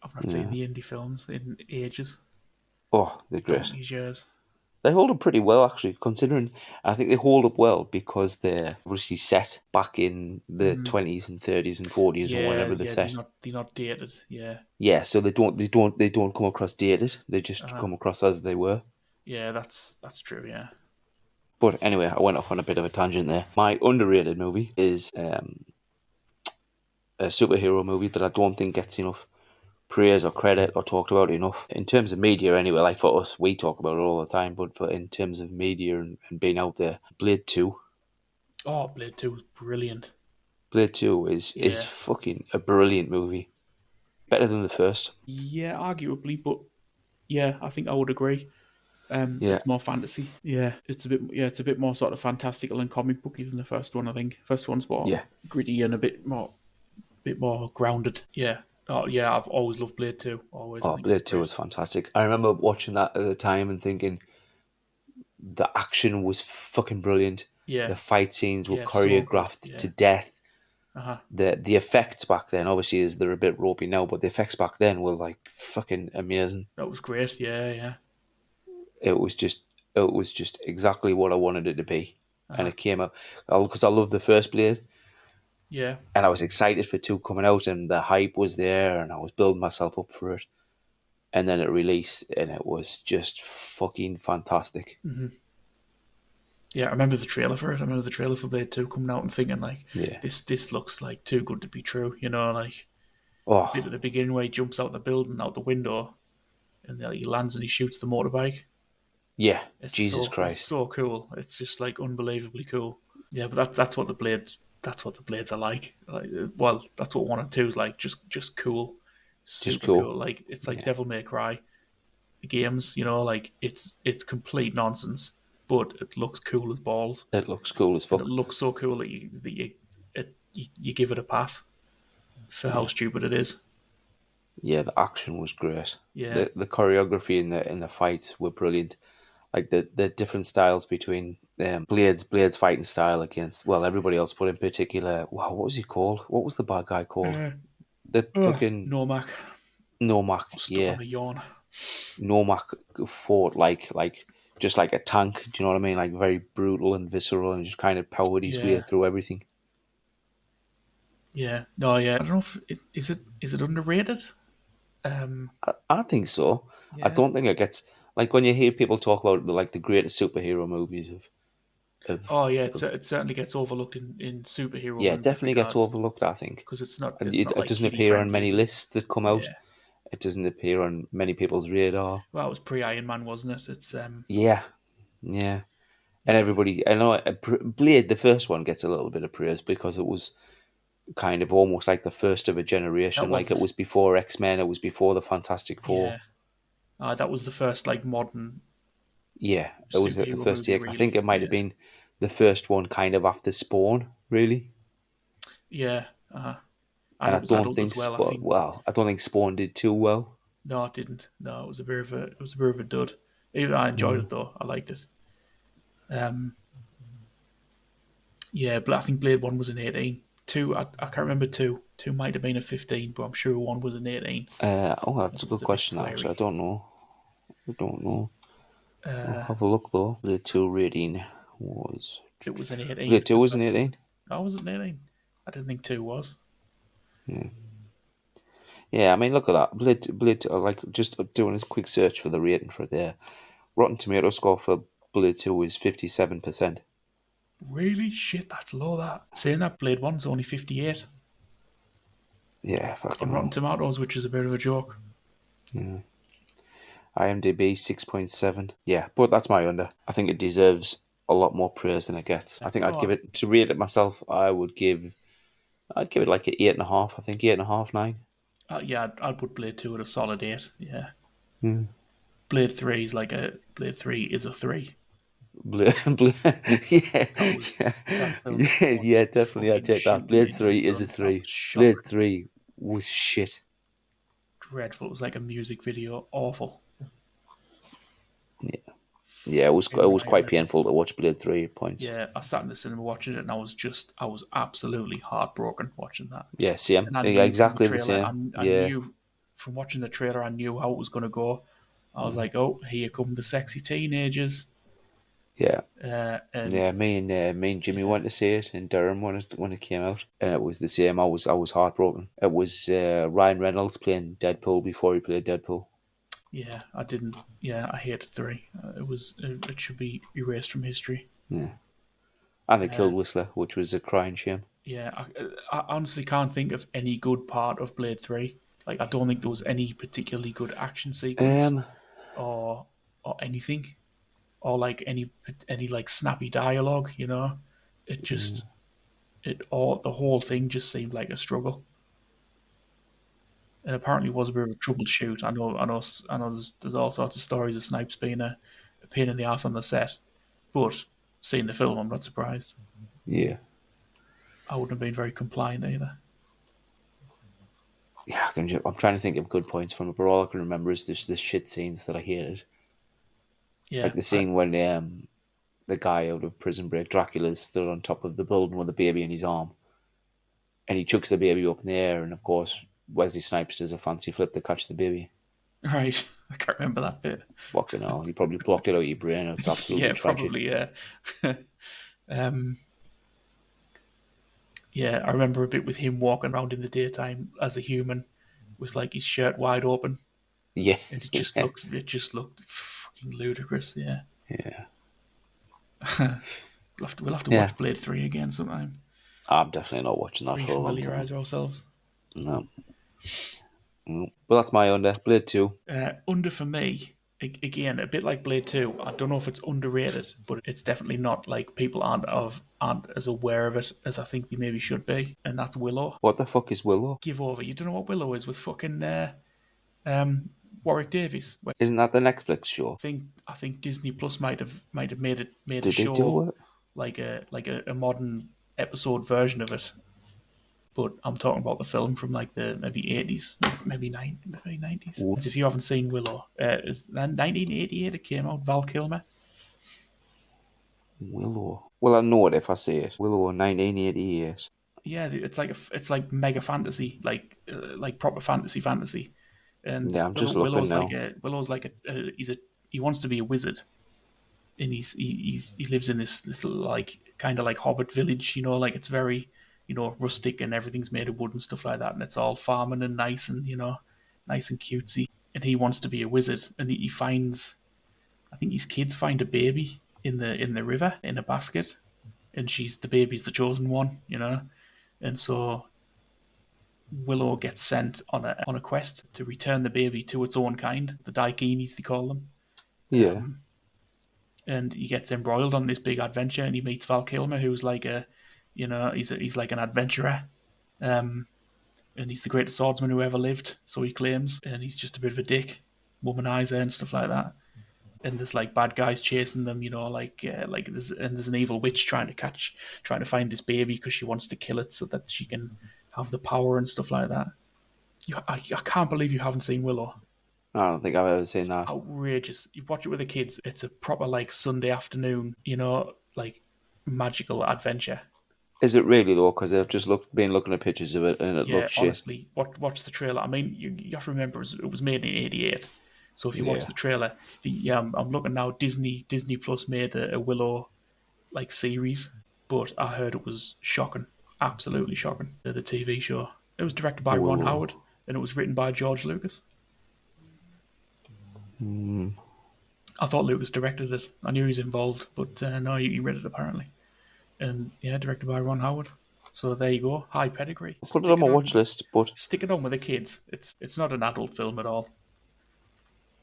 I've not seen the indie films in ages, Oh, they're great. donkey's years. They hold up pretty well, actually, considering. I think they hold up well because they're obviously set back in the 20s and 30s and 40s or Yeah, whenever they're yeah, set. they're not dated. Yeah, Yeah, so they don't come across dated. They just come across as they were. yeah, that's true. Yeah, But anyway, I went off on a bit of a tangent there. My underrated movie is a superhero movie that I don't think gets enough praise or credit or talked about enough in terms of media. Anyway, like for us, we talk about it all the time. But in terms of media and being out there, Blade 2. Oh, Blade 2 was brilliant. Blade 2 is Yeah. fucking a brilliant movie. Better than the first. Yeah, arguably, but yeah, I think I would agree. Yeah. It's more fantasy. Yeah, it's a bit more sort of fantastical and comic booky than the first one. I think first one's more Yeah. gritty and a bit more grounded. Yeah. Oh yeah, I've always loved Blade 2. Always, I Oh, think it's Blade 2 great. was fantastic. I remember watching that at the time and thinking the action was fucking brilliant. Yeah, The fight scenes were yeah, so good. choreographed to Yeah. death. Uh-huh. The effects back then, obviously, they're a bit ropey now, but the effects back then were like fucking amazing. That was great. Yeah, yeah. It was just it was just exactly what I wanted it to be. And Uh-huh. it came out because I loved the first Blade, Yeah. and I was excited for two coming out, and the hype was there, and I was building myself up for it. And then it released, and it was just fucking fantastic. Hmm. Yeah, I remember the trailer for it. I remember the trailer for Blade 2 coming out and thinking like, Yeah. this looks like too good to be true. You know, like the bit Oh, at the beginning where he jumps out the building, out the window, and then he lands and he shoots the motorbike. yeah. It's Jesus it's Christ. so cool. It's just like unbelievably cool. Yeah, but that's what the blades are like. Like, well, that's what 1 and 2 is like. Just cool, Just super cool. cool. Like it's like Yeah. Devil May Cry games. You know, like it's complete nonsense, but it looks cool as balls, It looks cool as and it fuck. looks so cool that you give it a pass for how Yeah. stupid it is. Yeah, the action was great. Yeah, The choreography in the fights were brilliant. Like the different styles between Blade's fighting style against everybody else, but in particular, wow, what was he called? What was the bad guy called? The fucking Normac Nomak, stuck yeah. on a yawn. Nomak fought like just like a tank, do you know what I mean? Like very brutal and visceral and just kind of powered his way Yeah, through everything. yeah, no, yeah. I don't know if is it underrated. I think so. I Yeah. don't think it gets like when you hear people talk about the greatest superhero movies of, Oh yeah, it, of it certainly gets overlooked in superhero yeah, it movie definitely gets regards overlooked, I think. because And it's not it like doesn't kiddie appear on friendly, many is it? lists that come out. Yeah. It doesn't appear on many people's radar. Well, it was pre Iron Man, wasn't it? It's Yeah, yeah. And yeah, everybody, I know Blade, the first one, gets a little bit of praise because it was kind of almost like the first of a that generation. was Like the it was before X-Men, it was before the Fantastic Four. yeah, that was the first like modern Yeah, it was the superhero first movie, take. I think really. it might have Yeah, been the first one kind of after Spawn, really. yeah, and And it was adult as well. I think I don't think Spawn did too well. no, it didn't. No, it was a bit of a dud. Even I enjoyed it though. I liked it. Um, yeah, but I think Blade 1 was an 18. Two, I can't remember two. Two might have been a 15, but I'm sure one was an 18. That's a It was good a bit question, actually. I sweary. don't know. I don't know. I'll Uh, have a look, though. The 2 rating was... it was an 18 The for 2 the was an first time. 18? Oh, was it an 18? I didn't think 2 was. Yeah, I mean, look at that. Blade, like, just doing a quick search for the rating for it there. Rotten Tomato score for Blade 2 is 57%. Really? Shit, that's low, that. Saying that, Blade 1's only 58 Yeah, fucking on Rotten hell. Tomatoes, which is a bit of a joke. IMDb 6.7. Yeah, but that's my under. I think it deserves a lot more praise than it gets. I think I'd give Oh, it, to rate it myself, I'd give it like an 8.5. I think 8.5, 9. yeah, I'd put Blade 2 at a solid 8. Yeah. Hmm. Blade 3 is a 3. Yeah, That film yeah, was yeah, definitely. I'd fucking take that. shooting Blade ninjas, 3 is a son. That 3. was shocking. Blade 3 was shit. Dreadful. It was like a music video. Awful. Yeah, it Fucking was quite nightmare. painful to watch Blade 3 at points. Yeah, I sat in the cinema watching it, and I was absolutely heartbroken watching that. Yeah, same. And I Yeah, knew from the exactly the trailer, same. I Yeah, knew from watching the trailer, I knew how it was going to go. I was like, oh, here come the sexy teenagers. yeah. And Yeah, me and Jimmy yeah, went to see it in Durham when it came out, and it was the same. I was heartbroken. It was Ryan Reynolds playing Deadpool before he played Deadpool. yeah, I didn't. Yeah, I hated 3. It should be erased from history. Yeah, and they Uh, killed Whistler, which was a crying shame. yeah, I honestly can't think of any good part of Blade 3. Like, I don't think there was any particularly good action sequence Um, or anything, or like any like snappy dialogue. You know, it just it all the whole thing just seemed like a struggle. And apparently was a bit of a troubleshoot. I know. There's all sorts of stories of Snipes being a pain in the ass on the set, but seeing the film, I'm not surprised. yeah, I wouldn't have been very compliant either. yeah. I'm trying to think of good points from it, but all I can remember is the shit scenes that I hated. Yeah, Like the scene when the guy out of Prison Break, Dracula, stood on top of the building with a baby in his arm, and he chucks the baby up in the air, and of course Wesley Snipes does a fancy flip to catch the baby. Right. I can't remember that bit. Fucking hell, you probably blocked it out of your brain. It's absolutely Yeah, tragic. probably, yeah. um, yeah, I remember a bit with him walking around in the daytime as a human with like his shirt wide open, Yeah, and yeah, it just looked fucking ludicrous. Yeah, yeah, we'll have to yeah. watch Blade 3 again sometime. I'm definitely not watching that for a long time. Refamiliarize ourselves. No. No. But that's my under. Blade 2. Under for me, again, a bit like Blade 2. I don't know if it's underrated, but it's definitely not like people aren't as aware of it as I think they maybe should be. And that's Willow. What the fuck is Willow? Give over. You don't know what Willow is with fucking um, Warwick Davies. Isn't that the Netflix show? I think Disney Plus might have made a Did they do show it? like a modern episode version of it. But I'm talking about the film from like the maybe 80s, maybe 90s. Ooh. If you haven't seen Willow, it's 1988 it came out. Val Kilmer. Willow. Well, I know it if I see it. Willow, 1988. Yeah, it's like mega fantasy, like proper fantasy. And Yeah, I'm just looking now. Willow's like he wants to be a wizard, and he lives in this little like kind of like hobbit village, like it's very rustic and everything's made of wood and stuff like that, and it's all farming and nice and nice and cutesy. And he wants to be a wizard, and he finds, I think his kids find a baby in the river in a basket, and the baby's the chosen one, and so Willow gets sent on a quest to return the baby to its own kind, the Daikinis they call them. Yeah. And he gets embroiled on this big adventure, and he meets Val Kilmer, who's like he's like an adventurer, and he's the greatest swordsman who ever lived, so he claims, and he's just a bit of a dick, womanizer and stuff like that. And there's like bad guys chasing them, like there's an evil witch trying to find this baby because she wants to kill it so that she can have the power and stuff like that. I can't believe you haven't seen Willow. I don't think I've ever seen that. Outrageous. You watch it with the kids. It's a proper like Sunday afternoon, like magical adventure. Is it really though? Because I've just been looking at pictures of it and it Yeah, looks shit. honestly, watch the trailer. I mean, you have to remember it was made in '88, so if you watch the trailer, I'm looking now. Disney Plus made a Willow like series, but I heard it was shocking, absolutely shocking. The TV show. It was directed by Ron Howard, and it was written by George Lucas. I thought Lucas directed it. I knew he was involved, but no, he read it apparently. And yeah, directed by Ron Howard. So there you go. High pedigree. Put it on my watch list, but stick it on with the kids. It's not an adult film at all.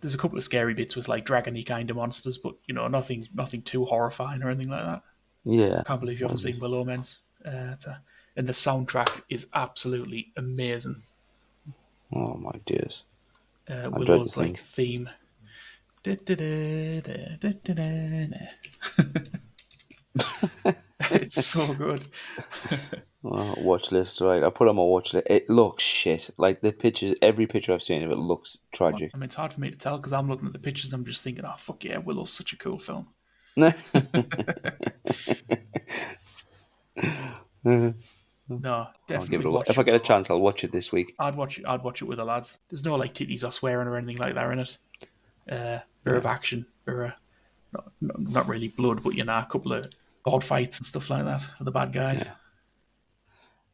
There's a couple of scary bits with like dragony kind of monsters, but nothing too horrifying or anything like that. yeah. Can't believe you haven't seen Willow, Men's. And the soundtrack is absolutely amazing. Oh my days. Willow's like theme. It's so good. Watch list, right? I put on my watch list. It looks shit. Like the pictures, every picture I've seen of it looks tragic. I mean, it's hard for me to tell because I'm looking at the pictures and I'm just thinking, oh, fuck yeah, Willow's such a cool film. No, definitely. I'll give it a watch. If I get a chance, I'll watch it this week. I'd watch it with the lads. There's no like titties or swearing or anything like that in it. Bit of action, not really blood, but a couple of sword fights and stuff like that for the bad guys. Yeah.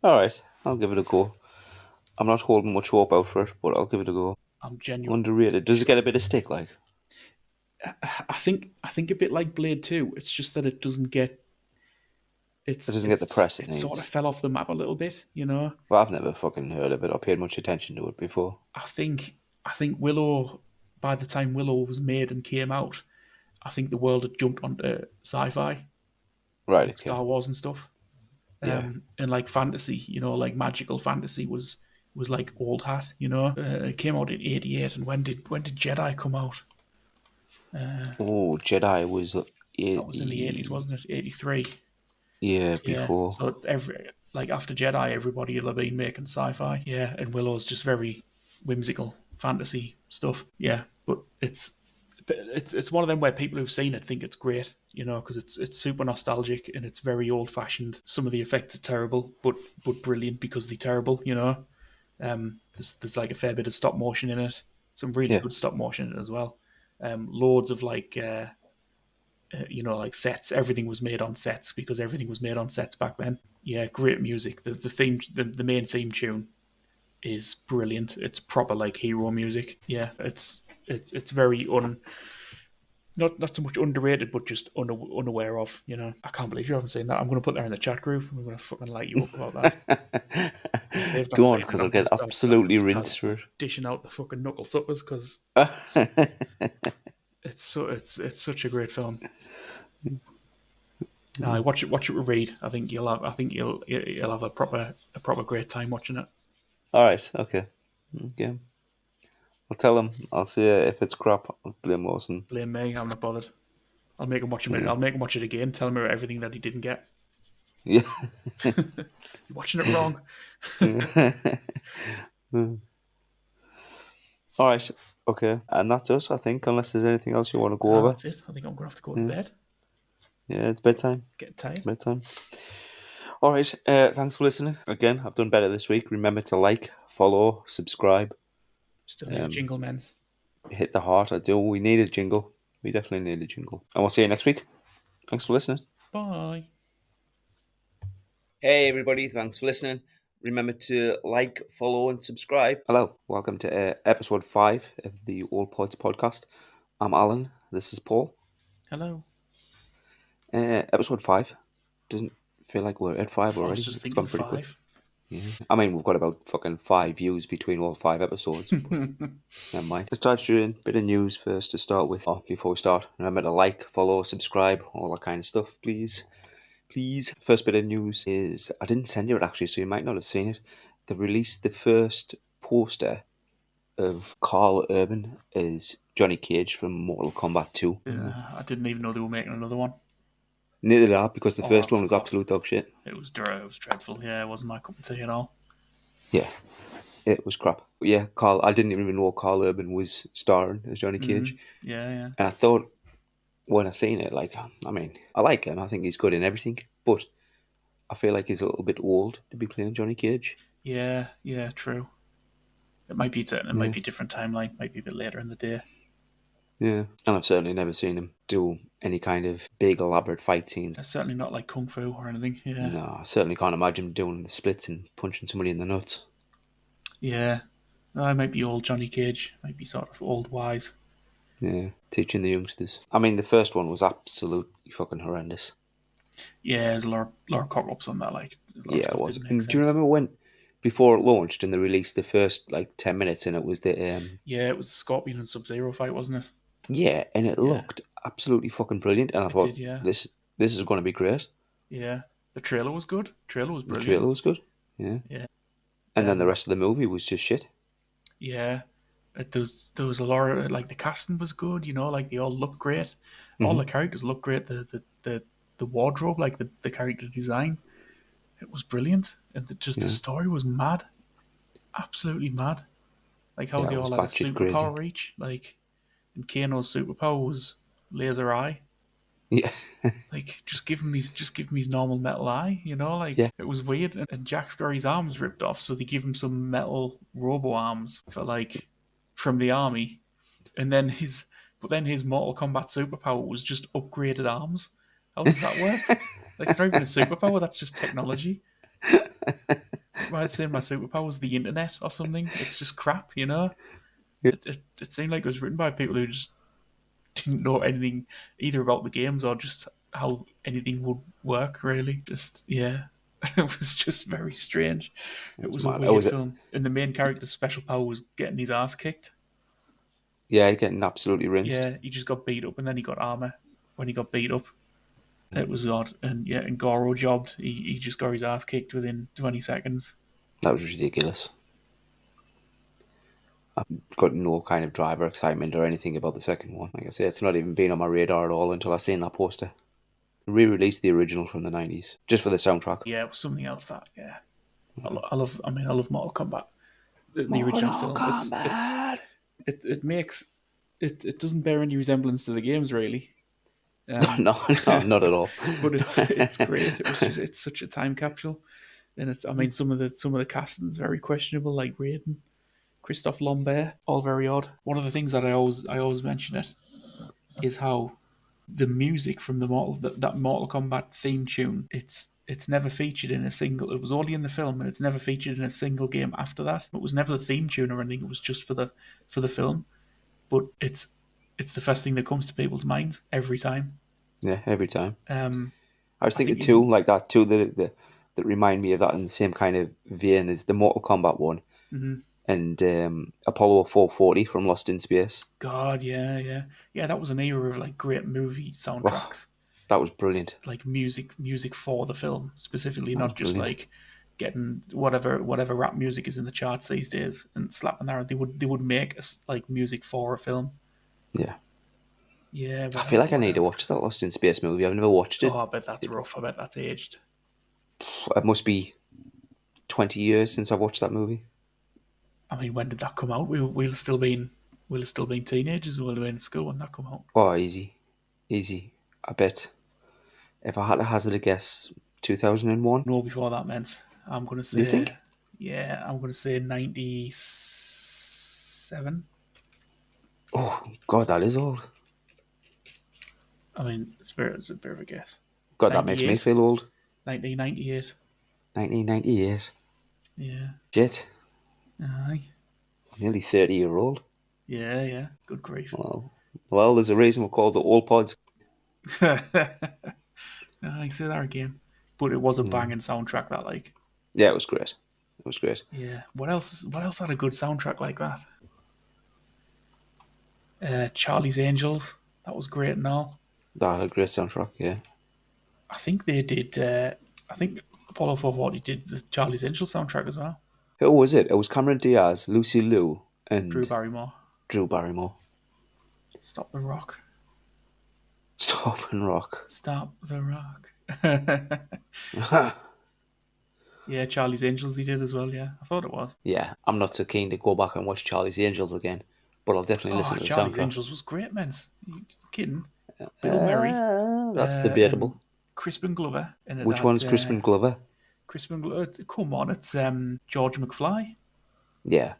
All right, I'll give it a go. I'm not holding much hope out for it, but I'll give it a go. I'm genuine. Underrated. Does it get a bit of stick like? I think a bit like Blade 2. It's just that it doesn't get. It doesn't get the press it needs. needs. Sort of fell off the map a little bit, Well, I've never fucking heard of it or paid much attention to it before. I think Willow. By the time Willow was made and came out, I think the world had jumped onto sci-fi, right? Like Star Wars and stuff. And like fantasy, like magical fantasy was like old hat. It came out in '88, and when did Jedi come out? Jedi was. That was in the '80s, wasn't it? '83. Yeah, before. So after Jedi, everybody will have been making sci-fi. Yeah, and Willow's just very whimsical fantasy stuff. Yeah, but it's one of them where people who've seen it think it's great, because it's super nostalgic and it's very old-fashioned. Some of the effects are terrible, but brilliant because they're terrible. There's like a fair bit of stop motion in it, Some really Yeah. good stop motion in it as well. Loads of like like sets. Everything was made on sets because everything was made on sets back then. Yeah, great music. The main theme tune is brilliant. It's proper like hero music. Yeah, it's very not so much underrated, but just unaware of. I can't believe you haven't seen that. I'm going to put that in the chat group. I'm going to fucking light you up about that. If they've not Don't, seen it, because I'll I'm going get to absolutely start rinsed for it. dishing out the fucking knuckle suppers because it's such a great film. Watch it with Reed. I think you'll have a proper great time watching it. All right, okay. I'll tell him. I'll say if it's crap, I'll blame Lawson. Blame me. I'm not bothered. I'll make him watch it. I'll make him watch it again. Tell him about everything that he didn't get. Yeah. You're watching it wrong. All right, okay. And that's us, I think, unless there's anything else you want to go over. That's it. I think I'm going to have to go to bed. Yeah, it's bedtime. Getting tired. Bedtime. All right, thanks for listening. Again, I've done better this week. Remember to like, follow, subscribe. Still need a jingle, mens. Hit the heart. I do. We need a jingle. We definitely need a jingle. And we'll see you next week. Thanks for listening. Bye. Hey, everybody. Thanks for listening. Remember to like, follow, and subscribe. Hello. Welcome to episode 5 of the All Pods podcast. I'm Alan. This is Paul. Hello. Episode 5. Doesn't feel like we're at 5 already. I was just thinking 5. Quick. Yeah. I mean, we've got about fucking 5 views between all 5 episodes. But never mind. Let's dive straight in. Bit of news first to start with. Before we start, remember to like, follow, subscribe, all that kind of stuff, please. First bit of news is, I didn't send you it actually, so you might not have seen it. They released the first poster of Carl Urban as Johnny Cage from Mortal Kombat 2. I didn't even know they were making another one. Neither did I, because the first one was absolute dog shit. It was dreadful. Yeah, it wasn't my cup of tea at all. Yeah, it was crap. But yeah, I didn't even know Carl Urban was starring as Johnny Cage. Yeah. And I thought, when I seen it, I like him. I think he's good in everything, but I feel like he's a little bit old to be playing Johnny Cage. Yeah, true. It might be might be a different timeline. Might be a bit later in the day. Yeah, and I've certainly never seen him do any kind of big elaborate fight scenes. It's certainly not like Kung Fu or anything. Yeah. No, I certainly can't imagine him doing the splits and punching somebody in the nuts. Yeah, I might be old Johnny Cage. Might be sort of old wise. Yeah, teaching the youngsters. I mean, the first one was absolutely fucking horrendous. Yeah, there's a lot of cock-ups on that. Yeah, it was. And do you remember when, before it launched and they released the first 10 minutes and it was the yeah, it was Scorpion and Sub-Zero fight, wasn't it? Yeah, and it looked absolutely fucking brilliant, and I thought, this is going to be great. Yeah, the trailer was good. The trailer was brilliant. The trailer was good. Yeah. And then the rest of the movie was just shit. Yeah, there was a lot of the casting was good. They all look great. All the characters look great. The wardrobe, the character design, it was brilliant, and the story was mad, absolutely mad. How they all had a superpower each. And Kano's superpower was laser eye. Yeah. Just give him his normal metal eye, It was weird. And Jack's got his arms ripped off, so they give him some metal robo arms from the army. And then his Mortal Kombat superpower was just upgraded arms. How does that work? It's not even a superpower, that's just technology. I'd say my superpower was the internet or something. It's just crap, It seemed like it was written by people who just didn't know anything either about the games or just how anything would work, really. It was just very strange. It was a weird film. And the main character's special power was getting his ass kicked. Yeah, getting absolutely rinsed. Yeah, he just got beat up and then he got armor when he got beat up. It was odd. And Goro jobbed. He just got his ass kicked within 20 seconds. That was ridiculous. I've got no kind of drive or excitement or anything about the second one. Like I say, it's not even been on my radar at all until I seen that poster. Re-released the original from the 90s, just for the soundtrack. Yeah, it was something else that, yeah. I love Mortal Kombat. The original film. It makes... It doesn't bear any resemblance to the games, really. No, not at all. But it's great. It's such a time capsule. And some of the casting's very questionable, like Raiden. Christophe Lambert, all very odd. One of the things that I always mention it is how the music from that Mortal Kombat theme tune, it's never featured in a single. It was only in the film, and it's never featured in a single game after that. It was never the theme tune or anything. It was just for the film. But it's the first thing that comes to people's minds every time. Yeah, every time. I was I thinking think too, like that too, that remind me of that in the same kind of vein as the Mortal Kombat one, and Apollo 440 from Lost in Space. God, yeah. That was an era of like great movie Oh, soundtracks, that was brilliant. like music for the film specifically, That was not just brilliant. like getting whatever rap music is in the charts these days and slapping that. They would make us like music for a film. Yeah. Yeah, I what feel else? like I What need to else? watch that Lost in Space movie. I've never watched Oh, it. I bet that's rough. I bet that's aged. It must be 20 years since I've watched that movie. I mean, when did that come out? We'll still been teenagers. We'll have been in school when that come out. Oh, easy. Easy. I bet. If I had to hazard a guess, 2001? No, before that meant I'm gonna You say, think? yeah, I'm gonna say 97. Oh, God, that is old. I mean, it's a bit of a guess. God, that makes me 98, feel old. 1998. 1998. Yeah, Shit. aye, Nearly 30-year-old. yeah. Good grief. Well, there's a reason we're called the Old Pods. I say that again, but it was a Yeah. banging soundtrack. That like, Yeah, it was great. It was great. yeah. What else? What else had a good soundtrack like that? Charlie's Angels. That was great and all. That had a great soundtrack, yeah. I think they did. I think Apollo 440 did the Charlie's Angels soundtrack as well. Who was it? It was Cameron Diaz, Lucy Liu, Drew and Barrymore. Drew Barrymore. Stop the rock. Stop and rock. Stop the rock. Yeah, Charlie's Angels they did as well, yeah. I thought it was. Yeah, I'm not so keen to go back and watch Charlie's Angels again, but I'll definitely Oh, listen to the Charlie's soundtrack. Angels was great, man. You kidding? Bill Murray. That's And debatable. Crispin Glover. And Which one's Crispin Glover? Crispin Glover. Come on, it's George McFly. Yeah,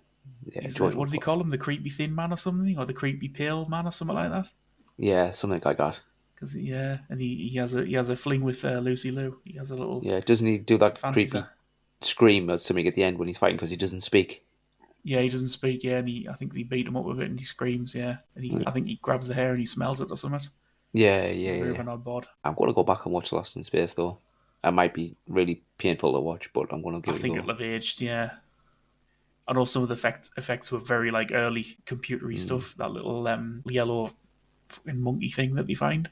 He's George what do they McFly. call him? The creepy thin man or something? Or the creepy pale man or something like that? Yeah, something like that. Because and he has a fling with Lucy Liu. He has a little Yeah, doesn't he do that fancies creepy her. scream or something at the end when he's fighting because he doesn't speak? Yeah, he doesn't speak. Yeah, and I think they beat him up with it, and he screams. Yeah, and I think he grabs the hair and he smells it or something. Yeah, He's a bit of yeah. an odd bod. I'm going to go back and watch Lost in Space, though. It might be really painful to watch, but I'm going to I give it a think go. it'll have aged. Yeah, I know some of the effects were very like early computery stuff. That little yellow fucking monkey thing that they find.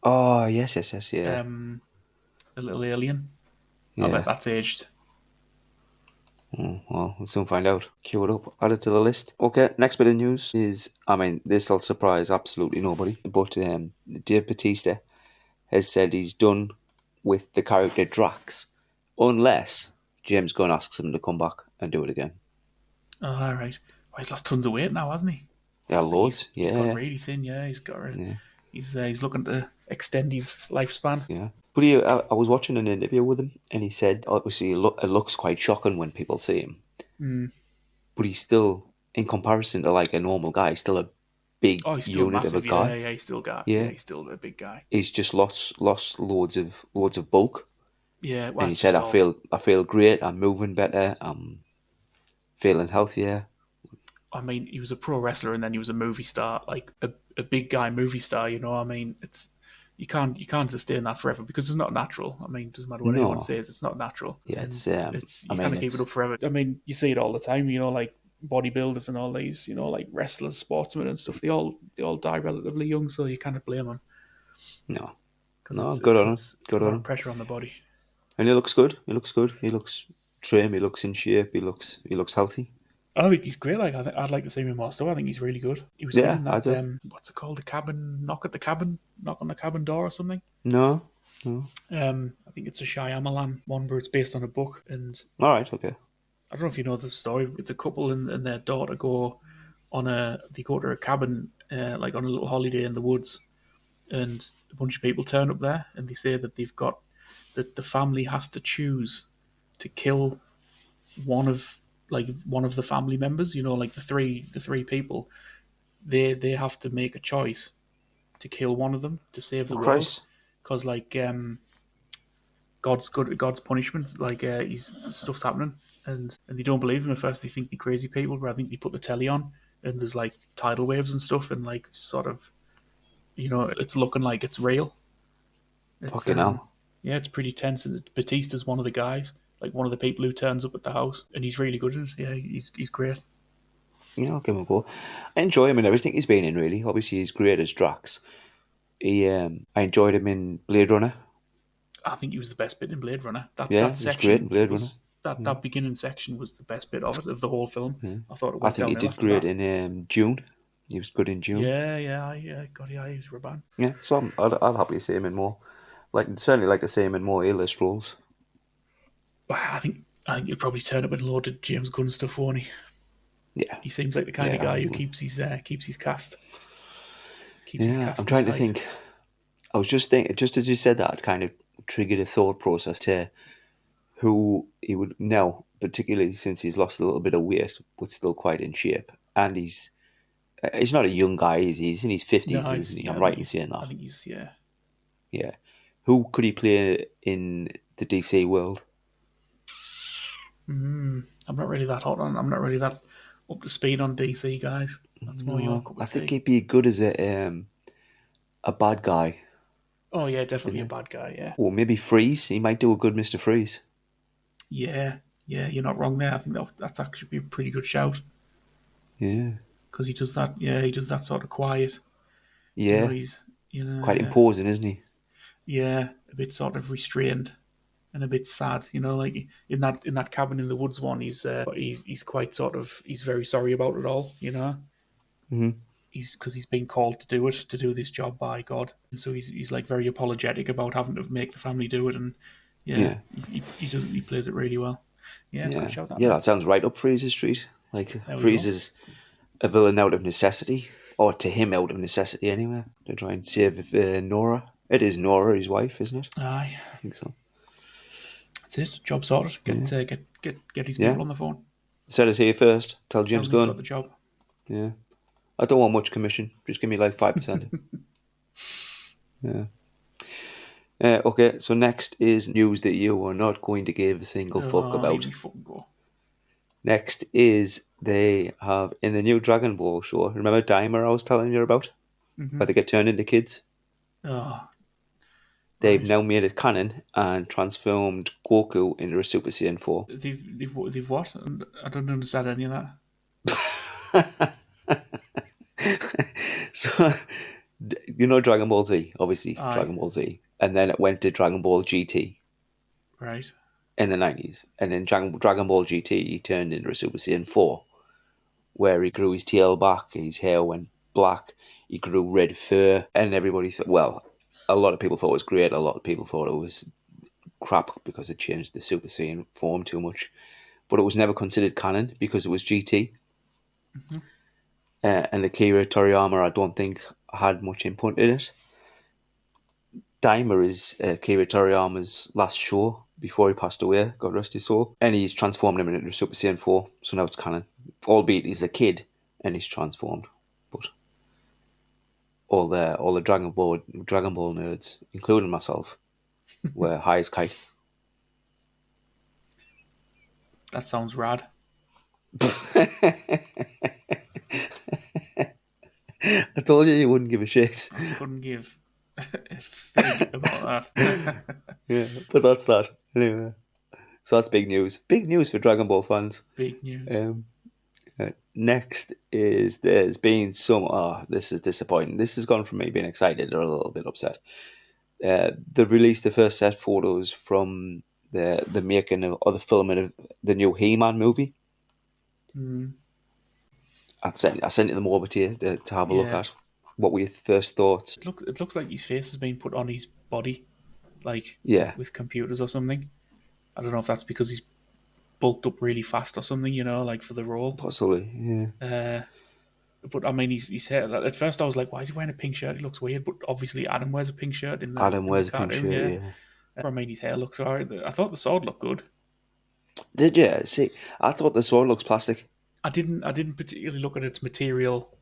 Oh, yes, yeah. The little alien. I Yeah. bet that's aged. Well, we'll soon find out. Queue it up, add it to the list. Okay, next bit of news is, I mean, this will surprise absolutely nobody, but Dave Bautista has said he's done with the character Drax, unless James Gunn asks him to come back and do it again. Oh, all right. Well, he's lost tons of weight now, hasn't he? Yeah, loads. He's got really thin. Yeah, he's got. He's looking to extend his lifespan. Yeah. But I was watching an interview with him, and he said, obviously, it looks quite shocking when people see him. But he's still, in comparison to like a normal guy, he's still a big Oh, he's still unit massive. of a guy. Yeah, he's still got. Yeah. Yeah, he's still a big guy. He's just lost loads of bulk. Yeah, well, And he it's said, just I feel great. I'm moving better. I'm feeling healthier. I mean, he was a pro wrestler and then he was a movie star, like a big guy movie star. You know, I mean, it's you can't sustain that forever because it's not natural. I mean, it doesn't matter what No. anyone says, it's not natural. Yeah, and it's you can't keep it up forever. I mean, you see it all the time. You know, like bodybuilders and all these, you know, like wrestlers, sportsmen and stuff. They all die relatively young, so you can't blame them. No, Because good on him. puts Good a lot on of him. pressure on the body. And he looks good. He looks trim. He looks in shape. He looks healthy. I think he's great. Like I'd like to see him in more stuff. I think he's really good. He was good in I that. do. What's it called? The cabin knock on the cabin door or something. No. I think it's a Shyamalan one where it's based on a book. And All right. Okay. I don't know if you know the story. It's a couple and their daughter go to a cabin like on a little holiday in the woods, and a bunch of people turn up there and they say that that the family has to choose to kill one of like one of the family members. Like the three people, they have to make a choice to kill one of them to save Oh, the world, Christ. because God's punishment, like he's stuff's happening, and they don't believe him at first. They think they're crazy people, but I think they put the telly on, and there's like tidal waves and stuff, and like sort of, it's looking like it's real. It's Fucking hell. Yeah, it's pretty tense. And Batista's one of the guys, like one of the people who turns up at the house, and he's really good at it. Yeah, he's great. Yeah, I'll give him a go. I enjoy him in everything he's been in, really. Obviously, he's great as Drax. I enjoyed him in Blade Runner. I think he was the best bit in Blade Runner. That Yeah, that he was great in section Blade Runner. was that beginning section was the best bit of it, of the whole film. I thought it I went think he downhill did after great that. in June. He was good in June. Yeah, God, yeah, he was Raban. Yeah, so I'd happily see him in more. Certainly like to see him in more A-list roles. I think he'll probably turn up and loaded James Gunn stuff, won't he? Yeah. He seems like the kind of guy who keeps his cast. Keeps his Yeah, cast I'm trying to tight. think. I was just thinking, just as you said that, it kind of triggered a thought process to who he would now, particularly since he's lost a little bit of weight, but still quite in shape. And he's not a young guy, is he? He's in his 50s, isn't he? I'm right in saying I that. think he's yeah. Yeah. Who could he play in the DC world? I'm not really that hot on. I'm not really that up to speed on DC guys. That's more your cup I of think tea. he'd be good as a bad guy. Oh yeah, definitely a bad guy. Yeah, Or maybe Freeze. He might do a good Mr. Freeze. yeah. You're not wrong there. I think that's actually be a pretty good shout, Yeah. because he does that. Yeah, he does that sort of quiet. Yeah. He's Quite yeah, imposing, isn't he? yeah, a bit sort of restrained and a bit sad. Like in that cabin in the woods one, he's quite sort of, he's very sorry about it all. Hmm. Because he's been called to do this job by God, and so he's like very apologetic about having to make the family do it, and yeah, Yeah. he plays it really well. Yeah, it's a good Yeah. shout, that Yeah, man. that sounds right up Freeze's street. Like, There we Freeze go. is a villain out of necessity. Or to him, out of necessity, anyway. To try and save Nora. It is Nora, his wife, isn't it? Aye, I think so. that's it. Job sorted. Yeah. Get his Yeah. people on the phone. Said it here first. Tell Tell James him he's got Gunn. the job. Yeah. I don't want much commission. Just give me like 5%. Yeah. Okay, so next is news that you are not going to give a single fuck Oh, here about. we fucking go. Next is they have in the new Dragon Ball show. Remember Dimer I was telling you about? Where they get turned into kids? Oh, They've right. now made it canon and transformed Goku into a Super Saiyan 4. They've what? I don't understand any of that. So, Dragon Ball Z, obviously, Aye, Dragon Ball Z. And then it went to Dragon Ball GT right. in the 90s. And then Dragon Ball GT, he turned into a Super Saiyan 4, where he grew his tail back, his hair went black, he grew red fur, and everybody thought, well, a lot of people thought it was great, a lot of people thought it was crap because it changed the Super Saiyan form too much. But it was never considered canon because it was GT. And Akira Toriyama, I don't think, had much input in it. Daima is Akira Toriyama's last show before he passed away, God rest his soul. And he's transformed him into Super Saiyan 4, so now it's canon. Albeit he's a kid and he's transformed. But all the Dragon Ball nerds, including myself, were high as kite. That sounds rad. I told you wouldn't give a shit. I couldn't give a fig about that. Yeah, but that's that. Anyway. So that's big news. Big news for Dragon Ball fans. Big news. Next is there's been some. Oh, this is disappointing. This has gone from me being excited to a little bit upset. They released the first set photos from the making of, or the filming of the new He-Man movie. I sent them over to you to have a look Yeah. at. What were your first thoughts? It looks like his face has been put on his body, like Yeah, with computers or something. I don't know if that's because he's bulked up really fast or something, like for the role. possibly. Yeah, But I mean, his hair. At first, I was like, "Why is he wearing a pink shirt? He looks weird." But obviously, Adam wears a pink shirt in the Adam in the wears a pink cartoon. shirt. Yeah. Yeah, I mean, his hair looks alright. I thought the sword looked good. Did you see? I thought the sword looks plastic. I didn't particularly look at its material,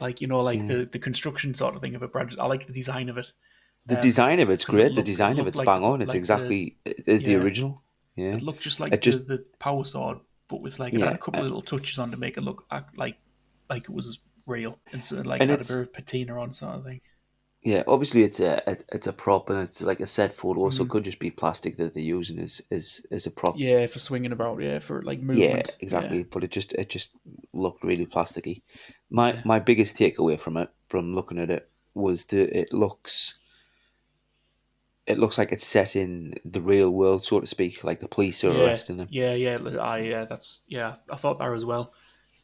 like, you know, like Yeah. the construction sort of thing of it. But I like the design of it, The design of it's because it great. The looked it design of looked it's bang on. It's like the exactly it is the yeah, original. Yeah. it looked just It like just the power sword, but with like it had yeah, a couple of little touches on to make it look like it was real, and so like it and had a bit it's of patina on sort of thing. yeah. Obviously, it's a prop and it's like a set photo, so it could just be plastic that they're using as a prop. Yeah, for swinging about. Yeah, for like Yeah, movement. Yeah, exactly. But it just looked really plasticky. My yeah, my biggest takeaway from it, from looking at it, was that it looks like it's set in the real world, so to speak. Like the police are yeah, arresting him. yeah. That's yeah. I thought that as well.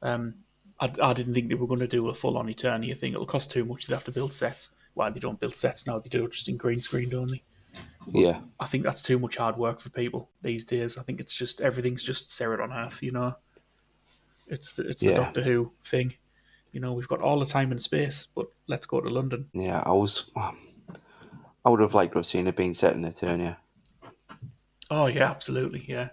I didn't think they were going to do a full on Eternia thing. It'll cost too much. They have to build sets. Well, they don't build sets now. They do it just in green screen, don't they? But Yeah, I think that's too much hard work for people these days. I think it's just everything's just set on Earth. You know, it's the yeah, Doctor Who thing. You know, we've got all the time and space, but let's go to London. yeah. I would have liked to have seen it being set in Eternia. Oh yeah, absolutely, yeah.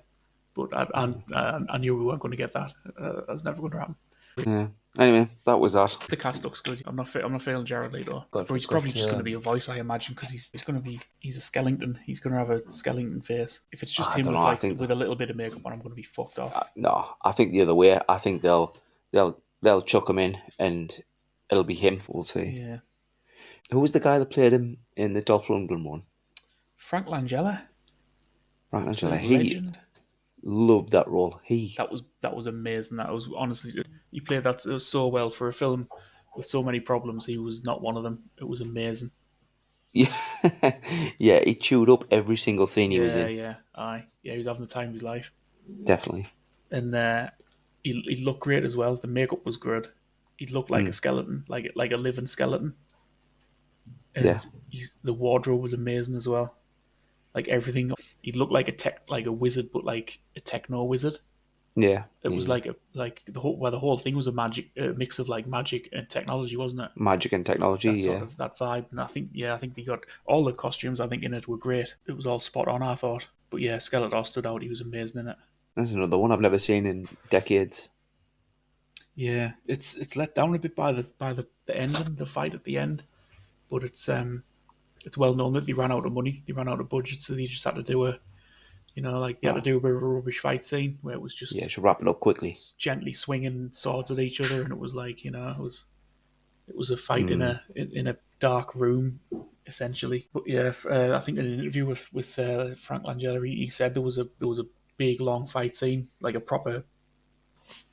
But I knew we weren't going to get that. That was never going to happen. Yeah. Anyway, that was that. The cast looks good. I'm not feeling Jared Leto, Got but he's got probably just going to be a voice, I imagine, because he's a skeleton. He's going to have a skeleton face. If it's just I him don't with know. I like think with a little bit of makeup on, I'm going to be fucked off. no. I think the other way. I think they'll chuck him in and it'll be him. We'll see. Yeah, Who was the guy that played him in the Dolph Lundgren one? Frank Langella, Frank Angela. absolute He legend. loved that role. He That was amazing. That was honestly, he played that so well for a film with so many problems. He was not one of them. It was amazing. yeah yeah he chewed up every single scene he was Yeah, in. yeah, aye, yeah. He was having the time of his life, Definitely. and he looked great as well. The makeup was good. He looked like a Mm. skeleton, like a living skeleton, Yeah. and the wardrobe was amazing as well. Like everything, he looked like like a wizard, but like a techno wizard. Yeah. It was Yeah. like the whole thing was a mix of like magic and technology, wasn't it? Magic and technology. That sort Yeah. of that vibe. And I think they got all the costumes. I think in it were great. It was all spot on. I thought, but yeah, Skeletor stood out. He was amazing in it. There's another one I've never seen in decades. Yeah, it's let down a bit by the ending, the fight at the end, but it's well known that they ran out of money, they ran out of budget, so they just had to do they had to Oh, do a bit of a rubbish fight scene where it was yeah. just Should wrap it up quickly. gently swinging swords at each other, and it was like it was a fight Mm. in a dark room essentially. But yeah, I think in an interview with Frank Langella, he said there was a big long fight scene, like a proper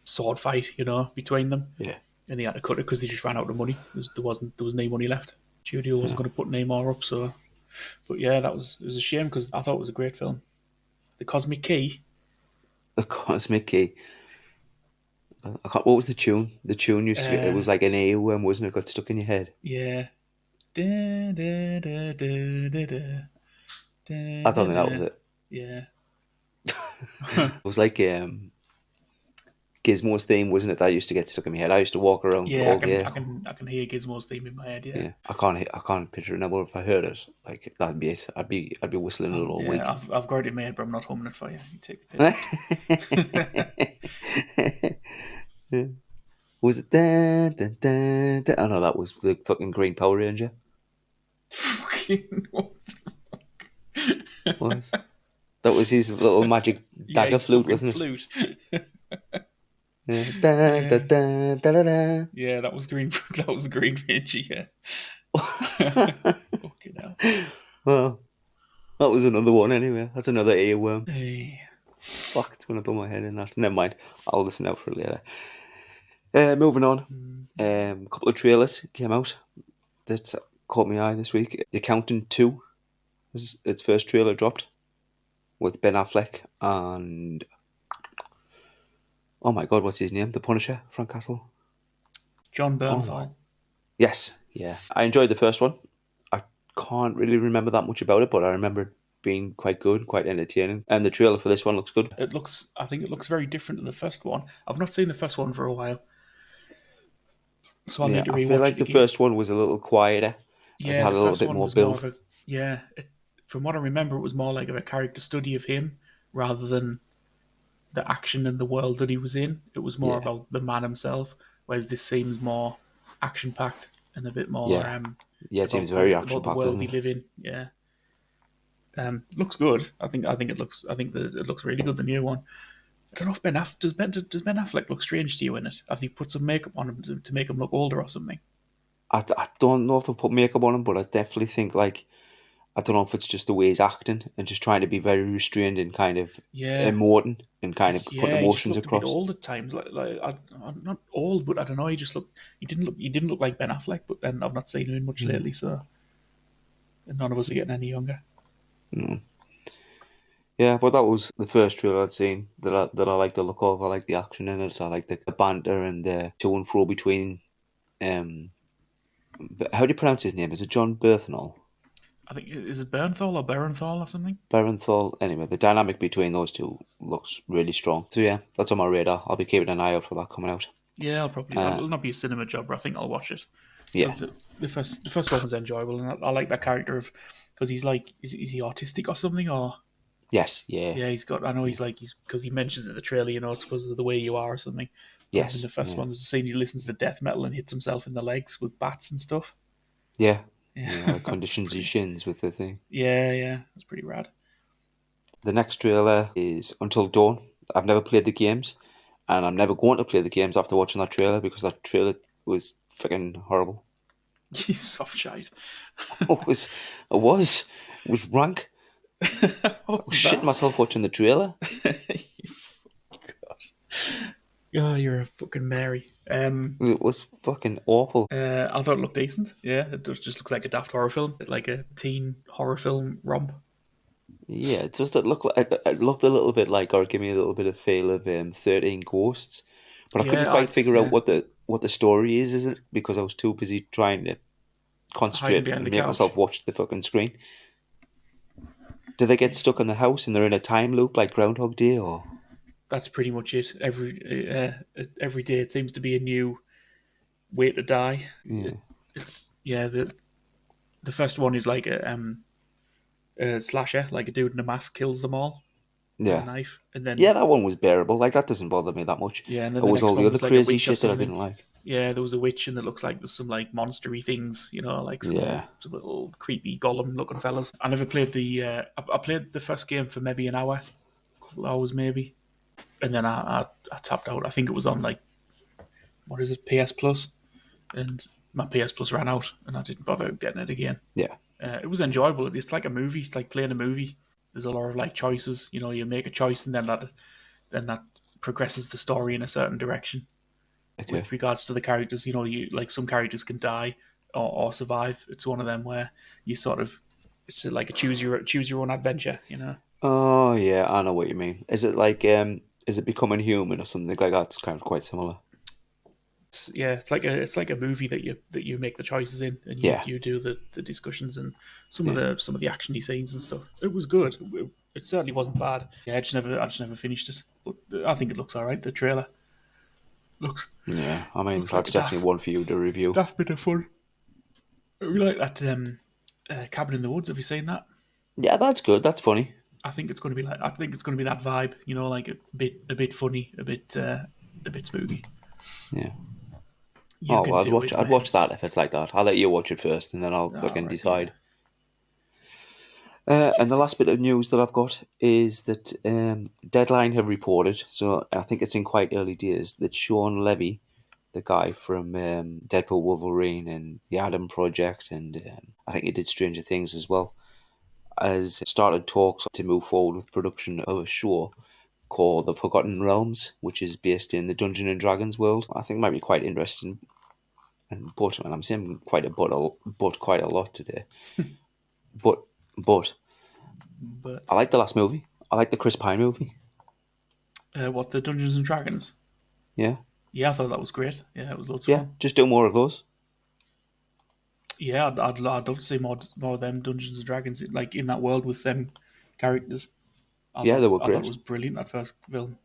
sword fight, between them, Yeah. and they had to cut it because they just ran out of money. There was no money left. Studio wasn't Yeah. going to put any more up, so. But yeah, it was a shame because I thought it was a great film. The Cosmic Key. The Cosmic Key. What was the tune? The tune used to get. It Uh, was like an earworm, wasn't it? Got stuck in your head. yeah. Da, da, da, da, da, da, I da, don't da, think that was da. it. Yeah. It was like Gizmo's theme, wasn't it? That used to get stuck in my head. I used to walk around Yeah, all day. I can hear Gizmo's theme in my head. Yeah. Yeah, I can't picture it now. But if I heard it, like that'd be it. I'd be whistling it all Yeah, week. I've got it in my head, but I'm not humming it for you. You take the Was it? Dun, dun, dun, dun? Oh no, that was the fucking Green Power Ranger. piss. Was that was his little magic Yeah, dagger his flute, fucking wasn't it? flute. Yeah. Dun, dun, dun, dun, dun, dun. Yeah, that was Green. That was Green Ranger. Yeah. Fucking hell. Well, that was another one anyway. That's another earworm. Hey. Fuck, it's gonna put my head in that. Never mind. I'll listen out for it later. Moving on. A couple of trailers came out that caught my eye this week. The Accountant 2, its first trailer dropped with Ben Affleck and oh my god, what's his name? The Punisher, Frank Castle. John Oh my. Bernthal. Yes, yeah. I enjoyed the first one. I can't really remember that much about it, but I remember it being quite good, quite entertaining. And the trailer for this one looks good. I think it looks very different to the first one. I've not seen the first one for a while, so I'll Yeah, need to I feel rewatch like it the again. first one was a little quieter. It Yeah, had the a little first bit one more was more build. of a from what I remember, it was more like of a character study of him rather than the action and the world that he was in. It was more Yeah, about the man himself, whereas this seems more action packed and a bit more yeah, yeah. It seems very action about the packed, world doesn't he it? live in. Yeah, looks good. I think that it looks really good. The new one. I don't know if does Ben Affleck look strange to you in it? Have they put some makeup on him to make him look older or something? I don't know if they'll put makeup on him, but I definitely think like I don't know if it's just the way he's acting and just trying to be very restrained and kind of Yeah, emoting and kind of putting yeah. He just emotions looked a bit across. old at times. I'm not old, but I don't know. He didn't look like Ben Affleck. But then I've not seen him in much Mm. lately, so none of us are getting any younger. Mm. Yeah, but that was the first trailer I'd seen that I like the look of. I like the action in it. I like the banter and the to and fro between. Um, how do you pronounce his name? Is it John Berthnall? I think is it Bernthal or Berenthal or something? Barenthal. Anyway, the dynamic between those two looks really strong. So yeah, that's on my radar. I'll be keeping an eye out for that coming out. Yeah, Uh, it'll not be a cinema job, but I think I'll watch it yeah, because the first one was enjoyable, and I like that character of because he's like is he autistic or something or yes, yeah, yeah he's got I know yeah. he's because he mentions in the trailer it's because of the way you are or something. But in the Yes, first yeah, one, there's a scene he listens to death metal and hits himself in the legs with bats and stuff. yeah, Yeah, yeah. Like it's conditions his pretty. shins with the thing. Yeah, it's pretty rad. The next trailer is Until Dawn. I've never played the games, and I'm never going to play the games after watching that trailer because that trailer was freaking horrible. He's soft shite. It was, it was rank. I What was was shitting that? myself watching the trailer. Oh, you're a fucking Mary. It was fucking awful. I thought it looked decent. Yeah, just looks like a daft horror film, like a teen horror film romp. Yeah, it just it looked a little bit like, or give me a little bit of feel of 13 Ghosts, but I couldn't Yeah, quite it's figure out what the story is it? Because I was too busy trying to hiding concentrate behind and the make couch. myself watch the fucking screen. Do they get stuck in the house and they're in a time loop like Groundhog Day, or? That's pretty much it. Every day it seems to be a new way to die. Yeah, It's yeah. The first one is like a slasher, like a dude in a mask kills them all with a yeah, knife, and then yeah. That one was bearable. Like that doesn't bother me that much. yeah, and then It the was next all the one other was like a crazy witch or shit that I something. didn't like. Yeah, there was a witch, and it looks like there's some like monstery things, like Yeah, some little creepy golem looking fellas. I never played the. I played the first game for maybe an hour, couple hours maybe, and then I tapped out. I think it was on like what is it, PS Plus, and my PS Plus ran out, and I didn't bother getting it again. yeah, It was enjoyable. It's like a movie. It's like playing a movie. There's a lot of like choices. You make a choice, and then that progresses the story in a certain direction. okay, With regards to the characters, you like some characters can die or survive. It's one of them where you sort of it's like a choose your own adventure. oh yeah, I know what you mean. Is it Becoming Human or something like that? It's kind of quite similar. Yeah, it's like a movie that you make the choices in, and you Yeah, you do the discussions and yeah. some of the actiony scenes and stuff. It was good. It certainly wasn't bad. Yeah, I just never finished it, but I think it looks all right. The trailer looks Yeah, I mean looks like that's a definitely one for you to review. daft bit of fun. We like that cabin in the woods. Have you seen that? Yeah, that's good. That's funny. I think it's going to be that vibe. Like a bit funny, a bit spooky. Yeah. You Oh can well, do it, I'd watch that mates. if it's like that. I'll let you watch it first, and then I'll All fucking right, yeah. decide. And the Juicy. last bit of news that I've got is that Deadline have reported. So I think it's in quite early days that Sean Levy, the guy from Deadpool, Wolverine, and the Adam Project, and I think he did Stranger Things as well, has started talks to move forward with production of a show called The Forgotten Realms, which is based in the Dungeon and Dragons world. I think it might be quite interesting. And I'm saying but quite a lot today. But but I But like the last movie. I like the Chris Pine movie. what the Dungeons and Dragons? Yeah, Yeah, I thought that was great. Yeah, it was loads of yeah. fun. Just do more of those. Yeah, I'd love to see more of them Dungeons and Dragons like in that world with them characters. Yeah, they were I thought great. it was brilliant that first film.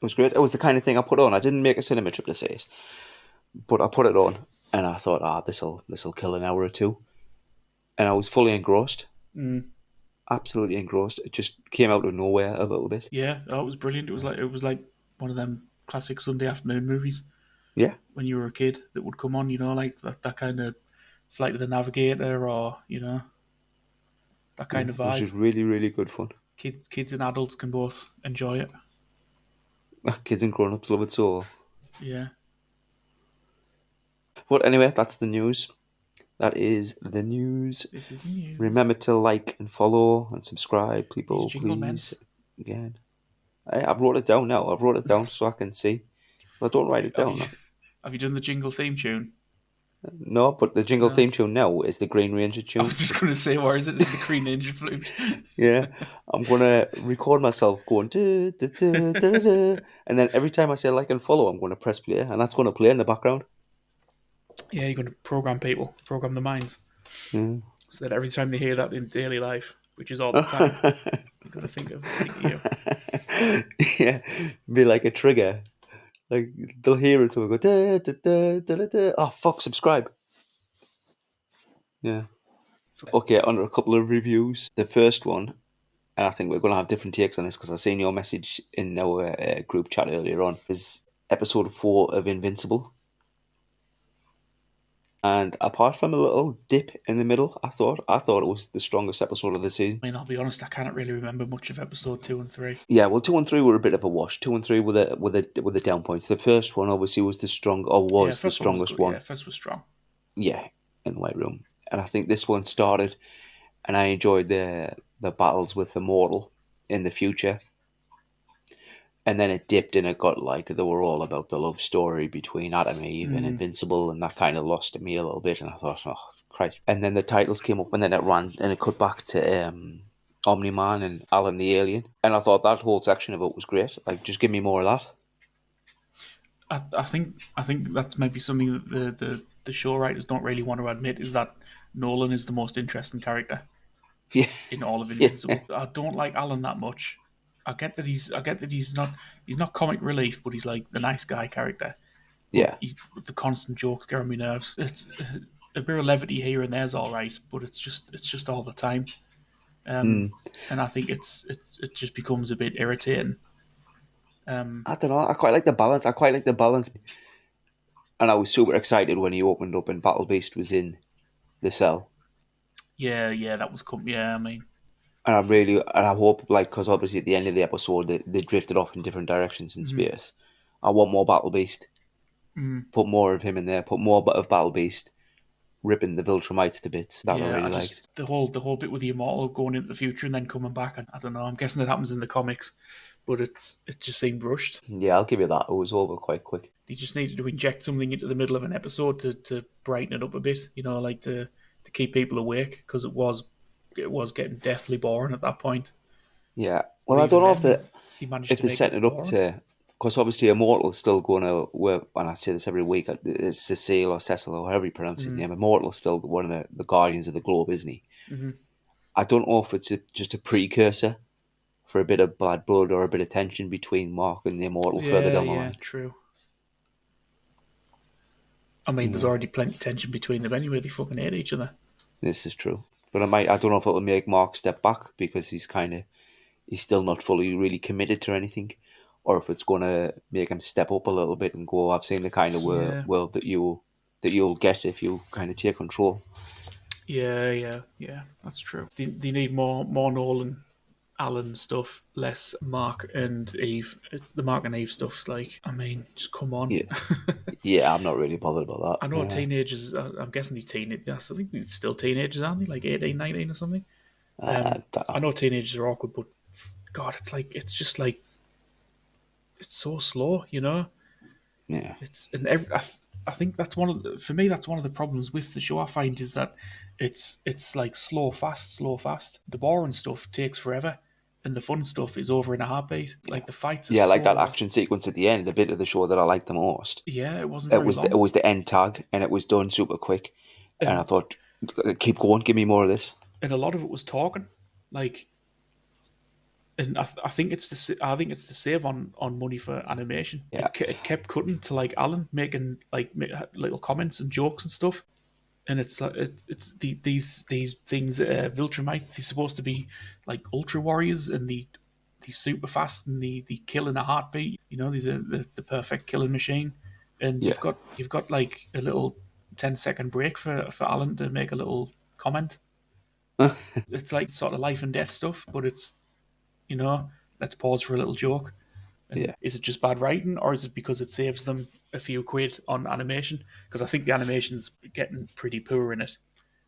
It was great. It was the kind of thing I put on. I didn't make a cinema trip to see it, but I put it on, and I thought, this'll kill an hour or two, and I was fully engrossed. Mm. absolutely engrossed. It just came out of nowhere a little bit. Yeah, oh, it was brilliant. It was like one of them classic Sunday afternoon movies Yeah, when you were a kid that would come on. Like that kind of Flight of the Navigator, or that yeah. kind of It was vibe. just really, really good fun. Kids and adults can both enjoy it. Kids and grown-ups love it so. Yeah, But anyway, that's the news. That is the news. this is the news. Remember to like and follow and subscribe, These people, jingle please. ments. Again, I wrote it down now. I've wrote it down so I can see. Well, I don't write it Have down you now. have you done the jingle theme tune? No, but the jingle No. theme tune now is the Green Ranger I tune. was just going to say, where is it? Is it the Green Ninja flute? Yeah, I'm gonna record myself going duh, duh, duh, duh, duh, duh. And then every time I say like and follow, I'm gonna press play, and that's gonna play in the background. Yeah, you're going to program the minds, Yeah. so that every time they hear that in daily life, which is all the time, they're going to think of you. Yeah, be like a trigger. Like they'll hear it, so we go da, da, da, da, da, da. Oh fuck, subscribe. Yeah. Okay, under a couple of reviews. The first one, and I think we're gonna have different takes on this because I seen your message in our group chat earlier on. Is episode 4 of Invincible. And apart from a little dip in the middle, I thought it was the strongest episode of the season. I mean, I'll be honest, I can't really remember much of episode 2 and 3. Yeah, well, 2 and 3 were a bit of a wash. 2 and 3 were the down points. The first one obviously was the Yeah, the first one was strongest good. one. Yeah, first was strong. Yeah, in the White Room, and I think this one started, and I enjoyed the battles with Immortal in the future, and then it dipped and it got like they were all about the love story between Adam and Eve and Invincible, and that kind of lost me a little bit, and I thought, oh Christ! And then the titles came up, and then it ran and it cut back to Omni Man and Alan the Alien, and I thought that whole section of it was great. Like, just give me more of that. I think that's maybe something that the show writers don't really want to admit, is that Nolan is the most interesting character Yeah, in all of yeah, Invincible. I don't like Alan that much. I get that he's not comic relief, but he's like the nice guy character. But yeah. the constant jokes get on my nerves. It's a bit of levity here and there's all right, but it's just all the time. And I think it just becomes a bit irritating. I don't know. I quite like the balance. And I was super excited when he opened up and Battle Beast was in the cell. Yeah, that was yeah. I mean, And I hope, like, because obviously at the end of the episode they drifted off in different directions in space. I want more Battle Beast. Put more of him in there. Put more of Battle Beast ripping the Viltrumites to bits. That I yeah, really I liked. just the whole bit with the Immortal going into the future and then coming back. I don't know. I'm guessing it happens in the comics, but it just seemed rushed. Yeah, I'll give you that. It was over quite quick. They just needed to inject something into the middle of an episode to brighten it up a bit. Like to keep people awake, because it was getting deathly boring at that point. Yeah. But Well, I don't even know if then, they managed if to they're make setting it it up boring. to, because obviously Immortal's still going to work, and I say this every week, it's Cecile or Cecil or however you pronounce his name. Immortal's still one of the guardians of the globe, isn't he? I don't know if it's just a precursor for a bit of bad blood or a bit of tension between Mark and the Immortal further down the Yeah, line. true. I mean, there's Yeah, already plenty of tension between them anyway. They fucking hate each other. this is true. But I don't know if it'll make Mark step back because he's still not fully really committed to anything, or if it's going to make him step up a little bit and go, I've seen the kind of Yeah. world that you'll get if you kind of take control. Yeah. That's true. They need more Nolan, Alan stuff, less Mark and Eve. It's the Mark and Eve stuff's like, I mean, just come on. Yeah, yeah, I'm not really bothered about I that. know teenagers. I'm guessing these teenagers. I think they're still teenagers, aren't they? Like 18, 19 or something. I know teenagers are awkward, but God, it's just like it's so slow. Yeah, I think that's for me that's one of the problems with the show. I find is that it's like slow fast, slow fast. The boring stuff takes forever, and the fun stuff is over in a heartbeat. Like the fights are yeah, like that so. action sequence at the end, the bit of the show that I liked the most. Yeah, it wasn't It very was long, it was the end tag, and it was done super quick. And I and thought, keep going, give me more of this. a lot of it was talking, like. And I think it's to save on money for animation. Yeah, It kept cutting to like Alan making like little comments and jokes and stuff. and it's like these things, Viltrumites. They're supposed to be like ultra warriors, and the super fast, and the kill in a heartbeat. You know, these are the perfect killing machine. And Yeah. you've got like a little 10-second break for Alan to make a little comment. It's like sort of life and death stuff, but it's, you know, let's pause for a little joke. And Yeah. is it just bad writing, or is it because it saves them a few quid on animation? Because I think the animation's getting pretty poor in it.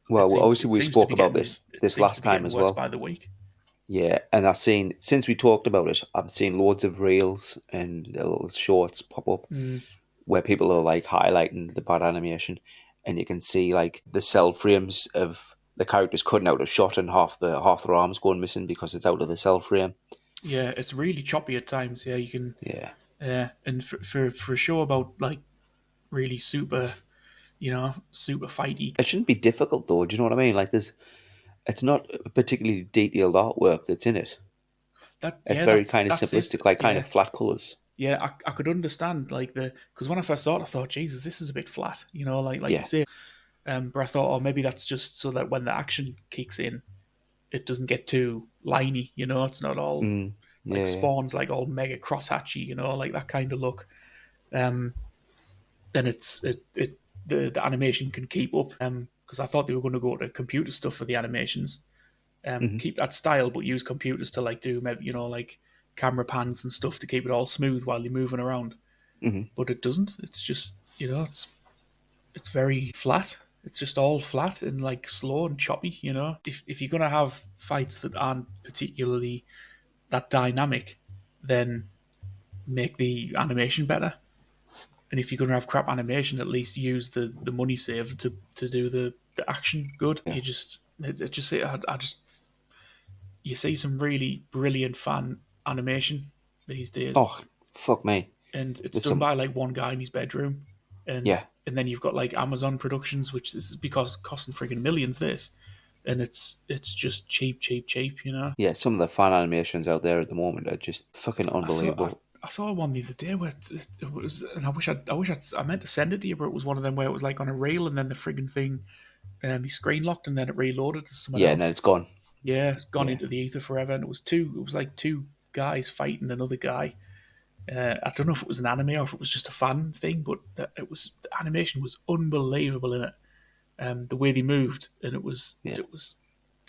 Well, obviously It we seems to spoke be about getting this last time as worse well. by the week. Yeah, and I've seen, since we talked about it, I've seen loads of reels and little shorts pop up where people are like highlighting the bad animation, and you can see like the cell frames of the characters cutting out a shot and half their arms going missing because it's out of the cell frame. Yeah, it's really choppy at times. Yeah, you can. Yeah. And for a show about like really super, super fighty. It shouldn't be difficult though, do you know what I mean? Like it's not a particularly detailed artwork that's in it. It's very kind of That's it. simplistic, like kind Yeah, of flat colours. yeah. I could understand like because when I first saw it, I thought, Jesus, this is a bit flat. You know, like you Yeah. say. But I thought, oh, maybe that's just so that when the action kicks in, it doesn't get too liney. You know, it's not all Mm. like Yeah. Spawn's like all mega crosshatchy. You know, like that kind of look. Um, then the animation can keep up. Because I thought they were going to go to computer stuff for the animations. Hmm. Keep that style, but use computers to like do maybe like camera pans and stuff to keep it all smooth while you're moving around. Hmm. But it doesn't. It's just it's very flat. It's just all flat and like slow and choppy. You know, if you're gonna have fights that aren't particularly that dynamic, then make the animation better. And if you're going to have crap animation, at least use the money saved to do the action good. Yeah. It just I just you see some really brilliant fan animation these days, Oh, fuck me. and it's There's done some. by like one guy in his bedroom, Yeah. and then you've got like Amazon Productions, which this is because costing friggin' millions. This, and it's just cheap, cheap, cheap. You know. Yeah, some of the fan animations out there at the moment are just fucking I saw I, unbelievable. I saw one the other day where it was, and I meant to send it to you, but it was one of them where it was like on a reel, and then the friggin' thing, he screen locked, and then it reloaded to someone Yeah, and then else. it's gone. Yeah, it's gone Yeah. into the ether forever, and it was two. It was like two guys fighting another guy. I don't know if it was an anime or if it was just a fan thing, but the animation was unbelievable in it. The way they moved, and Yeah. it was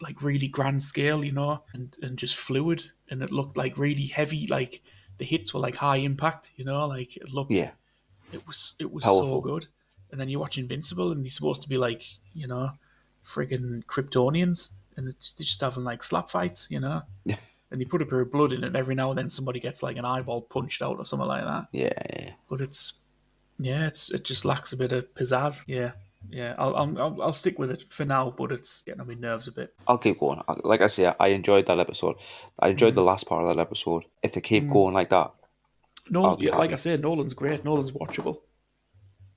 like really grand scale, and just fluid, and it looked like really heavy. Like the hits were like high impact, like Yeah. it was so Powerful. good. And then you watch Invincible, and they're supposed to be like friggin' Kryptonians, and they're just having like slap fights, Yeah. and they put a bit of blood in it. And every now and then somebody gets like an eyeball punched out or something like that. Yeah. Yeah. But it just lacks a bit of pizzazz. Yeah, yeah. I'll stick with it for now, but it's getting on my nerves a bit. I'll keep going. Like I say, I enjoyed that episode. I enjoyed the last part of that episode. If they keep going like that, I'll be Yeah, like I happy. said, Nolan's great. Nolan's watchable.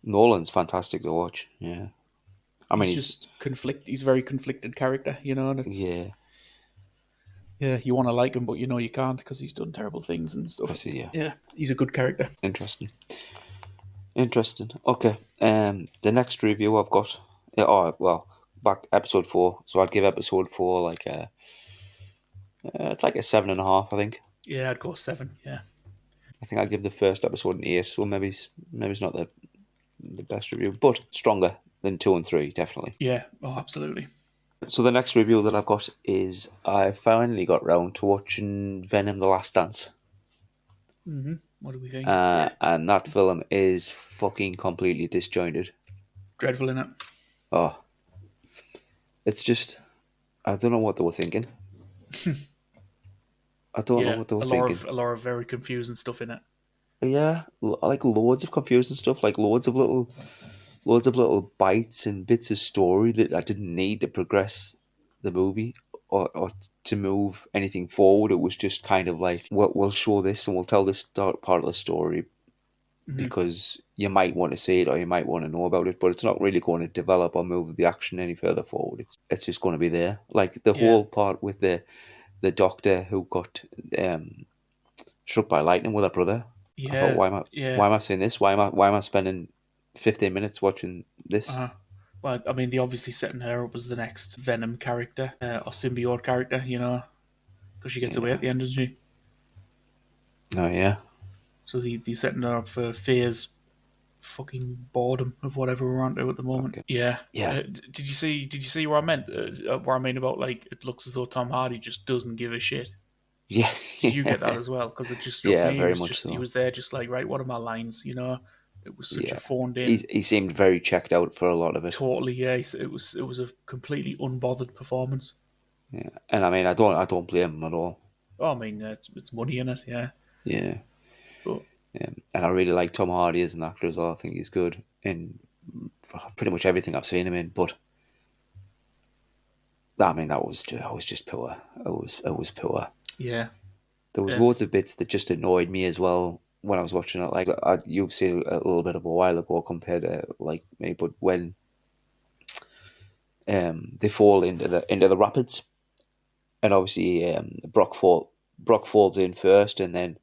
Nolan's fantastic to watch. Yeah. I mean, He's just He's a very conflicted character, and it's yeah. yeah, you want to like him, but you can't because he's done terrible things and I stuff. see. Yeah. Yeah, he's a good character. Interesting. Interesting. Okay. The next review I've got. Yeah, oh well, back episode 4. So I'd give episode 4 like it's like a 7.5. I think. Yeah, I'd go 7. Yeah, I think I'd give the first episode an 8. So maybe it's not the best review, but stronger than 2 and 3, definitely. yeah. Oh, absolutely. So the next review that I've got is I finally got round to watching Venom: The Last Dance, What do we think? Yeah, and that film is fucking completely disjointed. dreadful in it. Oh, it's just I don't know what they were thinking. I don't know Yeah, what they were thinking. a lot of very confusing stuff in it. Yeah, like loads of confusing stuff, like loads of little bites and bits of story that I didn't need to progress the movie or to move anything forward. It was just kind of like, we'll show this and we'll tell this part of the story because you might want to see it or you might want to know about it, but it's not really going to develop or move the action any further forward. It's just going to be there. Like the Yeah, whole part with the doctor who got struck by lightning with her brother. I thought, yeah, why yeah. am I seeing this? Why am I spending 15 minutes watching this? Uh-huh. Well, I mean, they obviously setting her up as the next Venom character or symbiote character, because she gets away Yeah. at the end, doesn't she? Oh yeah. So they setting her up for Fear's fucking boredom of whatever we're on to at the moment. Okay. Yeah. Yeah. Did you see? Did you see what I meant? What I mean about like it looks as though Tom Hardy just doesn't give a shit. Yeah. Did you get that as well? Because it just struck Yeah. me. Very much He so. was there just like, right, what are my lines? It was such a Yeah. phoned in. He seemed very checked out for a lot of it. Totally, yeah. It was a completely unbothered performance. Yeah. And I mean, I don't blame him at all. Oh, I mean, it's money in it, yeah. Yeah. But Yeah. And I really like Tom Hardy as an actor as well. I think he's good in pretty much everything I've seen him in. But I mean, that was just poor. It was poor. yeah, There was loads it's of bits that just annoyed me as well when I was watching it. Like you've seen a little bit of a while ago compared to like me, but when they fall into the rapids, and obviously Brock falls in first, and then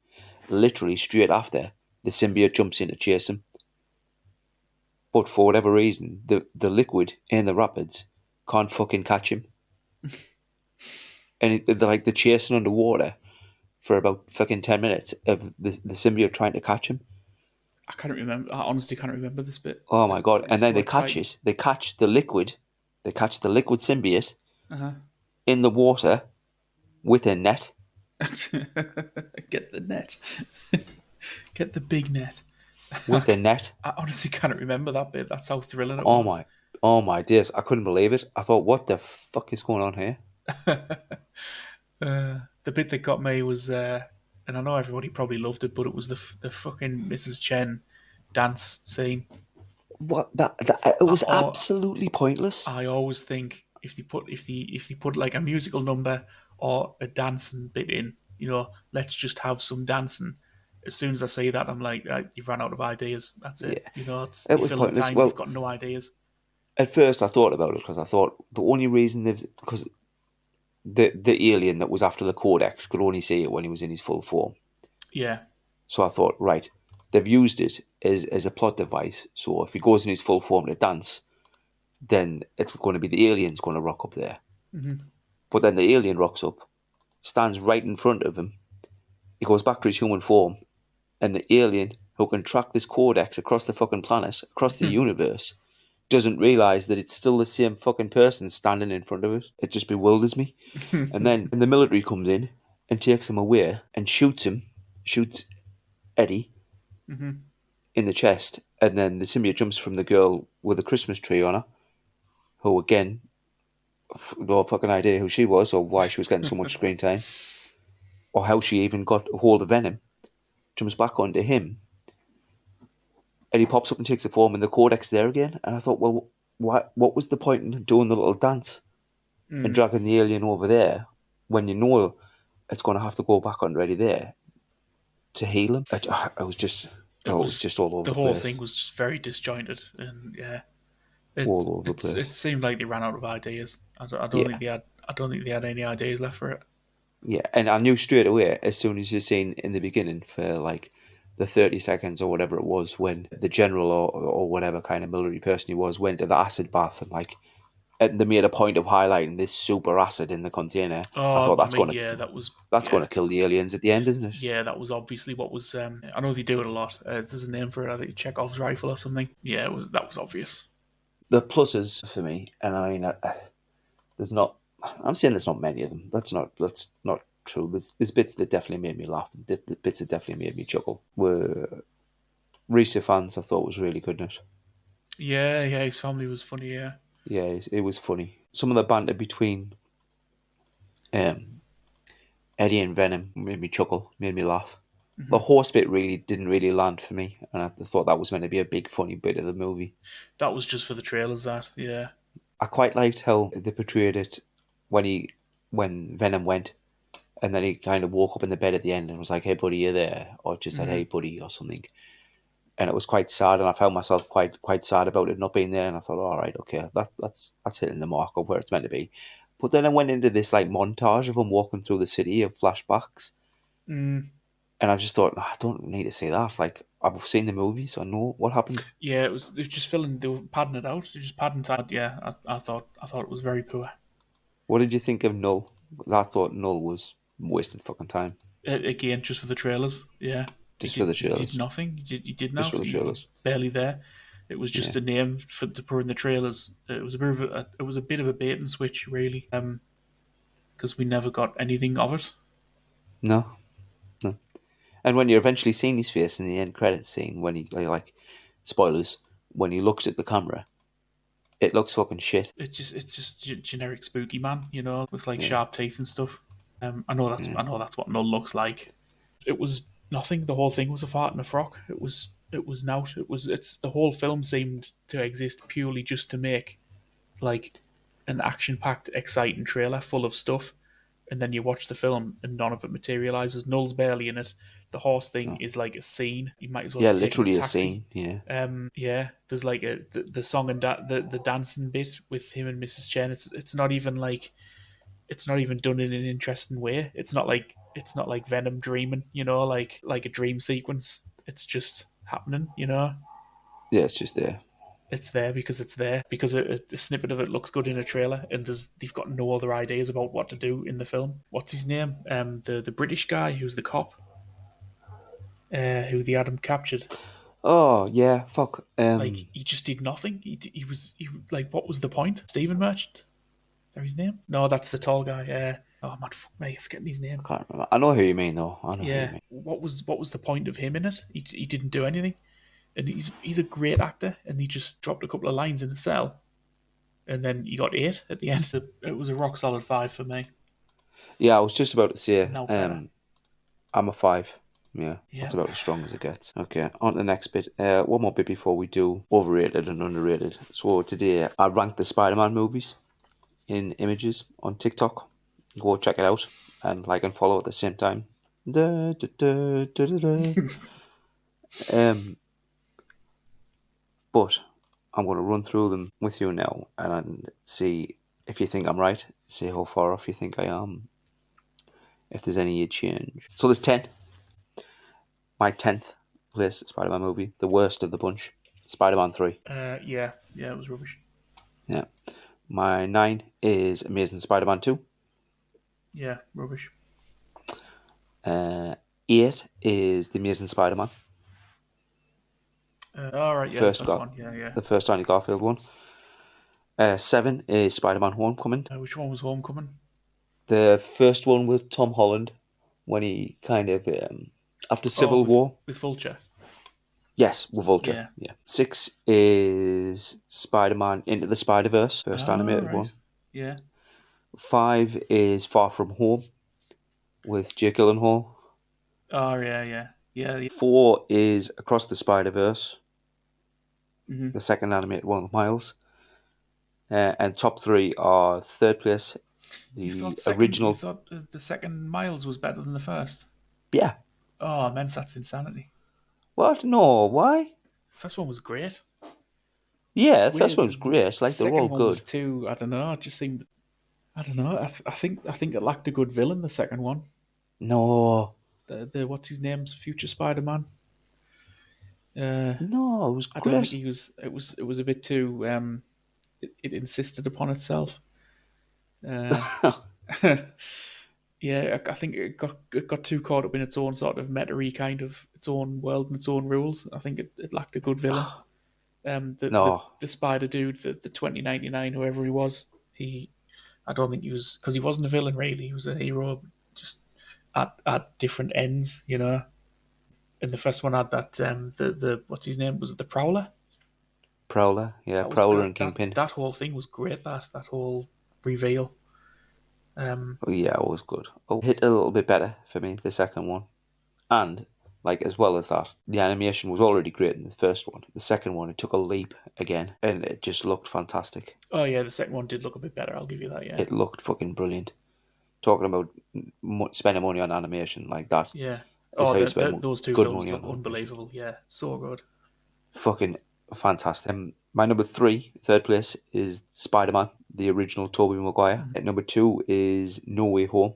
literally straight after the symbiote jumps in to chase him. But for whatever reason, the liquid in the rapids can't fucking catch him, and they're chasing underwater for about fucking 10 minutes of the symbiote trying to catch him. I can't remember. I honestly can't remember this bit. Oh my god! It was And then so they catch exciting. it. They catch the liquid. They catch the liquid symbiote Uh-huh. in the water with a net. Get the net. Get the big net. With a net. I honestly can't remember that bit. That's how thrilling it Oh was. my, oh my days! I couldn't believe it. I thought, what the fuck is going on here? The bit that got me was, and I know everybody probably loved it, but it was the fucking Mrs. Chen dance scene. What that it I, was al- absolutely pointless. I always think if they put like a musical number or a dancing bit in, let's just have some dancing. As soon as I say that, I'm like, right, you've run out of ideas. That's it. Yeah, it You're was filling pointless. time. You've Well, got no ideas. at first I thought about it because I thought the only reason because the alien that was after the Codex could only see it when he was in his full form. Yeah. So I thought, right, they've used it as a plot device. So if he goes in his full form to dance, then it's going to be the alien's going to rock up there. Mm-hmm. But then the alien rocks up, stands right in front of him. He goes back to his human form, and the alien who can track this codex across the fucking planet, across the universe, doesn't realise that it's still the same fucking person standing in front of it. It just bewilders me. And then the military comes in and takes him away and shoots Eddie Mm-hmm. in the chest, and then the symbiote jumps from the girl with a Christmas tree on her, who again, no fucking idea who she was or why she was getting so much screen time, or how she even got a hold of Venom, jumps back onto him, and he pops up and takes the form, and the codex there again. And I thought, well, what was the point in doing the little dance and dragging the alien over there when you know it's going to have to go back on ready there to heal him? It was just. It Oh, it was was just all over the the whole place. thing was just very disjointed, and yeah, it All over the it place. seemed like they ran out of ideas. I don't think Yeah. they had. I don't think they had any ideas left for it. Yeah, and I knew straight away as soon as you seen in the beginning for like the 30 seconds or whatever it was when the general or whatever kind of military person he was went to the acid bath and they made a point of highlighting this super acid in the container. I thought I mean, yeah, that was that's gonna kill the aliens at the end, isn't it? yeah, that was obviously what was. I know they do it a lot. There's a name for it. I think Chekhov's rifle or something. Yeah, that was obvious. The pluses for me, and I mean, there's not. I'm saying there's not many of them. That's not true. There's bits that definitely made me laugh. The bits that definitely made me chuckle were Reese fans. I thought was really good in it. Yeah, yeah, his family was funny. Yeah, Yeah, it was funny. Some of the banter between um, Eddie and Venom made me chuckle, made me laugh. The horse bit really didn't really land for me, and I thought that was meant to be a big funny bit of the movie. that was just for the trailers. Yeah. I quite liked how they portrayed it when Venom went, and then he kind of woke up in the bed at the end and was like, "Hey, buddy, you there?" Or just said, "Hey, buddy," or something. And it was quite sad, and I found myself quite sad about it not being there. And I thought, all right, okay, that's hitting the mark of where it's meant to be. But then I went into this like montage of him walking through the city of flashbacks, Mm. And I just thought, "Oh, I don't need to see that. Like, I've seen the movie, so I know what happened." Yeah, it was. They were just filling. They were padding it out. They were just padding time. Yeah, I thought it was very poor. What did you think of Null? I thought Null was wasted fucking time. Again, just for the trailers. Yeah, Just for the he did trailers. nothing. He did Just for nothing. the He trailers. barely there. It was Yeah. just a name for to put in the trailers. It was a bit of it was a bit of a bait and switch, really. Because we never got anything of it. No. No. And when you're eventually seeing his face in the end credits scene, when he, like, spoilers, when he looks at the camera, it looks fucking shit. It's just generic spooky man, with like Yeah. sharp teeth and stuff. I know that's what Null looks like. It was nothing. The whole thing was a fart in a frock. It was not. It's the whole film seemed to exist purely just to make like an action-packed, exciting trailer full of stuff, and then you watch the film and none of it materializes. Null's barely in it. The horse thing No. is like a scene. You might as well Yeah, be taking a literally a taxi. scene. Yeah. Yeah. There's like the song and the dancing bit with him and Mrs. Chen. It's not even done in an interesting way. It's not like Venom dreaming, like a dream sequence. It's just happening. Yeah, it's just there. It's there because it's there because a snippet of it looks good in a trailer, and they've got no other ideas about what to do in the film. What's his name? The British guy who's the cop, who the Adam captured. Oh, yeah, fuck. Like he just did nothing. He like, what was the point? Stephen Merchant. Is that his name? No, that's the tall guy. Oh man, fuck me, I'm forgetting his name. I can't remember. I know who you mean, though. I know who you Yeah, mean. what was the point of him in it? He didn't do anything, and he's a great actor, and he just dropped a couple of lines in a cell, and then he got 8 at the end. It was a rock solid 5 for me. Yeah, I was just about to say, No better. I'm a 5. Yeah, Yeah. that's about as strong as it gets. Okay, on to the next bit. One more bit before we do overrated and underrated. So today I ranked the Spider-Man movies in images on TikTok. Go check it out and like and follow at the same time. Da, da, da, da, da, da. But I'm going to run through them with you now and see if you think I'm right, see how far off you think I am, if there's any change. So there's 10. My 10th place Spider-Man movie, the worst of the bunch, Spider-Man 3. Yeah, it was rubbish. Yeah. My 9 is Amazing Spider-Man 2. Yeah, rubbish. 8 is The Amazing Spider-Man. All right, yeah, the first one. Yeah. The first Andy Garfield one. 7 is Spider-Man Homecoming. Which one was Homecoming? The first one with Tom Holland, when he kind of, after Civil War. With Vulture. Yes, with Vulture. Yeah. 6 is Spider-Man Into the Spider-Verse, first animated one. Yeah. 5 is Far From Home, with Jake Gyllenhaal. Oh, yeah. 4 is Across the Spider-Verse, Mm-hmm. the second animated one with Miles. And top 3 are third place, the original. You thought the second Miles was better than the first? Yeah. Oh, man, that's insanity. What? No, why? First one was great. Yeah, the first one was great. Like, they're all second one was good. too. I don't know. It just seemed. I don't know. I think it lacked a good villain. The second one. No. The what's his name's future Spider-Man. No, it was I don't think great. he was. It was a bit too. It insisted upon itself. Yeah, I think it got too caught up in its own sort of meta-y kind of its own world and its own rules. I think it lacked a good villain. No. The spider dude, the 2099, whoever he was, I don't think he was, because he wasn't a villain really. He was a hero, just at different ends, And the first one had that the what's his name, was it the Prowler? Prowler, yeah, That was Prowler and Kingpin. that whole thing was great. That whole reveal. Oh, yeah, it was good. Oh, hit a little bit better for me, the second one. And, like, as well as that, the animation was already great in the first one. The second one, it took a leap again, and it just looked fantastic. Oh yeah, the second one did look a bit better. I'll give you that. Yeah, It looked fucking brilliant. Talking about spending money on animation like that. yeah. Is how you Oh, spend those two good films money look on unbelievable. Yeah, so good. Fucking fantastic. My number 3, third place, is Spider-Man, the original Tobey Maguire. At number 2 is No Way Home.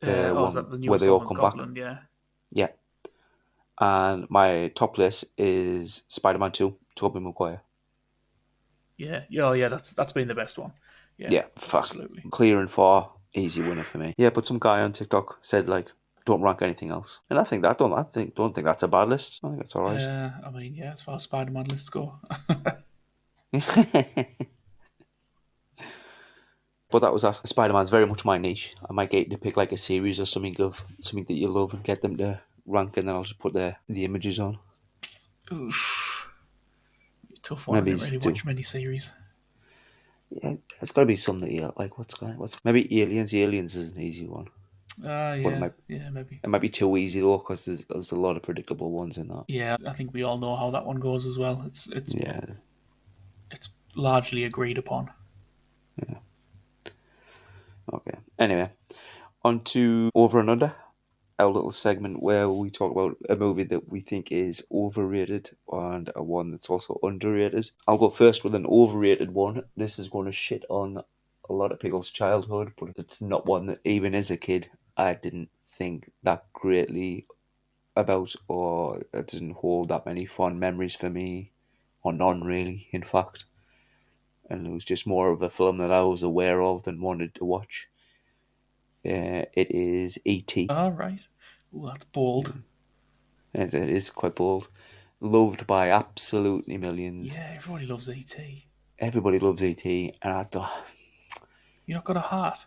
The Is that one the where newest they one all with come back. Goblin? Yeah. Yeah. And my top list is Spider-Man 2, Tobey Maguire. Yeah. Oh, yeah. That's been the best one. Yeah. Yeah, fuck. Absolutely. Clear and far, easy winner for me. Yeah, but some guy on TikTok said like, don't rank anything else, and I don't think that's a bad list. I think that's all right. I mean, yeah. As far as Spider-Man lists go, But that was that. Spider-Man's very much my niche. I might get you to pick like a series or something of something that you love and get them to rank, and then I'll just put the images on. oof, tough one. I Maybe didn't it's really two. watch many series. Yeah, it's got to be some that you like. What's maybe Aliens? Aliens is an easy one, but Yeah. Yeah. Maybe. it might be too easy though because there's a lot of predictable ones in that. Yeah. I think we all know how that one goes as well. Yeah, It's largely agreed upon. yeah. Okay. Anyway, on to Over and Under, our little segment where we talk about a movie that we think is overrated and a one that's also underrated. I'll go first with an overrated one. This is going to shit on a lot of people's childhood, but it's not one that even as a kid I didn't think that greatly about, or it didn't hold that many fond memories for me, or none really, in fact. And it was just more of a film that I was aware of than wanted to watch. It is E.T. All right. Oh, that's bold. It is quite bold. Loved by absolutely millions. Yeah, everybody loves ET. Everybody loves E.T. and I don't. You not got a heart.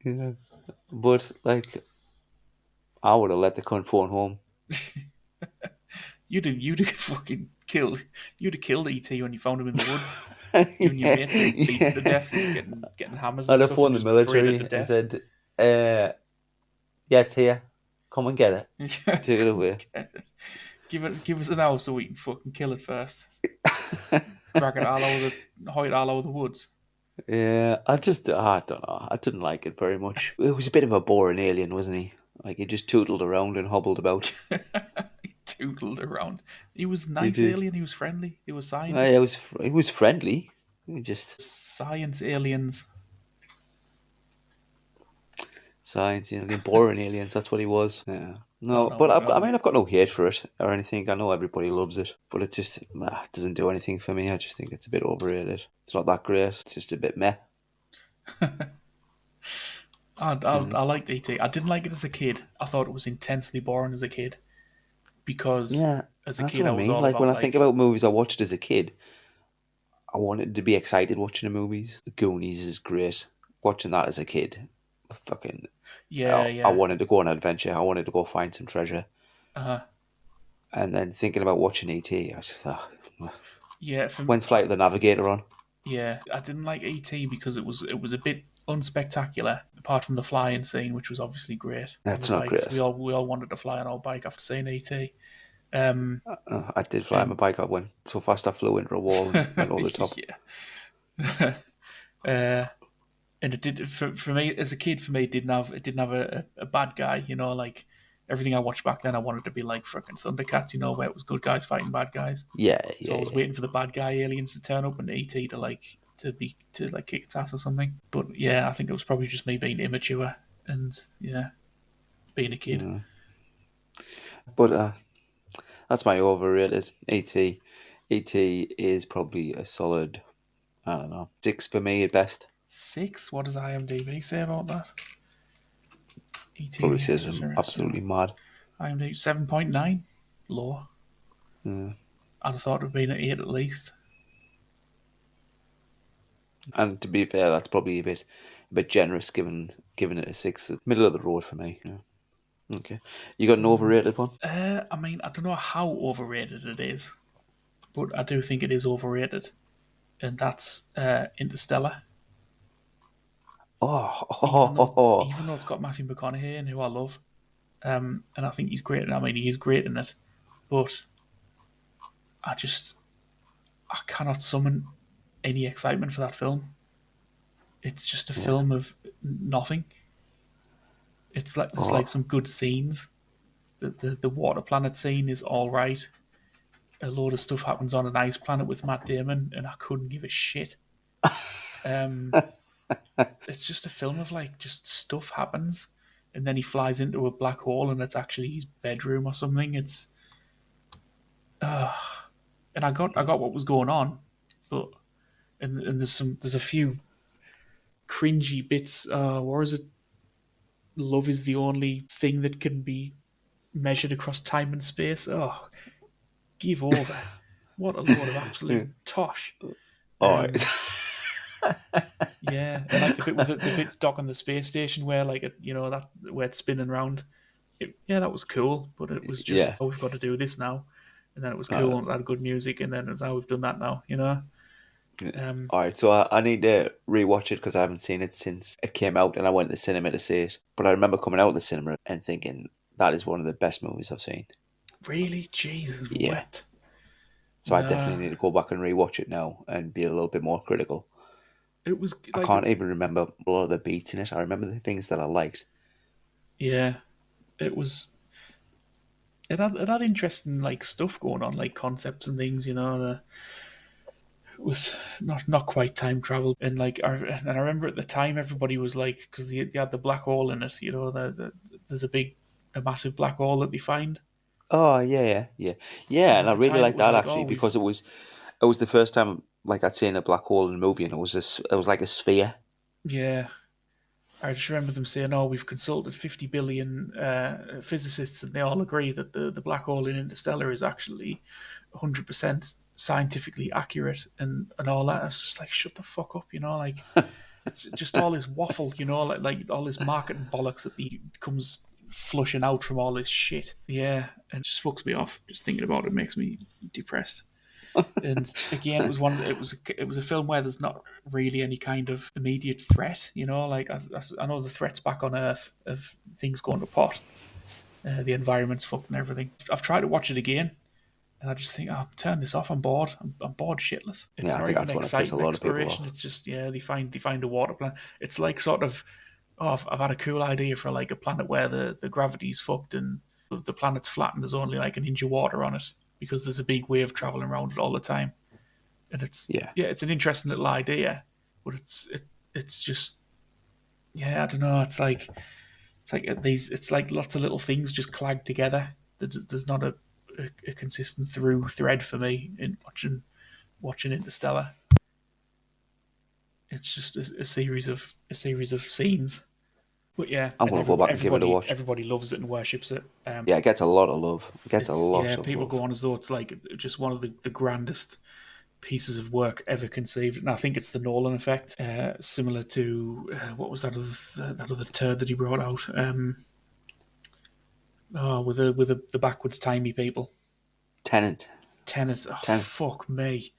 Yeah. But like, I would have let the cunt phone home. You'd have fucking killed. You'd have killed ET when you found him in the woods. You and your Yeah, mates would beat him to yeah. death, getting hammers and I'd have stuff, and phoned the just paraded military to and death. said, "Yeah, it's here. Come and get it. Take it away." Give us an hour so we can fucking kill it first. Drag it hide it all over the woods. Yeah, I don't know. I didn't like it very much. It was a bit of a boring alien, wasn't he? Like he just tootled around and hobbled about. He tootled around. He was He nice did. alien. He was friendly. He was It scientists. was friendly. He just Science aliens. science, boring aliens. That's what he was. Yeah. Oh No, no, but no. I've got no hate for it or anything. I know everybody loves it, but it just it doesn't do anything for me. I just think it's a bit overrated. It's not that great. It's just a bit meh. I liked ET. I didn't like it as a kid. I thought it was intensely boring as a kid because Yeah, as a that's kid what I I was mean. all Like when about I think like about movies I watched as a kid, I wanted to be excited watching the movies. The Goonies is great. Watching that as a kid, fucking, yeah, I yeah, wanted to go on an adventure. I wanted to go find some treasure. uh, And then thinking about watching ET, I was just thought, yeah. when's Flight of the Navigator on? Yeah, I didn't like ET because it was a bit unspectacular. Apart from the flying scene, which was obviously great on the That's not bikes, we great. all wanted to fly on our bike after seeing ET. I did fly on my And bike. I went so fast I flew into a wall and went over the top. yeah, and it did for me as a kid. For me, it didn't have a bad guy. Like everything I watched back then, I wanted to be like fucking Thundercats. Where it was good guys fighting bad guys. Yeah, So I yeah, was waiting for the bad guy aliens to turn up and ET to kick its ass or something. But yeah, I think it was probably just me being immature and yeah, being a kid. yeah. But that's my overrated. ET. ET is probably a solid, I don't know, 6 for me at best. 6. What does IMDb say about that? Probably ET. says I'm absolutely mad. IMDb 7.9. Low. Yeah. I'd have thought it would have been an 8 at least. And to be fair, that's probably a bit generous given it a 6. Middle of the road for me. Yeah. Okay. You got an overrated one? I mean, I don't know how overrated it is, but I do think it is overrated, and that's Interstellar. Oh, Even though oh. even though it's got Matthew McConaughey in, who I love, and I think he's great. I mean, he is great in it, but I cannot summon any excitement for that film. It's just a Yeah. film of nothing. It's like there's like Oh. some good scenes. The water planet scene is all right. A load of stuff happens on an ice planet with Matt Damon, and I couldn't give a shit. Um, It's just a film of like just stuff happens, and then he flies into a black hole, and it's actually his bedroom or something. It's and I got what was going on, but and there's a few cringy bits. Or is it? Love is the only thing that can be measured across time and space. Oh, give over! What a load of absolute tosh. All right. Um, yeah, and like the bit with the bit dock on the space station where like that where it's spinning around. Yeah, that was cool, but it was Yeah. just, oh, we've got to do this now, and then it was Uh, cool and it had good music, and then it's, oh, we've done that now, you know. yeah. Um, All right, so I need to rewatch it because I haven't seen it since it came out, and I went to the cinema to see it. But I remember coming out of the cinema and thinking that is one of the best movies I've seen. really, Jesus, Yeah, wet. so I Nah, definitely need to go back and rewatch it now and be a little bit more critical. it was I like, can't even remember a lot of the beats in it. I remember the things that I liked. yeah, it was. It had interesting like stuff going on, like concepts and things, with not quite time travel, and I remember at the time everybody was like, because they had the black hole in it, there's a massive black hole that they find. Oh yeah, And and at I the really time, it liked was that like, actually oh, because we've, it was the first time like I'd seen a black hole in a movie, and it was like a sphere. yeah. I just remember them saying, oh, we've consulted 50 billion physicists, and they all agree that the black hole in Interstellar is actually 100% scientifically accurate and all that. It's just like, shut the fuck up, like, it's just all this waffle, like all this marketing bollocks that comes flushing out from all this shit. Yeah, and it just fucks me off. Just thinking about it makes me depressed. And again, it was a film where there's not really any kind of immediate threat. Like I know the threat's back on Earth of things going to pot. The environment's fucked and everything. I've tried to watch it again, and I just think, oh, turn this off. I'm bored. I'm bored shitless. It's Yeah, I not think even that's going to piss a exciting lot of people exploration. off. It's just, yeah, they find a water planet. It's like sort of, oh, I've had a cool idea for like a planet where the gravity's fucked and the planet's flat and there's only like an inch of water on it because there's a big wave traveling around it all the time. And it's, Yeah, yeah, it's an interesting little idea, but it's just, yeah, I don't know. It's like lots of little things just clagged together. There's not a consistent through thread for me in watching Interstellar. It's just a series of scenes. But yeah, I'm and going to go back and give it a everybody watch. everybody loves it and worships it. Yeah, it gets a lot of love. It gets a It's, lot yeah, of people love. go on as though it's like just one of the grandest pieces of work ever conceived, and I think it's the Nolan effect, similar to what was that other turd that he brought out? With the backwards timey people. Tenant. Tenet. Oh, Tenant. fuck me.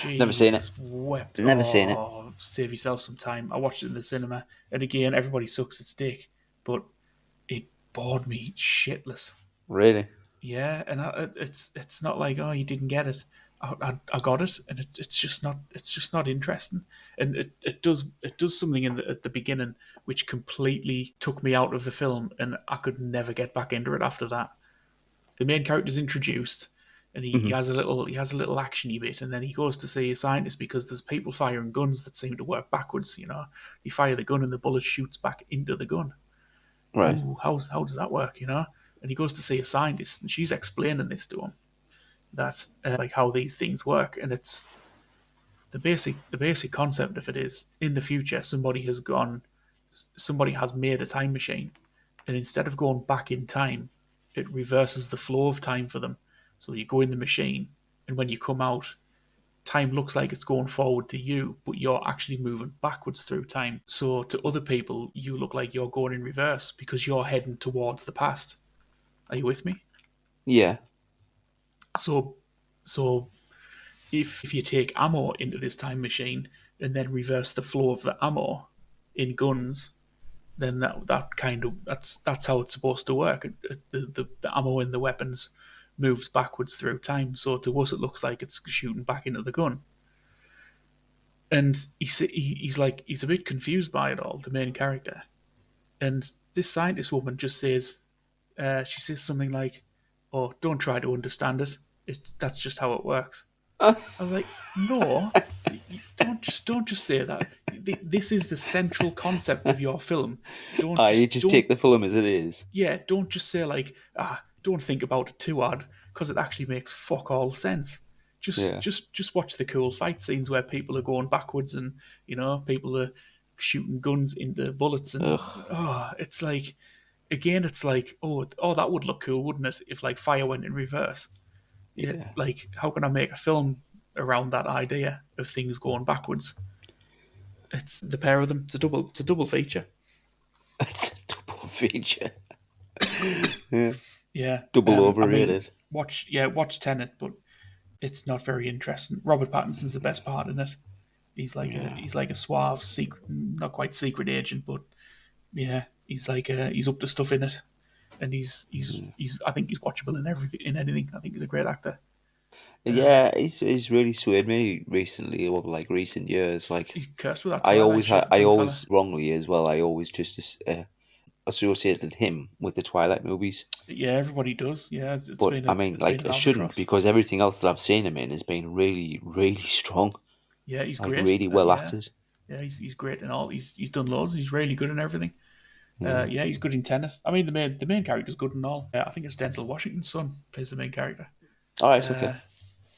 Never seen it. Jesus wept. Never seen it. Oh, save yourself some time. I watched it in the cinema, and again, everybody sucks its dick, but it bored me shitless. Really? Yeah, and it's not like, oh, you didn't get it. I got it, and it's just not interesting. And it does something at the beginning which completely took me out of the film, and I could never get back into it after that. The main character's introduced, and he Hmm. has a little actiony bit, and then he goes to see a scientist because there's people firing guns that seem to work backwards. You fire the gun and the bullet shoots back into the gun. Right. Oh, how does that work? And he goes to see a scientist, and she's explaining this to him, that like how these things work, and it's the basic concept of it is, in the future somebody has made a time machine, and instead of going back in time, it reverses the flow of time for them. So you go in the machine, and when you come out, time looks like it's going forward to you, but you're actually moving backwards through time. So to other people, you look like you're going in reverse because you're heading towards the past. Are you with me? Yeah. So, so if you take ammo into this time machine and then reverse the flow of the ammo in guns, then that's how it's supposed to work. The ammo in the weapons moves backwards through time. So to us, it looks like it's shooting back into the gun. And he's a bit confused by it all, the main character. And this scientist woman just says, she says something like, "Oh, don't try to understand it. That's just how it works." I was like, no, don't just say that. This is the central concept of your film. Don't You just just don't take the film as it is. yeah, don't just say like, don't think about it too hard because it actually makes fuck all sense. Just Yeah. just just watch the cool fight scenes where people are going backwards and people are shooting guns into bullets and Ugh. it's like again it's like oh that would look cool, wouldn't it, if like fire went in reverse. Yeah, Yeah. like how can I make a film around that idea of things going backwards? It's the pair of them. It's a double feature. It's a double feature. Yeah. Yeah. Double I mean, overrated. watch Tenet, but it's not very interesting. Robert Pattinson's the best part in it. Yeah. He's like a suave secret, not quite secret agent, but yeah, he's up to stuff in it, and he's I think he's watchable in everything in anything. I think he's a great actor. Yeah, he's really swayed me recently over like recent years. Like He's cursed with that Twilight shit, the I poor fella. always wrongly as well. I always just associated him with the Twilight movies. Yeah, everybody does. Yeah, But I mean, it's been like, an I shouldn't albatross. because everything else that I've seen him in has been really, really strong. Yeah, he's Like, great. really well Yeah, acted. yeah, he's great in all. He's done loads. He's really good in everything. Yeah. Yeah, he's good in Tenet. I mean, the main character's good in all. I think it's Denzel Washington's son plays the main character. All right. Okay. Uh,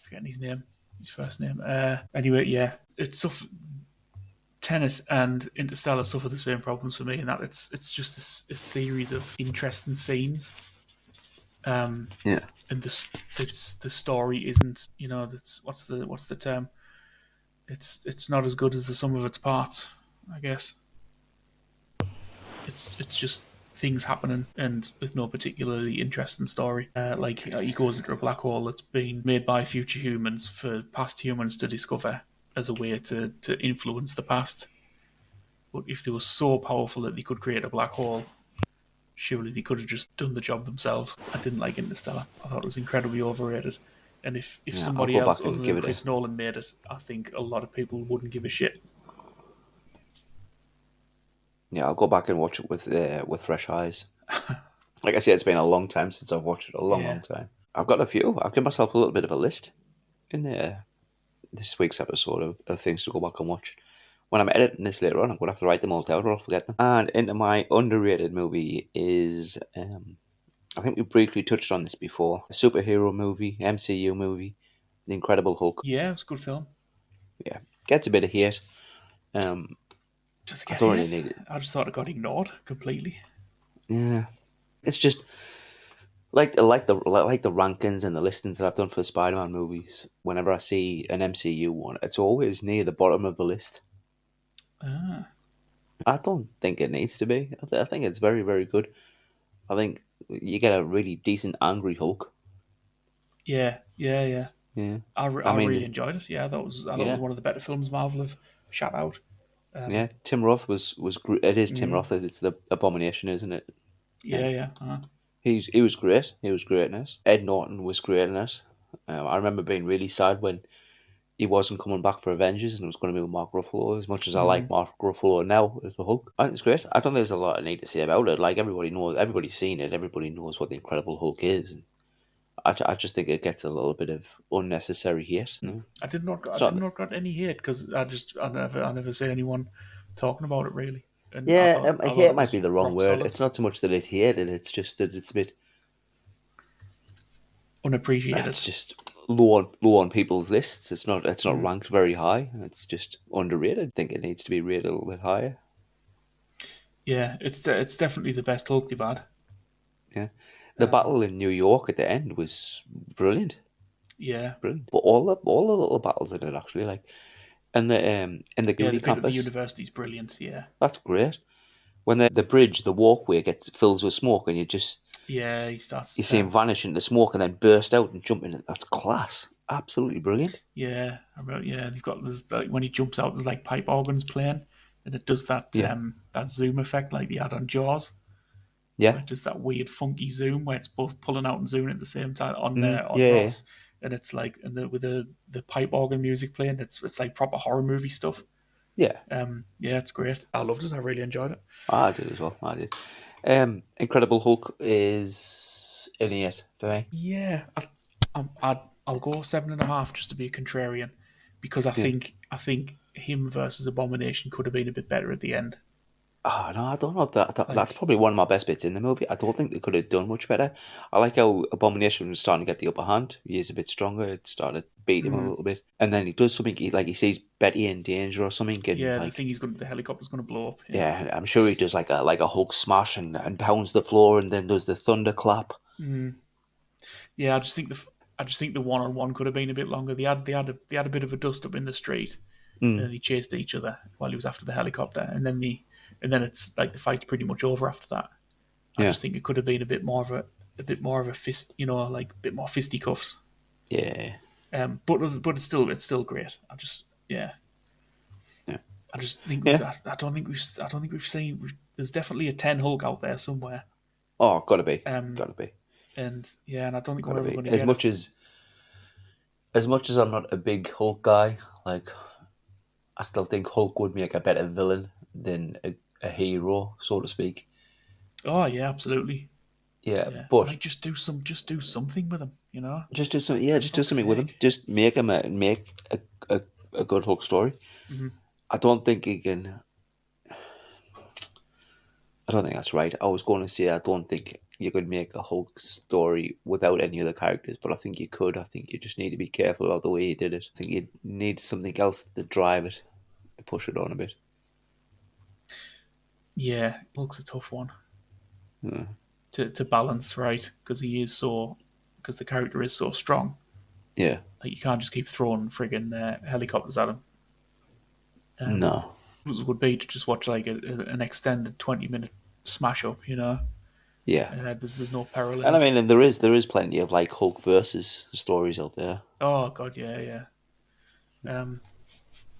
Forgetting his name, his first name. Anyway, yeah, it's Tenet and Interstellar suffer the same problems for me in that it's just a series of interesting scenes. Yeah. And the story isn't that's what's the term? It's not as good as the sum of its parts, I guess. It's just things happening and with no particularly interesting story. Like he goes into a black hole that's been made by future humans for past humans to discover as a way to influence the past. But if they were so powerful that they could create a black hole, surely they could have just done the job themselves. I didn't like Interstellar. I thought it was incredibly overrated. And if Yeah. I'll somebody go else back other and give than it a. Chris Nolan made it, I think a lot of people wouldn't give a shit. Yeah, I'll go back and watch it with fresh eyes. Like I said, it's been a long time since I've watched it. A long, Yeah. long time. I've got a few. I've given myself a little bit of a list in this week's episode of things to go back and watch. When I'm editing this later on, I'm going to have to write them all down or I'll forget them. And into my underrated movie is, I think we briefly touched on this before, a superhero movie, MCU movie, The Incredible Hulk. Yeah, it's a good film. Yeah, gets a bit of hate. Does it I get don't really hit? need it. I just thought it got ignored completely. Yeah, it's just like the rankings and the listings that I've done for Spider-Man movies. Whenever I see an MCU one, it's always near the bottom of the list. Ah. I don't think it needs to be. I think it's very, very good. I think you get a really decent angry Hulk. Yeah, yeah, yeah. Yeah, I I really mean, enjoyed it. Yeah, I thought it was yeah, one of the better films Marvel have shot out. yeah. Tim Roth it is Tim Mm, Roth. It's the Abomination, isn't it? Yeah, yeah, yeah. he was great. He was great in it. Ed Norton was great in it. I remember being really sad when he wasn't coming back for Avengers and it was going to be with Mark Ruffalo. As much as I like Mark Ruffalo now as the Hulk, I think it's great. I don't think there's a lot I need to say about it. Like everybody knows, everybody's seen it. Everybody knows what the Incredible Hulk is. And I just think it gets a little bit of unnecessary hate. No, I it's did not. not got any hate because I never see anyone talking about it really, and Yeah, I thought hate it might was be the wrong rock word. solid, It's not so much that it's hated. It's just that it's a bit. unappreciated. It's just low on people's lists. It's not Mm. ranked very high. It's just underrated. I think it needs to be rated a little bit higher. Yeah, it's definitely the best Hulk they've had. Yeah, the battle in New York at the end was brilliant, Yeah, brilliant. But all the little battles in it actually, like in the yeah. uni The bit at the campus, university's brilliant. Yeah, that's great. When the bridge, the walkway gets fills with smoke, and yeah. He starts. you see him vanish into smoke and then burst out and jump in it. That's class. Absolutely brilliant. Yeah, I remember, yeah. They've got this like, when he jumps out, there's like pipe organs playing, and it does Yeah, that zoom effect like they had on Jaws, where yeah, it does that weird funky zoom where it's both pulling out and zooming at the same time on yeah, yeah. Ross, and it's like with the pipe organ music playing, it's like proper horror movie stuff. Yeah. Yeah, it's great. I loved it. I really enjoyed it. I did as well. I did. Incredible Hulk is an 8 for me. Yeah, I'll go 7.5 just to be a contrarian, because Yeah. I think him versus Abomination could have been a bit better at the end. Oh no, I don't know. That's Like, probably one of my best bits in the movie. I don't think they could have done much better. I like how Abomination was starting to get the upper hand. He is a bit stronger. It started to beat him a little bit, and then he does something. He sees Betty in danger or something, and yeah, the helicopter's going to blow up. Yeah. yeah, I'm sure he does like a Hulk smash and pounds the floor, and then does the thunderclap. Yeah, I just think the one on one could have been a bit longer. They had a bit of a dust up in the street, and then they chased each other while he was after the helicopter, and then it's like the fight's pretty much over after that. I Yeah, just think it could have been a bit more of a fist, like a bit more fisticuffs. yeah, But it's still great. yeah, I just think yeah. I don't think we've seen. There's definitely a 10 Hulk out there somewhere. Oh, gotta be, Um, gotta be, and yeah, and I don't think we're gotta ever be. going to get it. As much as I'm not a big Hulk guy, like I still think Hulk would make a better villain than a hero, so to speak. Oh yeah, absolutely. Yeah, Yeah, but like just do something with him. just do something. Yeah, just do Fuck's something with him. sake. Just make a, a good Hulk story. I don't think he can. I don't think that's right. I was going to say I don't think you could make a Hulk story without any other characters, but I think you could. I think you just need to be careful about the way you did it. I think you need something else to drive it, to push it on a bit. Yeah, Hulk's a tough one to balance, right? Because the character is so strong. Yeah. Like you can't just keep throwing friggin' helicopters at him. No. It would be to just watch like an extended 20-minute smash up. Yeah. There's no peril in And I it. mean, and there is plenty of like Hulk versus stories out there. Oh god, yeah, yeah.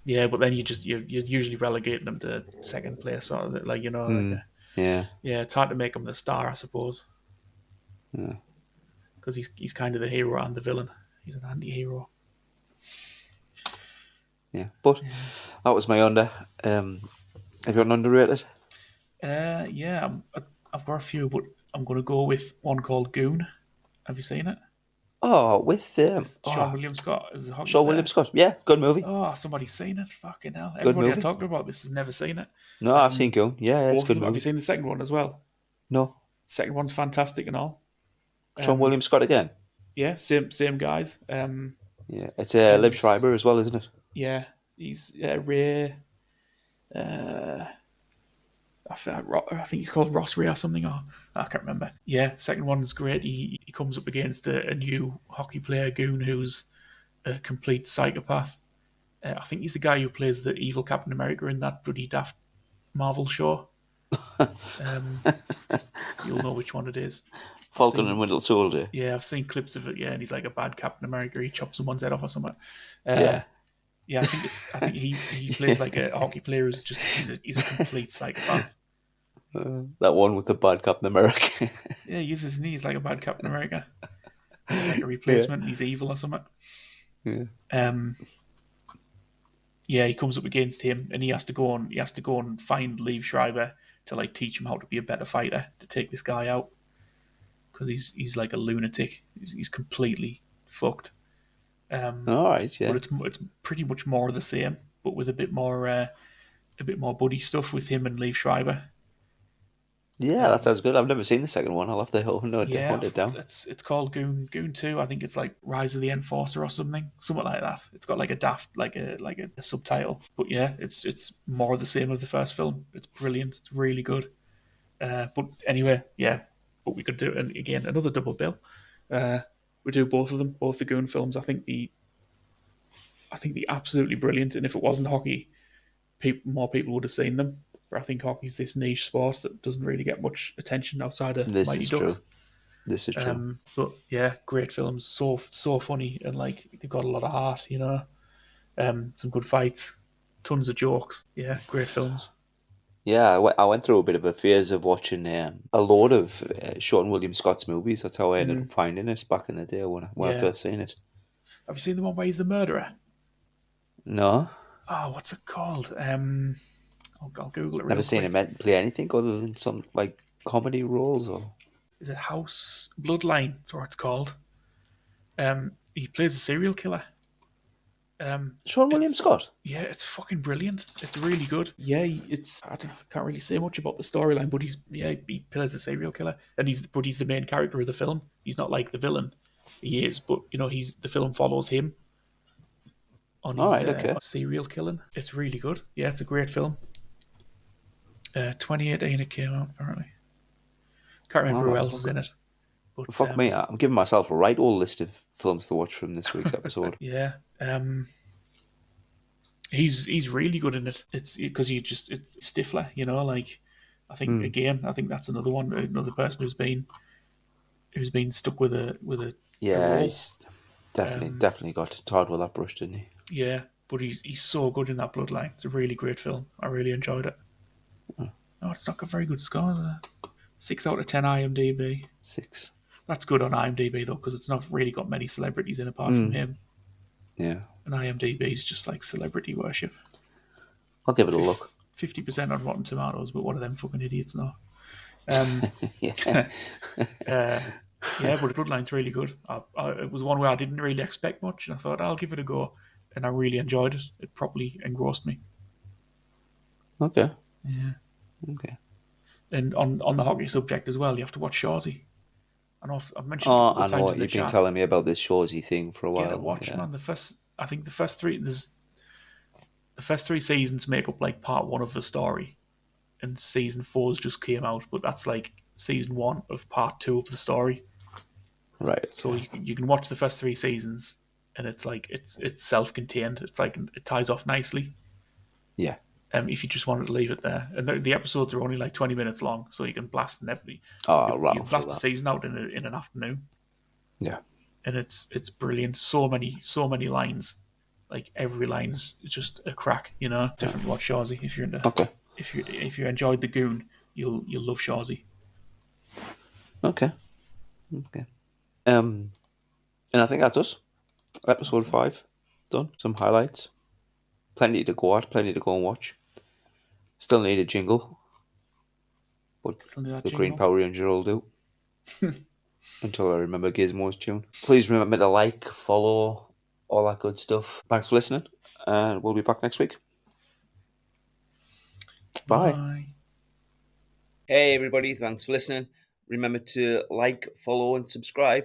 Yeah, but then you're usually relegating them to second place, or like Yeah. yeah, it's hard to make him the star, I suppose, Yeah. because he's kind of the hero and the villain. He's an anti-hero. Yeah. But that was my under. Have you got an underrated? Yeah, I've got a few, but I'm going to go with one called Goon. Have you seen it? Oh, with With Sean William Scott as the hockey Sean William player. Scott. Yeah, good movie. Oh, somebody's seen it. Fucking hell! Good Everybody I movie. talked about this has never seen it. No, I've seen Goon. Yeah, it's a Both of good them. Have you movie. seen the second one as well? No, Second one's fantastic and all. Sean William Scott again. Yeah, same guys. Yeah, it's Liv And Schreiber as well, isn't it? yeah, he's Ray. I think he's called Ross Ray or something, or I can't remember. Yeah, second one's great. He comes up against a new hockey player, Goon, who's a complete psychopath. I think he's the guy who plays the evil Captain America in that bloody daft Marvel show. You'll know which one it is. Falcon and Winter Soldier. Yeah, I've seen clips of it. Yeah, and he's like a bad Captain America. He chops someone's head off or something. Yeah. Yeah, I think he plays like a hockey player who's just he's a complete psychopath. That one with the bad Captain America. Yeah, he uses his knees like a bad Captain America. He's like a replacement. And he's evil or something. Yeah. Yeah, he comes up against him, and he has to go and find Liev Schreiber to like teach him how to be a better fighter, to take this guy out, because he's like a lunatic. He's completely fucked. All right, yeah. But it's pretty much more of the same, but with a bit more buddy stuff with him and Liev Schreiber. Yeah, that sounds good. I've never seen the second one. I'll have to hunt it down. It's called Goon 2. I think it's like Rise of the Enforcer or something like that. It's got like a daft like a subtitle. But yeah, it's more of the same of the first film. It's brilliant. It's really good. But anyway, yeah. But we could do and again another double bill. We do both of them, both the Goon films. I think the absolutely brilliant. And if it wasn't hockey, more people would have seen them. But I think hockey's this niche sport that doesn't really get much attention outside of Mighty Ducks. This is true. But yeah, great films, so funny, and like they've got a lot of heart, some good fights, tons of jokes. Yeah, great films. Yeah, I went through a bit of a phase of watching a load of Sean William Scott's movies. That's how I ended up finding it back in the day when I first seen it. Have you seen the one where he's the murderer? No. Oh, what's it called? I'll Google it. Never seen him play anything other than some like comedy roles, or is it House Bloodline? That's what it's called. He plays a serial killer. Sean William It's- Scott. Yeah, it's fucking brilliant. It's really good. Yeah, can't really say much about the storyline, but he plays a serial killer, and he's the main character of the film. He's not like the villain. He is, but the film follows him on All his right, okay. serial killing. It's really good. Yeah, it's a great film. 2018 it came out apparently. Can't remember who else is in it. But Fuck me, I'm giving myself a right old list of films to watch from this week's episode. Yeah. He's really good in it. It's because it's Stifler, like I think that's another person who's been stuck with a Yeah, role. he's definitely got tarred with that brush, didn't he? Yeah, but he's so good in that Bloodline. It's a really great film. I really enjoyed it. No, it's not got very good scores. 6 out of 10 IMDb. 6. That's good on IMDb though, because it's not really got many celebrities in apart from him. Yeah. And IMDb is just like celebrity worship. I'll give it a look. 50% on Rotten Tomatoes, but one of them fucking idiots now. Yeah. Yeah, but the Bloodline's really good. It was one where I didn't really expect much, and I thought I'll give it a go, and I really enjoyed it. It properly engrossed me. Okay. Yeah. Okay. And on the hockey subject as well, you have to watch Shawsy. I know I've mentioned it a Oh, couple I of know. times in the You've been chat. telling me about this Shawsy thing for a while. Get it watched, man. The first three seasons make up like part 1 of the story, and season 4's just came out, but that's like season 1 of part 2 of the story. Right. So you can watch the first 3 seasons, and it's like it's self-contained. It's like it ties off nicely. Yeah. If you just wanted to leave it there, and the episodes are only like 20 minutes long, so you can blast an episode. You blast the season out in an afternoon. Yeah. And it's brilliant. So many lines, like every line's just a crack. Definitely watch Shawsy if you're into. Okay. If you enjoyed The Goon, you'll love Shawsy. Okay. And I think that's us. Episode 5 done. Some highlights. Plenty to go at. Plenty to go and watch. Still need a jingle, but the Green Power Ranger will do. Until I remember Gizmo's tune. Please remember to like, follow, all that good stuff. Thanks for listening, and we'll be back next week. Bye. Hey everybody, thanks for listening. Remember to like, follow, and subscribe.